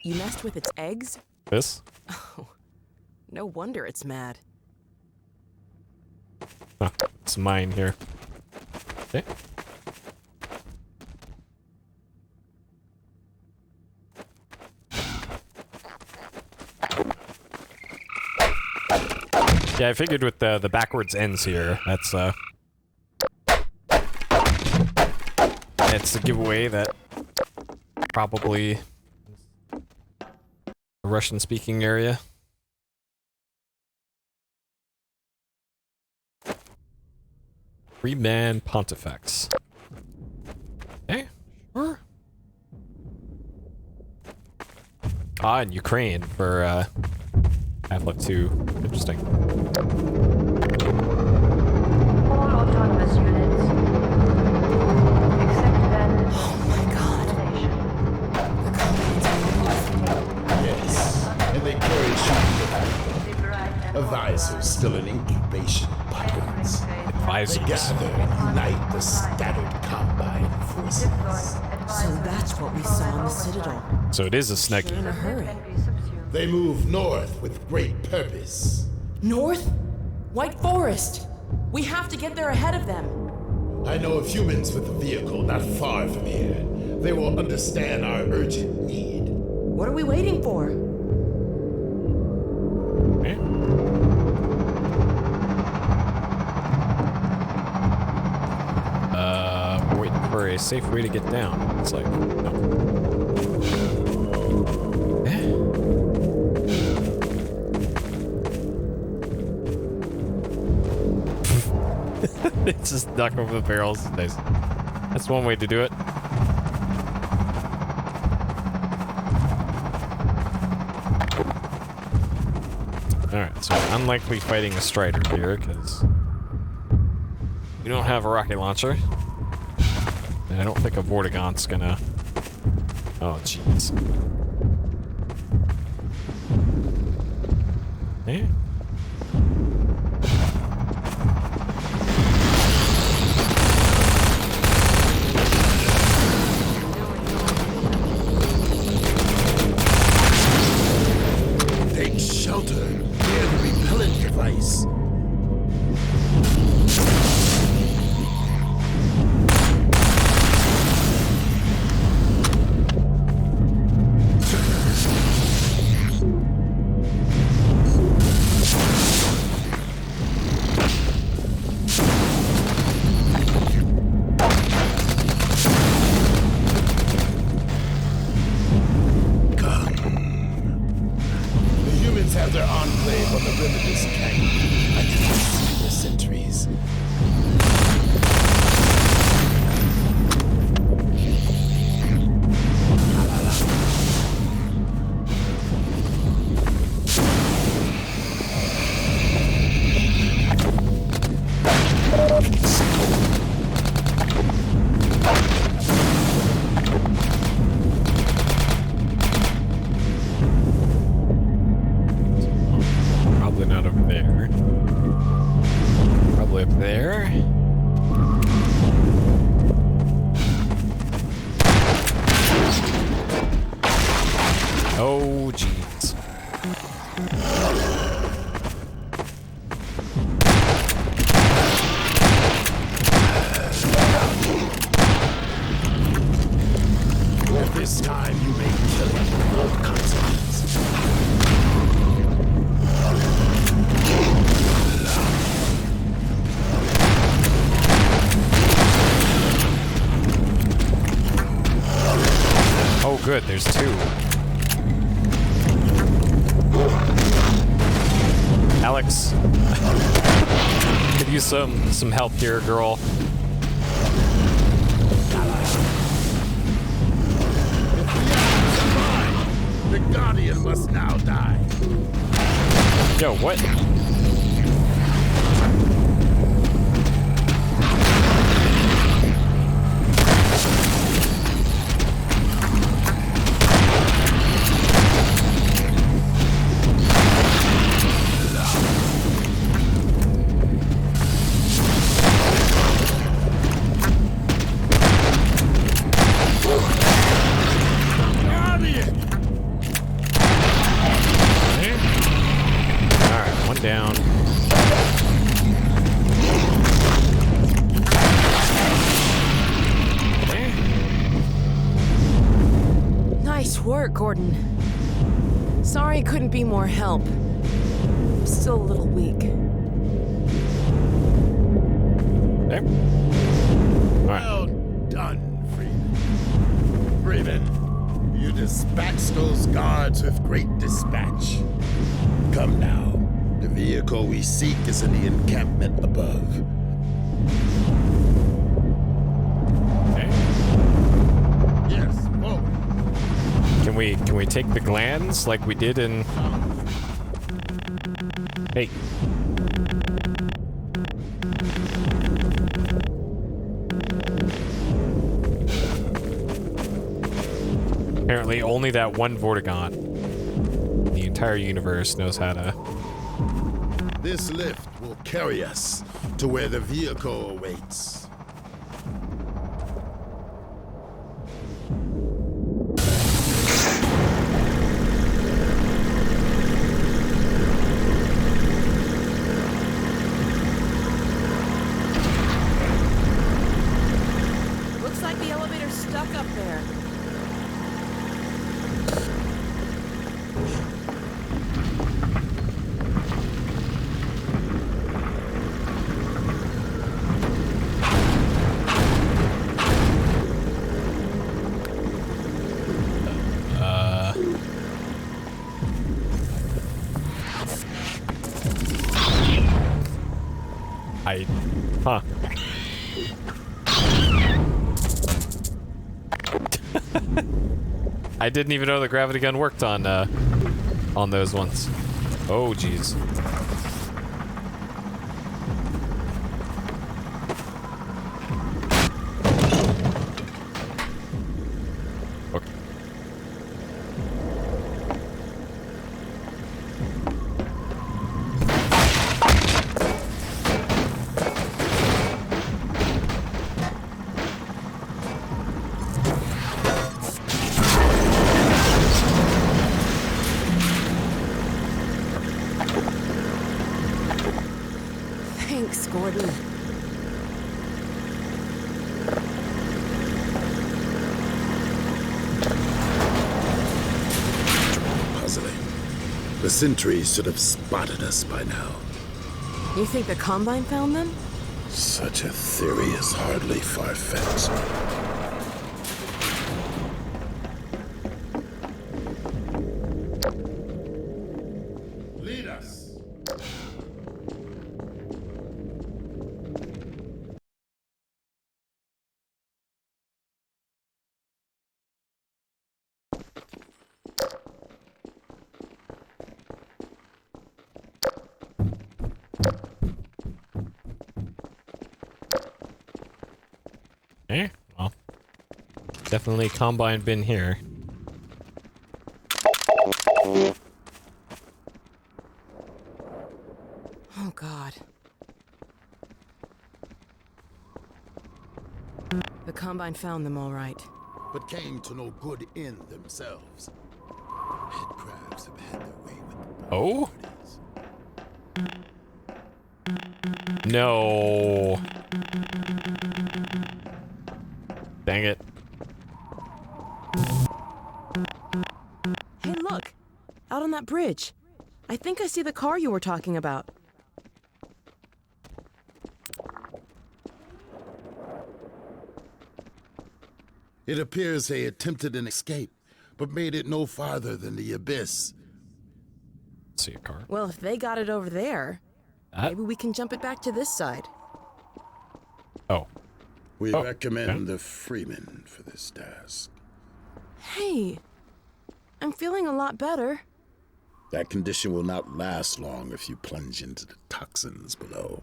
[SPEAKER 4] You messed with its eggs?
[SPEAKER 1] This?
[SPEAKER 4] Oh, no wonder it's mad.
[SPEAKER 1] Huh, it's mine here. Okay. Yeah, I figured with the backwards ends here, that's a giveaway that probably a Russian-speaking area. Three-man Pontifex. Okay, sure. Ah, in Ukraine for Half-Life 2. Interesting.
[SPEAKER 7] All autonomous units. Except abandoned.
[SPEAKER 4] Oh my God.
[SPEAKER 14] Yes, and they Advisors still in incubation pods.
[SPEAKER 1] Advisors.
[SPEAKER 14] They gather and unite the scattered Combine forces.
[SPEAKER 4] So that's what we saw in the Citadel.
[SPEAKER 1] So it is a snuggie.
[SPEAKER 4] In a hurry.
[SPEAKER 14] They move north with great purpose.
[SPEAKER 9] North? White Forest. We have to get there ahead of them.
[SPEAKER 14] I know of humans with a vehicle not far from here. They will understand our urgent need.
[SPEAKER 4] What are we waiting for?
[SPEAKER 1] Okay. We're waiting for a safe way to get down. It's like, no. It's just duck over the barrels. Nice. That's one way to do it. Alright, so unlikely fighting a Strider here, because we don't have a rocket launcher. And I don't think a Vortigaunt's gonna... Oh, jeez. Eh?
[SPEAKER 14] Take shelter near the repellent device. Oh, jeez. This time you may kill him without consequence.
[SPEAKER 1] Oh, good. There's two. Alyx, could use some help here, girl.
[SPEAKER 14] The Guardian must now die.
[SPEAKER 1] Yo, what? Down.
[SPEAKER 4] Nice work, Gordon. Sorry couldn't be more help. I'm still a little weak.
[SPEAKER 1] Okay.
[SPEAKER 14] Well done, Freeman. Freeman, you dispatched those guards with great dispatch. Come now. The vehicle we seek is in the encampment above.
[SPEAKER 1] Okay.
[SPEAKER 14] Yes, forward.
[SPEAKER 1] Can we take the glands like we did in... Hey. Apparently only that one Vortigaunt in the entire universe knows how to
[SPEAKER 14] This lift will carry us to where the vehicle awaits.
[SPEAKER 4] Looks like the elevator's stuck up there.
[SPEAKER 1] Huh. I didn't even know the gravity gun worked on those ones. Oh, jeez. Okay.
[SPEAKER 4] Thanks, Gordon.
[SPEAKER 14] Puzzling. The sentries should have spotted us by now.
[SPEAKER 4] You think the Combine found them?
[SPEAKER 14] Such a theory is hardly far-fetched. Lead us.
[SPEAKER 1] Eh? Well, definitely Combine bin here.
[SPEAKER 4] Oh, God. The Combine found them all right.
[SPEAKER 14] But came to no good end themselves. Headcrabs have had their way with the
[SPEAKER 1] Oh? No. Dang it.
[SPEAKER 4] Hey, look! Out on that bridge. I think I see the car you were talking about.
[SPEAKER 14] It appears they attempted an escape, but made it no farther than the abyss.
[SPEAKER 1] See a car.
[SPEAKER 4] Well, if they got it over there, maybe we can jump it back to this side.
[SPEAKER 1] Oh.
[SPEAKER 14] We recommend the Freeman for this task.
[SPEAKER 4] Hey, I'm feeling a lot better.
[SPEAKER 14] That condition will not last long if you plunge into the toxins below.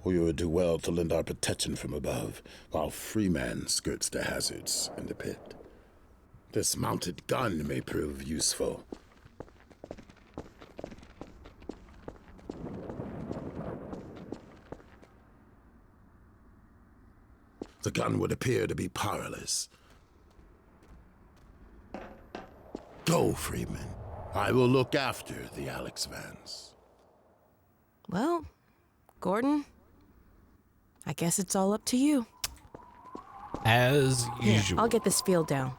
[SPEAKER 14] We would do well to lend our protection from above, while Freeman skirts the hazards in the pit. This mounted gun may prove useful. The gun would appear to be powerless. Go, Freeman. I will look after the Alyx vans.
[SPEAKER 4] Well, Gordon, I guess it's all up to you.
[SPEAKER 1] As usual.
[SPEAKER 4] I'll get this field down.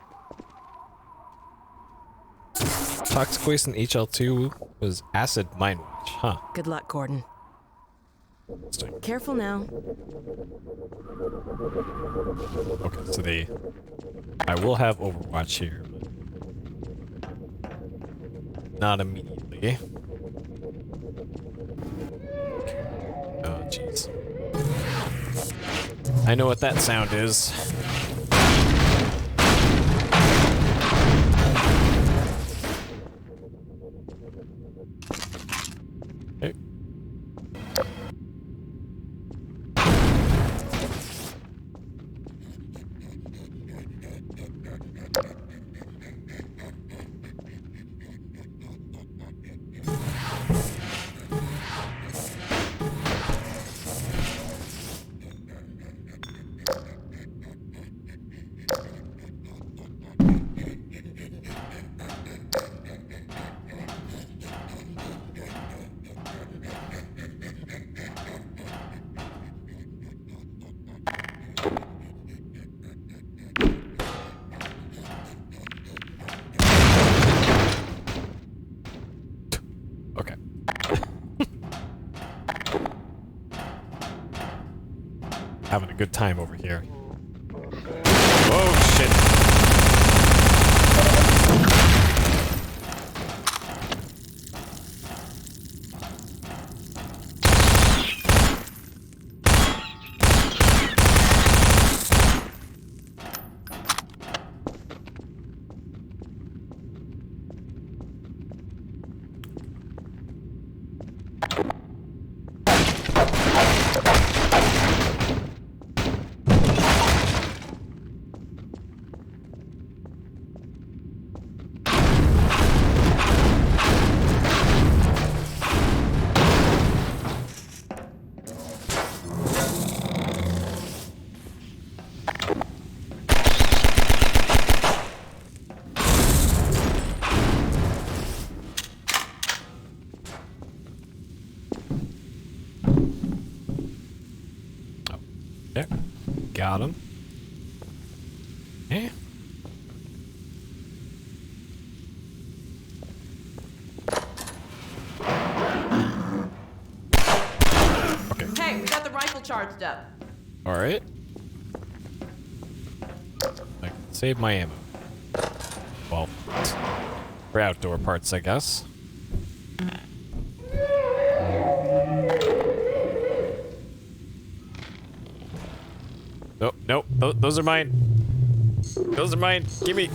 [SPEAKER 1] Toxic waste in HL2 was acid mine watch, huh?
[SPEAKER 4] Good luck, Gordon. Careful now.
[SPEAKER 1] Okay, so I will have Overwatch here, but not immediately. Oh, jeez. I know what that sound is. Okay. having a good time over here. Oh, shit. There. Got him. Yeah. Okay.
[SPEAKER 8] Hey, we got the rifle charged up.
[SPEAKER 1] Alright. I can save my ammo. Well, for outdoor parts, I guess. Nope, nope, those are mine. Those are mine. Give me.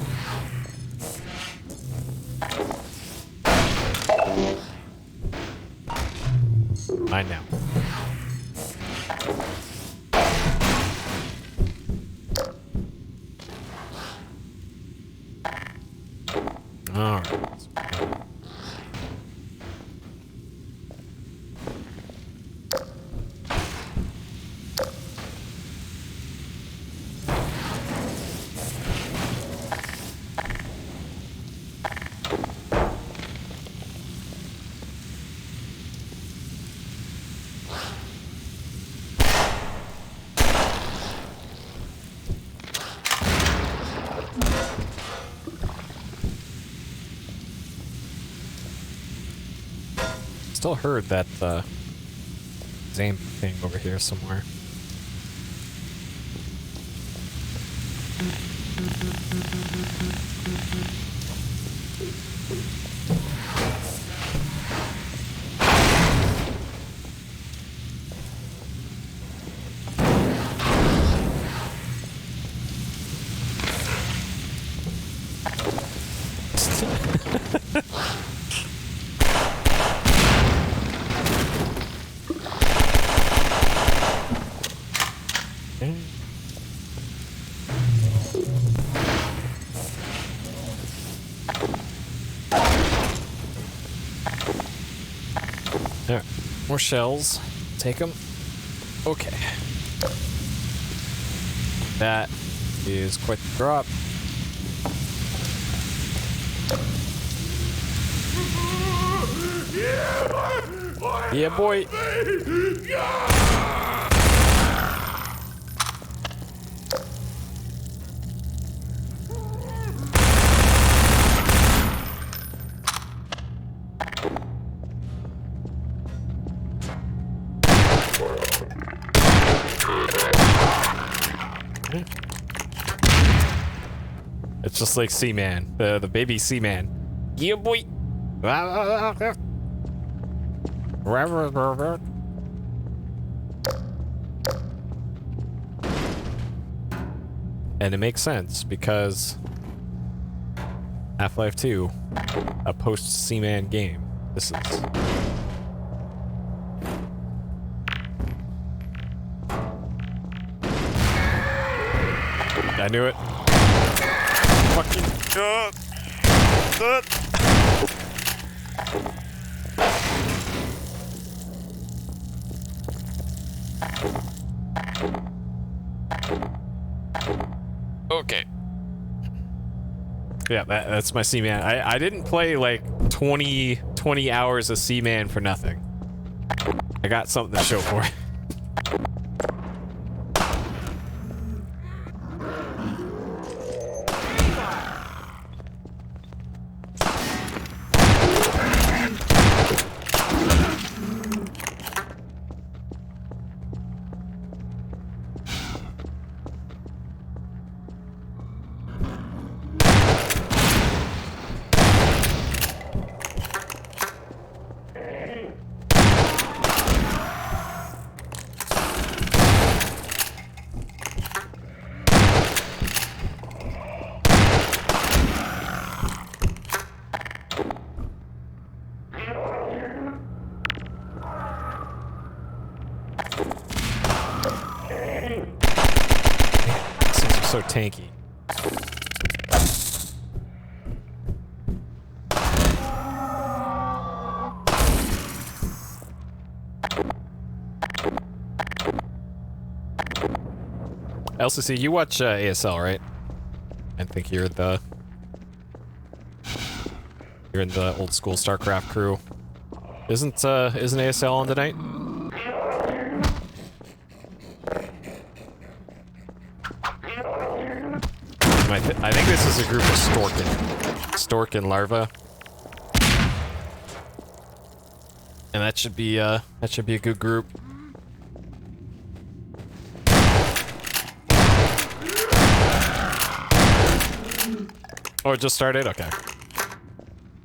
[SPEAKER 1] Mine now. All right. Still heard that Zane thing over here somewhere. There. More shells. Take them. Okay. That is quite the drop. Yeah, boy. It's just like Seaman, the baby Seaman. Yeah, boy. And it makes sense because Half-Life 2, a post-Seaman game. This is. I knew it. Fucking. Okay. Yeah, that's my Seaman. I didn't play like 20 hours of Seaman for nothing. I got something to show for it. These things are so tanky. LCC, you watch ASL, right? I think you're in the old school StarCraft crew. Isn't ASL on tonight? I think this is a group of stork and larva, and that should be a good group. Oh, it just started? Okay.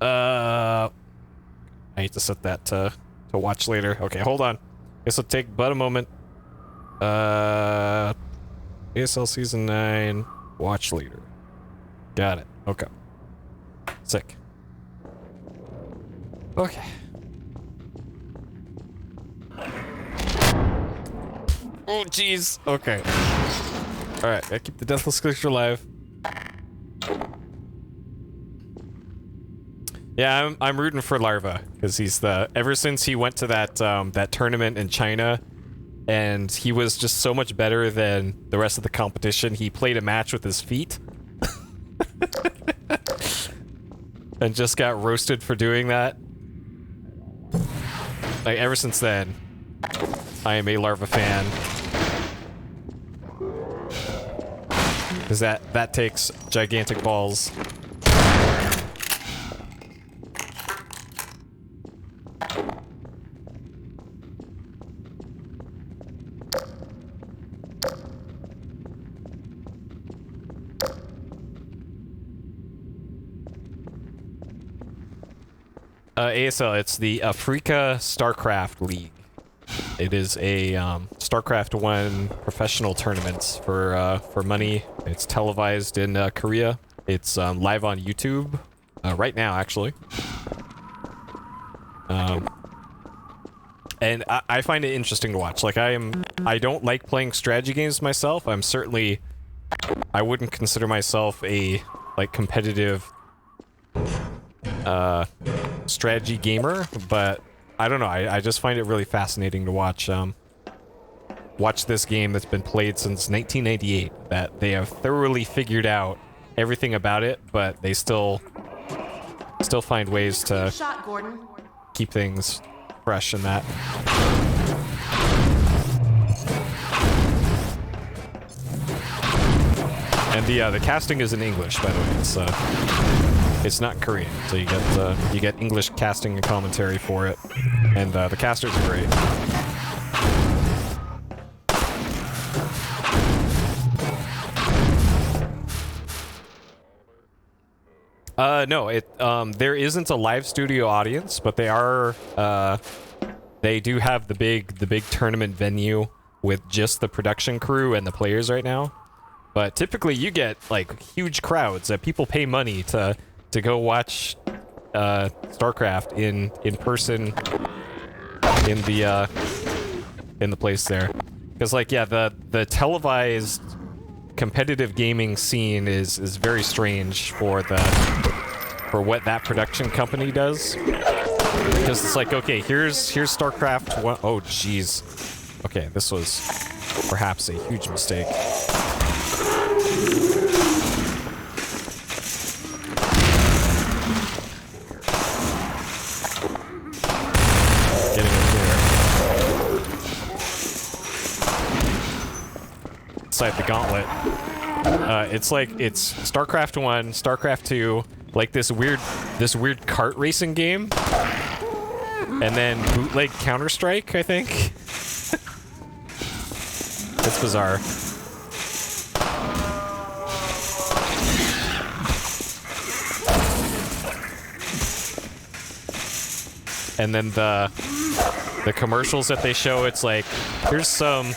[SPEAKER 1] I need to set that to watch later. Okay, hold on. Guess it'll take but a moment. ASL Season 9, watch later. Got it. Okay. Sick. Okay. Oh, jeez. Okay. Alright, gotta keep the Deathless Clicker alive. Yeah, I'm rooting for Larva because he's ever since he went to that tournament in China, and he was just so much better than the rest of the competition. He played a match with his feet, and just got roasted for doing that. Like ever since then, I am a Larva fan because that takes gigantic balls. ASL, it's the Africa StarCraft League. It is a StarCraft 1 professional tournament for money. It's televised in Korea. It's live on YouTube right now, actually. And I find it interesting to watch. Like I don't like playing strategy games myself. I wouldn't consider myself a competitive strategy gamer, but I don't know, I just find it really fascinating to watch this game that's been played since 1998, that they have thoroughly figured out everything about it, but they still find ways to keep things fresh in that. And the casting is in English, by the way. It's not Korean, so you get English casting and commentary for it, and the casters are great. No, there isn't a live studio audience, but they do have the big tournament venue with just the production crew and the players right now. But typically, you get like huge crowds that people pay money to go watch StarCraft in person in the place there, because like yeah, the televised competitive gaming scene is very strange for what that production company does, because it's like, okay, here's StarCraft 1. Oh jeez, okay, this was perhaps a huge mistake. Inside the gauntlet. It's StarCraft 1, StarCraft 2, like this weird kart racing game, and then bootleg Counter-Strike, I think. It's bizarre. And then the commercials that they show, it's like, here's some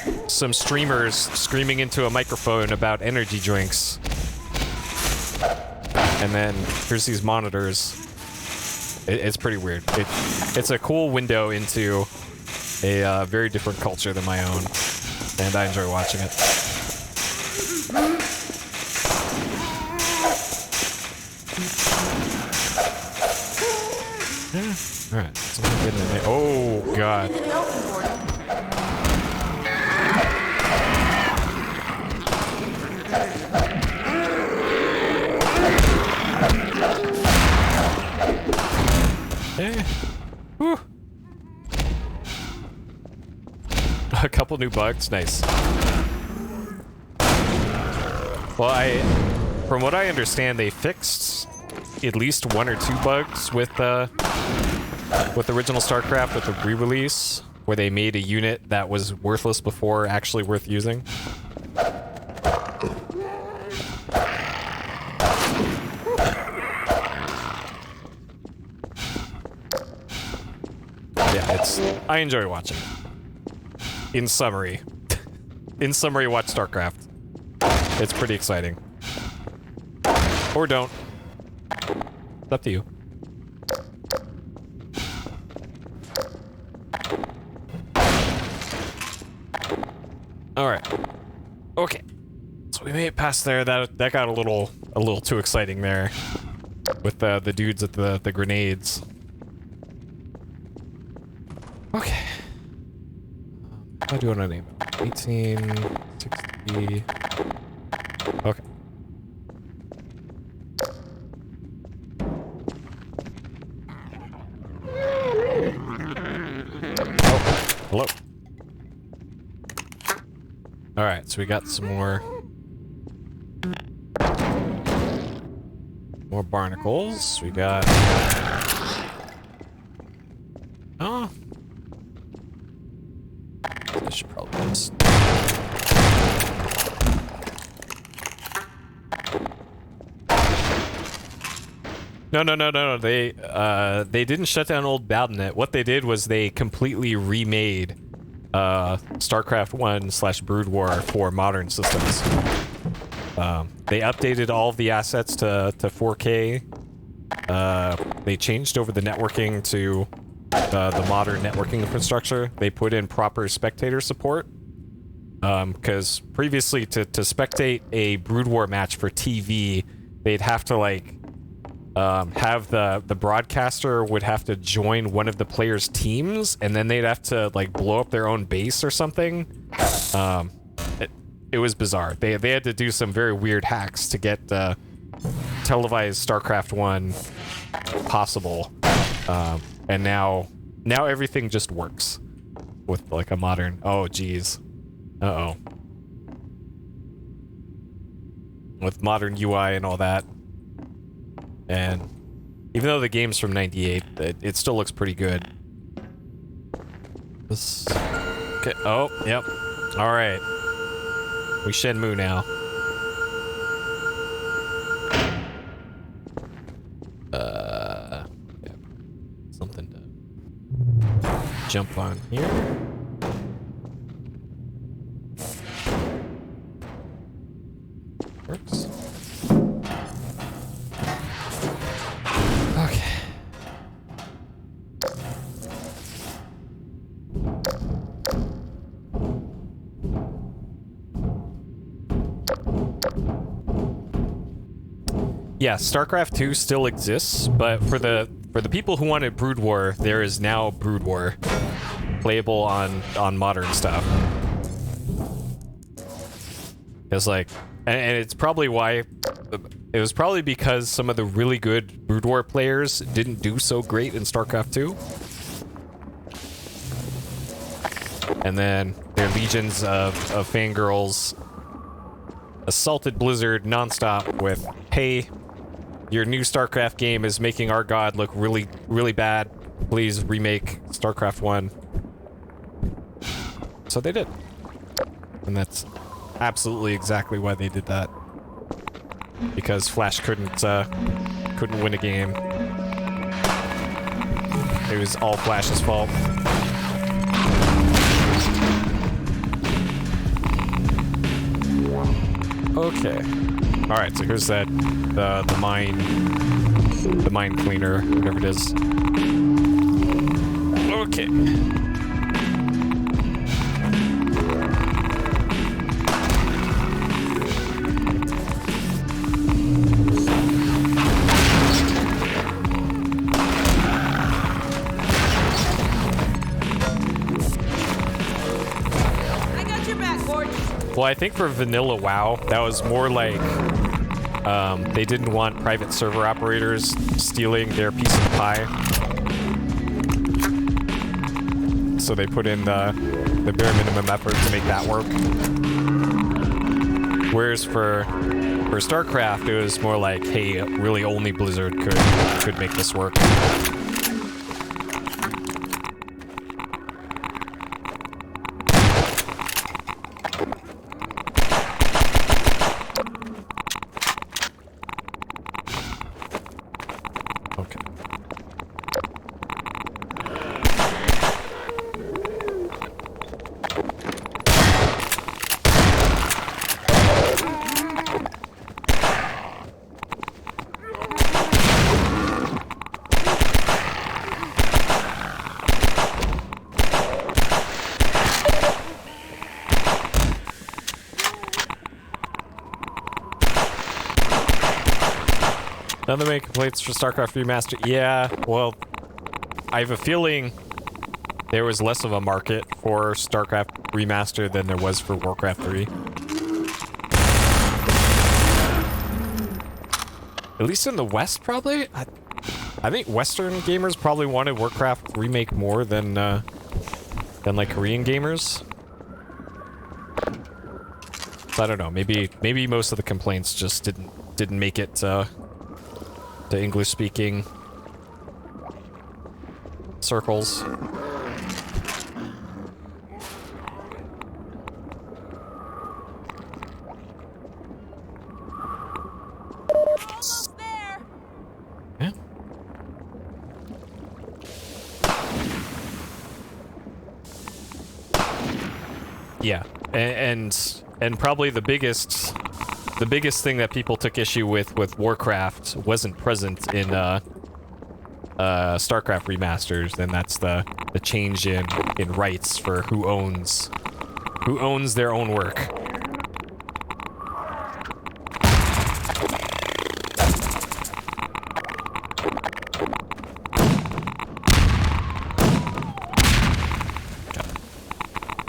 [SPEAKER 1] streamers screaming into a microphone about energy drinks. And then here's these monitors. It's pretty weird. It's a cool window into a very different culture than my own. and I enjoy watching it. Yeah. Alright, someone getting in there. Oh, God. Yeah. Whew. A couple new bugs, nice. Well, from what I understand, they fixed at least 1 or 2 bugs with original StarCraft with the re-release, where they made a unit that was worthless before actually worth using. Yeah, I enjoy watching it. In summary, watch StarCraft. It's pretty exciting. Or don't. It's up to you. Alright. Okay. So we made it past there. That got a little too exciting there. With the dudes at the grenades. Okay. How do you want to name it? 1860. Okay. Oh, hello. Alright, so we got some more barnacles. We got... Oh. I should probably just... No. They didn't shut down old Battle.net. What they did was they completely remade StarCraft 1/Brood War for modern systems. They updated all of the assets to 4K. They changed over the networking to the modern networking infrastructure. They put in proper spectator support. Because previously to spectate a Brood War match for TV, they'd have to like have the broadcaster would have to join one of the players' teams, and then they'd have to like blow up their own base or something. It was bizarre. They had to do some very weird hacks to get televised StarCraft 1 possible. And now everything just works with like a modern... Oh, geez. Uh-oh. With modern UI and all that. And even though the game's from '98, it still looks pretty good. This... Okay. Oh, yep. Alright. We Shenmue now. Yeah. Something to jump on here. Works. Okay. Yeah, StarCraft 2 still exists, but for the people who wanted Brood War, there is now Brood War playable on modern stuff. Because like, and it's probably why. It was probably because some of the really good Brood War players didn't do so great in StarCraft 2. And then their legions of fangirls assaulted Blizzard nonstop with, hey, your new StarCraft game is making our god look really, really bad. Please remake StarCraft 1. So they did. And that's absolutely exactly why they did that. Because Flash couldn't win a game. It was all Flash's fault. Okay. All right. So here's the mine cleaner, whatever it is. Okay. Well, I think for vanilla WoW, that was more like they didn't want private server operators stealing their piece of the pie. So they put in the bare minimum effort to make that work. Whereas for StarCraft, it was more like, hey, really only Blizzard could make this work. None of the main complaints for StarCraft Remastered. Yeah, well, I have a feeling there was less of a market for StarCraft Remastered than there was for Warcraft 3. At least in the West, probably? I think Western gamers probably wanted Warcraft Remake more than like Korean gamers. So I don't know, maybe most of the complaints just didn't make it to English-speaking circles. Yeah. Yeah, and probably the biggest thing that people took issue with Warcraft wasn't present in StarCraft remasters, and that's the change in rights for who owns their own work.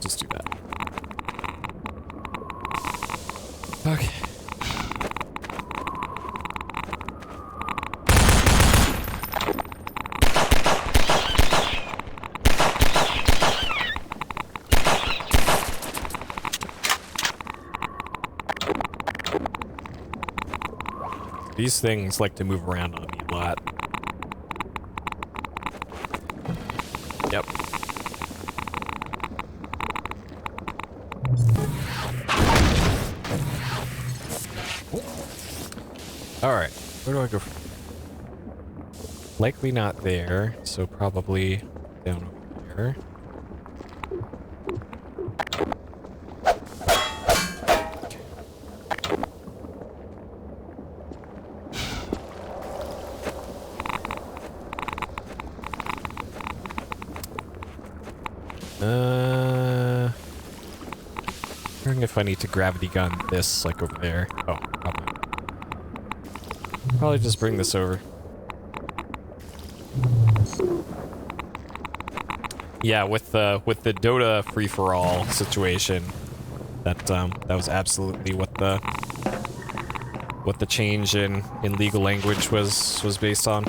[SPEAKER 1] Just do that. Okay. These things like to move around on me a lot. Yep. Alright, where do I go from here? Likely not there, so probably down over there. Wondering if I need to gravity gun this, like, over there. Oh, probably. Probably just bring this over. Yeah, with the Dota free-for-all situation, that was absolutely what the change in legal language was based on.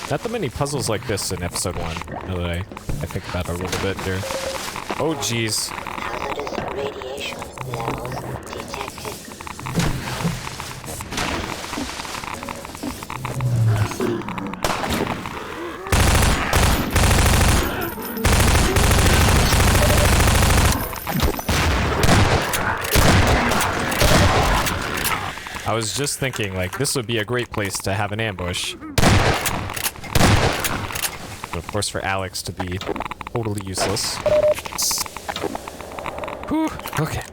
[SPEAKER 1] Not that many puzzles like this in episode 1, now that I think about it a little bit here. Oh, jeez.
[SPEAKER 17] Hazardous radiation levels detected.
[SPEAKER 1] I was just thinking, like, this would be a great place to have an ambush. But of course, for Alyx to be totally useless. Whew, okay.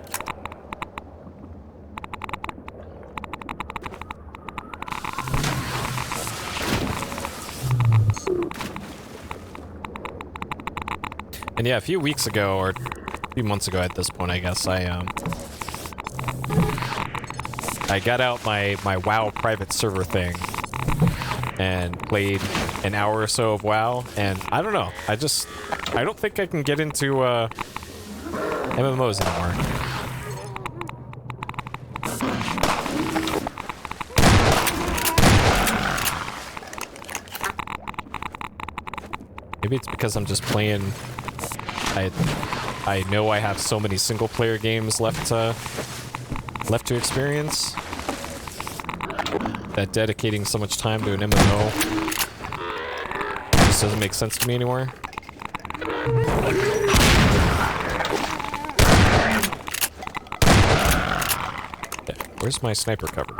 [SPEAKER 1] And yeah, a few weeks ago, or a few months ago at this point, I guess, I got out my WoW private server thing and played an hour or so of WoW, and I don't know, I don't think I can get into MMOs anymore. Maybe it's because I'm just playing. I know I have so many single player games left to experience that dedicating so much time to an MMO just doesn't make sense to me anymore. Yeah, where's my sniper cover?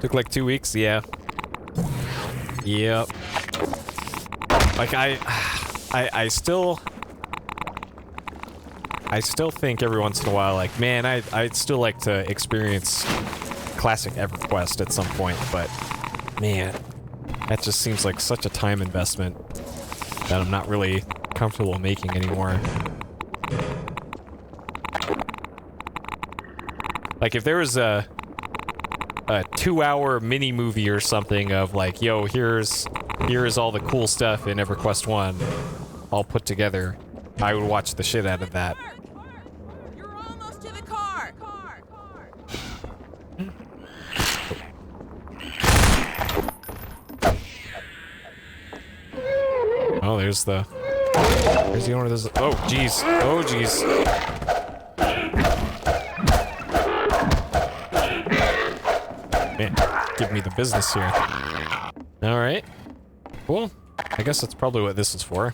[SPEAKER 1] Took like 2 weeks, yeah. Yep. Like I still think every once in a while, like, man, I'd still like to experience classic EverQuest at some point, but man, that just seems like such a time investment that I'm not really comfortable making anymore. Like, if there was a 2-hour mini movie or something of like, yo, here's all the cool stuff in EverQuest 1 all put together, I would watch the shit out of that.
[SPEAKER 9] You're almost to the car.
[SPEAKER 1] Oh, there's the owner of this. Oh, jeez. Oh, jeez. Man, give me the business here. Alright. Cool. I guess that's probably what this is for.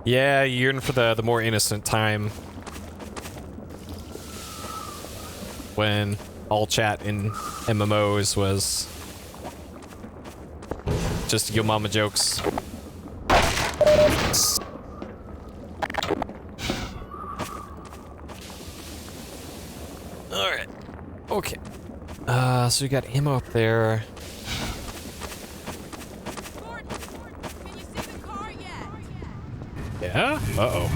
[SPEAKER 1] Yeah, yearn for the more innocent time. When all chat in MMOs was just yo mama jokes. Alright. Okay. So we got ammo up there. Yeah? Uh-oh.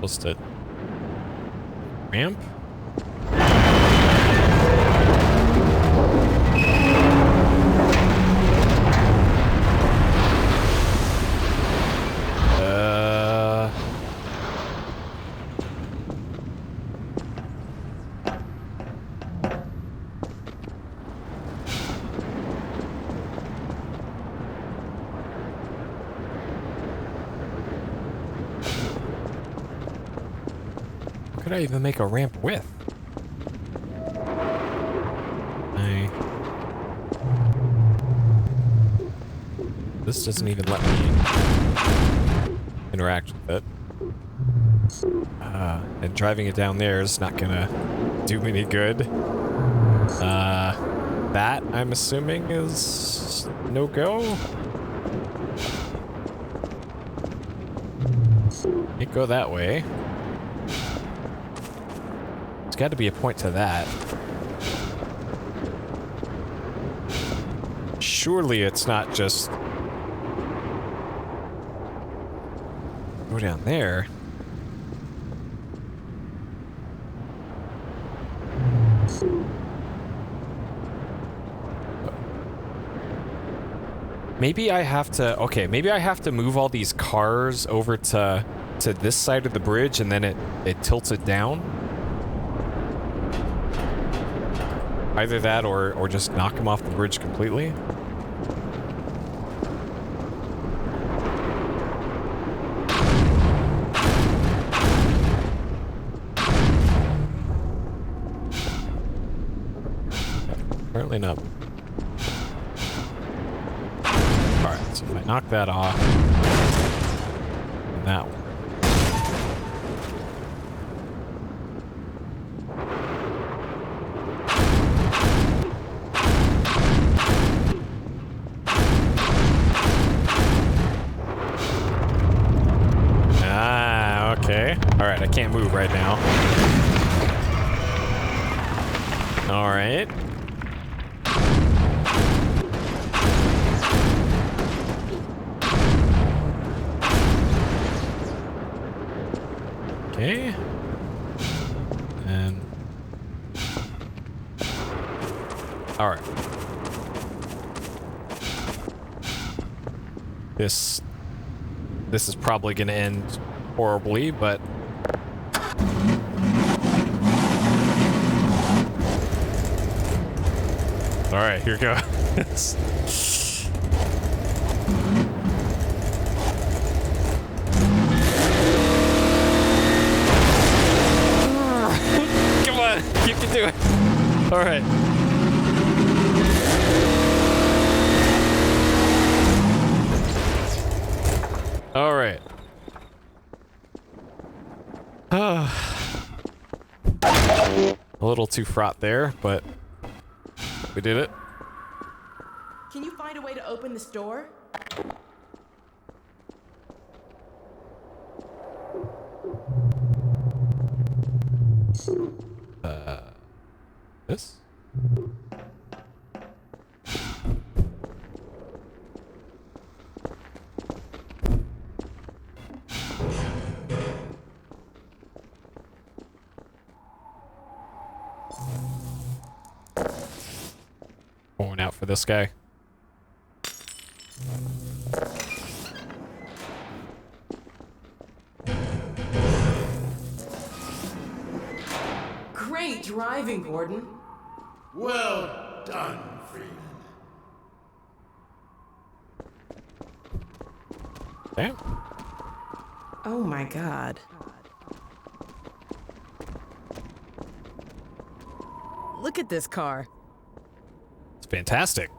[SPEAKER 1] Supposed to ramp? What could I even make a ramp with? This doesn't even let me interact with it. And driving it down there is not gonna do me any good. That, I'm assuming, is no-go? Can't go that way. There's got to be a point to that. Surely it's not just go down there. Maybe I have to, okay, maybe I have to move all these cars over to this side of the bridge and then it tilts it down. Either that or just knock them off the bridge completely. Apparently not. Alright, so if I knock that off, and that one. Ah, okay. Alright, I can't move right now. Alright. Okay. And alright. This is probably gonna end horribly, but alright, here goes. Come on, you can do it. Alright. Alright. A little too fraught there, but we did it.
[SPEAKER 4] Can you find a way to open this door?
[SPEAKER 1] This? Going out for this guy.
[SPEAKER 4] Great driving, Gordon.
[SPEAKER 16] Well done, Freeman.
[SPEAKER 1] Damn.
[SPEAKER 4] Oh my god. Look at this car.
[SPEAKER 1] It's fantastic.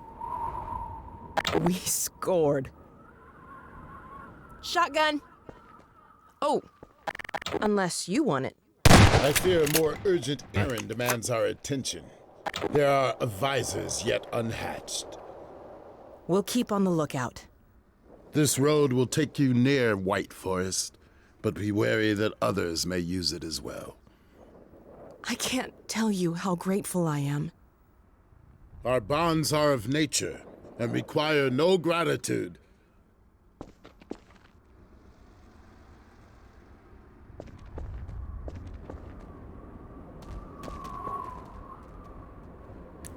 [SPEAKER 4] We scored. Shotgun. Oh, unless you want it.
[SPEAKER 16] I fear a more urgent errand demands our attention. There are advisors yet unhatched.
[SPEAKER 4] We'll keep on the lookout.
[SPEAKER 16] This road will take you near White Forest, but be wary that others may use it as well.
[SPEAKER 4] I can't tell you how grateful I am.
[SPEAKER 16] Our bonds are of nature and require no gratitude.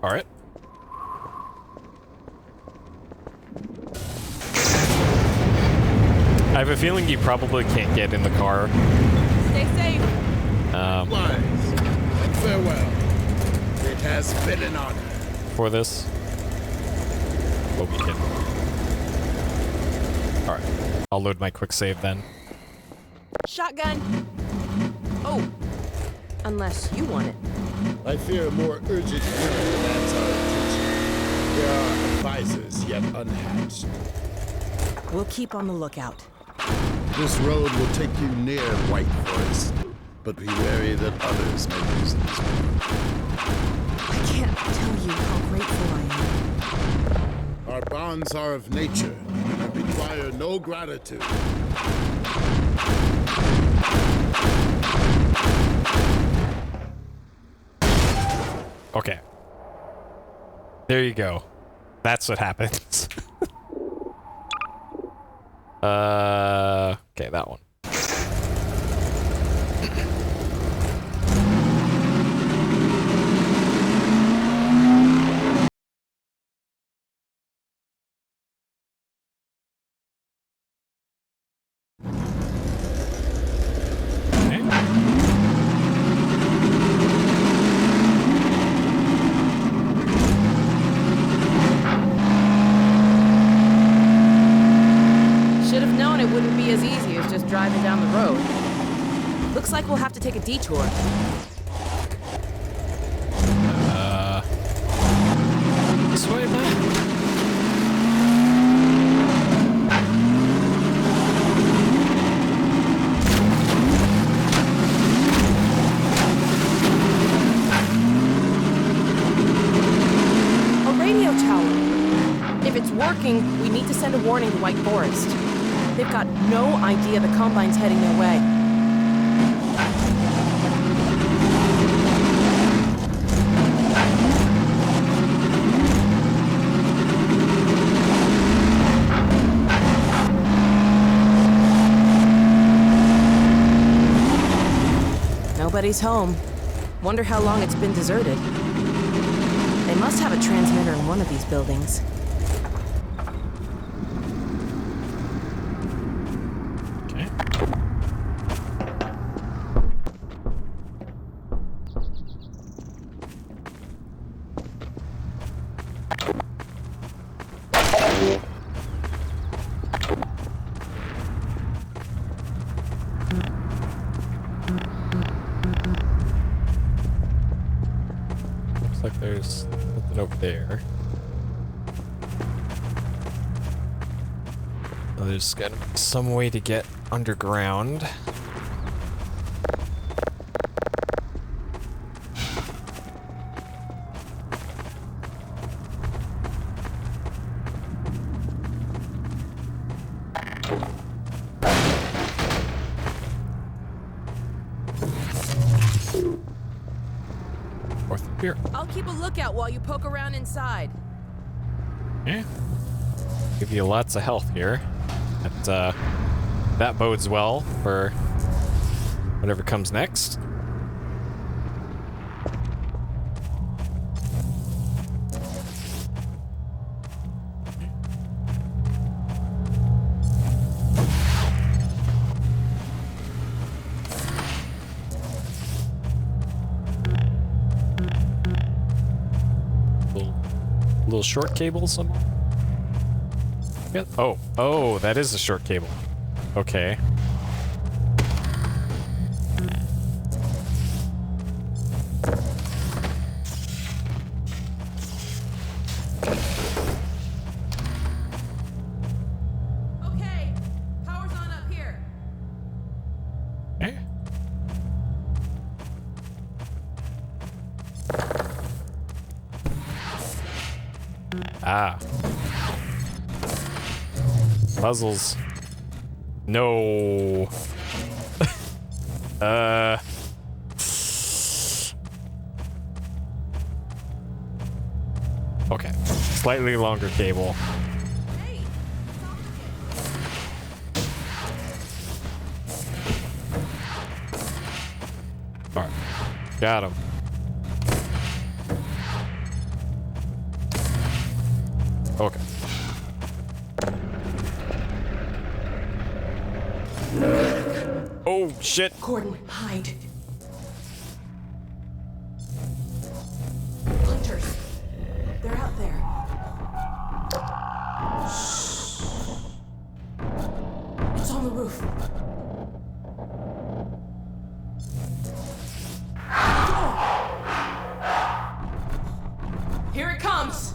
[SPEAKER 1] All right. I have a feeling you probably can't get in the car.
[SPEAKER 4] Stay safe.
[SPEAKER 16] Lies and farewell. It has been an honor.
[SPEAKER 1] For this. Hope you can. All right. I'll load my quick save then.
[SPEAKER 4] Shotgun. Oh, unless you want it.
[SPEAKER 16] I fear a more urgent errand demands our attention. There are advisors yet unhatched.
[SPEAKER 4] We'll keep on the lookout.
[SPEAKER 16] This road will take you near White Forest, but be wary that others may use it as well.
[SPEAKER 4] I can't tell you how grateful I am.
[SPEAKER 16] Our bonds are of nature and require no gratitude.
[SPEAKER 1] Okay. There you go. That's what happens. Okay, that one.
[SPEAKER 4] Driving down the road. Looks like we'll have to take a detour. working, we need to send a warning to White Forest. They've got no idea the Combine's heading their way. Nobody's home. Wonder how long it's been deserted. They must have a transmitter in one of these buildings.
[SPEAKER 1] Okay. Looks like there's something over there. There's gotta be some way to get underground. Or through here.
[SPEAKER 4] I'll keep a lookout while you poke around inside.
[SPEAKER 1] Yeah. Give you lots of health here. That bodes well for whatever comes next. Little short cable somewhere. Oh, that is a short cable. Okay.
[SPEAKER 4] Okay, power's on up here.
[SPEAKER 1] Okay. Ah. Puzzles. No. Okay. Slightly longer cable. Alright. Got him. Okay. Oh, shit.
[SPEAKER 4] Gordon, hide. Hunters. They're out there. Shh. It's on the roof. Here it comes.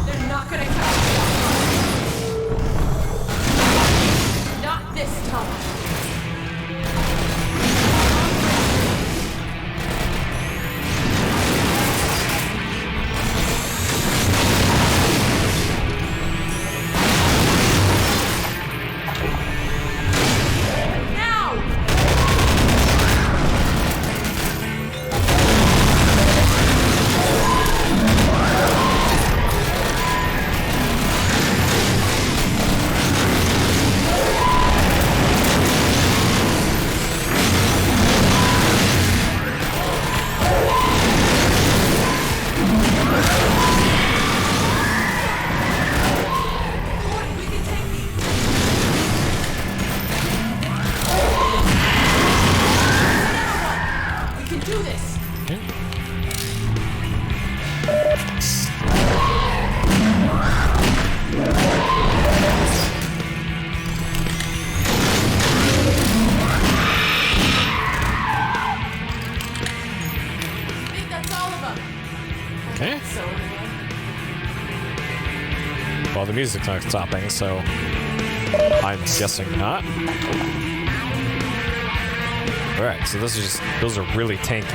[SPEAKER 4] They're not gonna catch me. Not this time.
[SPEAKER 1] Well, the music's not stopping, so I'm guessing not. Alright, so this is just, those are really tanky.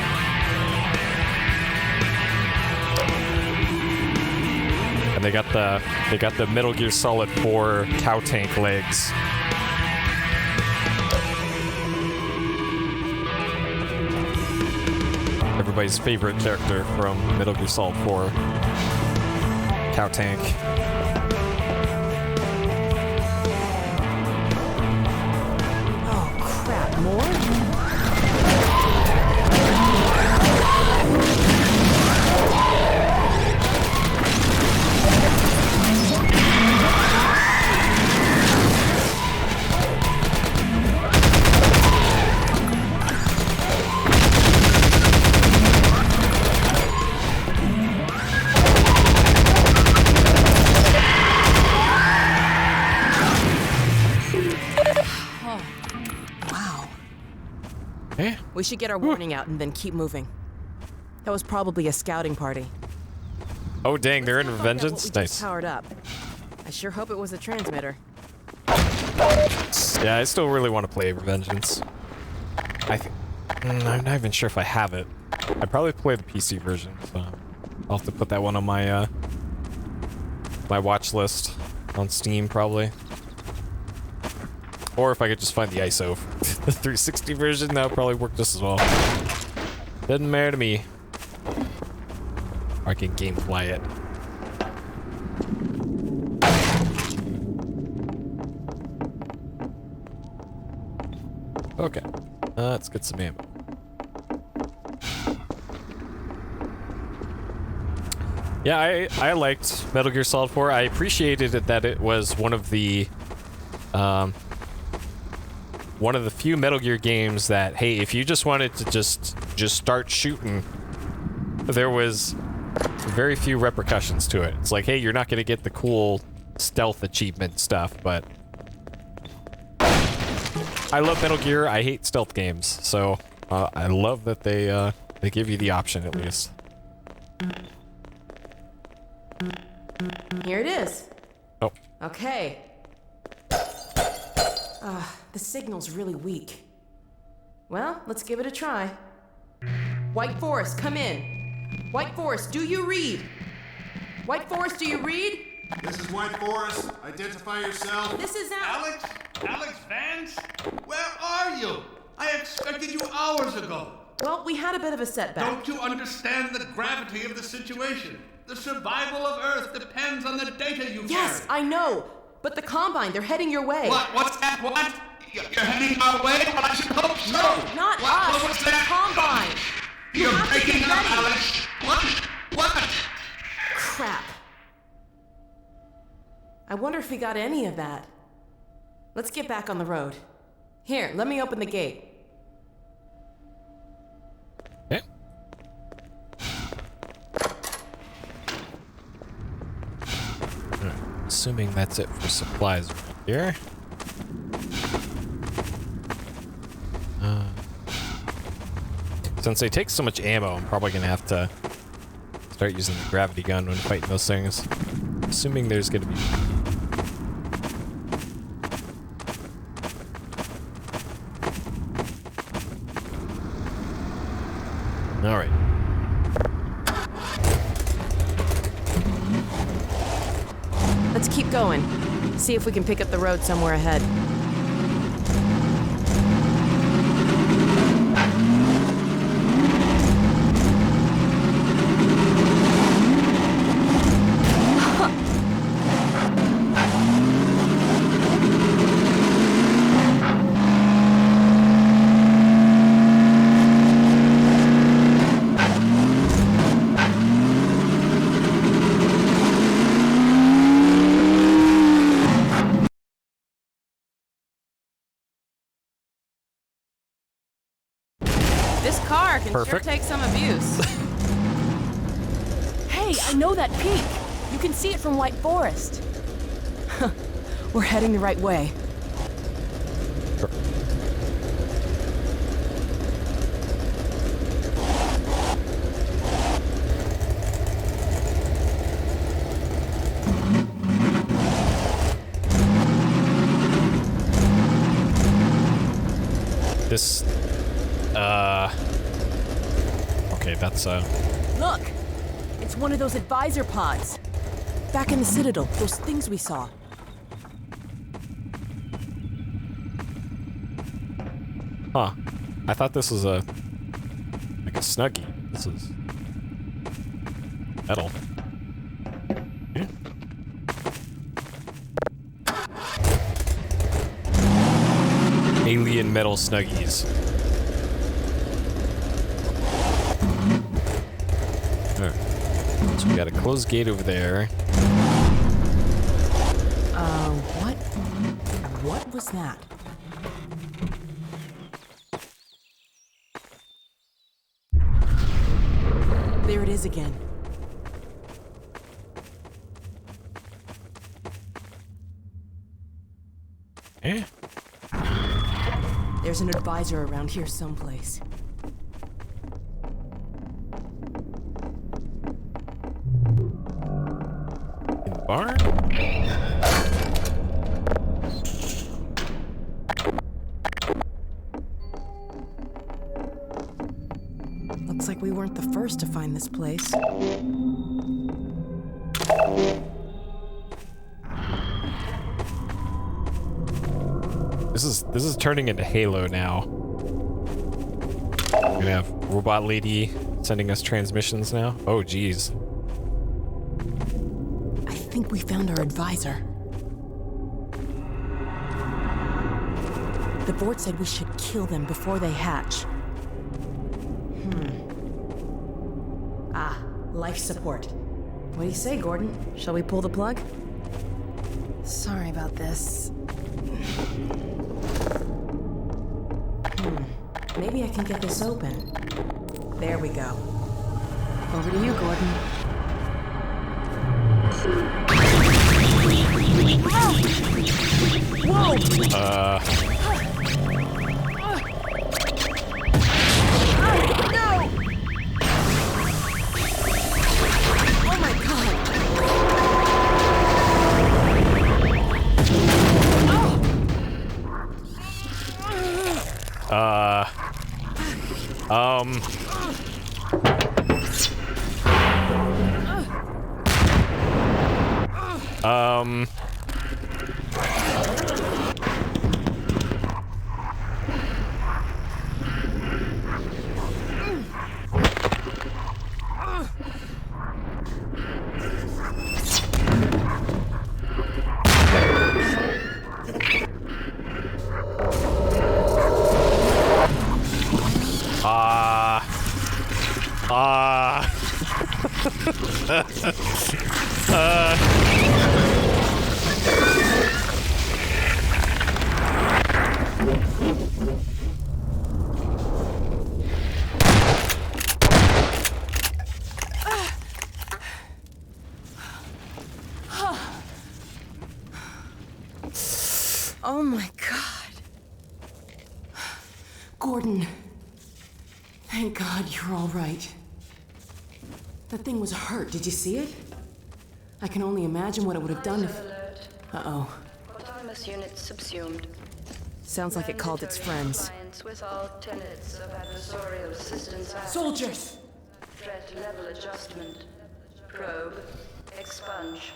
[SPEAKER 1] And they got the Metal Gear Solid 4 cow tank legs. Everybody's favorite character from Metal Gear Solid 4. Cow tank.
[SPEAKER 4] Oh crap, more? We should get our warning out and then keep moving. That was probably a scouting party.
[SPEAKER 1] Oh dang, they're in Vengeance?
[SPEAKER 4] Nice.
[SPEAKER 1] Nice.
[SPEAKER 4] Powered up. I sure hope it was a transmitter.
[SPEAKER 1] Yeah, I still really want to play Vengeance. I'm not even sure if I have it. I'd probably play the PC version, so I'll have to put that one on my my watch list on Steam probably. Or if I could just find the ISO for the 360 version, that would probably work just as well. Doesn't matter to me. Or I can gamefly it. Okay, let's get some ammo. Yeah, I liked Metal Gear Solid 4. I appreciated it that it was one of the few Metal Gear games that, hey, if you just wanted to just start shooting, there was very few repercussions to it. It's like, hey, you're not going to get the cool stealth achievement stuff, but I love Metal Gear. I hate stealth games, so I love that they give you the option at least.
[SPEAKER 4] Here it is.
[SPEAKER 1] Oh.
[SPEAKER 4] Okay. The signal's really weak. Well, let's give it a try. White Forest, come in. White Forest, do you read? White Forest, do you read?
[SPEAKER 3] This is White Forest. Identify yourself.
[SPEAKER 4] This is
[SPEAKER 13] Alyx? Alyx Vance? Where are you? I expected you hours ago.
[SPEAKER 4] Well, we had a bit of a setback.
[SPEAKER 13] Don't you understand the gravity of the situation? The survival of Earth depends on the data you
[SPEAKER 4] Yes,
[SPEAKER 13] carry.
[SPEAKER 4] I know. But the Combine, they're heading your way.
[SPEAKER 13] What? What's that? What? You're heading our way? Well, I should hope so.
[SPEAKER 4] No, not us.
[SPEAKER 13] What was
[SPEAKER 4] The
[SPEAKER 13] that?
[SPEAKER 4] Combine.
[SPEAKER 13] You're
[SPEAKER 4] have to
[SPEAKER 13] breaking
[SPEAKER 4] get
[SPEAKER 13] up,
[SPEAKER 4] ready.
[SPEAKER 13] Alyx. What? What?
[SPEAKER 4] Crap. I wonder if we got any of that. Let's get back on the road. Here, let me open the gate.
[SPEAKER 1] Okay. Alright, assuming that's it for supplies right here. Since they take so much ammo, I'm probably gonna have to start using the gravity gun when fighting those things. Assuming there's gonna be... Alright.
[SPEAKER 4] Let's keep going. See if we can pick up the road somewhere ahead.
[SPEAKER 1] Perfect.
[SPEAKER 4] Sure take some abuse. Hey, I know that peak. You can see it from White Forest. We're heading the right way.
[SPEAKER 1] Sure. This, okay, that's,
[SPEAKER 4] Look! It's one of those advisor pods. Back in the Citadel, those things we saw.
[SPEAKER 1] Huh. I thought this was like a Snuggie. This is metal. Yeah. Alien metal Snuggies. Alright. So we got a closed gate over there.
[SPEAKER 4] What was that? There it is again.
[SPEAKER 1] Eh?
[SPEAKER 4] There's an advisor around here someplace.
[SPEAKER 1] In the barn?
[SPEAKER 4] Looks like we weren't the first to find this place.
[SPEAKER 1] This is turning into Halo now. We're gonna have Robot Lady sending us transmissions now. Oh, geez.
[SPEAKER 4] I think we found our advisor. The board said we should kill them before they hatch. Life support. What do you say, Gordon? Shall we pull the plug? Sorry about this. Maybe I can get this open. There we go. Over to you, Gordon. Whoa!
[SPEAKER 1] No!
[SPEAKER 4] Oh my god! Oh my god. Gordon. Thank God you're all right. That thing was hurt. Did you see it? I can only imagine what it would have done if... Uh-oh.
[SPEAKER 7] Autonomous unit subsumed.
[SPEAKER 4] Sounds like it called its friends.
[SPEAKER 7] Compliance with all tenets of adversarial systems.
[SPEAKER 4] Soldiers!
[SPEAKER 7] Threat level adjustment. Probe. Expunge.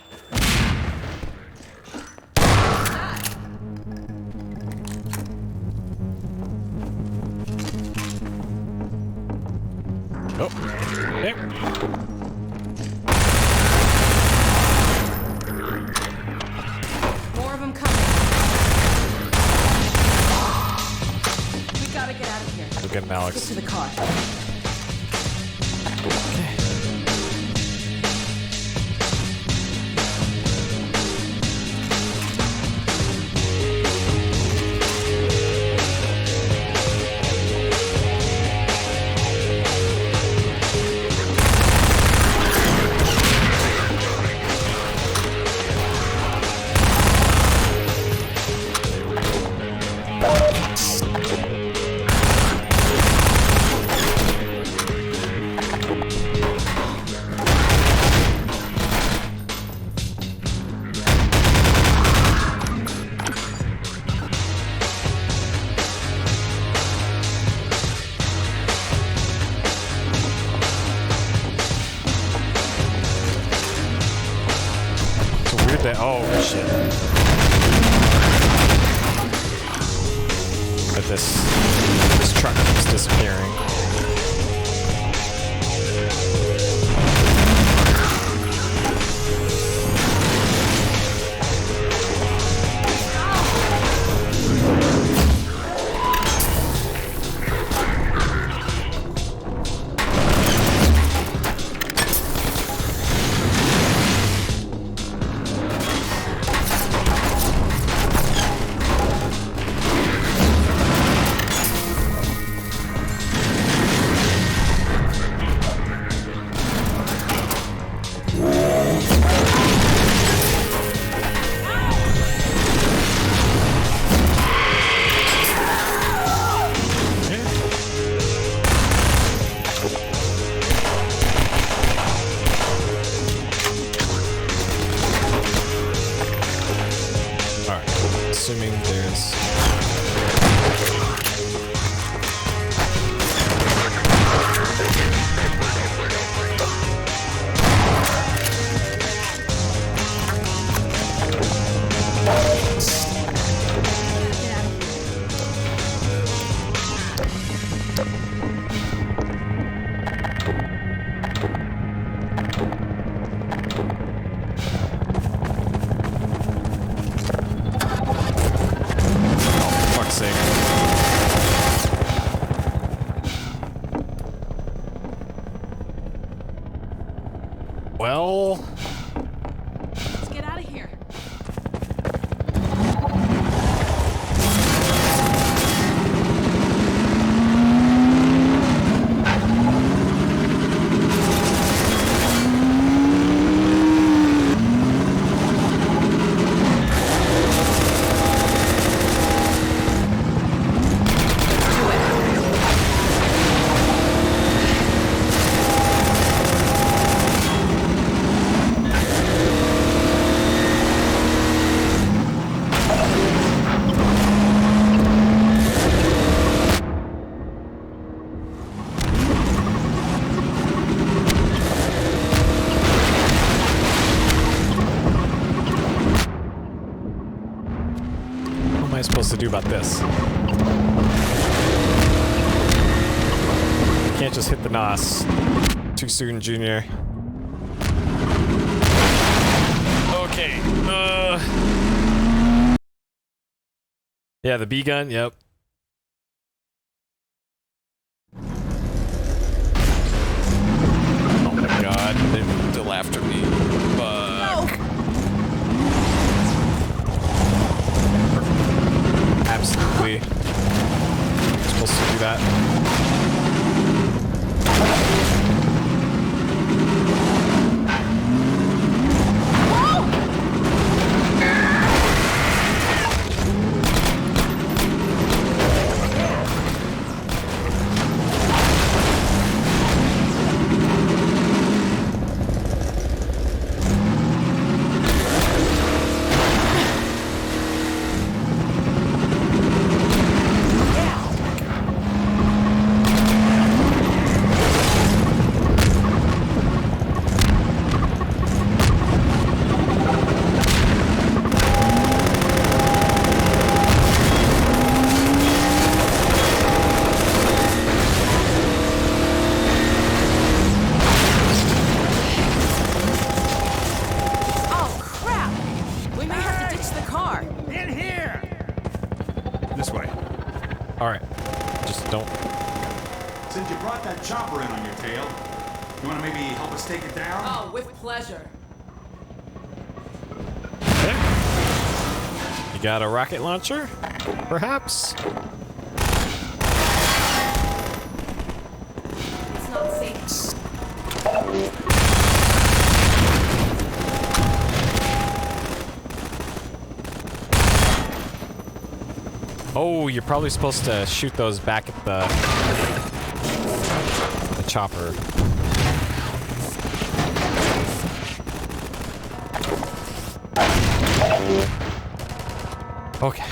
[SPEAKER 1] Oh, okay.
[SPEAKER 9] More of them coming. We gotta get out of here.
[SPEAKER 1] We'll get an Alyx.
[SPEAKER 4] Get to the car.
[SPEAKER 1] Oh, shit. But this truck keeps disappearing. Assuming there's... Well...
[SPEAKER 9] Let's get out of here.
[SPEAKER 1] To do about this. Can't just hit the NOS too soon, Junior. Okay. Yeah, the B gun. Yep. Oh my God! They're still after me. Fuck. Absolutely. You're supposed to do that. Got a rocket launcher? Perhaps?
[SPEAKER 9] It's not safe.
[SPEAKER 1] Oh, you're probably supposed to shoot those back at the chopper. Okay.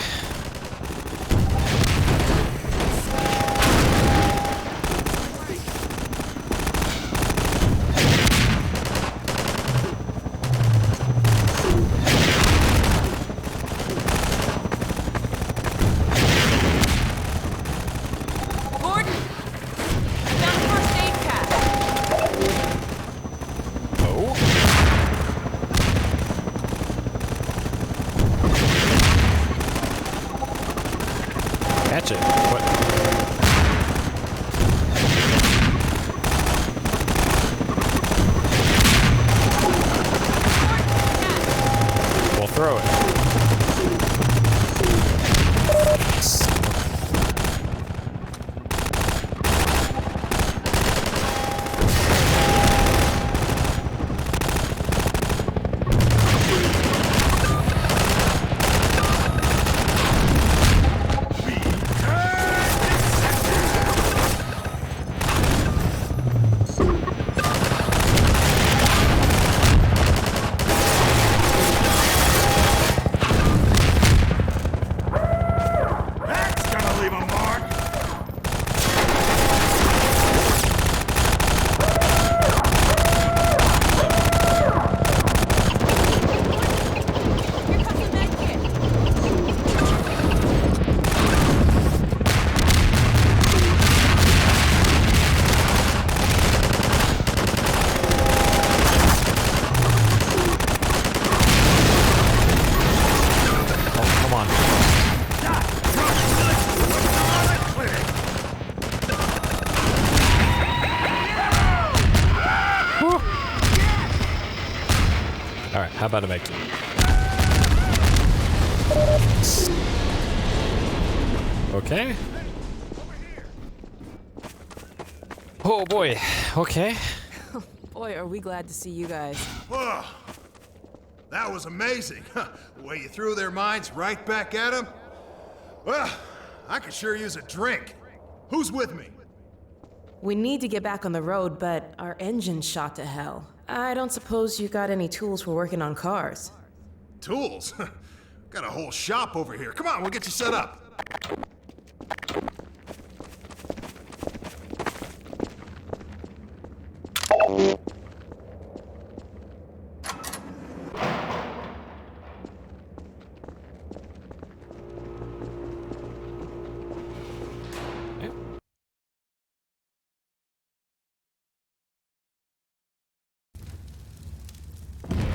[SPEAKER 1] how about a med kit? Okay. Oh boy. Okay.
[SPEAKER 4] Boy, are we glad to see you guys.
[SPEAKER 15] Whoa. That was amazing. The way you threw their minds right back at them. Well, I could sure use a drink. Who's with me?
[SPEAKER 4] We need to get back on the road, but our engine's shot to hell. I don't suppose you got any tools for working on cars.
[SPEAKER 15] Tools? Got a whole shop over here. Come on, we'll get you set up.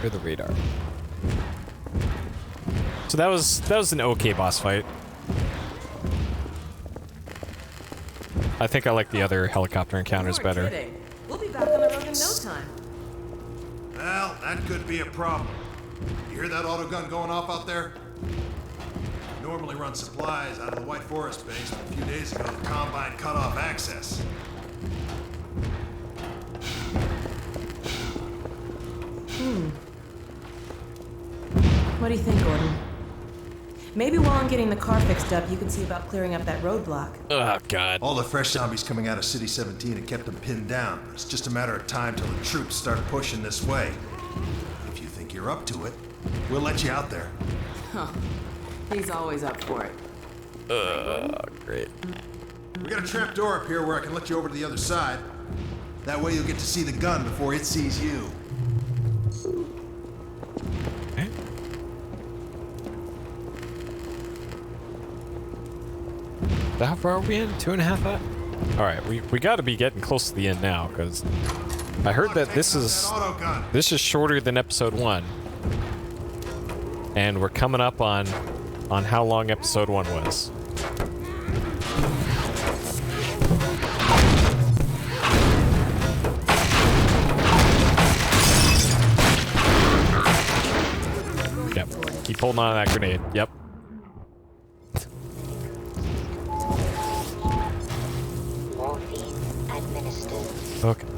[SPEAKER 1] Or the radar. So that was an okay boss fight. I think I like the other helicopter encounters better.
[SPEAKER 4] Kidding. We'll be back on the road in no time.
[SPEAKER 15] Well, that could be a problem. You hear that autogun going off out there? Normally run supplies out of the White Forest base, but a few days ago the Combine cut off access.
[SPEAKER 4] What do you think, Gordon? Maybe while I'm getting the car fixed up, you can see about clearing up that roadblock.
[SPEAKER 1] Oh, God.
[SPEAKER 15] All the fresh zombies coming out of City 17 have kept them pinned down. It's just a matter of time till the troops start pushing this way. If you think you're up to it, we'll let you out there.
[SPEAKER 4] Huh. He's always up for it.
[SPEAKER 1] Great.
[SPEAKER 15] We got a trap door up here where I can let you over to the other side. That way you'll get to see the gun before it sees you.
[SPEAKER 1] How far are we in? 2.5 hours? Alright, we gotta be getting close to the end now, because I heard that this is shorter than episode 1. And we're coming up on how long episode 1 was. Yep. Keep holding on to that grenade. Yep. Okay.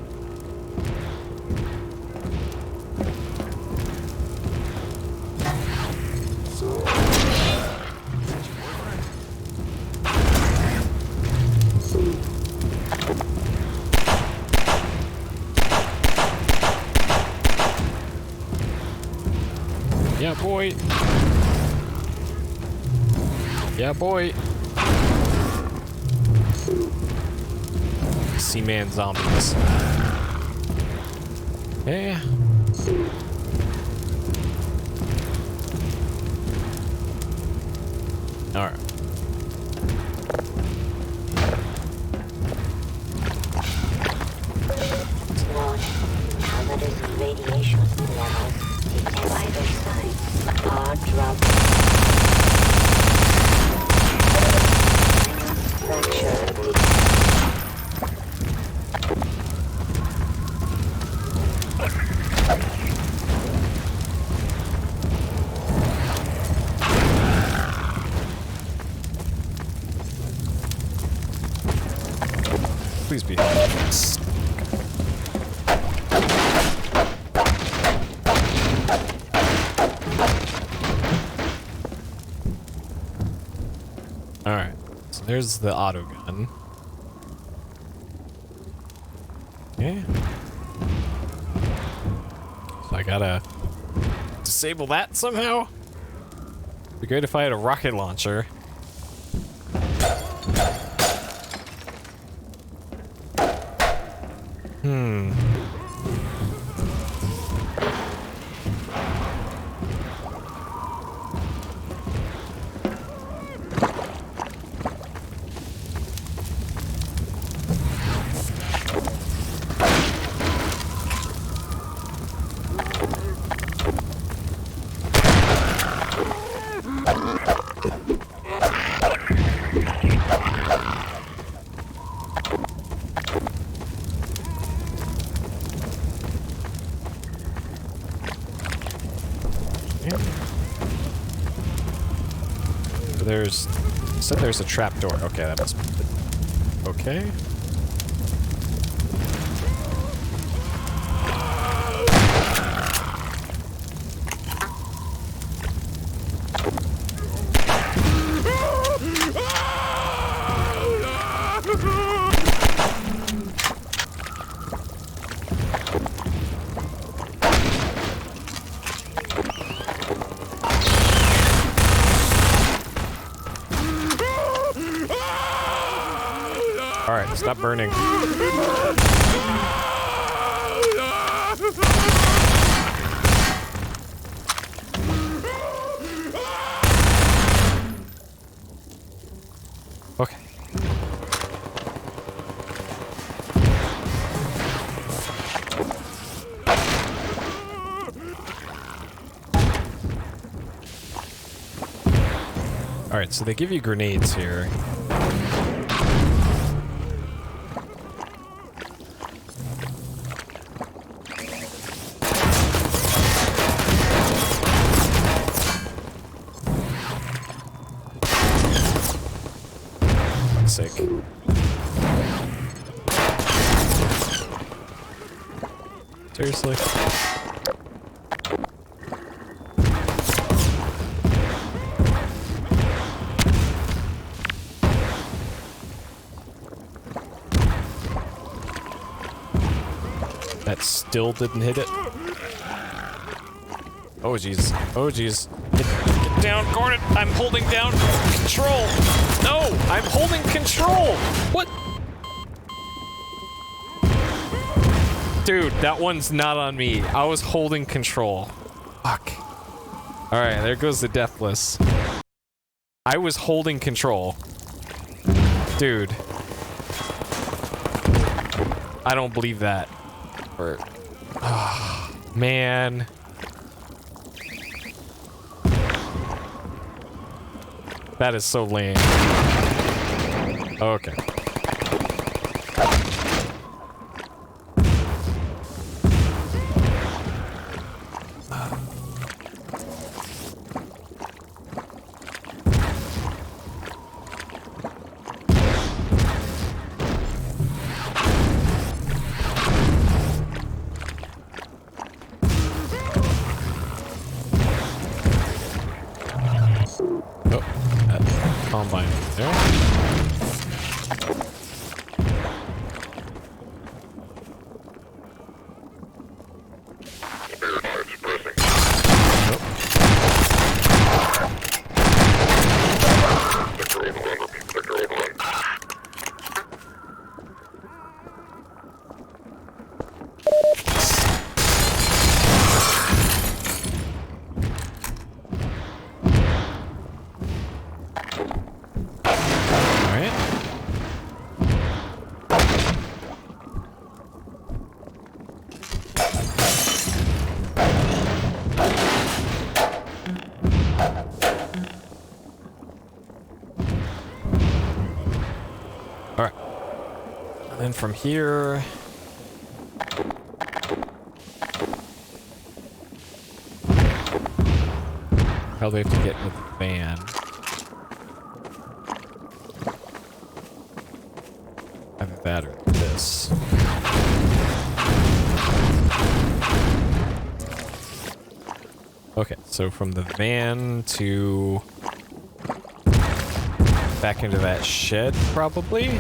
[SPEAKER 1] Yeah, boy. Yeah, boy. Seaman zombies. Yeah. Alright.
[SPEAKER 17] Hazardous radiation levels detected. Vital signs are dropped. Fracture detected.
[SPEAKER 1] Please be. Alright, so there's the auto gun. Yeah. So I gotta disable that somehow? It'd be great if I had a rocket launcher. said there's a trapdoor. Okay, that must be it. Okay. Alright, stop burning. Okay. Alright, so they give you grenades here. Sake. Seriously? That still didn't hit it. Oh jeez. Oh jeez. Get down, Gordon! I'm holding down control! No! I'm holding control! What? Dude, that one's not on me. I was holding control. Fuck. Alright, there goes the deathless. I was holding control. Dude. I don't believe that. Or... Oh, man. That is so lame. Okay. Combine there. From here, probably have to get with the van. Either that or this. Okay, so from the van to back into that shed, probably.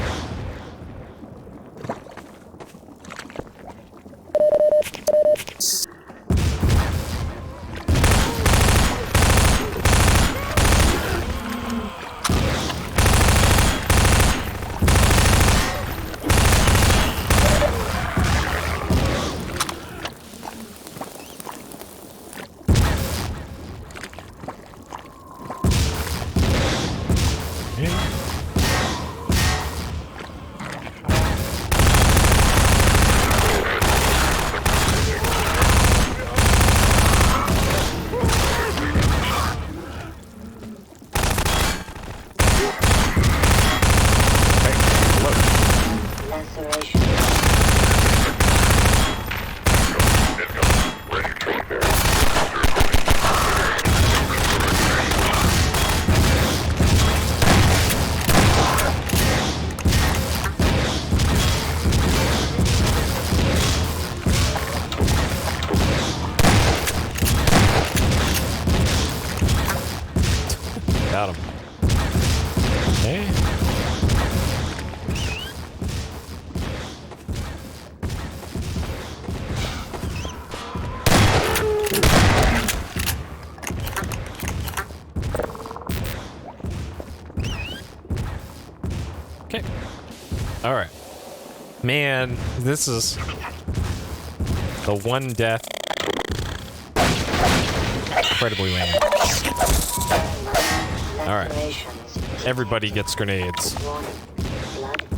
[SPEAKER 1] Alright. Man, this is the one death. Incredibly lame. Alright. Everybody gets grenades.
[SPEAKER 17] Blood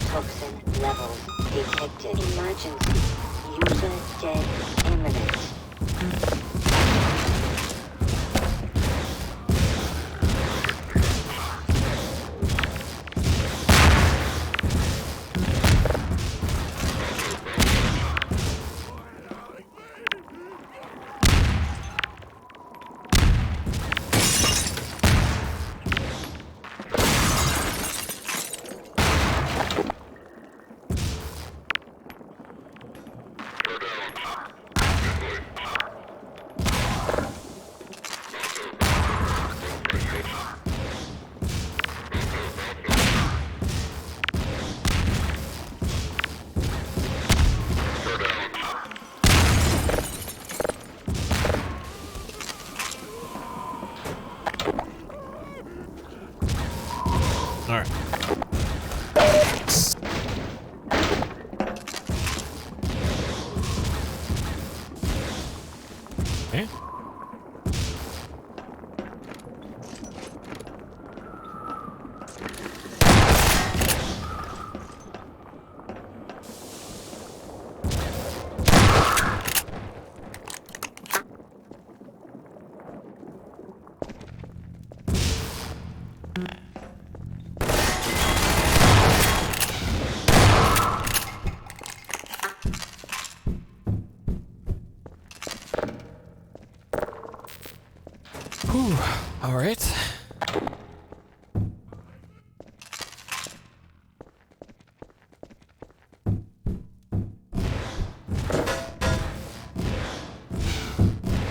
[SPEAKER 17] toxin levels detected. Emergency. User dead imminent.
[SPEAKER 1] Alright. Okay. Whew. All right.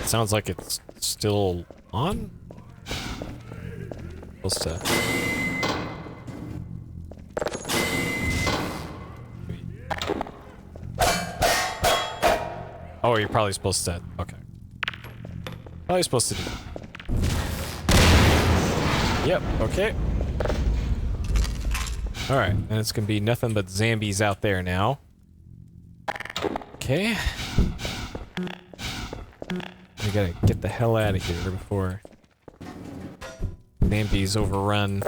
[SPEAKER 1] Sounds like it's still on. Supposed to. Oh, you're probably supposed to. Okay. Probably supposed to do that. Yep, okay. Alright, and it's gonna be nothing but zombies out there now. Okay. We gotta get the hell out of here before zombies overrun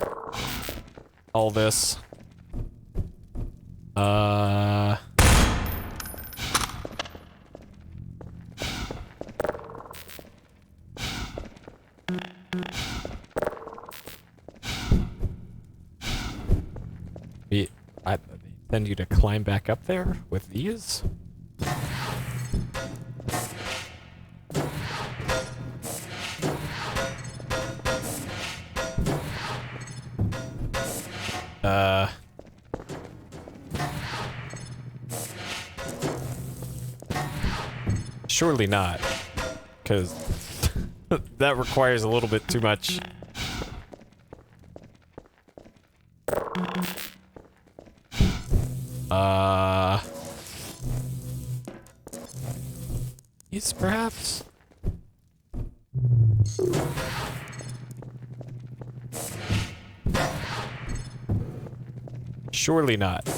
[SPEAKER 1] all this. I send you to climb back up there with these? Surely not, because that requires a little bit too much. These perhaps? Surely not.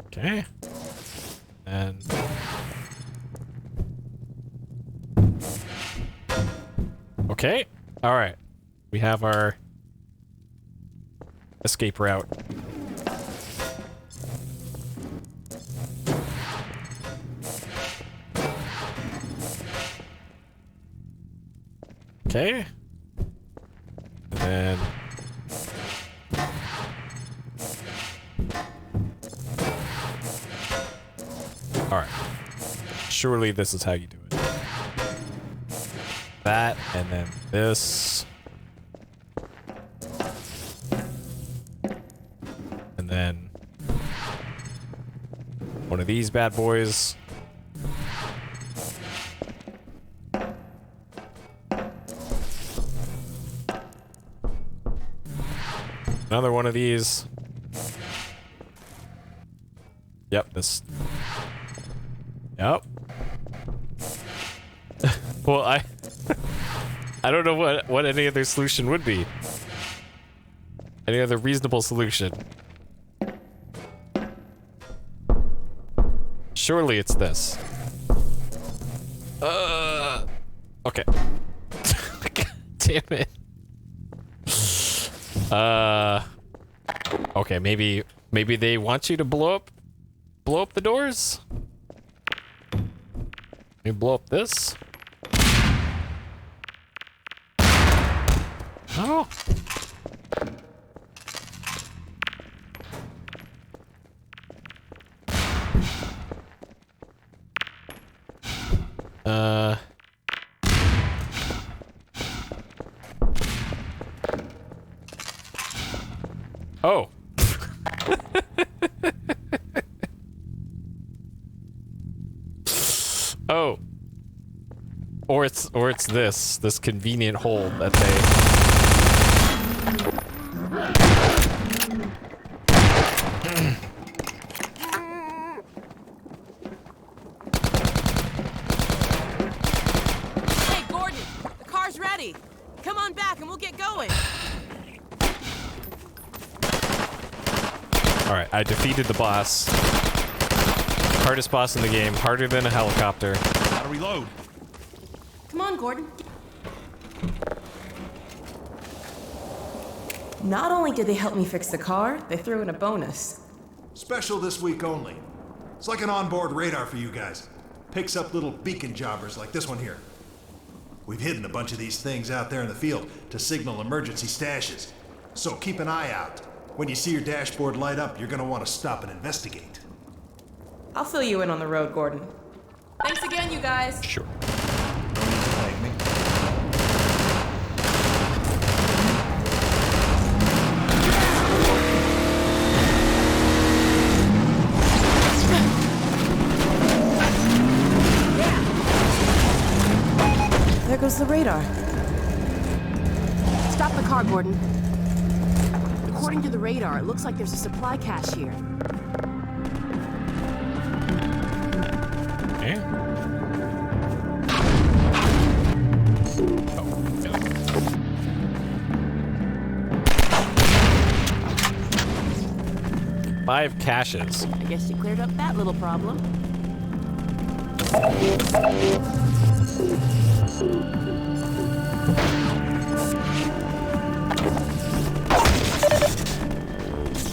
[SPEAKER 1] Okay. And okay. All right. We have our escape route. Okay. And then alright. Surely this is how you do it. That, and then this. And then one of these bad boys. Another one of these. Yep, this... Yep. Well, I don't know what any other solution would be. Any other reasonable solution. Surely it's this. Okay. God damn it. Okay, maybe they want you to blow up the doors? You blow up this? Oh. Oh. Oh. Or it's this convenient hole that they...
[SPEAKER 9] Hey, Gordon, the car's ready. Come on back and we'll get going.
[SPEAKER 1] Alright, I defeated the boss. Hardest boss in the game, harder than a helicopter.
[SPEAKER 19] Gotta reload.
[SPEAKER 9] Come on, Gordon. Not only did they help me fix the car, they threw in a bonus.
[SPEAKER 15] Special this week only. It's like an onboard radar for you guys. Picks up little beacon jobbers like this one here. We've hidden a bunch of these things out there in the field to signal emergency stashes. So keep an eye out. When you see your dashboard light up, you're gonna want to stop and investigate.
[SPEAKER 9] I'll fill you in on the road, Gordon. Thanks again, you guys.
[SPEAKER 1] Sure.
[SPEAKER 15] Thank me.
[SPEAKER 4] There goes the radar.
[SPEAKER 9] Stop the car, Gordon. According to the radar, it looks like there's a supply cache here.
[SPEAKER 1] Okay. Oh, got it. 5 caches.
[SPEAKER 9] I guess you cleared up that little problem.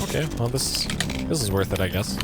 [SPEAKER 1] Okay, well this is worth it, I guess.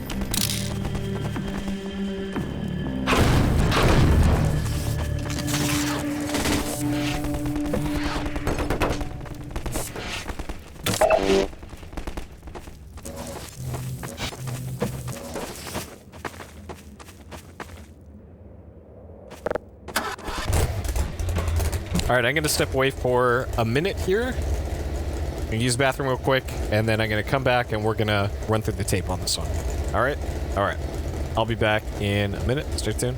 [SPEAKER 1] Alright, I'm gonna step away for a minute here. I'm gonna use the bathroom real quick, and then I'm gonna come back and we're gonna run through the tape on this one. Alright? Alright. I'll be back in a minute. Stay tuned.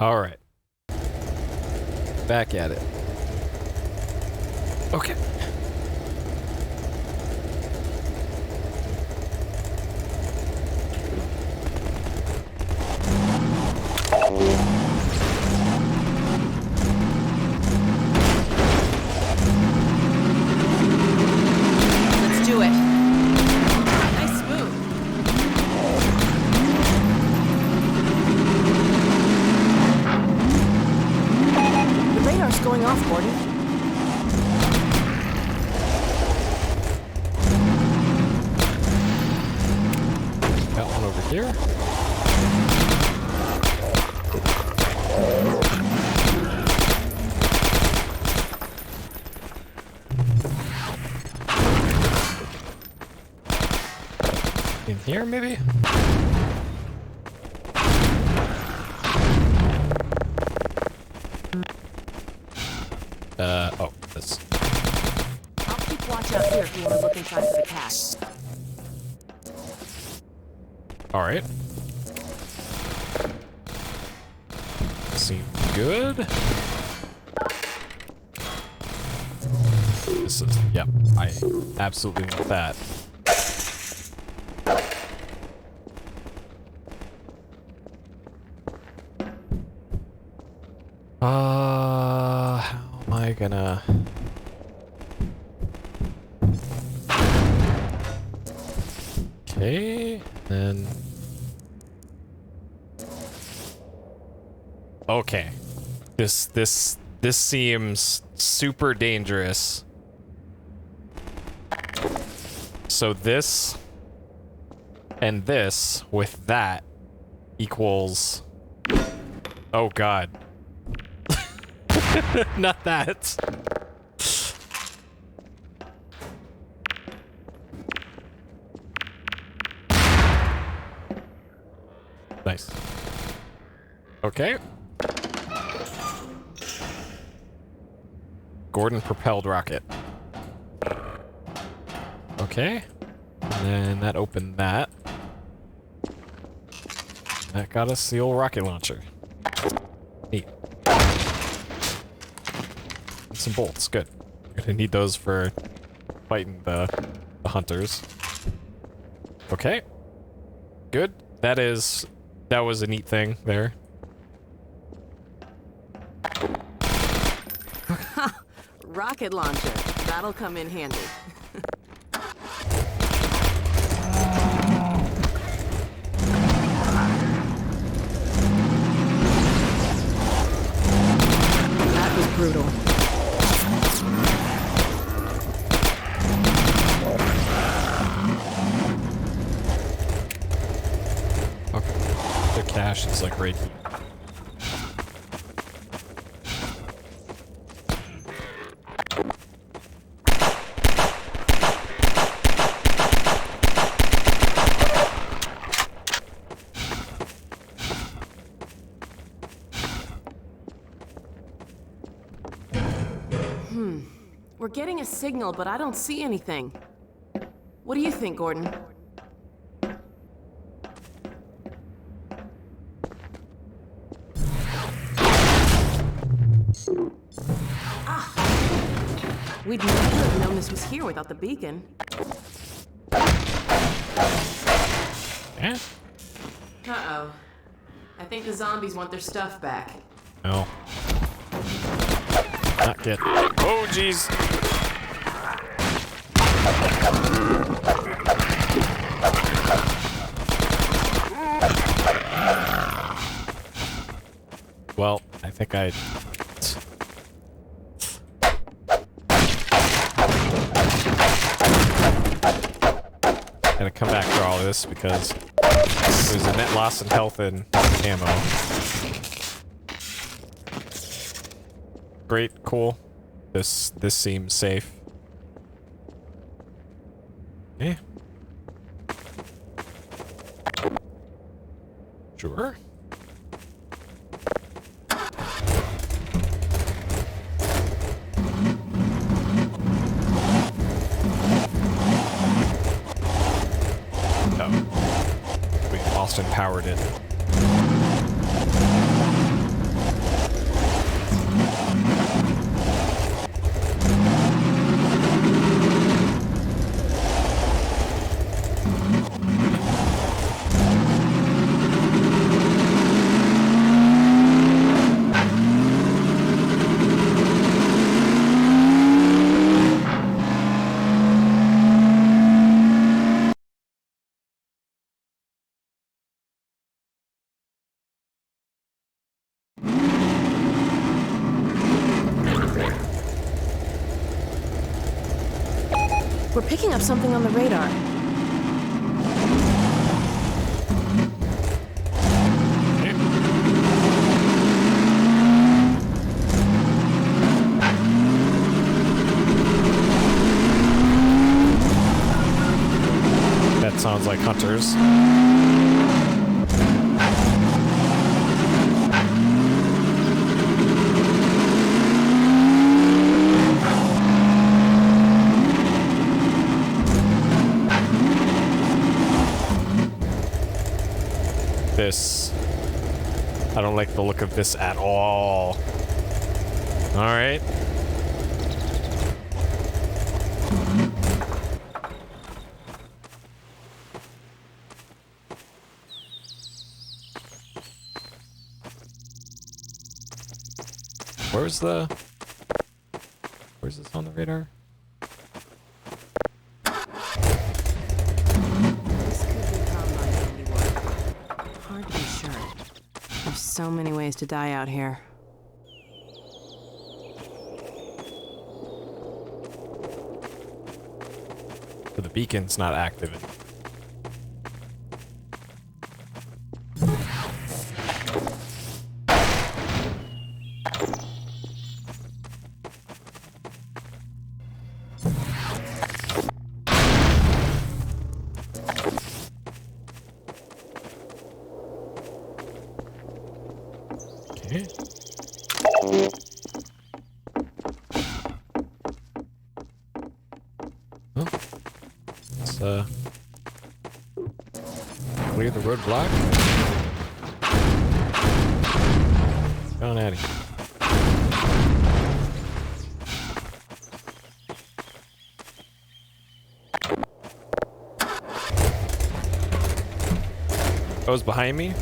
[SPEAKER 1] All right. Back at it. Okay.
[SPEAKER 4] Let's do it. Nice move. The radar's going off, Gordon.
[SPEAKER 1] Got one over here. In here, maybe? Oh, this.
[SPEAKER 4] I'll keep watch out here if you want to look inside for the cache.
[SPEAKER 1] Alright. Seems good. This is, yep, I absolutely want that. How am I gonna... Okay, then... Okay. This seems super dangerous. So this and this with that equals... Oh god. Not that. Nice. Okay. Gordon propelled rocket. Okay. And then that opened that. That got us the old rocket launcher. Neat. And some bolts, good. Gonna need those for fighting the hunters. Okay. Good. That was a neat thing there.
[SPEAKER 4] Rocket launcher. That'll come in handy. That was brutal.
[SPEAKER 1] Okay. The cache is like right here.
[SPEAKER 4] We're getting a signal, but I don't see anything. What do you think, Gordon? Ah! We'd never have known this was here without the beacon.
[SPEAKER 1] Yeah?
[SPEAKER 4] Uh-oh. I think the zombies want their stuff back.
[SPEAKER 1] No. Not get. Oh, jeez. Well, I think I... Gonna come back for all of this because there's a net loss in health and ammo. Great, cool. This seems safe. Okay. Sure. Oh. We Austin powered it.
[SPEAKER 4] We're picking up something on the radar.
[SPEAKER 1] That sounds like hunters. This. I don't like the look of this at all. Alright. Where's this on the radar?
[SPEAKER 4] Hard to be sure. There's so many ways to die out here.
[SPEAKER 1] So the beacon's not active. Okay. Oh. Let's clear the roadblock. Going at it. Oh, it's behind me?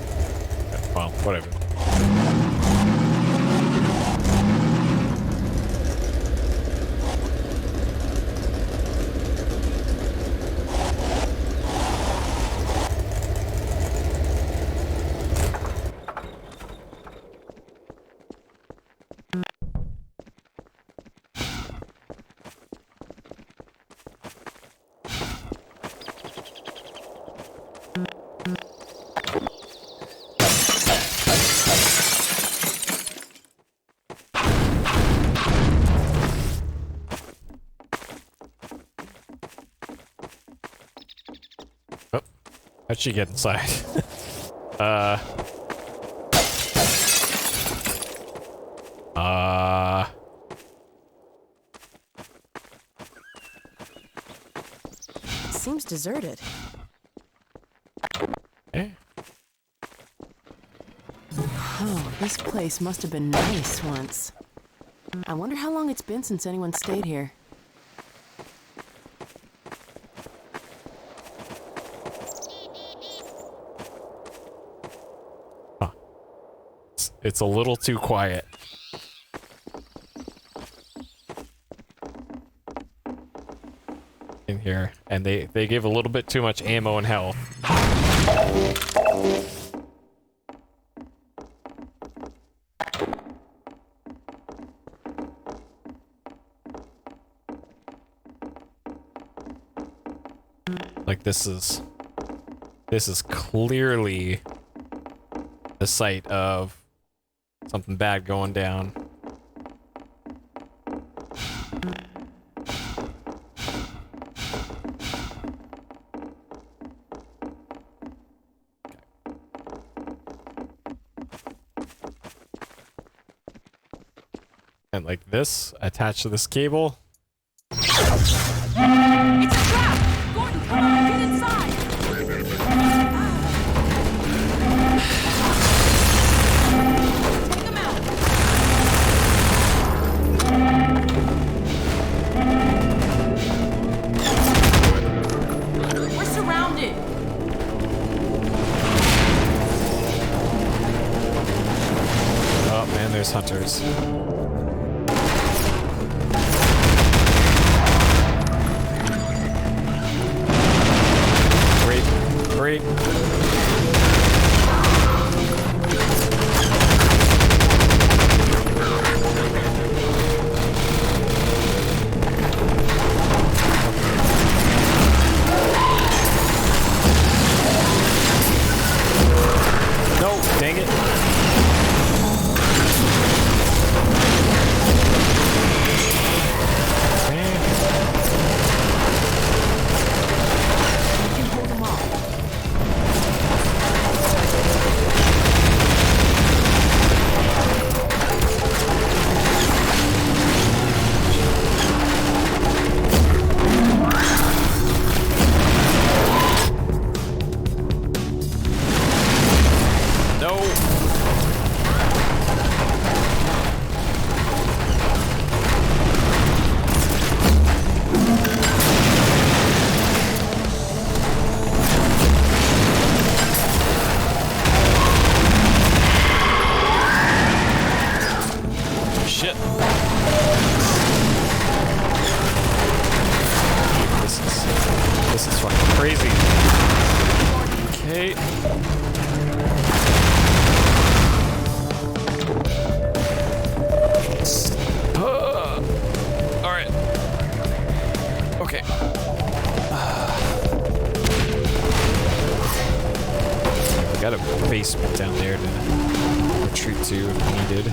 [SPEAKER 1] Well, whatever. How'd she get inside?
[SPEAKER 4] Seems deserted.
[SPEAKER 1] Okay.
[SPEAKER 4] Oh, this place must have been nice once. I wonder how long it's been since anyone stayed here.
[SPEAKER 1] It's a little too quiet. In here, and they give a little bit too much ammo and health. Like this is clearly the site of something bad going down. And like this, attached to this cable.
[SPEAKER 9] It's a trap! Gordon, come on, get inside! Take him out! We're surrounded!
[SPEAKER 1] Oh man, there's hunters. Break. basement down there to retreat to if needed.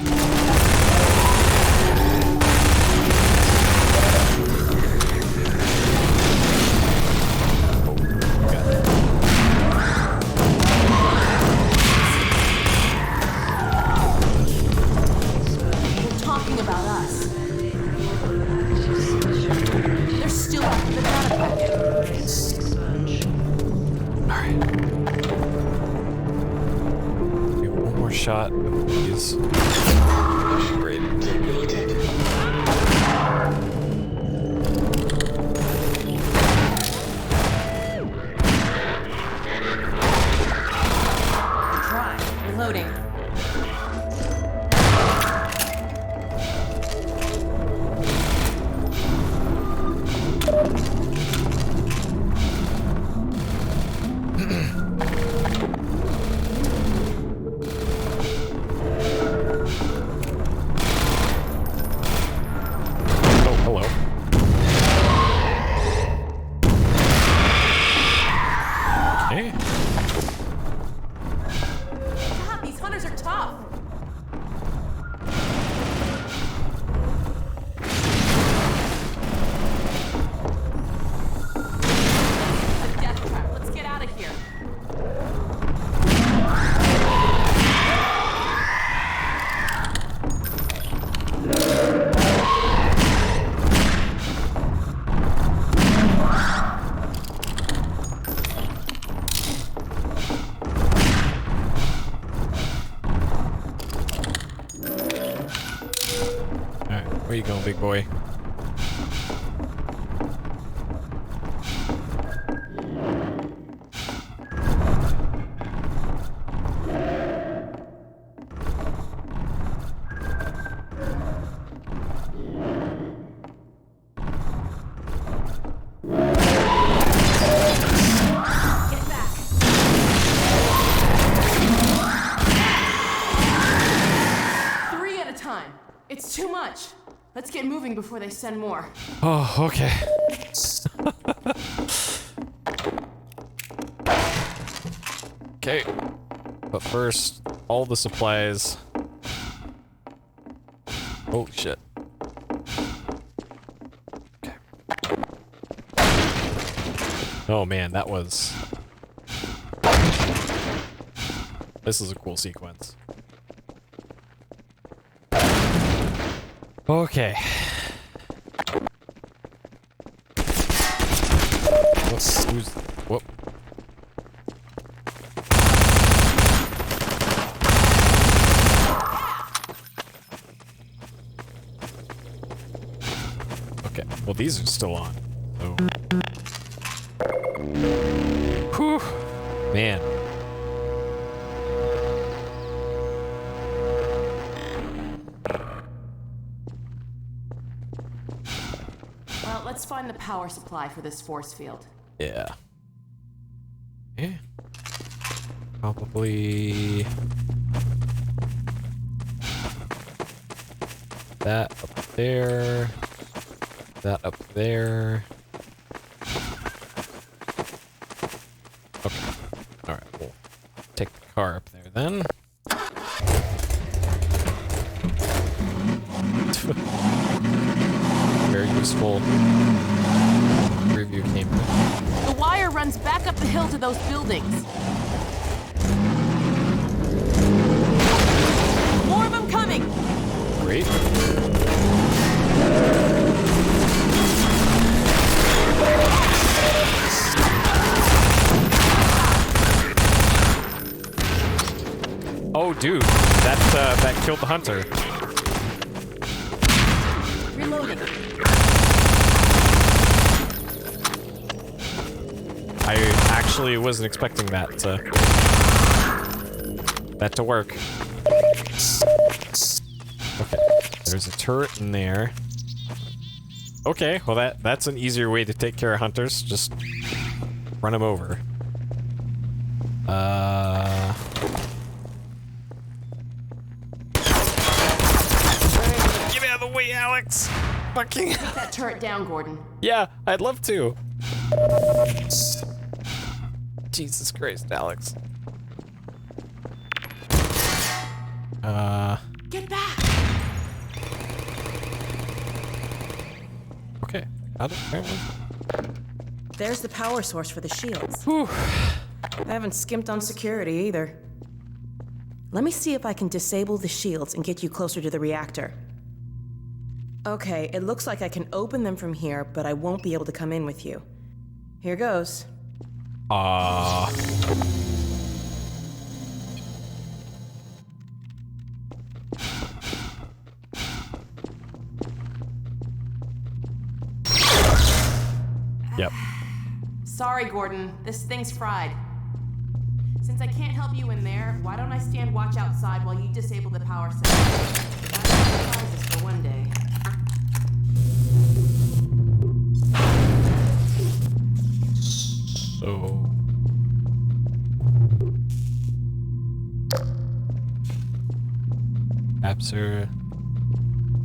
[SPEAKER 8] They're talking about us. They're still after the data packet.
[SPEAKER 1] Alright. One more shot of these. Great.
[SPEAKER 8] Try. Reloading. God, these hunters are tough. A death trap. Let's get out of here.
[SPEAKER 1] Where you going, big boy?
[SPEAKER 8] Get back. Three at a time. It's too much. Let's get moving before they send more.
[SPEAKER 1] Oh, okay. Okay. But first, all the supplies. Oh, shit. Okay. Oh, man, that was... This is a cool sequence. Okay. Who's... Whoop. Okay, well these are still on. So... Whew. Man.
[SPEAKER 8] Well, let's find the power supply for this force field.
[SPEAKER 1] Yeah. Yeah. Probably... that up there. That up there. Okay. Alright, we'll take the car up there then. Very useful review came in.
[SPEAKER 8] The wire runs back up the hill to those buildings. More of them coming!
[SPEAKER 1] Great. Oh, dude, that killed the hunter.
[SPEAKER 8] Reloading.
[SPEAKER 1] I actually wasn't expecting that to work. Okay, there's a turret in there. Okay, well that's an easier way to take care of hunters. Just run them over. Get out of the way, Alyx! Fucking.
[SPEAKER 8] Take that turret down, Gordon.
[SPEAKER 1] Yeah, I'd love to. Jesus Christ, Alyx.
[SPEAKER 9] Get back!
[SPEAKER 1] Okay, got it, apparently.
[SPEAKER 4] There's the power source for the shields.
[SPEAKER 1] Whew.
[SPEAKER 4] I haven't skimped on security either. Let me see if I can disable the shields and get you closer to the reactor. Okay, it looks like I can open them from here, but I won't be able to come in with you. Here goes.
[SPEAKER 1] Yep.
[SPEAKER 9] Sorry, Gordon. This thing's fried. Since I can't help you in there, why don't I stand watch outside while you disable the power cell? That's surprises for one day.
[SPEAKER 1] So... Capture...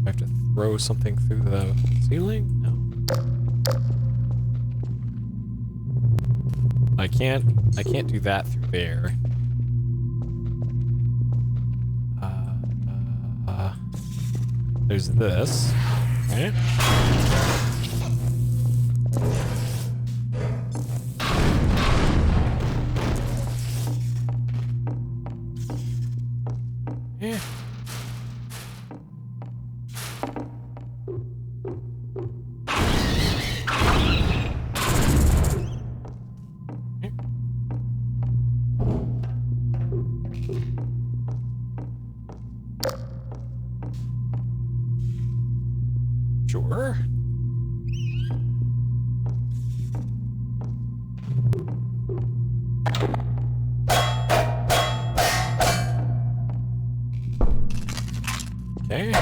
[SPEAKER 1] I have to throw something through the ceiling? No. I can't do that through there. There's this. Okay. Yeah. Sure. Okay.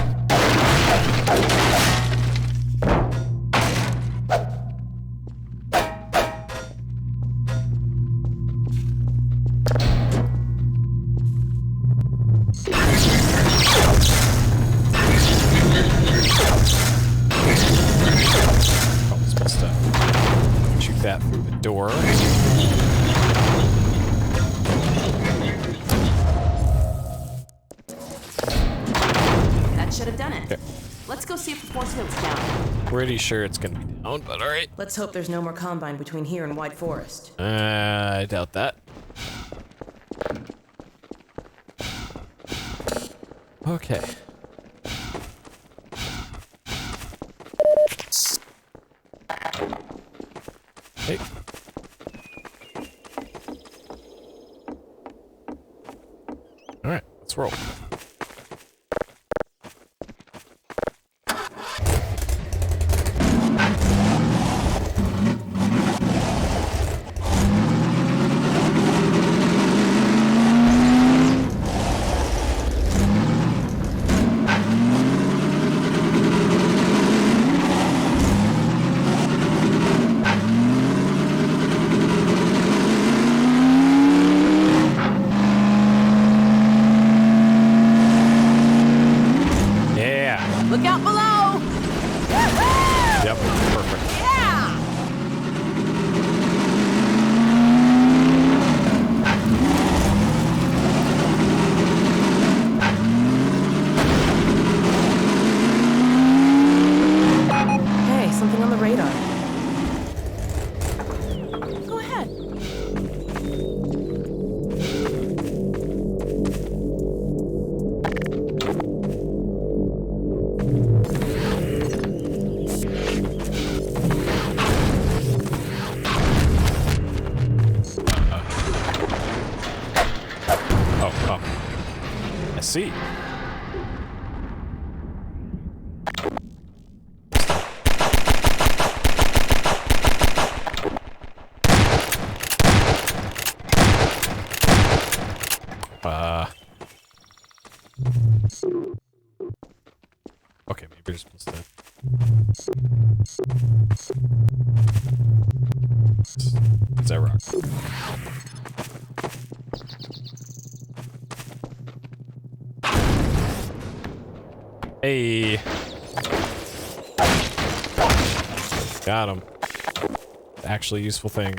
[SPEAKER 1] That through the door.
[SPEAKER 9] That should have done it.
[SPEAKER 1] Okay.
[SPEAKER 9] Let's go see if the force field's down.
[SPEAKER 1] Pretty sure it's gonna be down, but alright.
[SPEAKER 4] Let's hope there's no more Combine between here and White Forest.
[SPEAKER 1] I doubt that. Okay. Hey. Alright, let's roll.
[SPEAKER 9] Look out below!
[SPEAKER 1] Yep, perfect.
[SPEAKER 9] Yeah!
[SPEAKER 4] Hey, something on the radar. Go ahead.
[SPEAKER 1] I see. Okay, maybe you're supposed to... Is that rock? Hey. Got him. Actually useful things.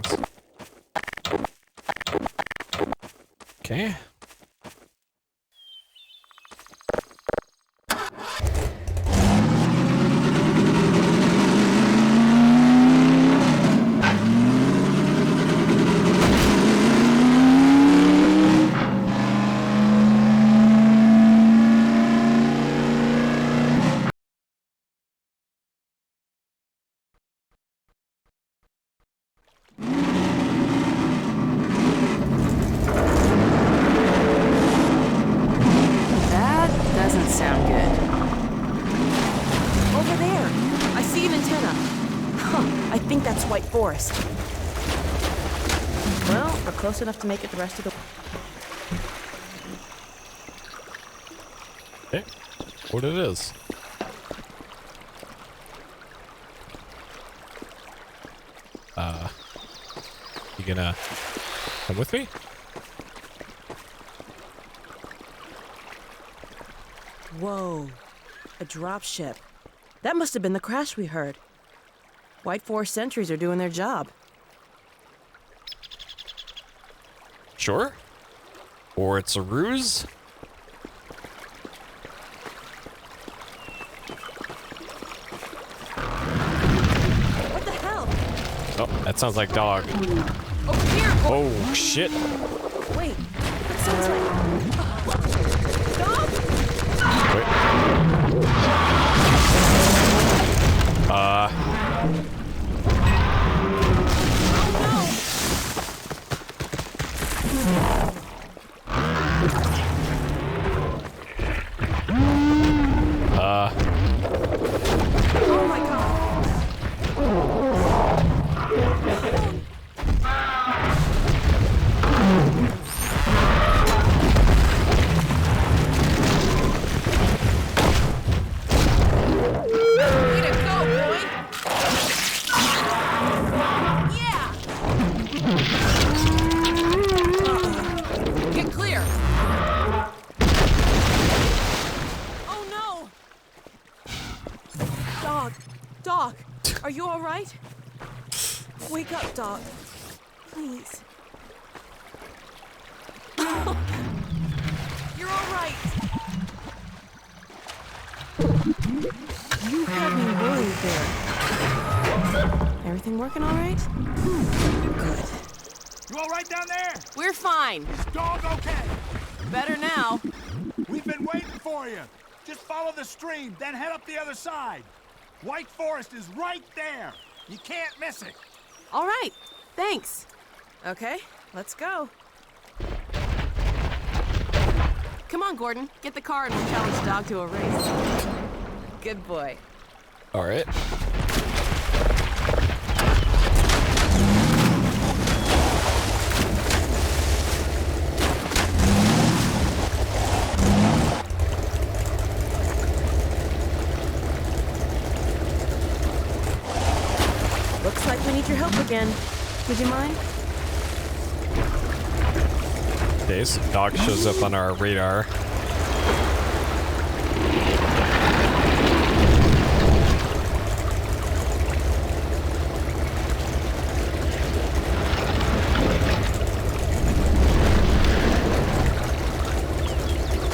[SPEAKER 4] I see an antenna. Huh, I think that's White Forest. Well, we're close enough to make it the rest of the...
[SPEAKER 1] Okay, what it is. You gonna come with me?
[SPEAKER 4] Whoa, a dropship. That must have been the crash we heard. White Forest sentries are doing their job.
[SPEAKER 1] Sure. Or it's a ruse?
[SPEAKER 4] What the hell?
[SPEAKER 1] Oh, that sounds like dog.
[SPEAKER 4] Over here!
[SPEAKER 1] Oh, shit.
[SPEAKER 4] Wait, that sounds like... Dog?
[SPEAKER 1] Wait.
[SPEAKER 4] Oh my god! Way to go, boy! Yeah! Get clear! Oh no! Dog, are you all right? Wake up, Dog. Please. You're all right. You had me worried there. Everything working all right? Good.
[SPEAKER 19] You all right down there?
[SPEAKER 9] We're fine.
[SPEAKER 19] Is Dog okay?
[SPEAKER 9] Better now.
[SPEAKER 19] We've been waiting for you. Just follow the stream, then head up the other side. White Forest is right there. You can't miss it.
[SPEAKER 9] All right. Thanks.
[SPEAKER 4] Okay, let's go.
[SPEAKER 9] Come on, Gordon. Get the car and we'll challenge Dog to a race.
[SPEAKER 4] Good boy.
[SPEAKER 1] All right.
[SPEAKER 4] Looks like we need your help again. Would you mind?
[SPEAKER 1] Days. Dog shows up on our radar.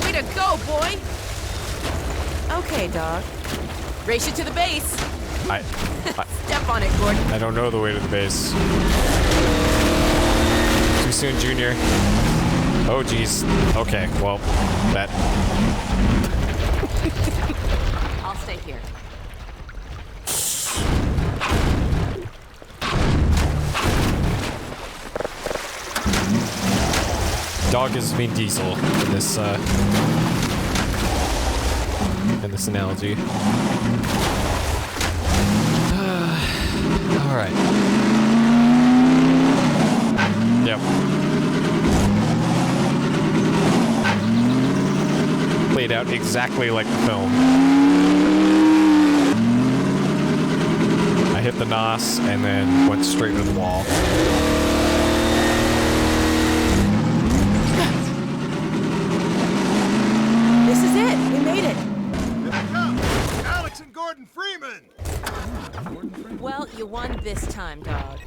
[SPEAKER 9] Way to go, boy!
[SPEAKER 4] Okay, Dog.
[SPEAKER 9] Race you to the base. Step on it, Gordon.
[SPEAKER 1] I don't know the way to the base. Too soon, Junior. Oh, geez. Okay, well, that...
[SPEAKER 9] I'll stay here.
[SPEAKER 1] Dog is Vin Diesel in this analogy. All right. Yep. Played out exactly like the film. I hit the NOS and then went straight to the wall.
[SPEAKER 4] This is it. We made it.
[SPEAKER 15] Here they come. Alyx and Gordon Freeman.
[SPEAKER 9] Well, you won this time, Dog.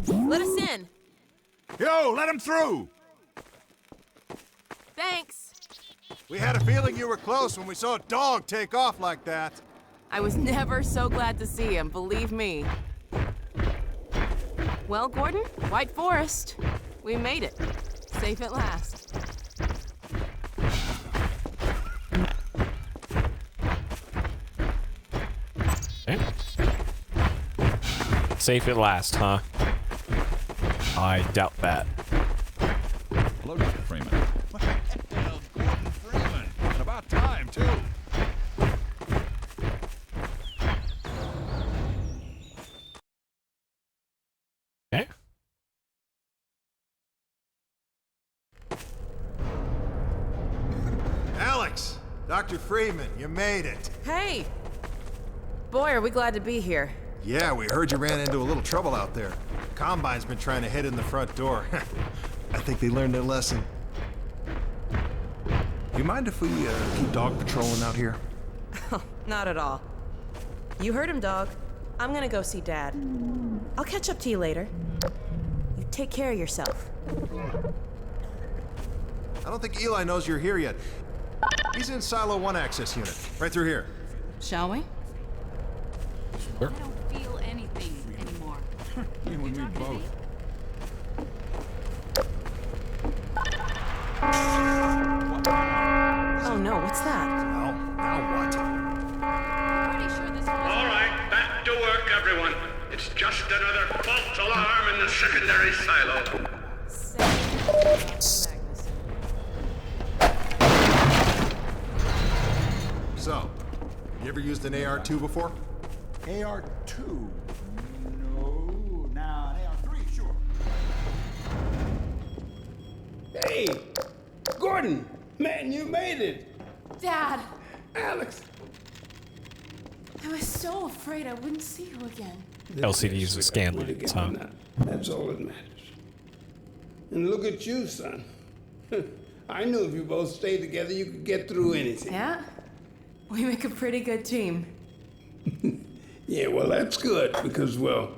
[SPEAKER 9] Let us in.
[SPEAKER 19] Yo, let him through.
[SPEAKER 9] Thanks.
[SPEAKER 15] We had a feeling you were close when we saw a dog take off like that.
[SPEAKER 9] I was never so glad to see him, believe me. Well, Gordon, White Forest. We made it. Safe at last.
[SPEAKER 1] Okay. Safe at last, huh? I doubt that.
[SPEAKER 11] Hello, Mr. Freeman. What the hell, Gordon Freeman? About time, too.
[SPEAKER 1] Okay.
[SPEAKER 15] Alyx! Dr. Freeman, you made it.
[SPEAKER 4] Hey! Boy, are we glad to be here.
[SPEAKER 15] Yeah, we heard you ran into a little trouble out there. Combine's been trying to head in the front door. I think they learned their lesson. Do you mind if we keep dog patrolling out here?
[SPEAKER 4] Not at all. You heard him, dog. I'm gonna go see Dad. I'll catch up to you later. You take care of yourself.
[SPEAKER 15] I don't think Eli knows you're here yet. He's in Silo 1 access unit, right through here.
[SPEAKER 10] Shall we?
[SPEAKER 1] Sure.
[SPEAKER 10] I don't feel anything anymore.
[SPEAKER 11] You and me both.
[SPEAKER 4] Oh no, what's that?
[SPEAKER 15] Well, now what?
[SPEAKER 10] Pretty sure this
[SPEAKER 13] All right, back to work, everyone. It's just another false alarm in the secondary silo.
[SPEAKER 15] So, you ever used an AR-2 before?
[SPEAKER 19] AR-2? No. Now, an AR-3, sure.
[SPEAKER 20] Hey, Gordon, man, you made it.
[SPEAKER 9] Dad,
[SPEAKER 20] Alyx.
[SPEAKER 9] I was so afraid I wouldn't see you again.
[SPEAKER 1] LCD uses scan lines, huh?
[SPEAKER 20] That's all that matters. And look at you, son. I knew if you both stayed together, you could get through anything.
[SPEAKER 9] Yeah? We make a pretty good team.
[SPEAKER 20] Yeah, well, that's good because, well,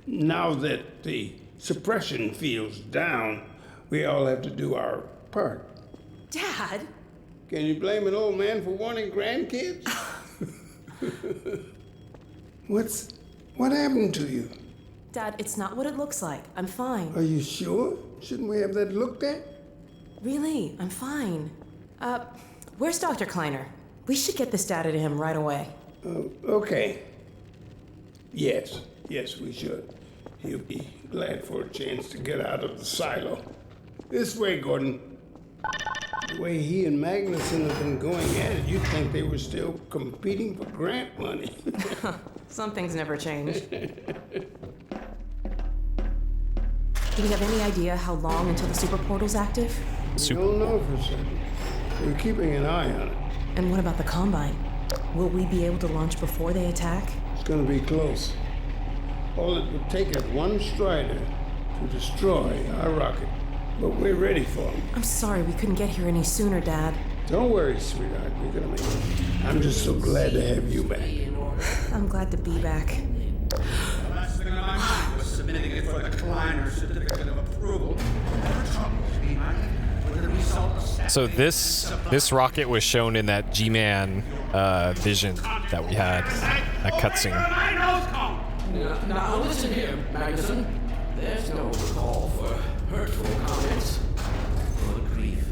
[SPEAKER 20] now that the suppression field's down, we all have to do our part.
[SPEAKER 9] Dad?
[SPEAKER 20] Can you blame an old man for wanting grandkids? What happened to you?
[SPEAKER 4] Dad, it's not what it looks like. I'm fine.
[SPEAKER 20] Are you sure? Shouldn't we have that looked at?
[SPEAKER 4] Really, I'm fine. Where's Dr. Kleiner? We should get this data to him right away.
[SPEAKER 20] Okay. Yes, we should. He'll be glad for a chance to get out of the silo. This way, Gordon. The way he and Magnuson have been going at it, you'd think they were still competing for grant money.
[SPEAKER 4] Some things never change. Do we have any idea how long until the super portal's active?
[SPEAKER 20] We don't know for certain. We're keeping an eye on it.
[SPEAKER 4] And what about the Combine? Will we be able to launch before they attack?
[SPEAKER 20] It's gonna be close. All it would take is one Strider to destroy our rocket. But we're ready for him.
[SPEAKER 4] I'm sorry we couldn't get here any sooner, Dad.
[SPEAKER 20] Don't worry, sweetheart. We're gonna make it. I'm just so glad to have you back.
[SPEAKER 4] I'm glad to be back.
[SPEAKER 13] The last thing on my mind was submitting it for the Kleiner certificate of approval.
[SPEAKER 1] So this rocket was shown in that G-Man vision that we had, that cutscene.
[SPEAKER 6] Now listen here, Magnuson. There's no call for hurtful comments. Good grief.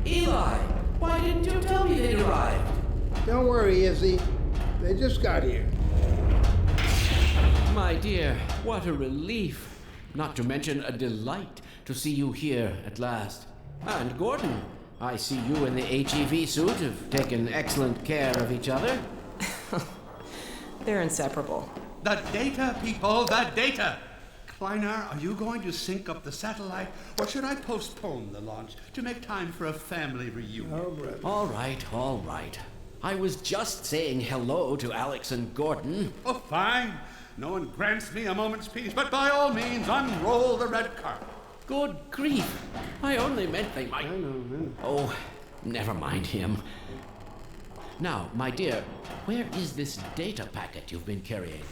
[SPEAKER 6] Eli, why didn't you tell me they'd arrived?
[SPEAKER 20] Don't worry, Izzy. They just got here.
[SPEAKER 6] My dear, what a relief. Not to mention a delight to see you here at last. And Gordon, I see you in the HEV suit have taken excellent care of each other.
[SPEAKER 4] They're inseparable.
[SPEAKER 13] The data, people, the data! Kleiner, are you going to sync up the satellite, or should I postpone the launch to make time for a family reunion?
[SPEAKER 6] All right. I was just saying hello to Alyx and Gordon.
[SPEAKER 13] Oh, fine. No one grants me a moment's peace, but by all means, unroll the red carpet.
[SPEAKER 6] Good grief. I only meant they might...
[SPEAKER 20] I know.
[SPEAKER 6] Oh, never mind him. Now, my dear, where is this data packet you've been carrying?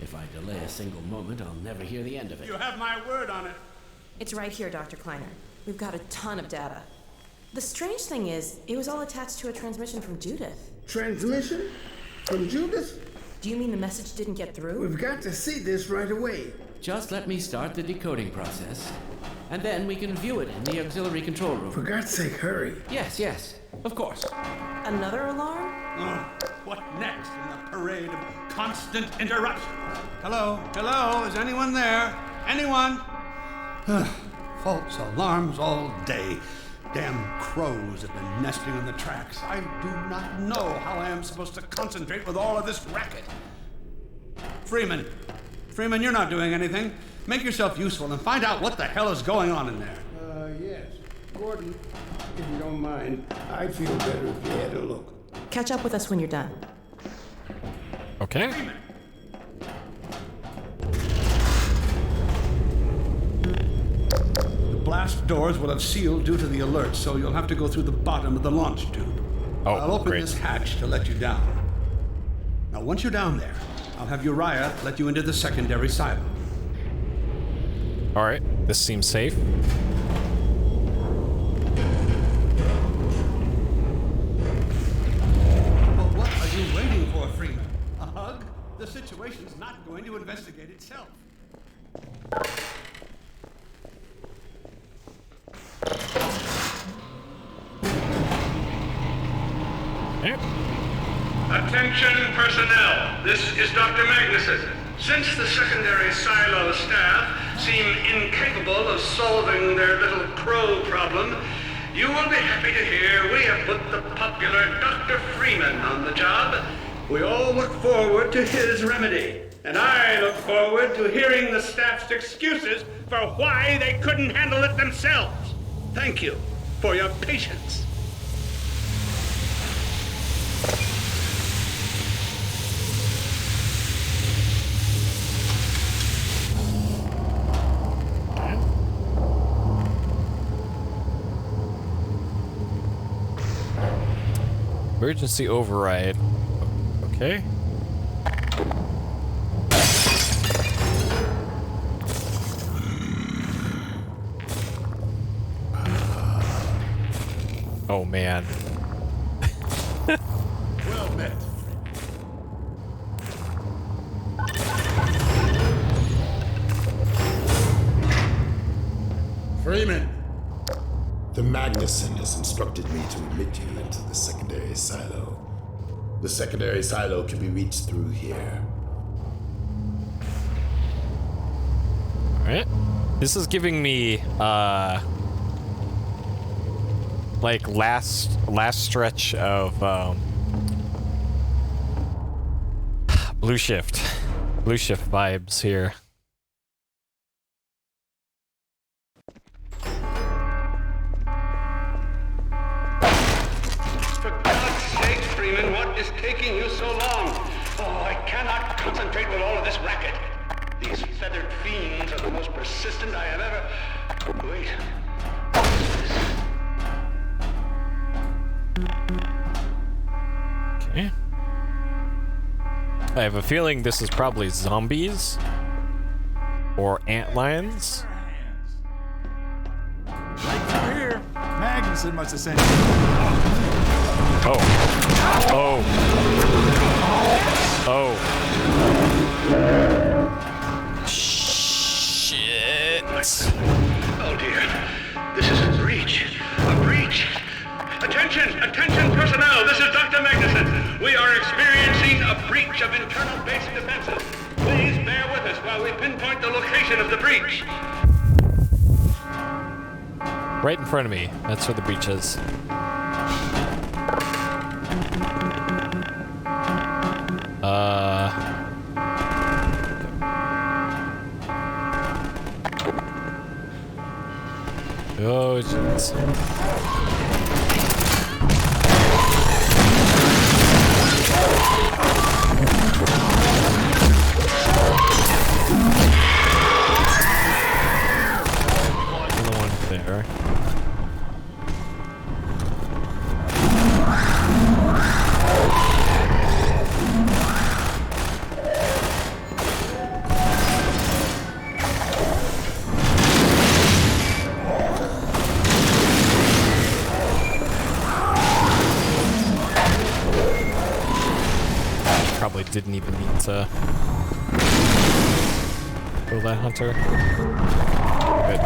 [SPEAKER 6] If I delay a single moment, I'll never hear the end of it.
[SPEAKER 13] You have my word on it.
[SPEAKER 4] It's right here, Dr. Kleiner. We've got a ton of data. The strange thing is, it was all attached to a transmission from Judith.
[SPEAKER 20] Transmission? From Judith?
[SPEAKER 4] Do you mean the message didn't get through?
[SPEAKER 20] We've got to see this right away.
[SPEAKER 6] Just let me start the decoding process, and then we can view it in the auxiliary control room.
[SPEAKER 20] For God's sake, hurry.
[SPEAKER 6] Yes, of course.
[SPEAKER 4] Another alarm?
[SPEAKER 13] Oh, what next in the parade of constant interruption? Hello, is anyone there? Anyone? False alarms all day. Damn crows have been nesting in the tracks. I do not know how I am supposed to concentrate with all of this racket. Freeman, you're not doing anything. Make yourself useful and find out what the hell is going on in there.
[SPEAKER 20] Yes. Gordon, if you don't mind, I'd feel better if you had a look.
[SPEAKER 9] Catch up with us when you're done.
[SPEAKER 1] Okay.
[SPEAKER 13] The blast doors will have sealed due to the alert, so you'll have to go through the bottom of the launch tube.
[SPEAKER 1] Oh,
[SPEAKER 13] I'll open
[SPEAKER 1] great.
[SPEAKER 13] this hatch to let you down. Now, once you're down there, I'll have Uriah let you into the secondary silo.
[SPEAKER 1] All right, this seems safe.
[SPEAKER 13] Well, what are you waiting for, Freeman? A hug? The situation's not going to investigate itself.
[SPEAKER 21] Attention personnel, this is Dr. Magnuson. Since the secondary silo staff seem incapable of solving their little crow problem, you will be happy to hear we have put the popular Dr. Freeman on the job. We all look forward to his remedy, and I look forward to hearing the staff's excuses for why they couldn't handle it themselves. Thank you for your patience.
[SPEAKER 1] Emergency override. Okay. Oh man.
[SPEAKER 14] Well met. Freeman. The Magnuson has instructed me to admit you into the secondary silo. The secondary silo can be reached through here.
[SPEAKER 1] Alright. This is giving me like last stretch of Blue Shift vibes here.
[SPEAKER 21] For God's sake, Freeman, what is taking you so long? Oh, I cannot concentrate with all of this racket. These feathered fiends are the most persistent I have ever... Wait.
[SPEAKER 1] Okay. I have a feeling this is probably zombies or antlions.
[SPEAKER 19] Right through here. Magnuson must have sent you.
[SPEAKER 1] Oh. Oh. Oh. Shit.
[SPEAKER 21] Oh dear. This is a breach. A breach. Attention personnel. This is Dr. Magnuson. We are experiencing a breach of internal base defenses. Please bear with us while we pinpoint the location of the breach.
[SPEAKER 1] Right in front of me. That's where the breach is. Oh, jeez. Another one there. Probably didn't even need to kill that hunter. Good.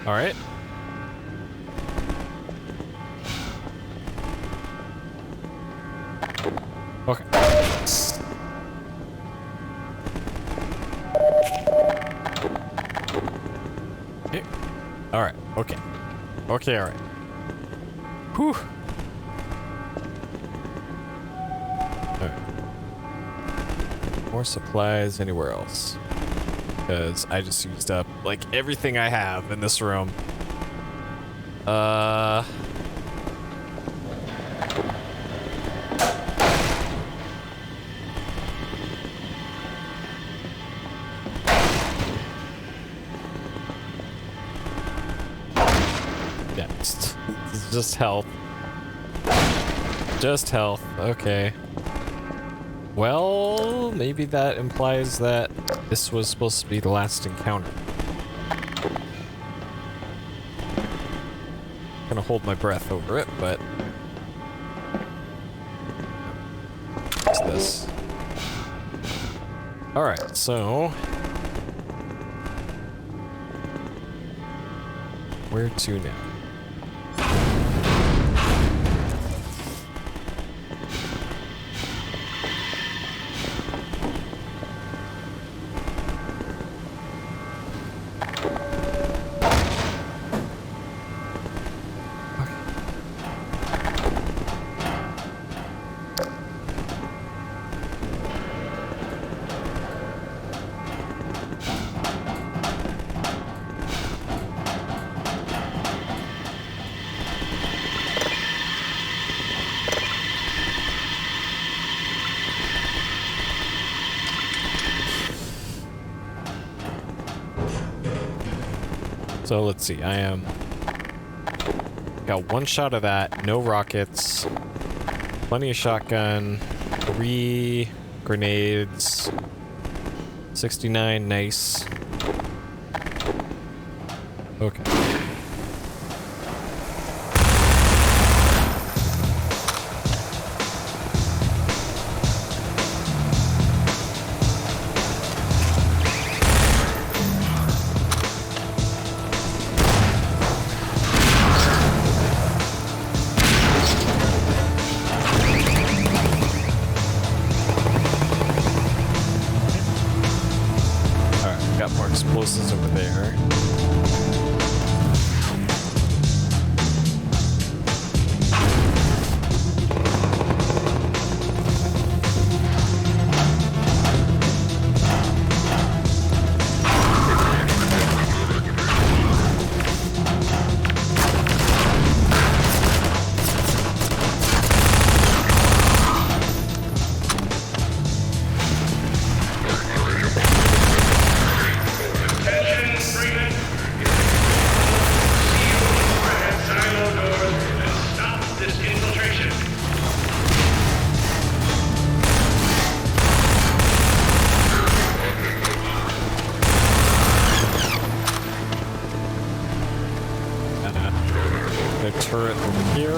[SPEAKER 1] All right. Okay. Okay. All right. Okay. Okay. All right. Whew. All right. More supplies anywhere else? Because I just used up like everything I have in this room. Just health. Just health. Okay. Well, maybe that implies that this was supposed to be the last encounter. I'm gonna hold my breath over it, but what's this? Alright, so where to now? So let's see, I am got one shot of that, no rockets, plenty of shotgun, 3 grenades, 69, nice. Okay. Explosives over there. Turret over here.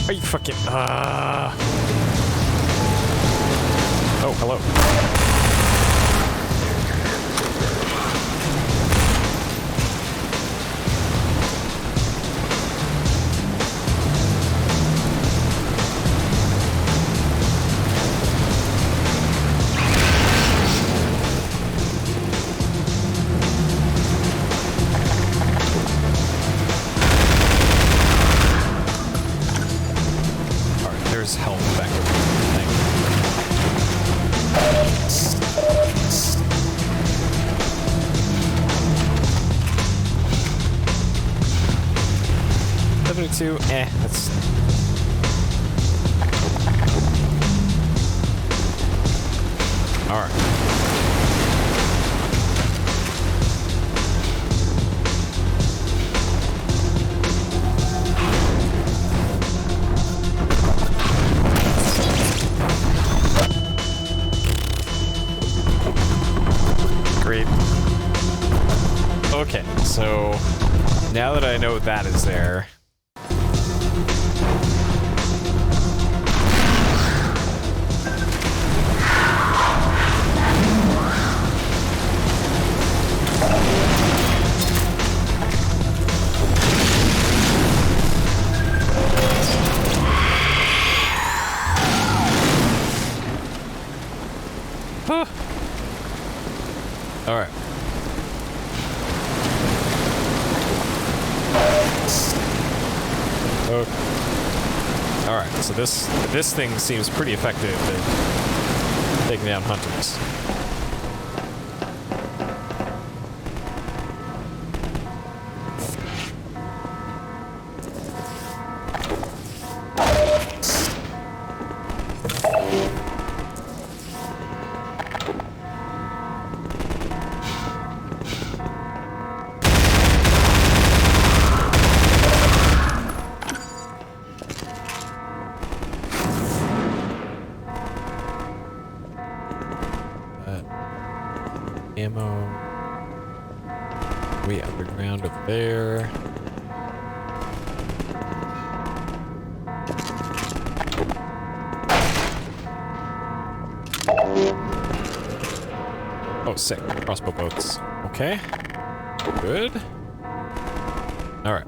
[SPEAKER 1] Are you fucking Oh, hello. There's health back in the thing. 72, that's... Alright. Great. Okay, so now that I know that is there, Okay. Alright, so this thing seems pretty effective at taking down hunters. Ammo. Way underground over there. Oh, sick. Crossbow bolts. Okay. Good. Alright.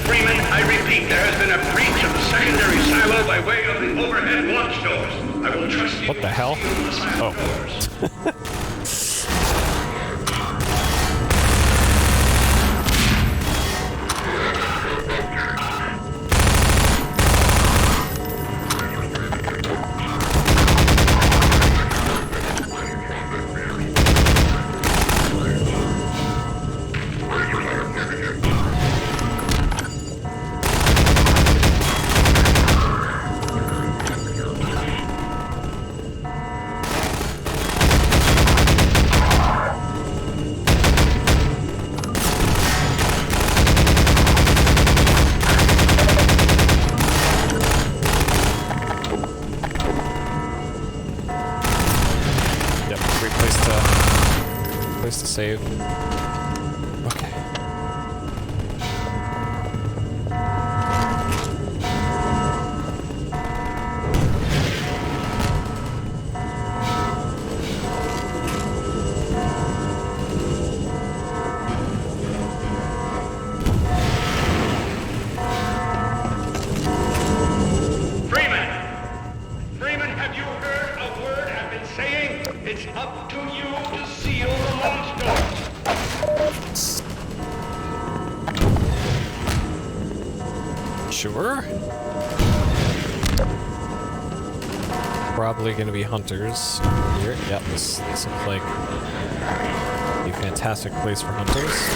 [SPEAKER 21] Freeman, I repeat, there has been a breach of the secondary silo by way of the overhead launch doors. I will trust you.
[SPEAKER 1] What the hell? Oh. Place to save. Okay.
[SPEAKER 21] Freeman, have you heard a word I've been saying? It's up to you to seal the launch doors.
[SPEAKER 1] Sure. Probably gonna be hunters here. Yep, this looks like a fantastic place for hunters.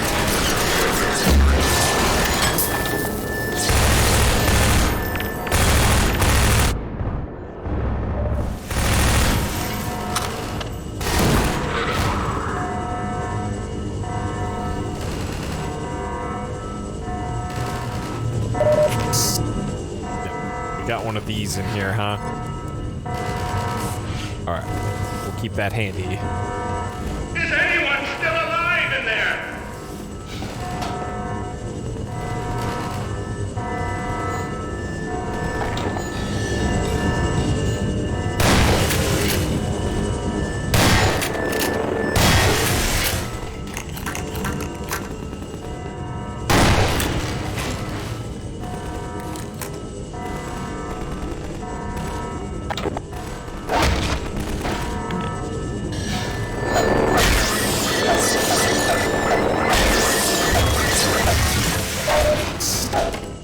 [SPEAKER 1] Got one of these in here, huh? Alright, we'll keep that handy.
[SPEAKER 21] Is anyone still alive in there?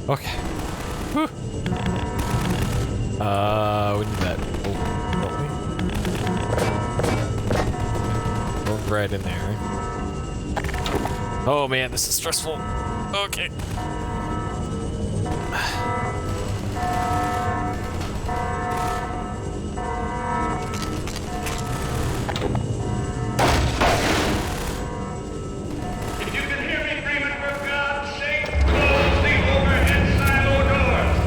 [SPEAKER 1] Okay. Whew. We need that. Oh, don't we? Move right in there. Oh man, this is stressful. Okay.
[SPEAKER 21] If you can hear me, Freeman, for God's sake, close the overhead silo doors.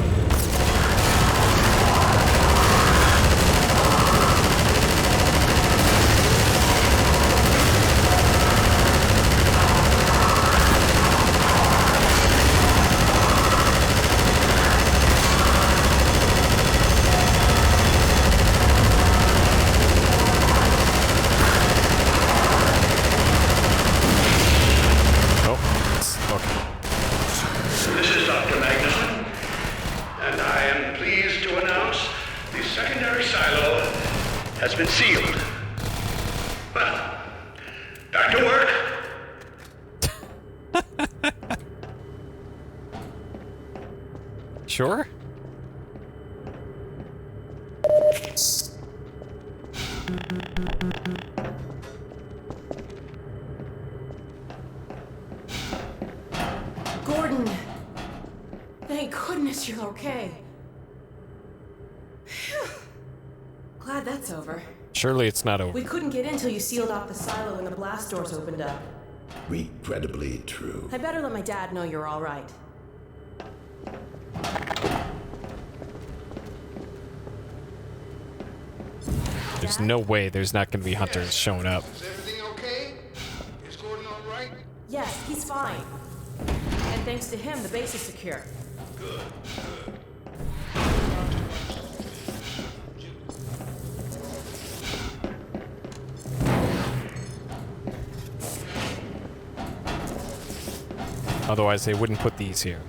[SPEAKER 21] secondary silo has been sealed. Well, back to work.
[SPEAKER 1] Sure.
[SPEAKER 4] Gordon! Thank goodness you're okay. Phew. Glad that's over.
[SPEAKER 1] Surely it's not over.
[SPEAKER 4] We couldn't get in till you sealed off the silo when the blast doors opened up.
[SPEAKER 14] Regrettably true.
[SPEAKER 4] I better let my dad know you're all right.
[SPEAKER 1] There's no way there's not going to be hunters showing up.
[SPEAKER 5] Is everything okay? Is Gordon all right?
[SPEAKER 4] Yes, he's fine. And thanks to him, the base is secure.
[SPEAKER 5] Good.
[SPEAKER 1] Otherwise, they wouldn't put these here.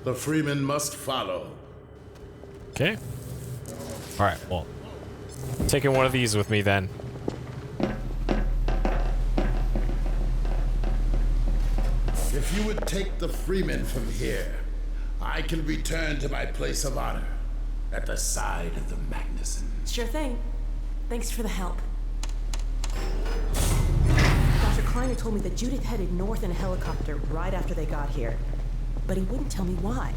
[SPEAKER 14] The Freeman must follow.
[SPEAKER 1] Okay. Alright, well. Taking one of these with me then.
[SPEAKER 14] If you would take the Freeman from here, I can return to my place of honor at the side of the Magnuson.
[SPEAKER 4] Sure thing. Thanks for the help. Dr. Kleiner told me that Judith headed north in a helicopter right after they got here. But he wouldn't tell me why.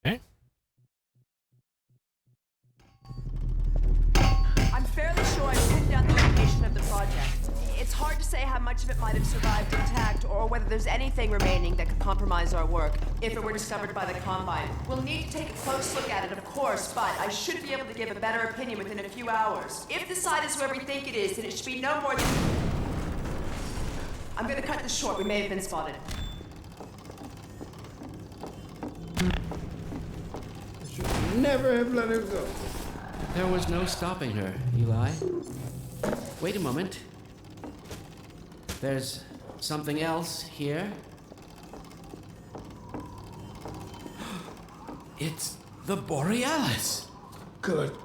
[SPEAKER 1] Okay.
[SPEAKER 8] I'm fairly sure I've pinned down the location of the project. It's hard to say how much of it might have survived intact or whether there's anything remaining that could compromise our work if it were discovered by the Combine. We'll need to take a close look at it, of course, but I should be able to give a better opinion within a few hours. If the site is where we think it is, then it should be no more than... I'm gonna cut this short. We may have been spotted.
[SPEAKER 20] I should never have let her go.
[SPEAKER 12] There was no stopping her, Eli. Wait a moment. There's something else here. It's the Borealis.
[SPEAKER 20] Good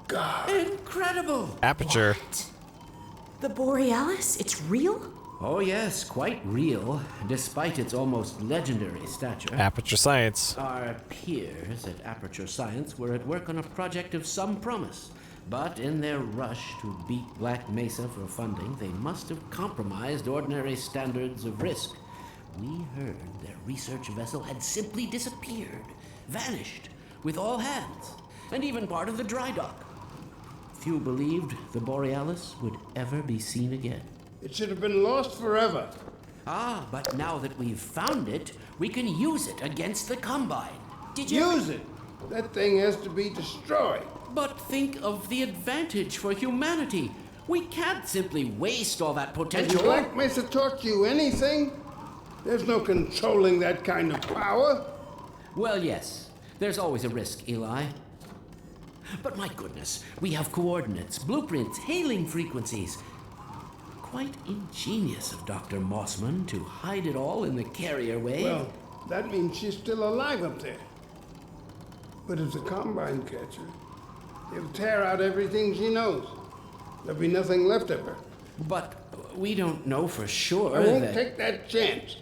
[SPEAKER 20] God.
[SPEAKER 12] Incredible.
[SPEAKER 1] Aperture.
[SPEAKER 4] What? The Borealis? It's real?
[SPEAKER 12] Oh yes, quite real, despite its almost legendary stature.
[SPEAKER 1] Aperture Science.
[SPEAKER 12] Our peers at Aperture Science were at work on a project of some promise, but in their rush to beat Black Mesa for funding, they must have compromised ordinary standards of risk. We heard their research vessel had simply disappeared, vanished, with all hands, and even part of the dry dock. Few believed the Borealis would ever be seen again.
[SPEAKER 20] It should have been lost forever.
[SPEAKER 12] Ah, but now that we've found it, we can use it against the Combine. Did you
[SPEAKER 20] use it? That thing has to be destroyed.
[SPEAKER 12] But think of the advantage for humanity. We can't simply waste all that potential.
[SPEAKER 20] Has Black Mesa taught you anything? There's no controlling that kind of power.
[SPEAKER 12] Well, yes. There's always a risk, Eli. But my goodness, we have coordinates, blueprints, hailing frequencies. Quite ingenious of Dr. Mossman to hide it all in the carrier wave.
[SPEAKER 20] Well, that means she's still alive up there. But if the Combine catch her, it'll tear out everything she knows. There'll be nothing left of her.
[SPEAKER 12] But we don't know for sure
[SPEAKER 20] I won't take that chance.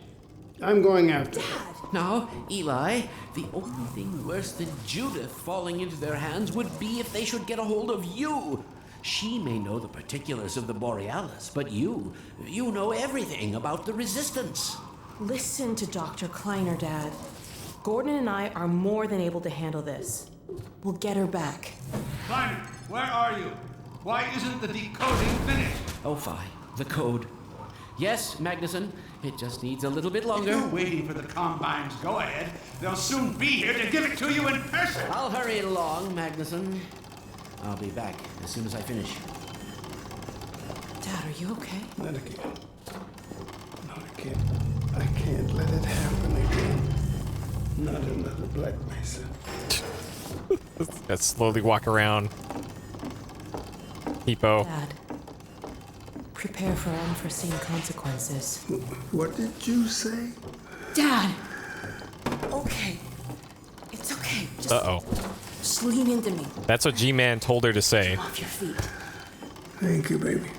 [SPEAKER 20] I'm going after her.
[SPEAKER 12] Now, Eli, the only thing worse than Judith falling into their hands would be if they should get a hold of you. She may know the particulars of the Borealis, but you know everything about the Resistance.
[SPEAKER 4] Listen to Dr. Kleiner, Dad. Gordon and I are more than able to handle this. We'll get her back.
[SPEAKER 13] Kleiner, where are you? Why isn't the decoding finished?
[SPEAKER 12] Oh, fine. The code. Yes, Magnuson. It just needs a little bit longer.
[SPEAKER 13] If you're waiting for the Combine's go-ahead, they'll soon be here to give it to you in person.
[SPEAKER 12] I'll hurry it along, Magnuson. I'll be back as soon as I finish.
[SPEAKER 4] Dad, are you okay?
[SPEAKER 20] Not again. No, I can't let it happen again. Not another Black Mesa.
[SPEAKER 1] Let's slowly walk around. Hippo.
[SPEAKER 4] Dad, Prepare for unforeseen consequences.
[SPEAKER 20] What did you say?
[SPEAKER 4] Dad! Okay. It's okay. Just lean into me.
[SPEAKER 1] That's what G-Man told her to say.
[SPEAKER 4] Off your feet.
[SPEAKER 20] Thank you, baby.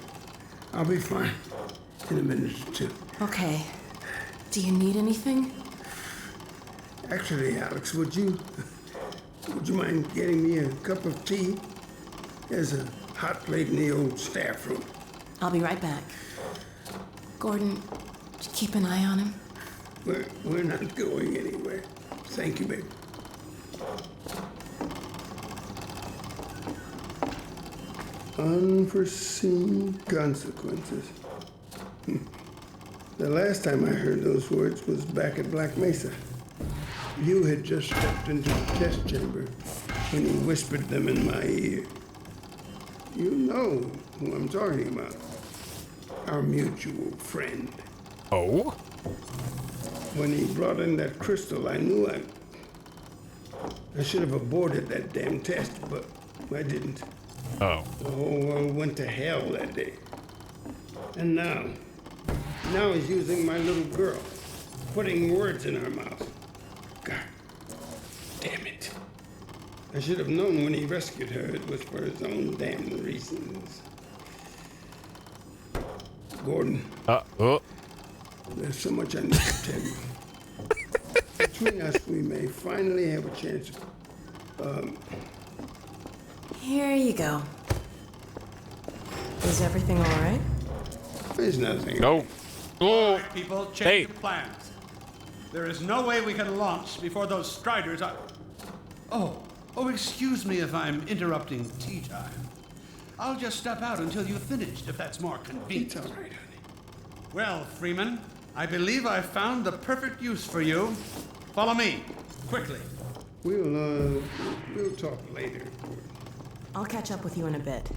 [SPEAKER 20] I'll be fine in a minute or two.
[SPEAKER 4] Okay. Do you need anything?
[SPEAKER 20] Actually, Alyx, would you mind getting me a cup of tea? There's a hot plate in the old staff room.
[SPEAKER 4] I'll be right back. Gordon, keep an eye on him.
[SPEAKER 20] We're not going anywhere. Thank you, baby. Unforeseen consequences. The last time I heard those words was back at Black Mesa. You had just stepped into the test chamber when he whispered them in my ear. You know who I'm talking about. Our mutual friend.
[SPEAKER 1] Oh?
[SPEAKER 20] When he brought in that crystal, I knew I should have aborted that damn test, but I didn't.
[SPEAKER 1] Oh.
[SPEAKER 20] The whole world went to hell that day. And now he's using my little girl, putting words in her mouth. God damn it. I should have known when he rescued her it was for his own damn reasons. Gordon. There's so much I need to tell you. Between us, we may finally have a chance of,
[SPEAKER 4] Here you go. Is everything all right?
[SPEAKER 20] There's nothing.
[SPEAKER 1] No.
[SPEAKER 13] All right, people, change your plans. There is no way we can launch before those Striders are... Oh, excuse me if I'm interrupting tea time. I'll just step out until you've finished, if that's more convenient.
[SPEAKER 20] It's all right, honey.
[SPEAKER 13] Well, Freeman, I believe I've found the perfect use for you. Follow me, quickly.
[SPEAKER 20] We'll talk later.
[SPEAKER 4] I'll catch up with you in a bit.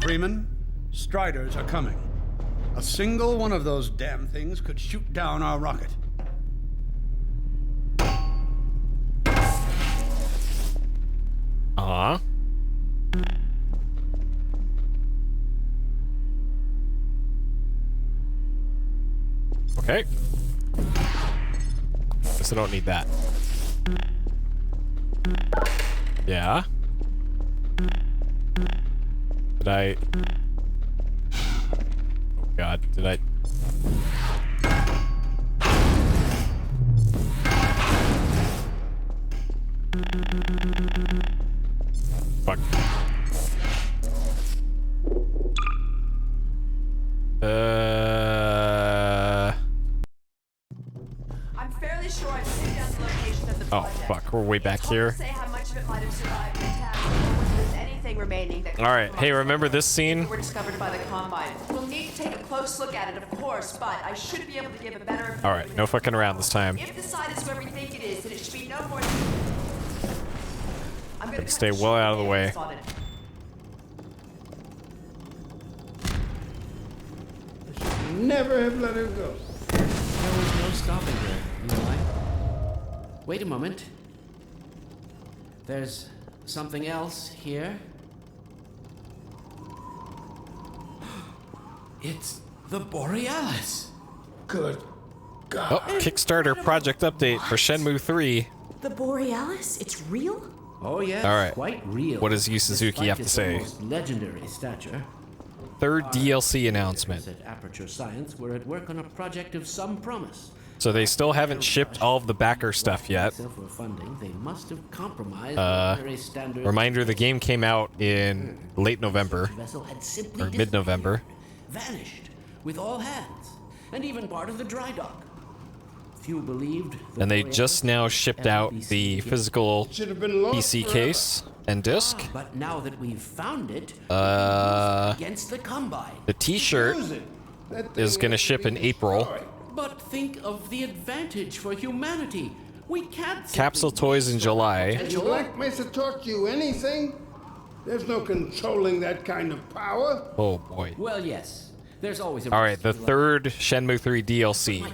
[SPEAKER 13] Freeman, Striders are coming. A single one of those damn things could shoot down our rocket.
[SPEAKER 1] Okay. Guess I don't need that. Yeah. Did I... Oh god, did I... Fuck.
[SPEAKER 8] I'm fairly sure I've pinned down the location of the
[SPEAKER 1] Oh,
[SPEAKER 8] project.
[SPEAKER 1] fuck, we're way back here.
[SPEAKER 8] Say how much of it might have survived intact, or whether there's anything remaining that could
[SPEAKER 1] Alright, hey, remember this scene?
[SPEAKER 8] were discovered by the Combine. We'll need to take a close look at it, of course, but I should be able to give a better...
[SPEAKER 1] Alright, no fucking around this time.
[SPEAKER 8] If the site is where we think it is, then it should be no more than... I'm gonna
[SPEAKER 1] Stay well out of the way.
[SPEAKER 8] on it.
[SPEAKER 20] Never have let her go.
[SPEAKER 12] There was no stopping her, Eli. Wait a moment. There's something else here. It's the Borealis.
[SPEAKER 20] Good God.
[SPEAKER 1] Oh, Kickstarter project update for Shenmue 3.
[SPEAKER 4] The Borealis? It's real?
[SPEAKER 12] Oh yes,
[SPEAKER 1] Alright.
[SPEAKER 12] quite real.
[SPEAKER 1] What does Yu Suzuki have to say?
[SPEAKER 12] Almost legendary stature.
[SPEAKER 1] Third DLC announcement.
[SPEAKER 12] At Aperture Science, we're at work on a project of some promise.
[SPEAKER 1] So they still haven't shipped all of the backer stuff yet.
[SPEAKER 12] For funding, they must have compromised ordinary standards.
[SPEAKER 1] Reminder, the game came out in late November.
[SPEAKER 12] Vessel had simply
[SPEAKER 1] Or mid-November.
[SPEAKER 12] vanished with all hands, and even part of the dry dock. Few believed.
[SPEAKER 1] And they just now shipped out the physical PC case and disc.
[SPEAKER 12] But now that we've found it, against the Combine.
[SPEAKER 1] The t-shirt is gonna ship in April.
[SPEAKER 12] But think of the advantage for humanity. We can't.
[SPEAKER 1] Capsule toys in July.
[SPEAKER 20] Has Black Mesa taught you anything? There's no controlling that kind of power.
[SPEAKER 1] Oh boy.
[SPEAKER 12] Well, yes. There's always a
[SPEAKER 1] Alright, the third Shenmue 3 DLC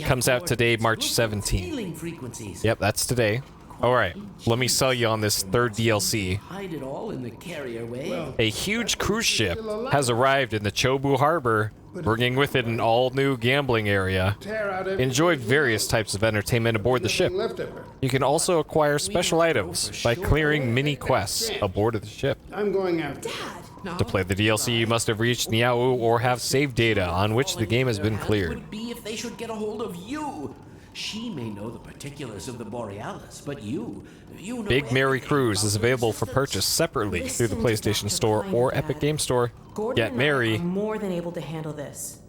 [SPEAKER 1] comes out today, March 17th.
[SPEAKER 12] frequencies.
[SPEAKER 1] Yep, that's today. Alright, let me sell you on this third DLC.
[SPEAKER 12] Hide it all in the carrier way.
[SPEAKER 1] A huge cruise ship has arrived in the Chobu Harbor, bringing with it an all-new gambling area. Enjoy various types of entertainment aboard the ship. You can also acquire special items by clearing mini quests aboard of the ship.
[SPEAKER 20] I'm going out.
[SPEAKER 1] To play the DLC, you must have reached Niao or have save data on which the game has been cleared.
[SPEAKER 12] Would be if they should get a hold of you. She may know the particulars of the Borealis, but you know
[SPEAKER 1] Big Mary Cruise is available for purchase separately through the PlayStation Store or Epic Game Store.
[SPEAKER 4] Gordon
[SPEAKER 1] Get
[SPEAKER 4] and I
[SPEAKER 1] Mary.
[SPEAKER 4] are more than able to handle this.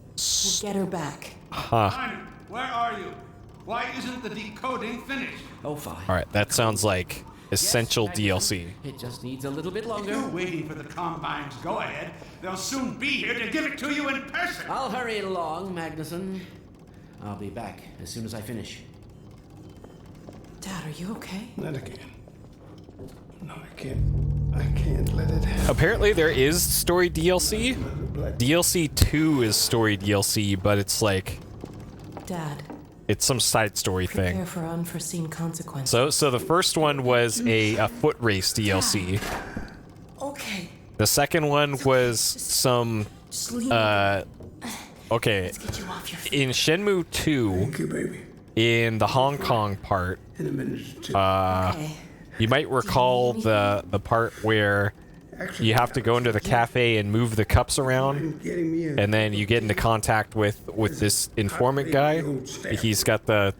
[SPEAKER 4] We'll get her back.
[SPEAKER 1] Huh.
[SPEAKER 13] Simon, where are you? Why isn't the decoding finished?
[SPEAKER 12] Oh, fine.
[SPEAKER 1] Alright, that sounds like essential DLC.
[SPEAKER 12] It just needs a little bit
[SPEAKER 13] If
[SPEAKER 12] longer.
[SPEAKER 13] you're waiting for the Combine's go-ahead, they'll soon be here to give it to you in person.
[SPEAKER 12] I'll hurry along, Magnuson. I'll be back as soon as I finish.
[SPEAKER 4] Dad, are you okay?
[SPEAKER 20] Not again. No, I can't let it happen.
[SPEAKER 1] Apparently there is story DLC. DLC 2 is story DLC, but it's like...
[SPEAKER 4] Dad,
[SPEAKER 1] it's some side story thing.
[SPEAKER 4] prepare for unforeseen consequences.
[SPEAKER 1] So the first one was a foot race DLC.
[SPEAKER 4] Okay.
[SPEAKER 1] The second one was some... okay.
[SPEAKER 4] Let's get you off your feet.
[SPEAKER 1] In Shenmue 2...
[SPEAKER 20] Thank you, baby.
[SPEAKER 1] In the Hong Kong part,
[SPEAKER 20] In a minute or two.
[SPEAKER 1] you might recall the part where you have to go into the cafe and move the cups around, and then you get into contact with this informant guy. He's got the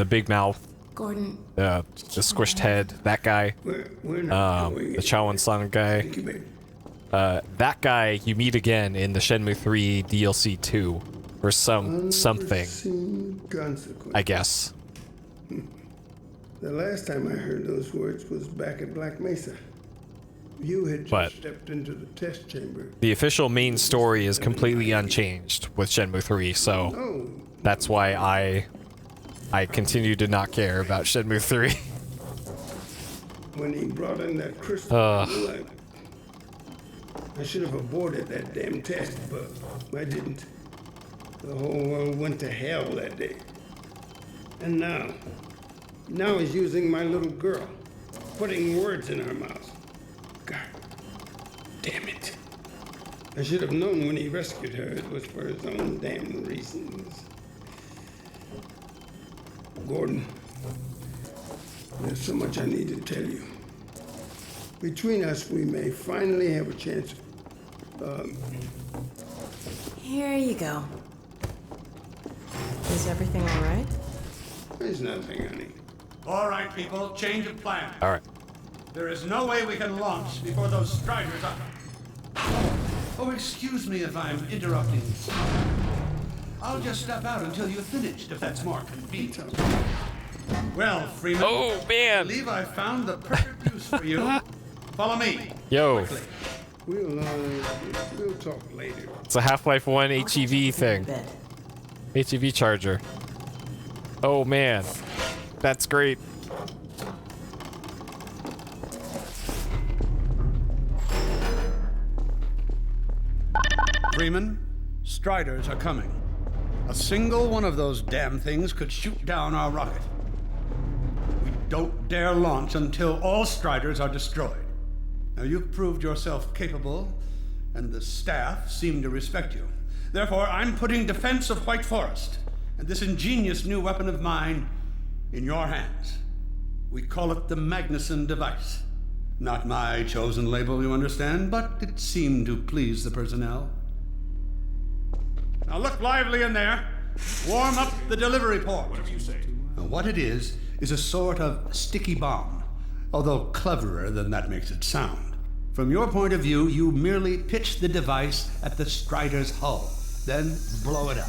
[SPEAKER 1] big mouth,
[SPEAKER 4] Gordon.
[SPEAKER 1] the squished head. That guy, the Chowan Song guy. That guy you meet again in the Shenmue 3 DLC 2. Or something, I guess.
[SPEAKER 20] The last time I heard those words was back at Black Mesa. You had just stepped into the test chamber.
[SPEAKER 1] The official main story is completely unchanged with Shenmue 3, so that's why I continue to not care about Shenmue 3.
[SPEAKER 20] When he brought in that crystal, I should have aborted that damn test, but I didn't. The whole world went to hell that day. And now he's using my little girl, putting words in her mouth. God damn it. I should have known when he rescued her it was for his own damn reasons. Gordon, there's so much I need to tell you. Between us, we may finally have a chance.
[SPEAKER 4] Here you go. Is everything all right?
[SPEAKER 20] There's nothing, honey.
[SPEAKER 13] All right, people, change of plan.
[SPEAKER 1] All right.
[SPEAKER 13] There is no way we can launch before those Striders are... Oh, excuse me if I'm interrupting. I'll just step out until you've finished, if that's more convenient. Well, Freeman.
[SPEAKER 1] Oh, man.
[SPEAKER 13] I believe I found the perfect use for you. Follow me.
[SPEAKER 1] Yo.
[SPEAKER 13] Quickly.
[SPEAKER 20] We'll talk later.
[SPEAKER 1] It's a Half-Life 1 HEV thing. HEV charger. Oh man, that's great.
[SPEAKER 13] Freeman, Striders are coming. A single one of those damn things could shoot down our rocket. We don't dare launch until all Striders are destroyed. Now, you've proved yourself capable, and the staff seem to respect you. Therefore, I'm putting defense of White Forest and this ingenious new weapon of mine in your hands. We call it the Magnuson device. Not my chosen label, you understand, but it seemed to please the personnel. Now look lively in there. Warm up the delivery port. Whatever you say. Now, what it is a sort of sticky bomb, although cleverer than that makes it sound. From your point of view, you merely pitch the device at the Strider's hull, then blow it up.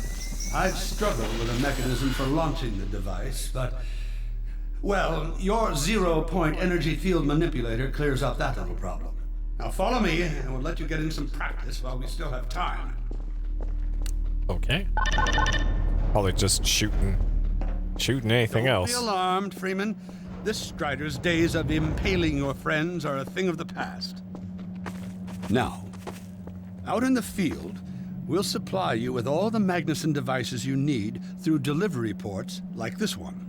[SPEAKER 13] I've struggled with a mechanism for launching the device, but... well, your zero-point energy field manipulator clears up that little problem. Now follow me, and we'll let you get in some practice while we still have time.
[SPEAKER 1] Okay. Probably just shooting anything else.
[SPEAKER 13] Don't be alarmed, Freeman. This Strider's days of impaling your friends are a thing of the past. Now, out in the field, we'll supply you with all the Magnuson devices you need through delivery ports like this one.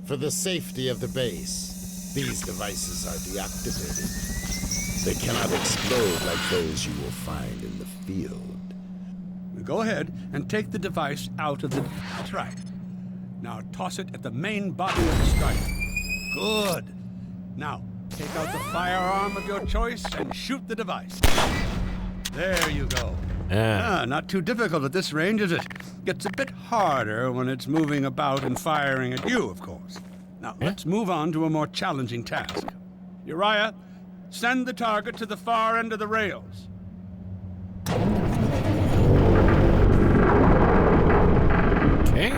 [SPEAKER 14] For the safety of the base, these devices are deactivated. They cannot explode like those you will find in the field.
[SPEAKER 13] Go ahead and take the device out of the... That's right. Now toss it at the main body of the strike. Good. Now, take out the firearm of your choice and shoot the device. There you go.
[SPEAKER 1] Yeah.
[SPEAKER 13] Not too difficult at this range, is it? Gets a bit harder when it's moving about and firing at you, of course. Now, let's move on to a more challenging task. Uriah, send the target to the far end of the rails.
[SPEAKER 1] Okay.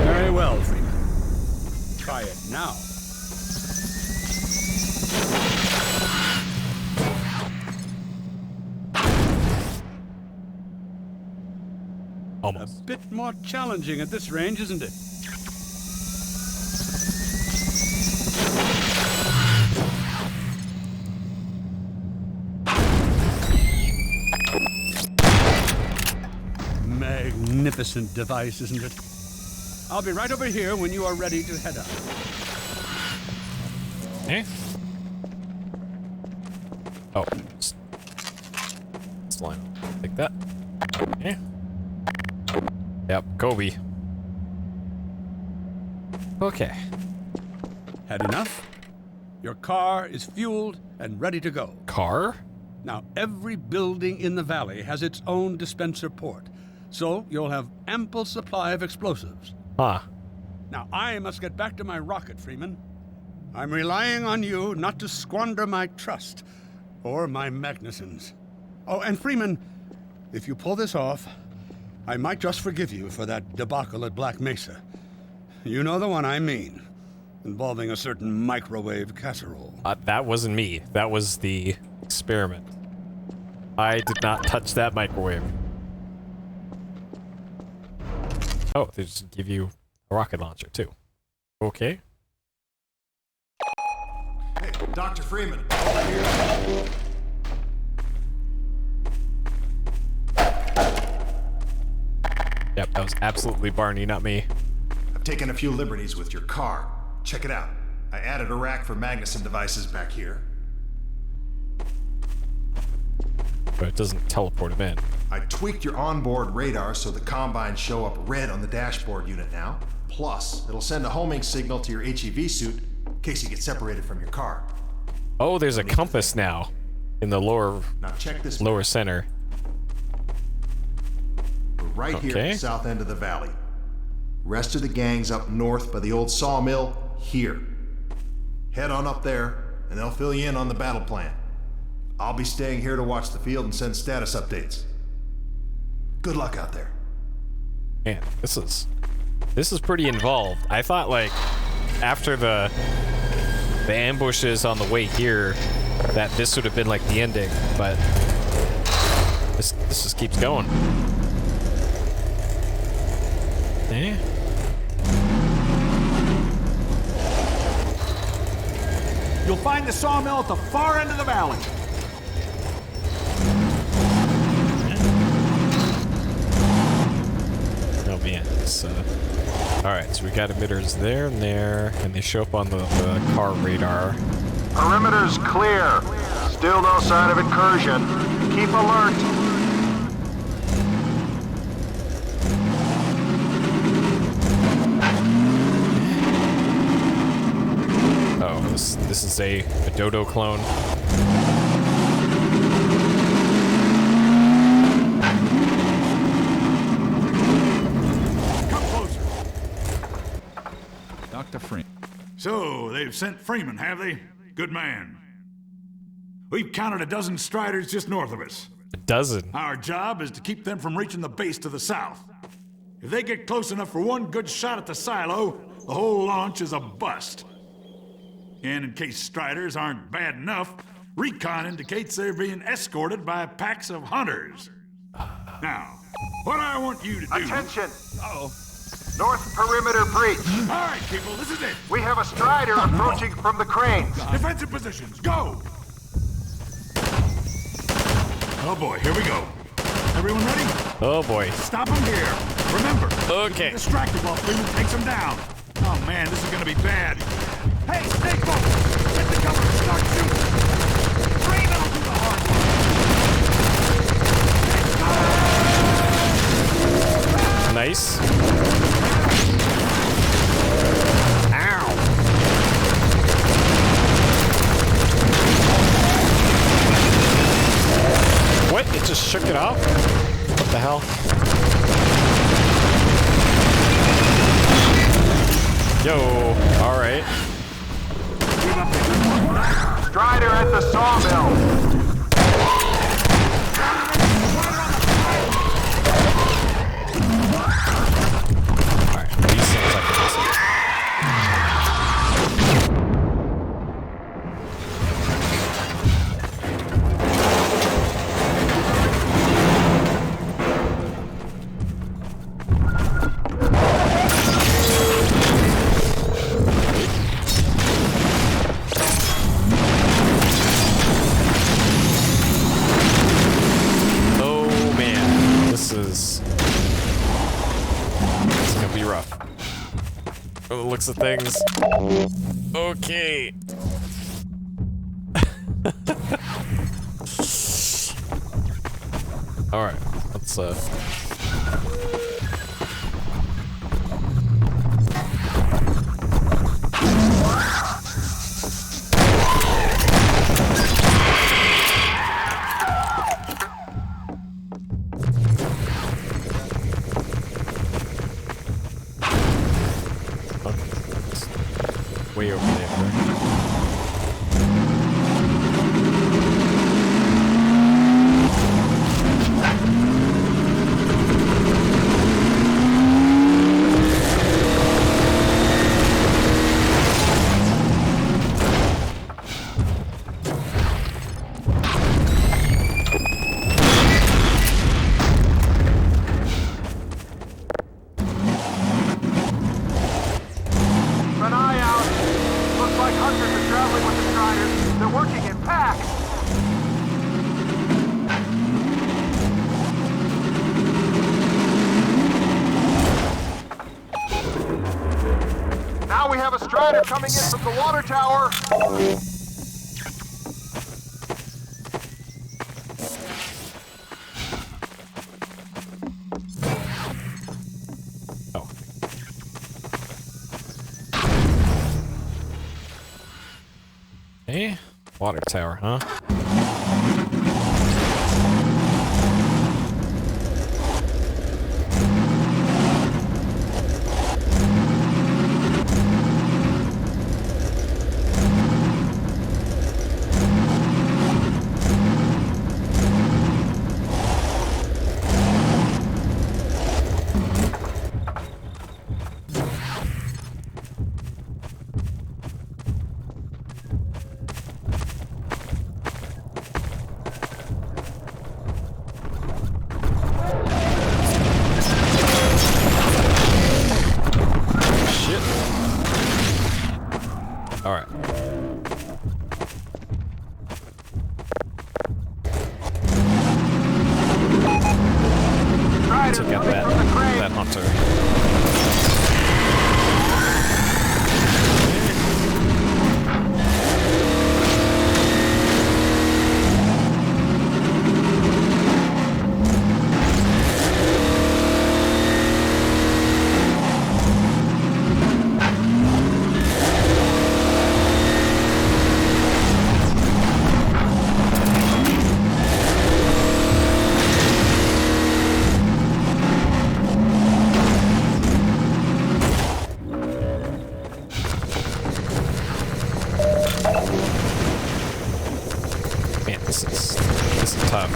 [SPEAKER 13] Very well, Freeman. Try it now.
[SPEAKER 1] Almost.
[SPEAKER 13] A bit more challenging at this range, isn't it? Magnificent device, isn't it? I'll be right over here when you are ready to head out.
[SPEAKER 1] Okay. Oh. Slime. Take that. Okay. Yep, Kobe. Okay.
[SPEAKER 13] Had enough? Your car is fueled and ready to go.
[SPEAKER 1] Car?
[SPEAKER 13] Now, every building in the valley has its own dispenser port, so you'll have ample supply of explosives.
[SPEAKER 1] Huh.
[SPEAKER 13] Now, I must get back to my rocket, Freeman. I'm relying on you not to squander my trust, or my Magnuson's. Oh, and Freeman, if you pull this off, I might just forgive you for that debacle at Black Mesa. You know the one I mean, involving a certain microwave casserole.
[SPEAKER 1] That wasn't me. That was the experiment. I did not touch that microwave. Oh, they just give you a rocket launcher, too. Okay.
[SPEAKER 15] Hey, Dr. Freeman.
[SPEAKER 1] Yep, that was absolutely Barney, not me.
[SPEAKER 15] I've taken a few liberties with your car. Check it out. I added a rack for Magnuson devices back here.
[SPEAKER 1] But it doesn't teleport him in.
[SPEAKER 15] I tweaked your onboard radar so the combines show up red on the dashboard unit now. Plus, it'll send a homing signal to your HEV suit in case you get separated from your car.
[SPEAKER 1] Oh, there's a compass now in the lower center.
[SPEAKER 15] We're right here at the south end of the valley. Rest of the gang's up north by the old sawmill here. Head on up there, and they'll fill you in on the battle plan. I'll be staying here to watch the field and send status updates. Good luck out there.
[SPEAKER 1] Man, this is pretty involved. I thought, like, after the ambushes on the way here, that this would have been like the ending, but this just keeps going. Eh?
[SPEAKER 19] You'll find the sawmill at the far end of the valley.
[SPEAKER 1] Oh man, alright, so we got emitters there and there, and they show up on the car radar.
[SPEAKER 3] Perimeter's clear. Still no sign of incursion. Keep alert.
[SPEAKER 1] Oh, this is a Dodo clone.
[SPEAKER 11] Dr. Freeman. So, they've sent Freeman, have they? Good man. We've counted a dozen Striders just north of us.
[SPEAKER 1] A dozen?
[SPEAKER 11] Our job is to keep them from reaching the base to the south. If they get close enough for one good shot at the silo, the whole launch is a bust. And in case Striders aren't bad enough, recon indicates they're being escorted by packs of hunters. Now, what I want you to do...
[SPEAKER 3] Attention! North perimeter breach.
[SPEAKER 11] All right, people, this is it.
[SPEAKER 3] We have a Strider approaching from the cranes.
[SPEAKER 11] Defensive positions, go! Oh boy, here we go. Everyone ready?
[SPEAKER 1] Oh boy.
[SPEAKER 11] Stop him here. Remember.
[SPEAKER 1] Okay.
[SPEAKER 11] Distracted while Freeman takes him down. Oh man, this is gonna be bad. Hey, stay focused. Get the cover and start shooting. Freeman will do the hard work.
[SPEAKER 1] Nice. Ow. What? It just shook it off? What the hell? Yo, alright.
[SPEAKER 3] Strider at the sawmill.
[SPEAKER 1] Alright, these things I can listen. Looks of things. Okay. All right. Let's way over there.
[SPEAKER 3] Coming in from the water tower.
[SPEAKER 1] Oh. Hey, water tower, huh? Alright. Took out that hunter. This is tough.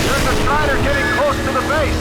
[SPEAKER 3] There's a strider getting close to the base.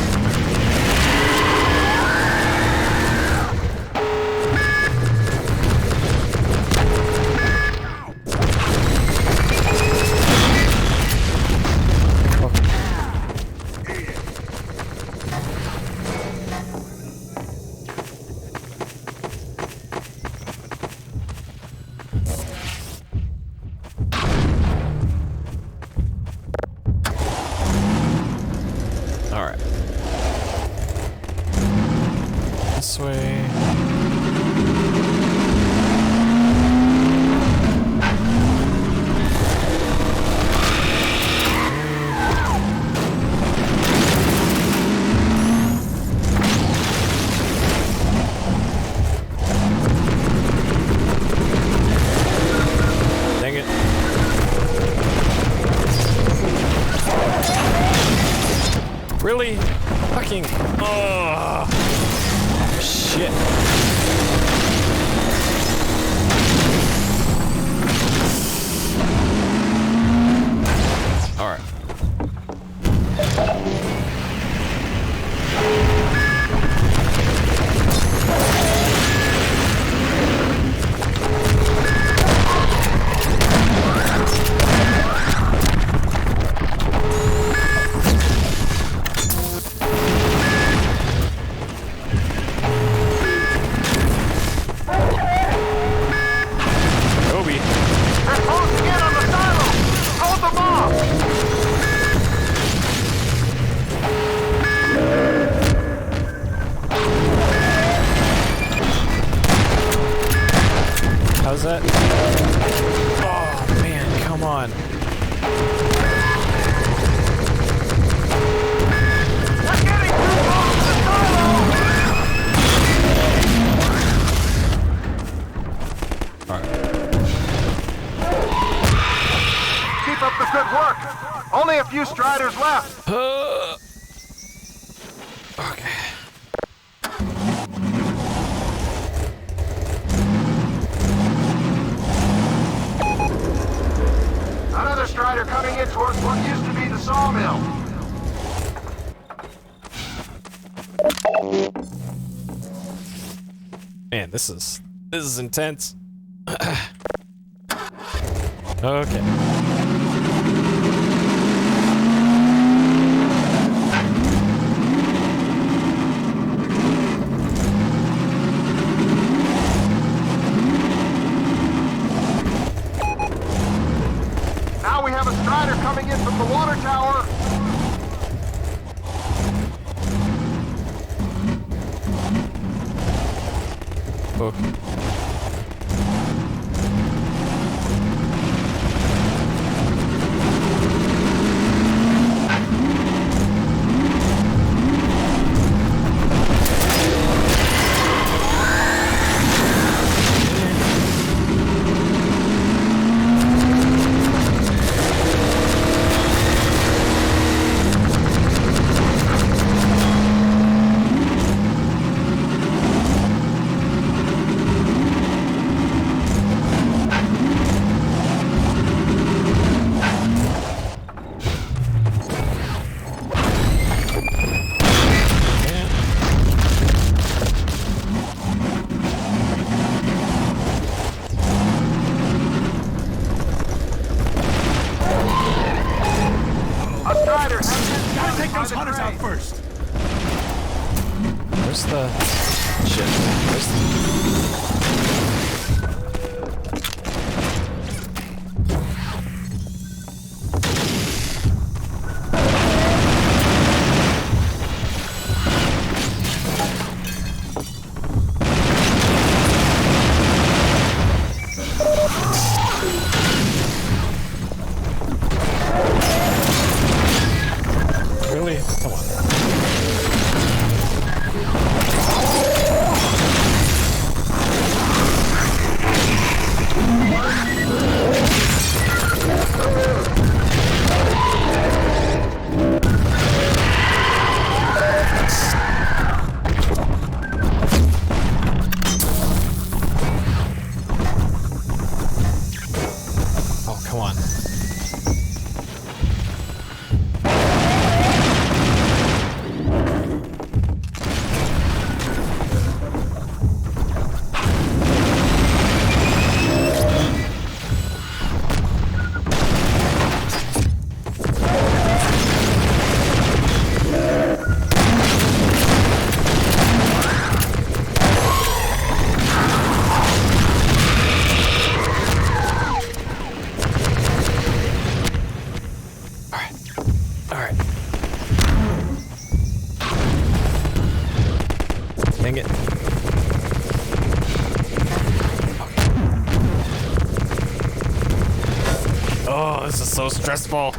[SPEAKER 1] working. Oh, shit. All right. How's that? Oh man, come on.
[SPEAKER 21] Keep up the good work. Only a few Striders left.
[SPEAKER 1] Okay.
[SPEAKER 21] Another Strider coming in towards what used to be the sawmill.
[SPEAKER 1] Man, this is intense. Okay.
[SPEAKER 21] Now we have a Strider coming in from the water tower.
[SPEAKER 1] Okay.
[SPEAKER 19] Gotta take those hunters out first.
[SPEAKER 1] Where's the shit? Where's Really? Come on. Oh, come on. Alright. Dang it. Oh, this is so stressful.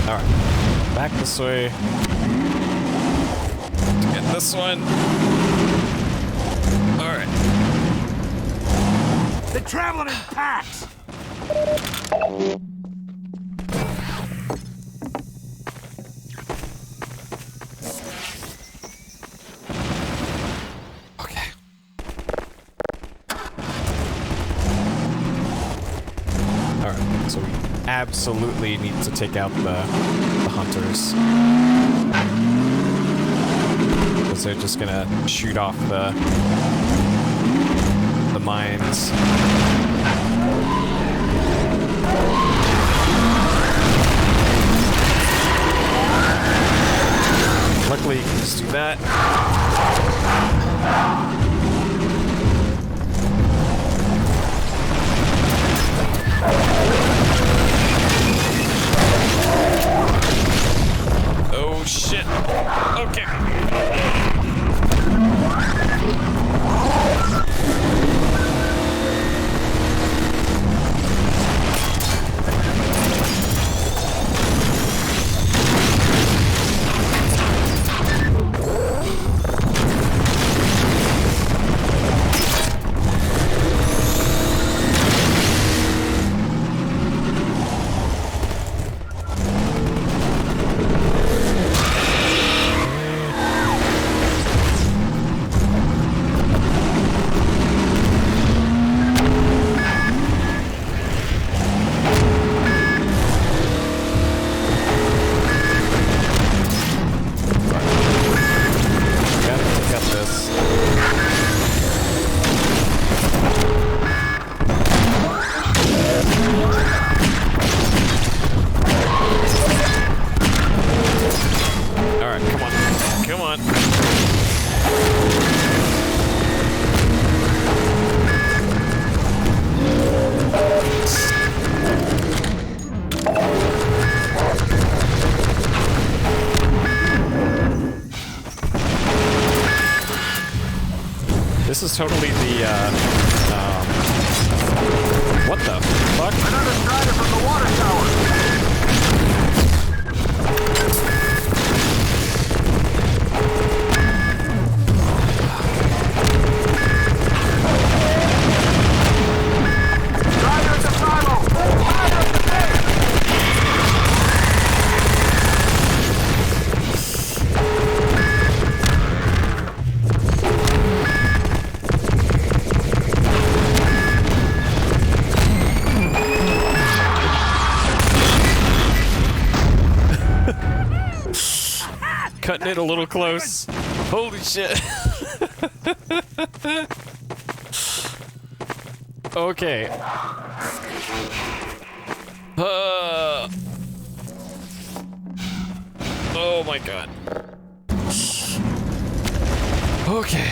[SPEAKER 1] Alright. Back this way. Get this one. Alright.
[SPEAKER 19] They're traveling in packs!
[SPEAKER 1] Okay. Alright, so we absolutely need to take out the hunters. Because they're just gonna shoot off the mines. Luckily, you can just do that. Oh shit. Okay. This is totally the, what the fuck?
[SPEAKER 3] Another strider from the water tower! Strider at the silo! Strider at the base!
[SPEAKER 1] Cutting it a little close. Holy shit. Okay. Oh my god. Okay.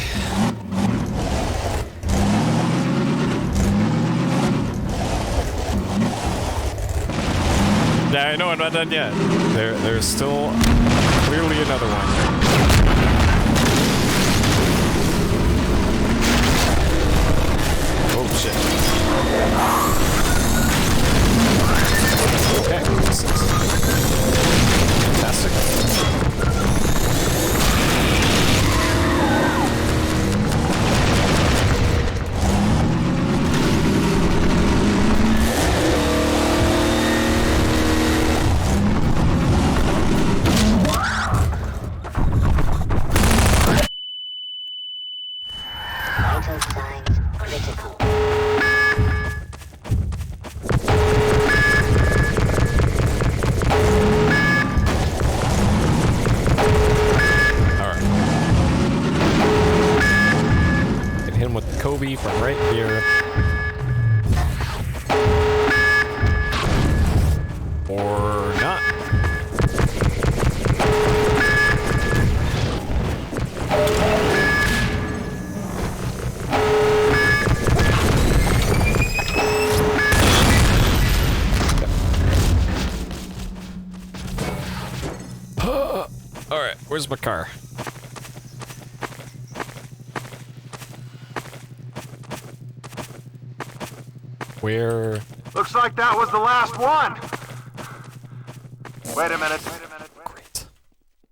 [SPEAKER 1] Yeah, I know I'm not done yet. There's still clearly another one. Oh shit. Okay, this is fantastic.
[SPEAKER 17] Vital signs critical.
[SPEAKER 1] Alright. Hit him with the Kobe from right here. Or not. Alright, where's my car? Where?
[SPEAKER 3] Looks like that was the last one! Wait a minute.
[SPEAKER 1] Great.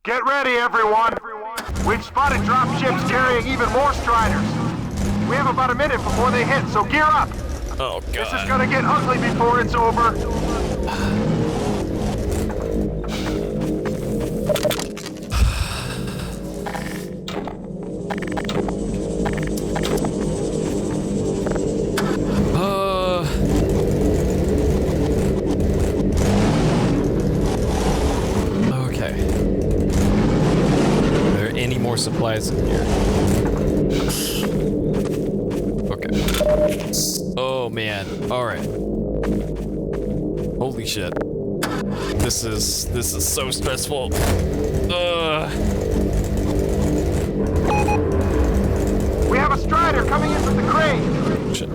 [SPEAKER 3] Get ready, everyone!
[SPEAKER 2] We've spotted dropships carrying even more Striders. We have about a minute before they hit, so gear up.
[SPEAKER 1] Oh, God.
[SPEAKER 2] This is gonna get ugly before it's over.
[SPEAKER 1] Okay. Are there any more supplies in here? Okay. Oh man. All right. Holy shit. This is so stressful.
[SPEAKER 2] We have a Strider coming in from the crane.
[SPEAKER 1] Shit.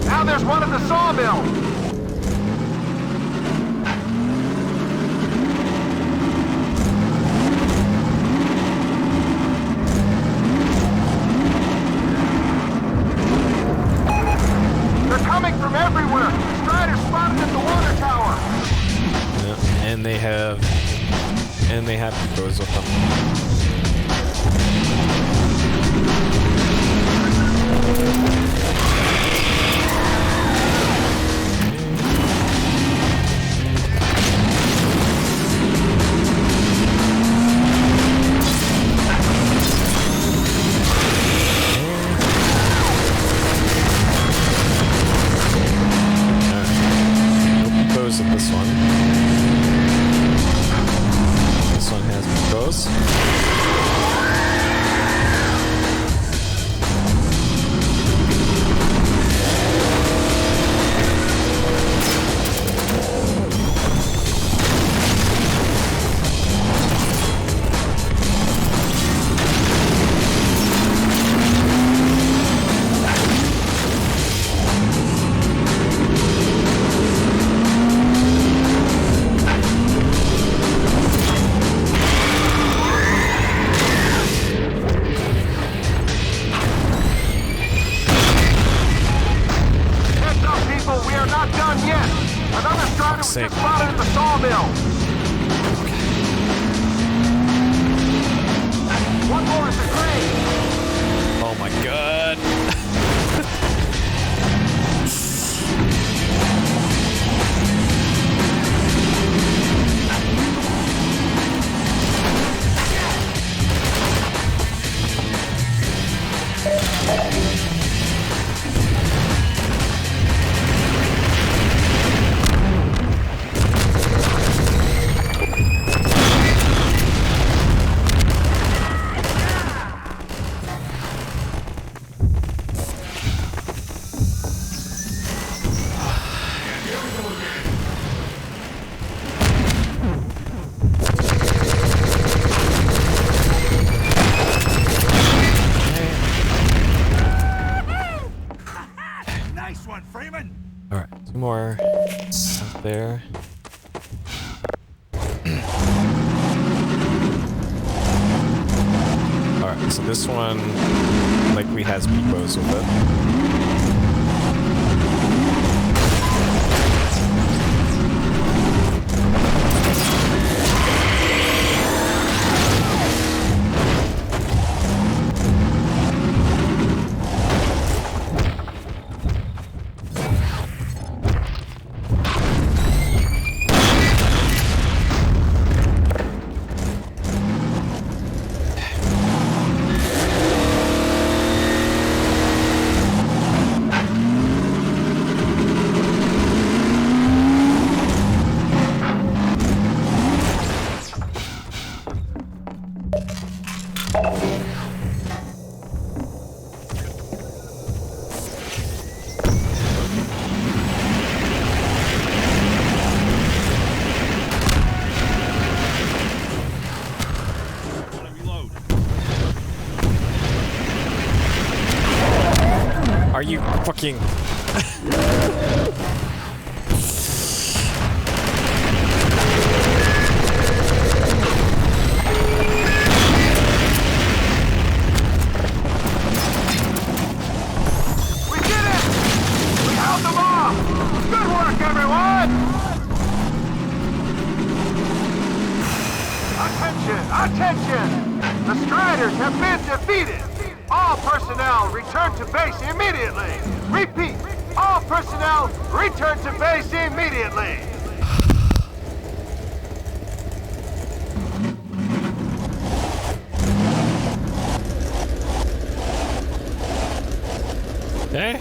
[SPEAKER 2] Now there's one at the sawmill. They're coming from everywhere. Strider spotted at the water tower.
[SPEAKER 1] Yeah, and they have those with them. At this one. This one has bows.
[SPEAKER 2] Just spotted at the sawmill. One more at the crane.
[SPEAKER 1] Oh my god. More up there. Alright, so this one likely has peepos with it. Are you fucking...
[SPEAKER 2] We did it! We held them off! Good work, everyone! defeated. All personnel return to base immediately. Repeat, all personnel return to base immediately.
[SPEAKER 1] Okay.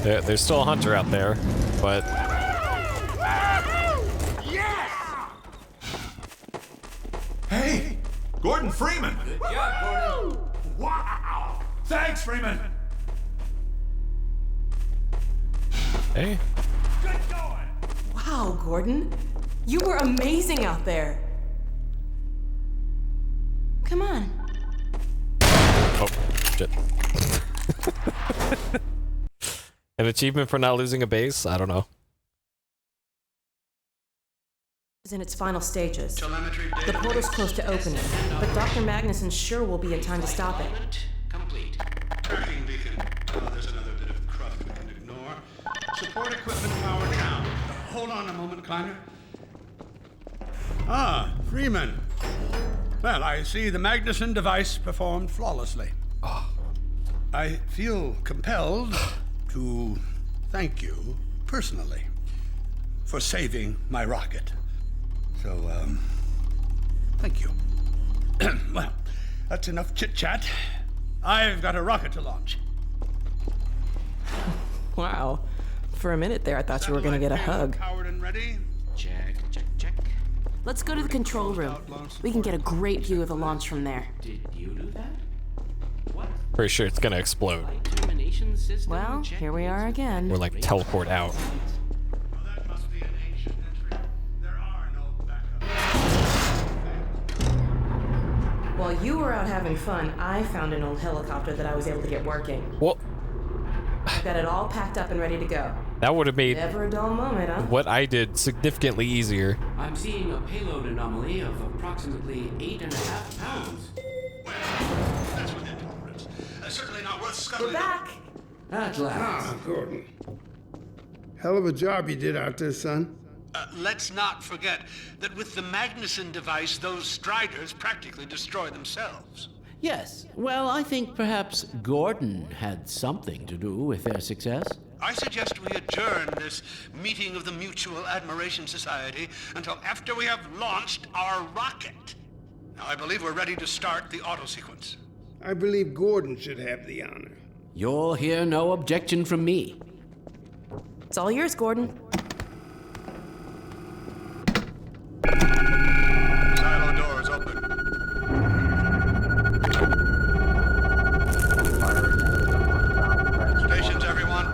[SPEAKER 1] There's still a hunter out there, but...
[SPEAKER 19] Yes!
[SPEAKER 3] Hey! Gordon Freeman!
[SPEAKER 19] Good job, Gordon. Wow!
[SPEAKER 3] Thanks, Freeman!
[SPEAKER 1] Hey.
[SPEAKER 19] Good going!
[SPEAKER 9] Wow, Gordon. You were amazing out there. Come on.
[SPEAKER 1] Oh, shit. An achievement for not losing a base? I don't know.
[SPEAKER 4] Is in its final stages. The portal's close to opening, but Dr. Magnuson sure will be in time to stop it.
[SPEAKER 6] Complete.
[SPEAKER 13] Tracking beacon. Oh, there's another bit of cruft we can ignore. Support equipment power down. Hold on a moment, Kleiner. Ah, Freeman. Well, I see the Magnuson device performed flawlessly. I feel compelled to thank you personally for saving my rocket. So, thank you. Well, that's enough chit-chat. I've got a rocket to launch.
[SPEAKER 4] Wow. For a minute there, I thought you were gonna get a hug.
[SPEAKER 13] Powered and ready.
[SPEAKER 6] Check, check, check.
[SPEAKER 9] Let's go to the control room. We can get a great view of the launch from there.
[SPEAKER 6] Did you do that? What?
[SPEAKER 1] Pretty sure it's gonna explode.
[SPEAKER 6] Termination system.
[SPEAKER 4] Well, here we are again.
[SPEAKER 1] Or like teleport out.
[SPEAKER 4] While you were out having fun, I found an old helicopter that I was able to get working.
[SPEAKER 1] Well,
[SPEAKER 4] I've got it all packed up and ready to go.
[SPEAKER 1] that would have made
[SPEAKER 4] Never a dull moment, huh?
[SPEAKER 1] what I did significantly easier.
[SPEAKER 12] I'm seeing a payload anomaly of approximately 8.5 pounds.
[SPEAKER 13] That's within tolerance. Certainly not worth scuttling.
[SPEAKER 9] We're back!
[SPEAKER 12] At last.
[SPEAKER 20] Ah, Gordon. Hell of a job you did out there, son.
[SPEAKER 13] Let's not forget that with the Magnuson device, those Striders practically destroy themselves.
[SPEAKER 12] Yes, well, I think perhaps Gordon had something to do with their success.
[SPEAKER 13] I suggest we adjourn this meeting of the Mutual Admiration Society until after we have launched our rocket. Now, I believe we're ready to start the auto sequence.
[SPEAKER 20] I believe Gordon should have the honor.
[SPEAKER 12] You'll hear no objection from me.
[SPEAKER 4] It's all yours, Gordon.
[SPEAKER 13] Silo doors open. Stations, everyone.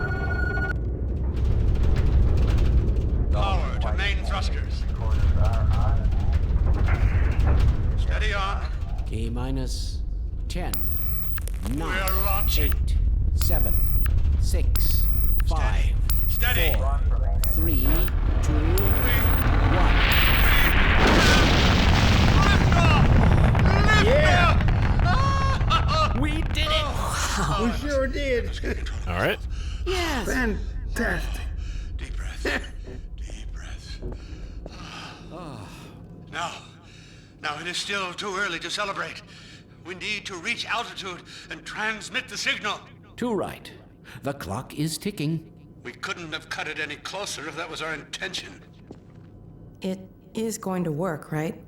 [SPEAKER 13] Power to main thrusters. Steady on.
[SPEAKER 12] T minus 10, 9,
[SPEAKER 13] We're launching.
[SPEAKER 12] 8, 7, 6, 5,
[SPEAKER 13] Steady.
[SPEAKER 12] 4, 3, 2, 1.
[SPEAKER 20] Yeah!
[SPEAKER 12] We did it!
[SPEAKER 20] We sure did.
[SPEAKER 1] All right.
[SPEAKER 20] Yes. Fantastic.
[SPEAKER 13] Deep breath. Deep breath. Now it is still too early to celebrate. We need to reach altitude and transmit the signal.
[SPEAKER 12] Too right. The clock is ticking.
[SPEAKER 13] We couldn't have cut it any closer if that was our intention.
[SPEAKER 4] It is going to work, right?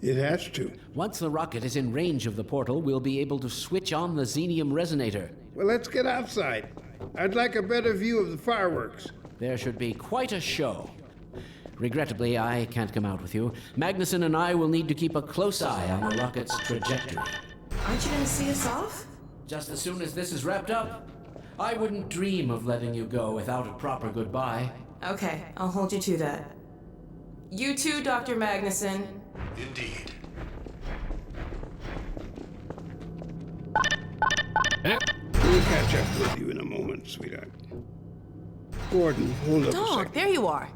[SPEAKER 20] It has to.
[SPEAKER 12] Once the rocket is in range of the portal, we'll be able to switch on the xenium resonator.
[SPEAKER 20] Well, let's get outside. I'd like a better view of the fireworks.
[SPEAKER 12] There should be quite a show. Regrettably, I can't come out with you. Magnuson and I will need to keep a close eye on the rocket's trajectory.
[SPEAKER 4] Aren't you gonna see us off?
[SPEAKER 12] Just as soon as this is wrapped up, I wouldn't dream of letting you go without a proper goodbye.
[SPEAKER 4] Okay, I'll hold you to that. You too, Dr. Magnuson.
[SPEAKER 13] Indeed.
[SPEAKER 20] We'll catch up with you in a moment, sweetheart. Gordon, hold up a
[SPEAKER 4] Dog,
[SPEAKER 20] second.
[SPEAKER 4] there you are.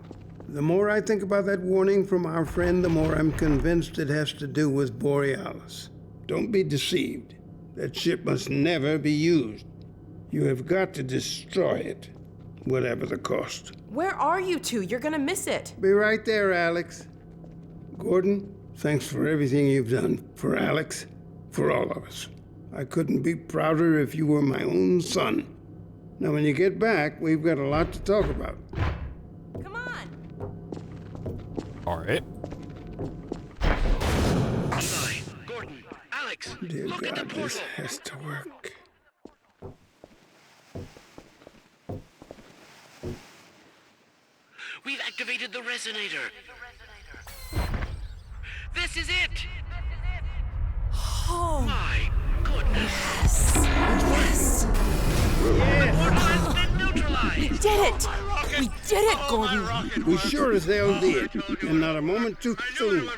[SPEAKER 20] The more I think about that warning from our friend, the more I'm convinced it has to do with Borealis. Don't be deceived. That ship must never be used. You have got to destroy it, whatever the cost.
[SPEAKER 4] Where are you two? You're gonna miss it.
[SPEAKER 20] Be right there, Alyx. Gordon, thanks for everything you've done for Alyx, for all of us. I couldn't be prouder if you were my own son. Now, when you get back, we've got a lot to talk about.
[SPEAKER 9] Come on!
[SPEAKER 1] All right.
[SPEAKER 6] Eli, Gordon, Alyx,
[SPEAKER 20] Dear
[SPEAKER 6] look at
[SPEAKER 20] God,
[SPEAKER 6] the
[SPEAKER 20] this
[SPEAKER 6] portal.
[SPEAKER 20] has to work.
[SPEAKER 6] We've activated the resonator. This is it!
[SPEAKER 4] Oh.
[SPEAKER 6] My goodness!
[SPEAKER 4] Yes.
[SPEAKER 6] The portal has been neutralized!
[SPEAKER 4] We did it! We did it, Gordon!
[SPEAKER 20] We sure as hell did, and not a moment too soon.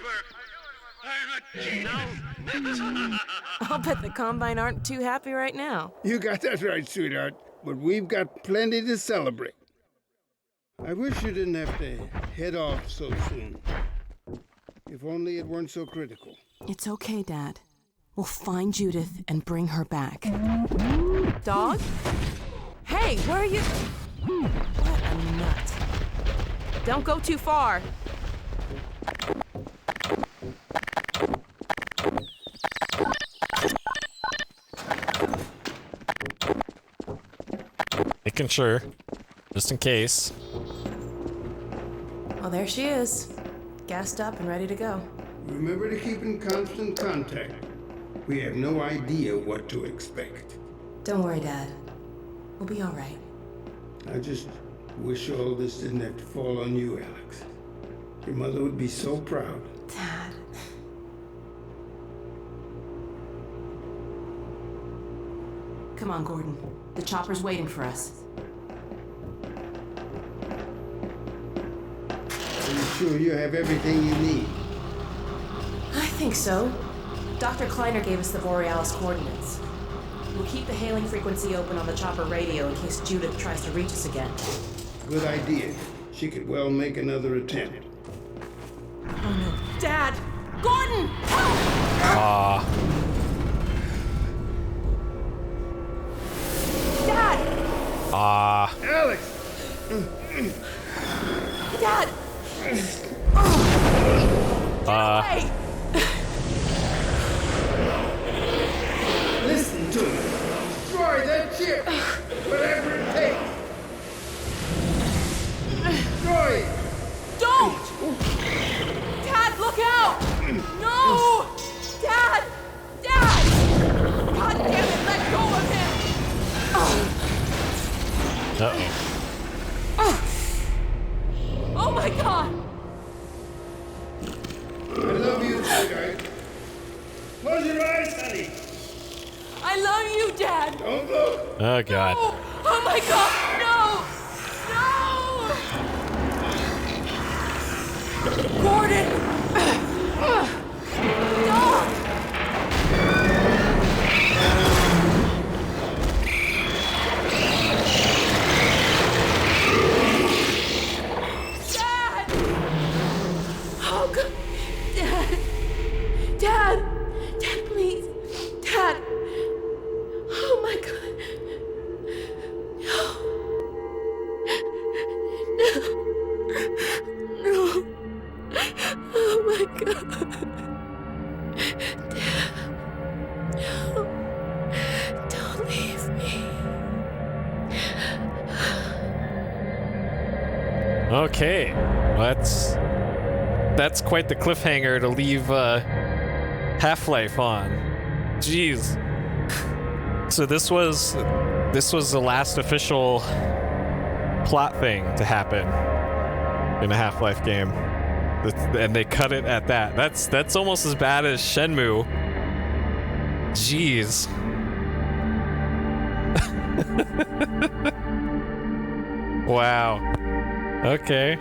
[SPEAKER 4] I'll bet the Combine aren't too happy right now.
[SPEAKER 20] You got that right, sweetheart. But we've got plenty to celebrate. I wish you didn't have to head off so soon. If only it weren't so critical.
[SPEAKER 4] It's okay, Dad. We'll find Judith and bring her back. Dog? Hey, where are you? What a nut. Don't go too far.
[SPEAKER 1] Making sure, just in case.
[SPEAKER 4] Oh, there she is. Gassed up and ready to go.
[SPEAKER 20] Remember to keep in constant contact. We have no idea what to expect.
[SPEAKER 4] Don't worry, Dad. We'll be all right.
[SPEAKER 20] I just wish all this didn't have to fall on you, Alyx. Your mother would be so proud.
[SPEAKER 4] Dad. Come on, Gordon. The chopper's waiting for us.
[SPEAKER 20] Are you sure you have everything you need?
[SPEAKER 4] I think so. Dr. Kleiner gave us the Borealis coordinates. We'll keep the hailing frequency open on the chopper radio in case Judith tries to reach us again.
[SPEAKER 20] Good idea. She could well make another attempt.
[SPEAKER 4] Oh no. Dad! Gordon!
[SPEAKER 1] Ah.
[SPEAKER 4] Dad!
[SPEAKER 1] Ah.
[SPEAKER 20] Alyx!
[SPEAKER 4] Dad! Away!
[SPEAKER 20] Listen to me. Destroy that ship! Whatever it takes! Destroy it!
[SPEAKER 9] Don't! Dad, look out! No! Dad! Dad! God damn it, let go of him!
[SPEAKER 1] Uh-oh.
[SPEAKER 9] Oh my god!
[SPEAKER 20] I love you, sweetheart. Close your eyes, honey.
[SPEAKER 9] I love you, Dad!
[SPEAKER 20] Don't look.
[SPEAKER 1] Oh, God.
[SPEAKER 9] No. Oh my god, no! No! Gordon! Dog! Dad! Oh god! Dad! Dad! Dad, please! Dad! Oh my god! No! No! Oh my god! Dad! No! Don't leave me!
[SPEAKER 1] Okay. Well, that's quite the cliffhanger to leave Half-Life on. Jeez. So this was the last official plot thing to happen in a Half-Life game. And they cut it at that. That's almost as bad as Shenmue. Jeez. Wow. Okay.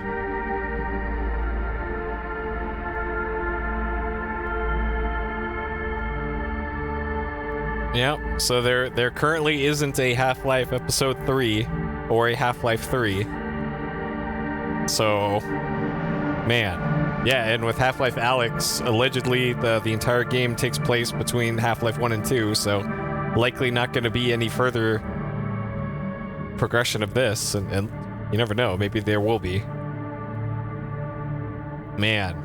[SPEAKER 1] Yep, so there currently isn't a Half-Life Episode 3 or a Half-Life 3. So, man. Yeah, and with Half-Life Alyx, allegedly the entire game takes place between Half-Life 1 and 2, so likely not going to be any further progression of this, and you never know, maybe there will be. Man.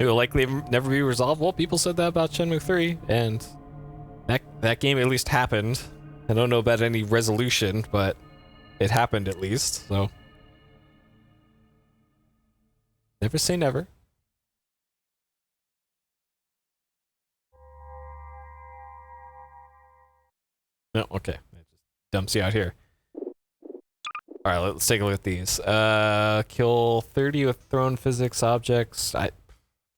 [SPEAKER 1] It will likely never be resolved. Well, people said that about Shenmue 3, and that game at least happened. I don't know about any resolution, but it happened at least, so. Never say never. No, okay. It just dumps you out here. Alright, let's take a look at these. Kill 30 with thrown physics objects. I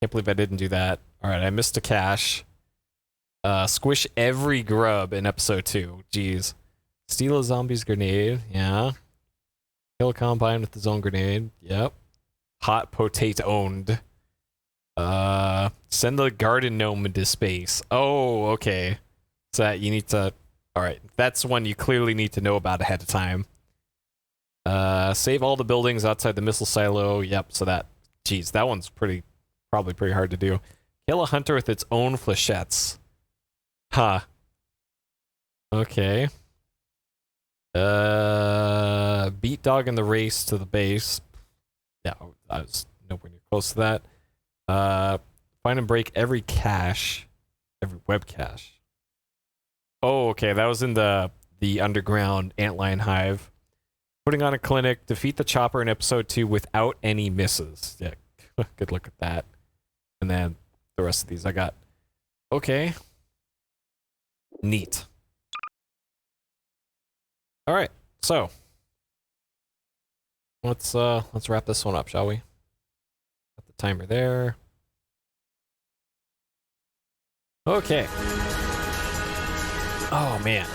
[SPEAKER 1] can't believe I didn't do that. Alright, I missed a cache. Squish every grub in episode 2. Jeez. Steal a zombie's grenade. Yeah. Kill a combine with his own grenade. Yep. Hot potato owned. Send the garden gnome into space. Oh, okay. So that you need to... Alright, that's one you clearly need to know about ahead of time. Save all the buildings outside the missile silo. Yep, so that... Geez, that one's probably pretty hard to do. Kill a hunter with its own flechettes. Huh. Okay. Beat dog in the race to the base. Yeah, I was nowhere near close to that. Find and break every cache. Every web cache. Oh, okay, that was in the underground antlion hive. Putting on a clinic, defeat the chopper in episode 2 without any misses. Yeah, good look at that. And then the rest of these I got. Okay. Neat. All right, so let's wrap this one up, shall we? Got the timer there. Okay. Oh man.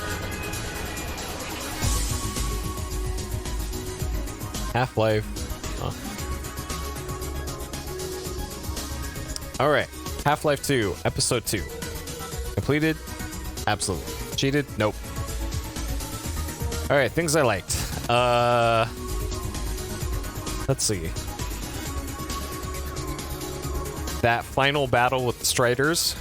[SPEAKER 1] Half-Life. Oh. All right. Half-Life 2, episode 2. Completed? Absolutely. Cheated? Nope. All right, things I liked. Let's see. That final battle with the Striders.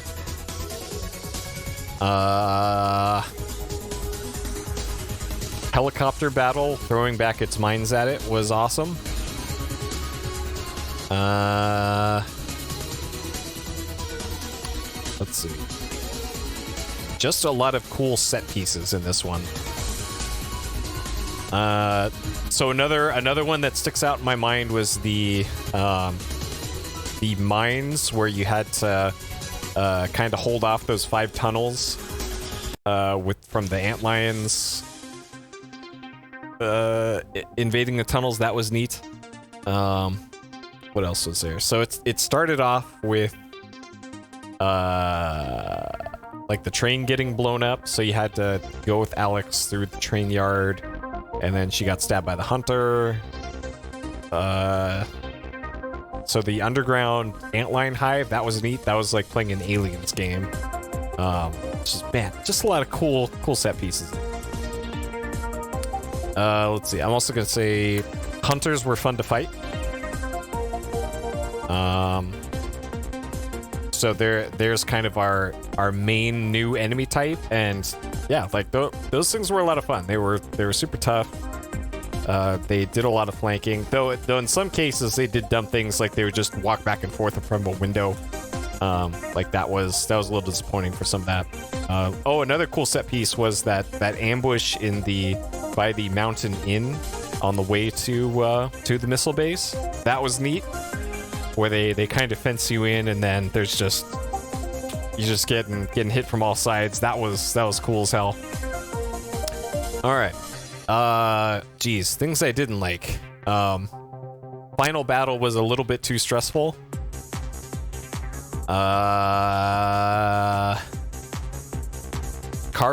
[SPEAKER 1] Helicopter battle, throwing back its mines at it, was awesome. Let's see. Just a lot of cool set pieces in this one. So another one that sticks out in my mind was the mines where you had to kind of hold off those 5 tunnels from the antlions invading the tunnels. That was neat. What else was there? So it started off with like the train getting blown up, so you had to go with Alyx through the train yard, and then she got stabbed by the hunter. So the underground antlion hive, that was neat. That was like playing an Aliens game. Just a lot of cool set pieces. Let's see. I'm also gonna say hunters were fun to fight. So there's kind of our main new enemy type, and yeah, like those things were a lot of fun. They were super tough. They did a lot of flanking, though in some cases they did dumb things, like they would just walk back and forth from a window. Like that was a little disappointing for some of that. Oh, another cool set piece was that ambush by the mountain inn on the way to the missile base. That was neat, where they kind of fence you in, and then you're just getting hit from all sides. That was cool as hell. All right. Geez, things I didn't like. Final battle was a little bit too stressful. Car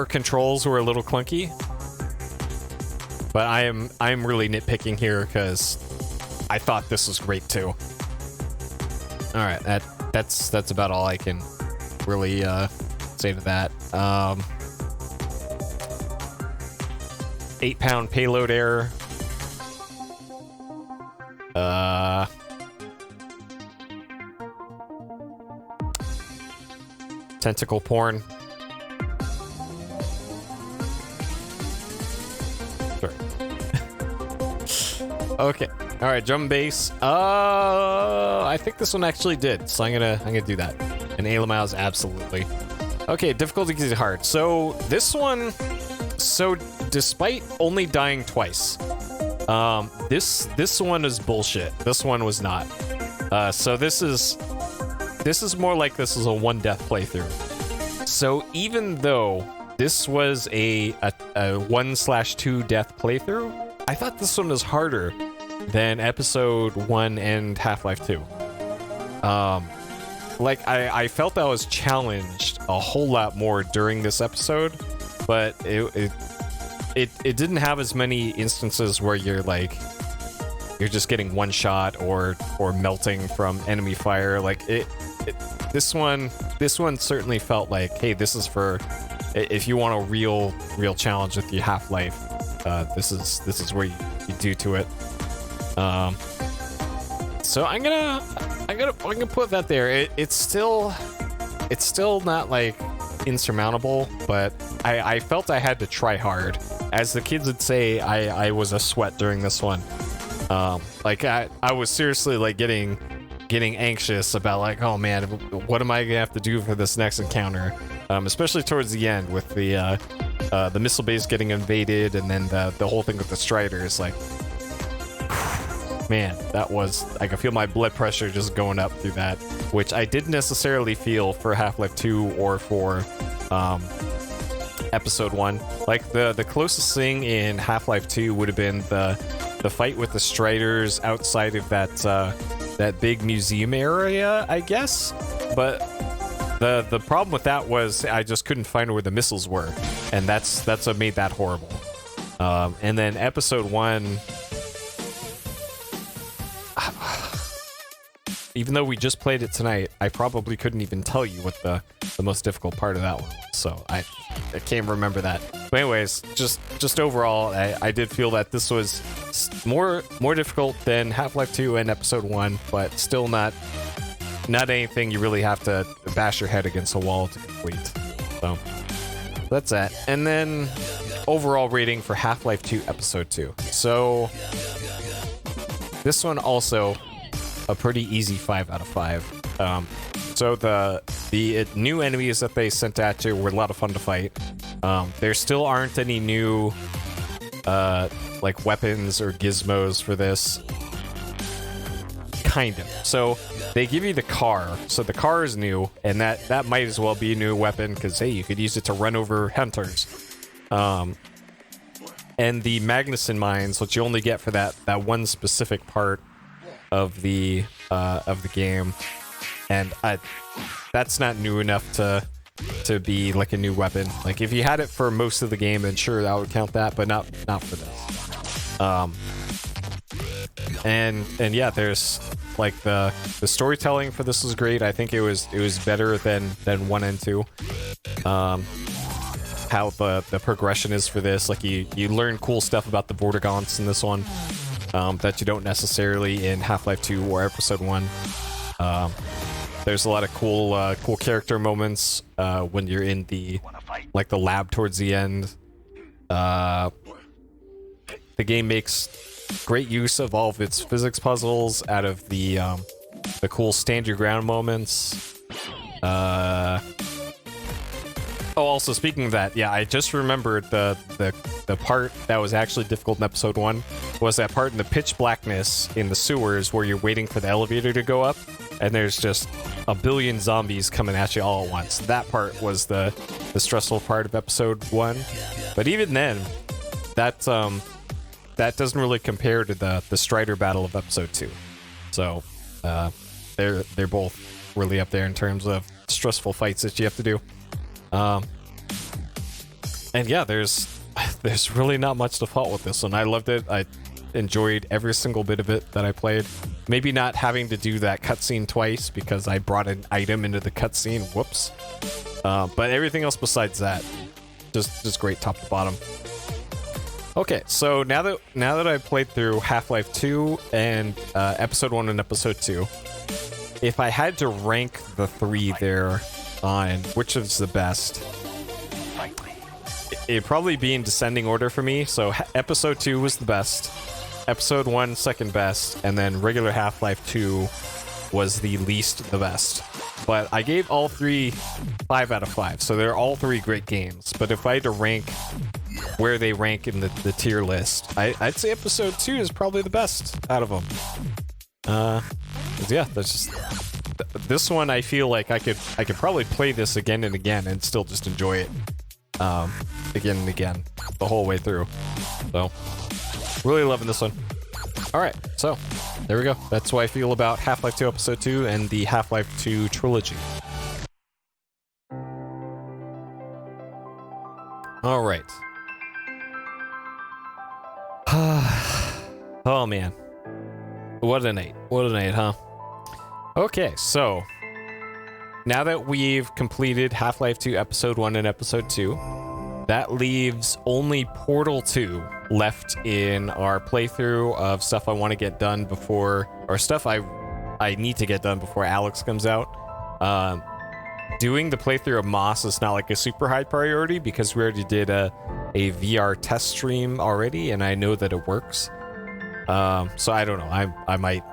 [SPEAKER 1] controls were a little clunky. But I'm really nitpicking here because I thought this was great too. All right, that's about all I can really say to that. 8-pound payload error. Tentacle porn. Sure. Okay. All right, drum and bass. I think this one actually did, so I'm gonna do that. And Alamaus, absolutely. Okay, difficulty is hard. So this one, despite only dying twice, this one is bullshit. This one was not. So this is more like this is a 1-death playthrough. So even though this was a 1/2 death playthrough, I thought this one was harder than episode 1 and Half-Life 2. Like I felt I was challenged a whole lot more during this episode, but it didn't have as many instances where you're just getting one shot or melting from enemy fire. Like this one certainly felt like, hey, this is for if you want a real challenge with your Half-Life. This is where you do to it. So I'm gonna put that there. It's still not like insurmountable, but I felt I had to try hard. As the kids would say, I was a sweat during this one. Like I was seriously like getting anxious about like, oh man, what am I gonna have to do for this next encounter? Especially towards the end with the missile base getting invaded, and then the whole thing with the Striders. Like, man, that was, I could feel my blood pressure just going up through that, which I didn't necessarily feel for Half-Life 2 or for episode 1. Like the closest thing in Half-Life 2 would have been the fight with the Striders outside of that big museum area, I guess. But the problem with that was I just couldn't find where the missiles were, and that's what made that horrible. And then episode 1, even though we just played it tonight, I probably couldn't even tell you what the most difficult part of that one was. So I can't remember that. But anyways, just overall, I did feel that this was more difficult than Half-Life 2 and episode 1, but still not anything you really have to bash your head against a wall to complete. So that's that. And then overall rating for Half-Life 2 episode 2. So this one also a pretty easy 5 out of 5. So the new enemies that they sent at you were a lot of fun to fight. There still aren't any new like weapons or gizmos for this. Kind of. So they give you the car. So the car is new, and that might as well be a new weapon, because hey, you could use it to run over hunters. And the Magnuson mines, which you only get for that one specific part of the game, and that's not new enough to be like a new weapon. Like if you had it for most of the game, then sure, that would count that, but not for this. And yeah, there's like the storytelling for this was great. I think it was better than 1 and 2. How the progression is for this, like you learn cool stuff about the Vortigaunts in this one that you don't necessarily in Half-Life 2 or episode 1. There's a lot of cool character moments when you're in the lab towards the end. The game makes great use of all of its physics puzzles out of the cool stand your ground moments. Oh, also speaking of that, yeah, I just remembered the part that was actually difficult in episode 1 was that part in the pitch blackness in the sewers where you're waiting for the elevator to go up, and there's just a billion zombies coming at you all at once. That part was the stressful part of episode 1. But even then, that doesn't really compare to the Strider battle of episode 2. So they're both really up there in terms of stressful fights that you have to do. And yeah, there's really not much to fault with this one. I loved it. I enjoyed every single bit of it that I played. Maybe not having to do that cutscene twice because I brought an item into the cutscene. Whoops. But everything else besides that, just great top to bottom. Okay, so now that I've played through Half-Life 2 and episode 1 and episode 2, if I had to rank the 3 there on which is the best, it'd probably be in descending order for me. So episode 2 was the best, Episode 1 second best, and then regular Half-Life 2 was the least the best. But I gave all three 5 out of 5, so they're all three great games. But if I had to rank where they rank in the tier list, I'd say Episode 2 is probably the best out of them. 'Cause yeah, that's just... This one, I feel like I could probably play this again and again and still just enjoy it. Again and again, the whole way through. So, really loving this one. Alright, so, there we go. That's what I feel about Half-Life 2 Episode 2 and the Half-Life 2 trilogy. Alright. Oh man. What a night. What a night, huh? Okay, so now that we've completed Half-Life 2 Episode 1 and Episode 2, that leaves only Portal 2 left in our playthrough of stuff I want to get done before, or stuff I need to get done before Alyx comes out. Doing the playthrough of Moss is not like a super high priority because we already did a VR test stream already, and I know that it works. So I don't know. I might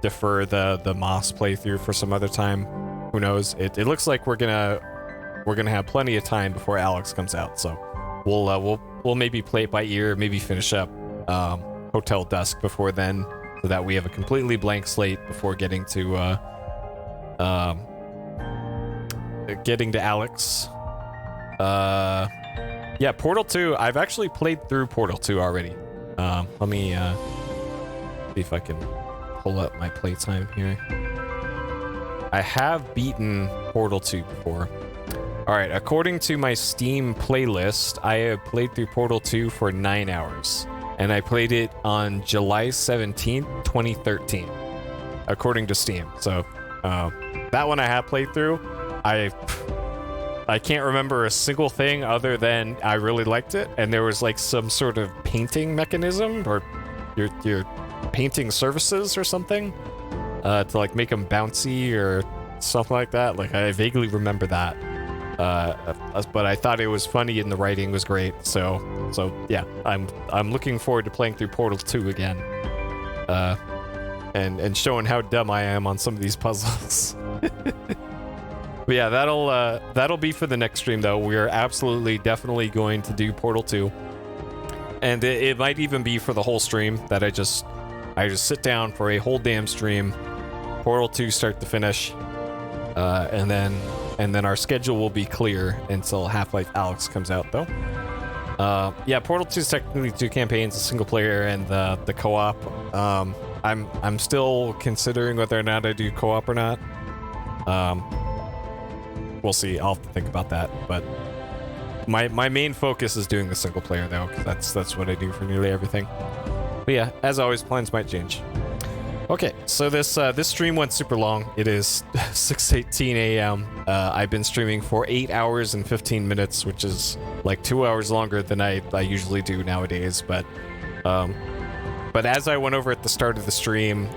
[SPEAKER 1] defer the Moss playthrough for some other time. Who knows? It looks like we're gonna have plenty of time before Alyx comes out. So we'll maybe play it by ear, maybe finish up Hotel Dusk before then, so that we have a completely blank slate before getting to Alyx. Yeah, Portal 2. I've actually played through Portal 2 already. Let me see if I can pull up my playtime here. I have beaten Portal 2 before. Alright, according to my Steam playlist, I have played through Portal 2 for 9 hours. And I played it on July 17th, 2013. According to Steam. So, that one I have played through. I can't remember a single thing other than I really liked it. And there was like some sort of painting mechanism, or your painting surfaces or something, to like make them bouncy or something like that. Like I vaguely remember that. But I thought it was funny and the writing was great. So yeah, I'm looking forward to playing through Portal 2 again. And showing how dumb I am on some of these puzzles. But yeah, that'll be for the next stream though. We are absolutely definitely going to do Portal 2. And it might even be for the whole stream that I just sit down for a whole damn stream, Portal 2 start to finish, and then our schedule will be clear until Half-Life Alyx comes out though. Yeah, Portal 2 is technically 2 campaigns, a single player and the co-op. I'm still considering whether or not I do co-op or not. We'll see. I'll have to think about that, but my main focus is doing the single player though, because that's what I do for nearly everything. But yeah, as always, plans might change. Okay, so this stream went super long. It is 6:18 a.m. I've been streaming for 8 hours and 15 minutes, which is like 2 hours longer than I usually do nowadays. But as I went over at the start of the stream,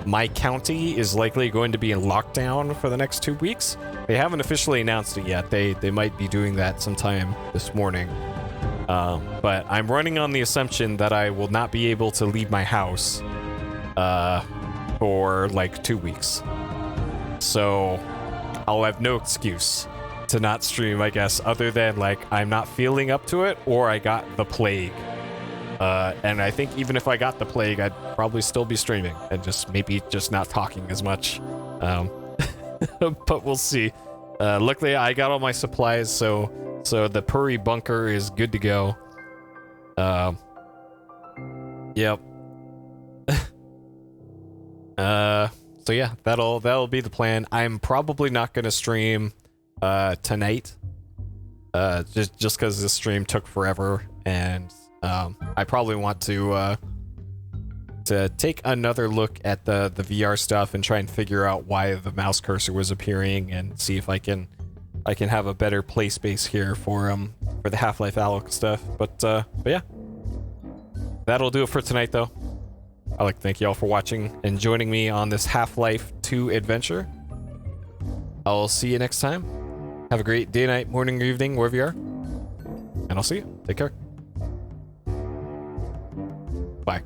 [SPEAKER 1] my county is likely going to be in lockdown for the next 2 weeks. They haven't officially announced it yet. They might be doing that sometime this morning. But I'm running on the assumption that I will not be able to leave my house for like 2 weeks. So I'll have no excuse to not stream, I guess, other than like I'm not feeling up to it or I got the plague. And I think even if I got the plague, I'd probably still be streaming and maybe not talking as much. But we'll see. Luckily, I got all my supplies, so the Puri bunker is good to go. Yep. So yeah, that'll be the plan. I'm probably not gonna stream tonight. Just because this stream took forever, and I probably want to take another look at the VR stuff and try and figure out why the mouse cursor was appearing and see if I can have a better play space here for the Half-Life Alyx stuff. But yeah, that'll do it for tonight though. I'd like to thank you all for watching and joining me on this Half-Life 2 adventure. I'll see you next time. Have a great day, night, morning, or evening, wherever you are. And I'll see you. Take care. Bye.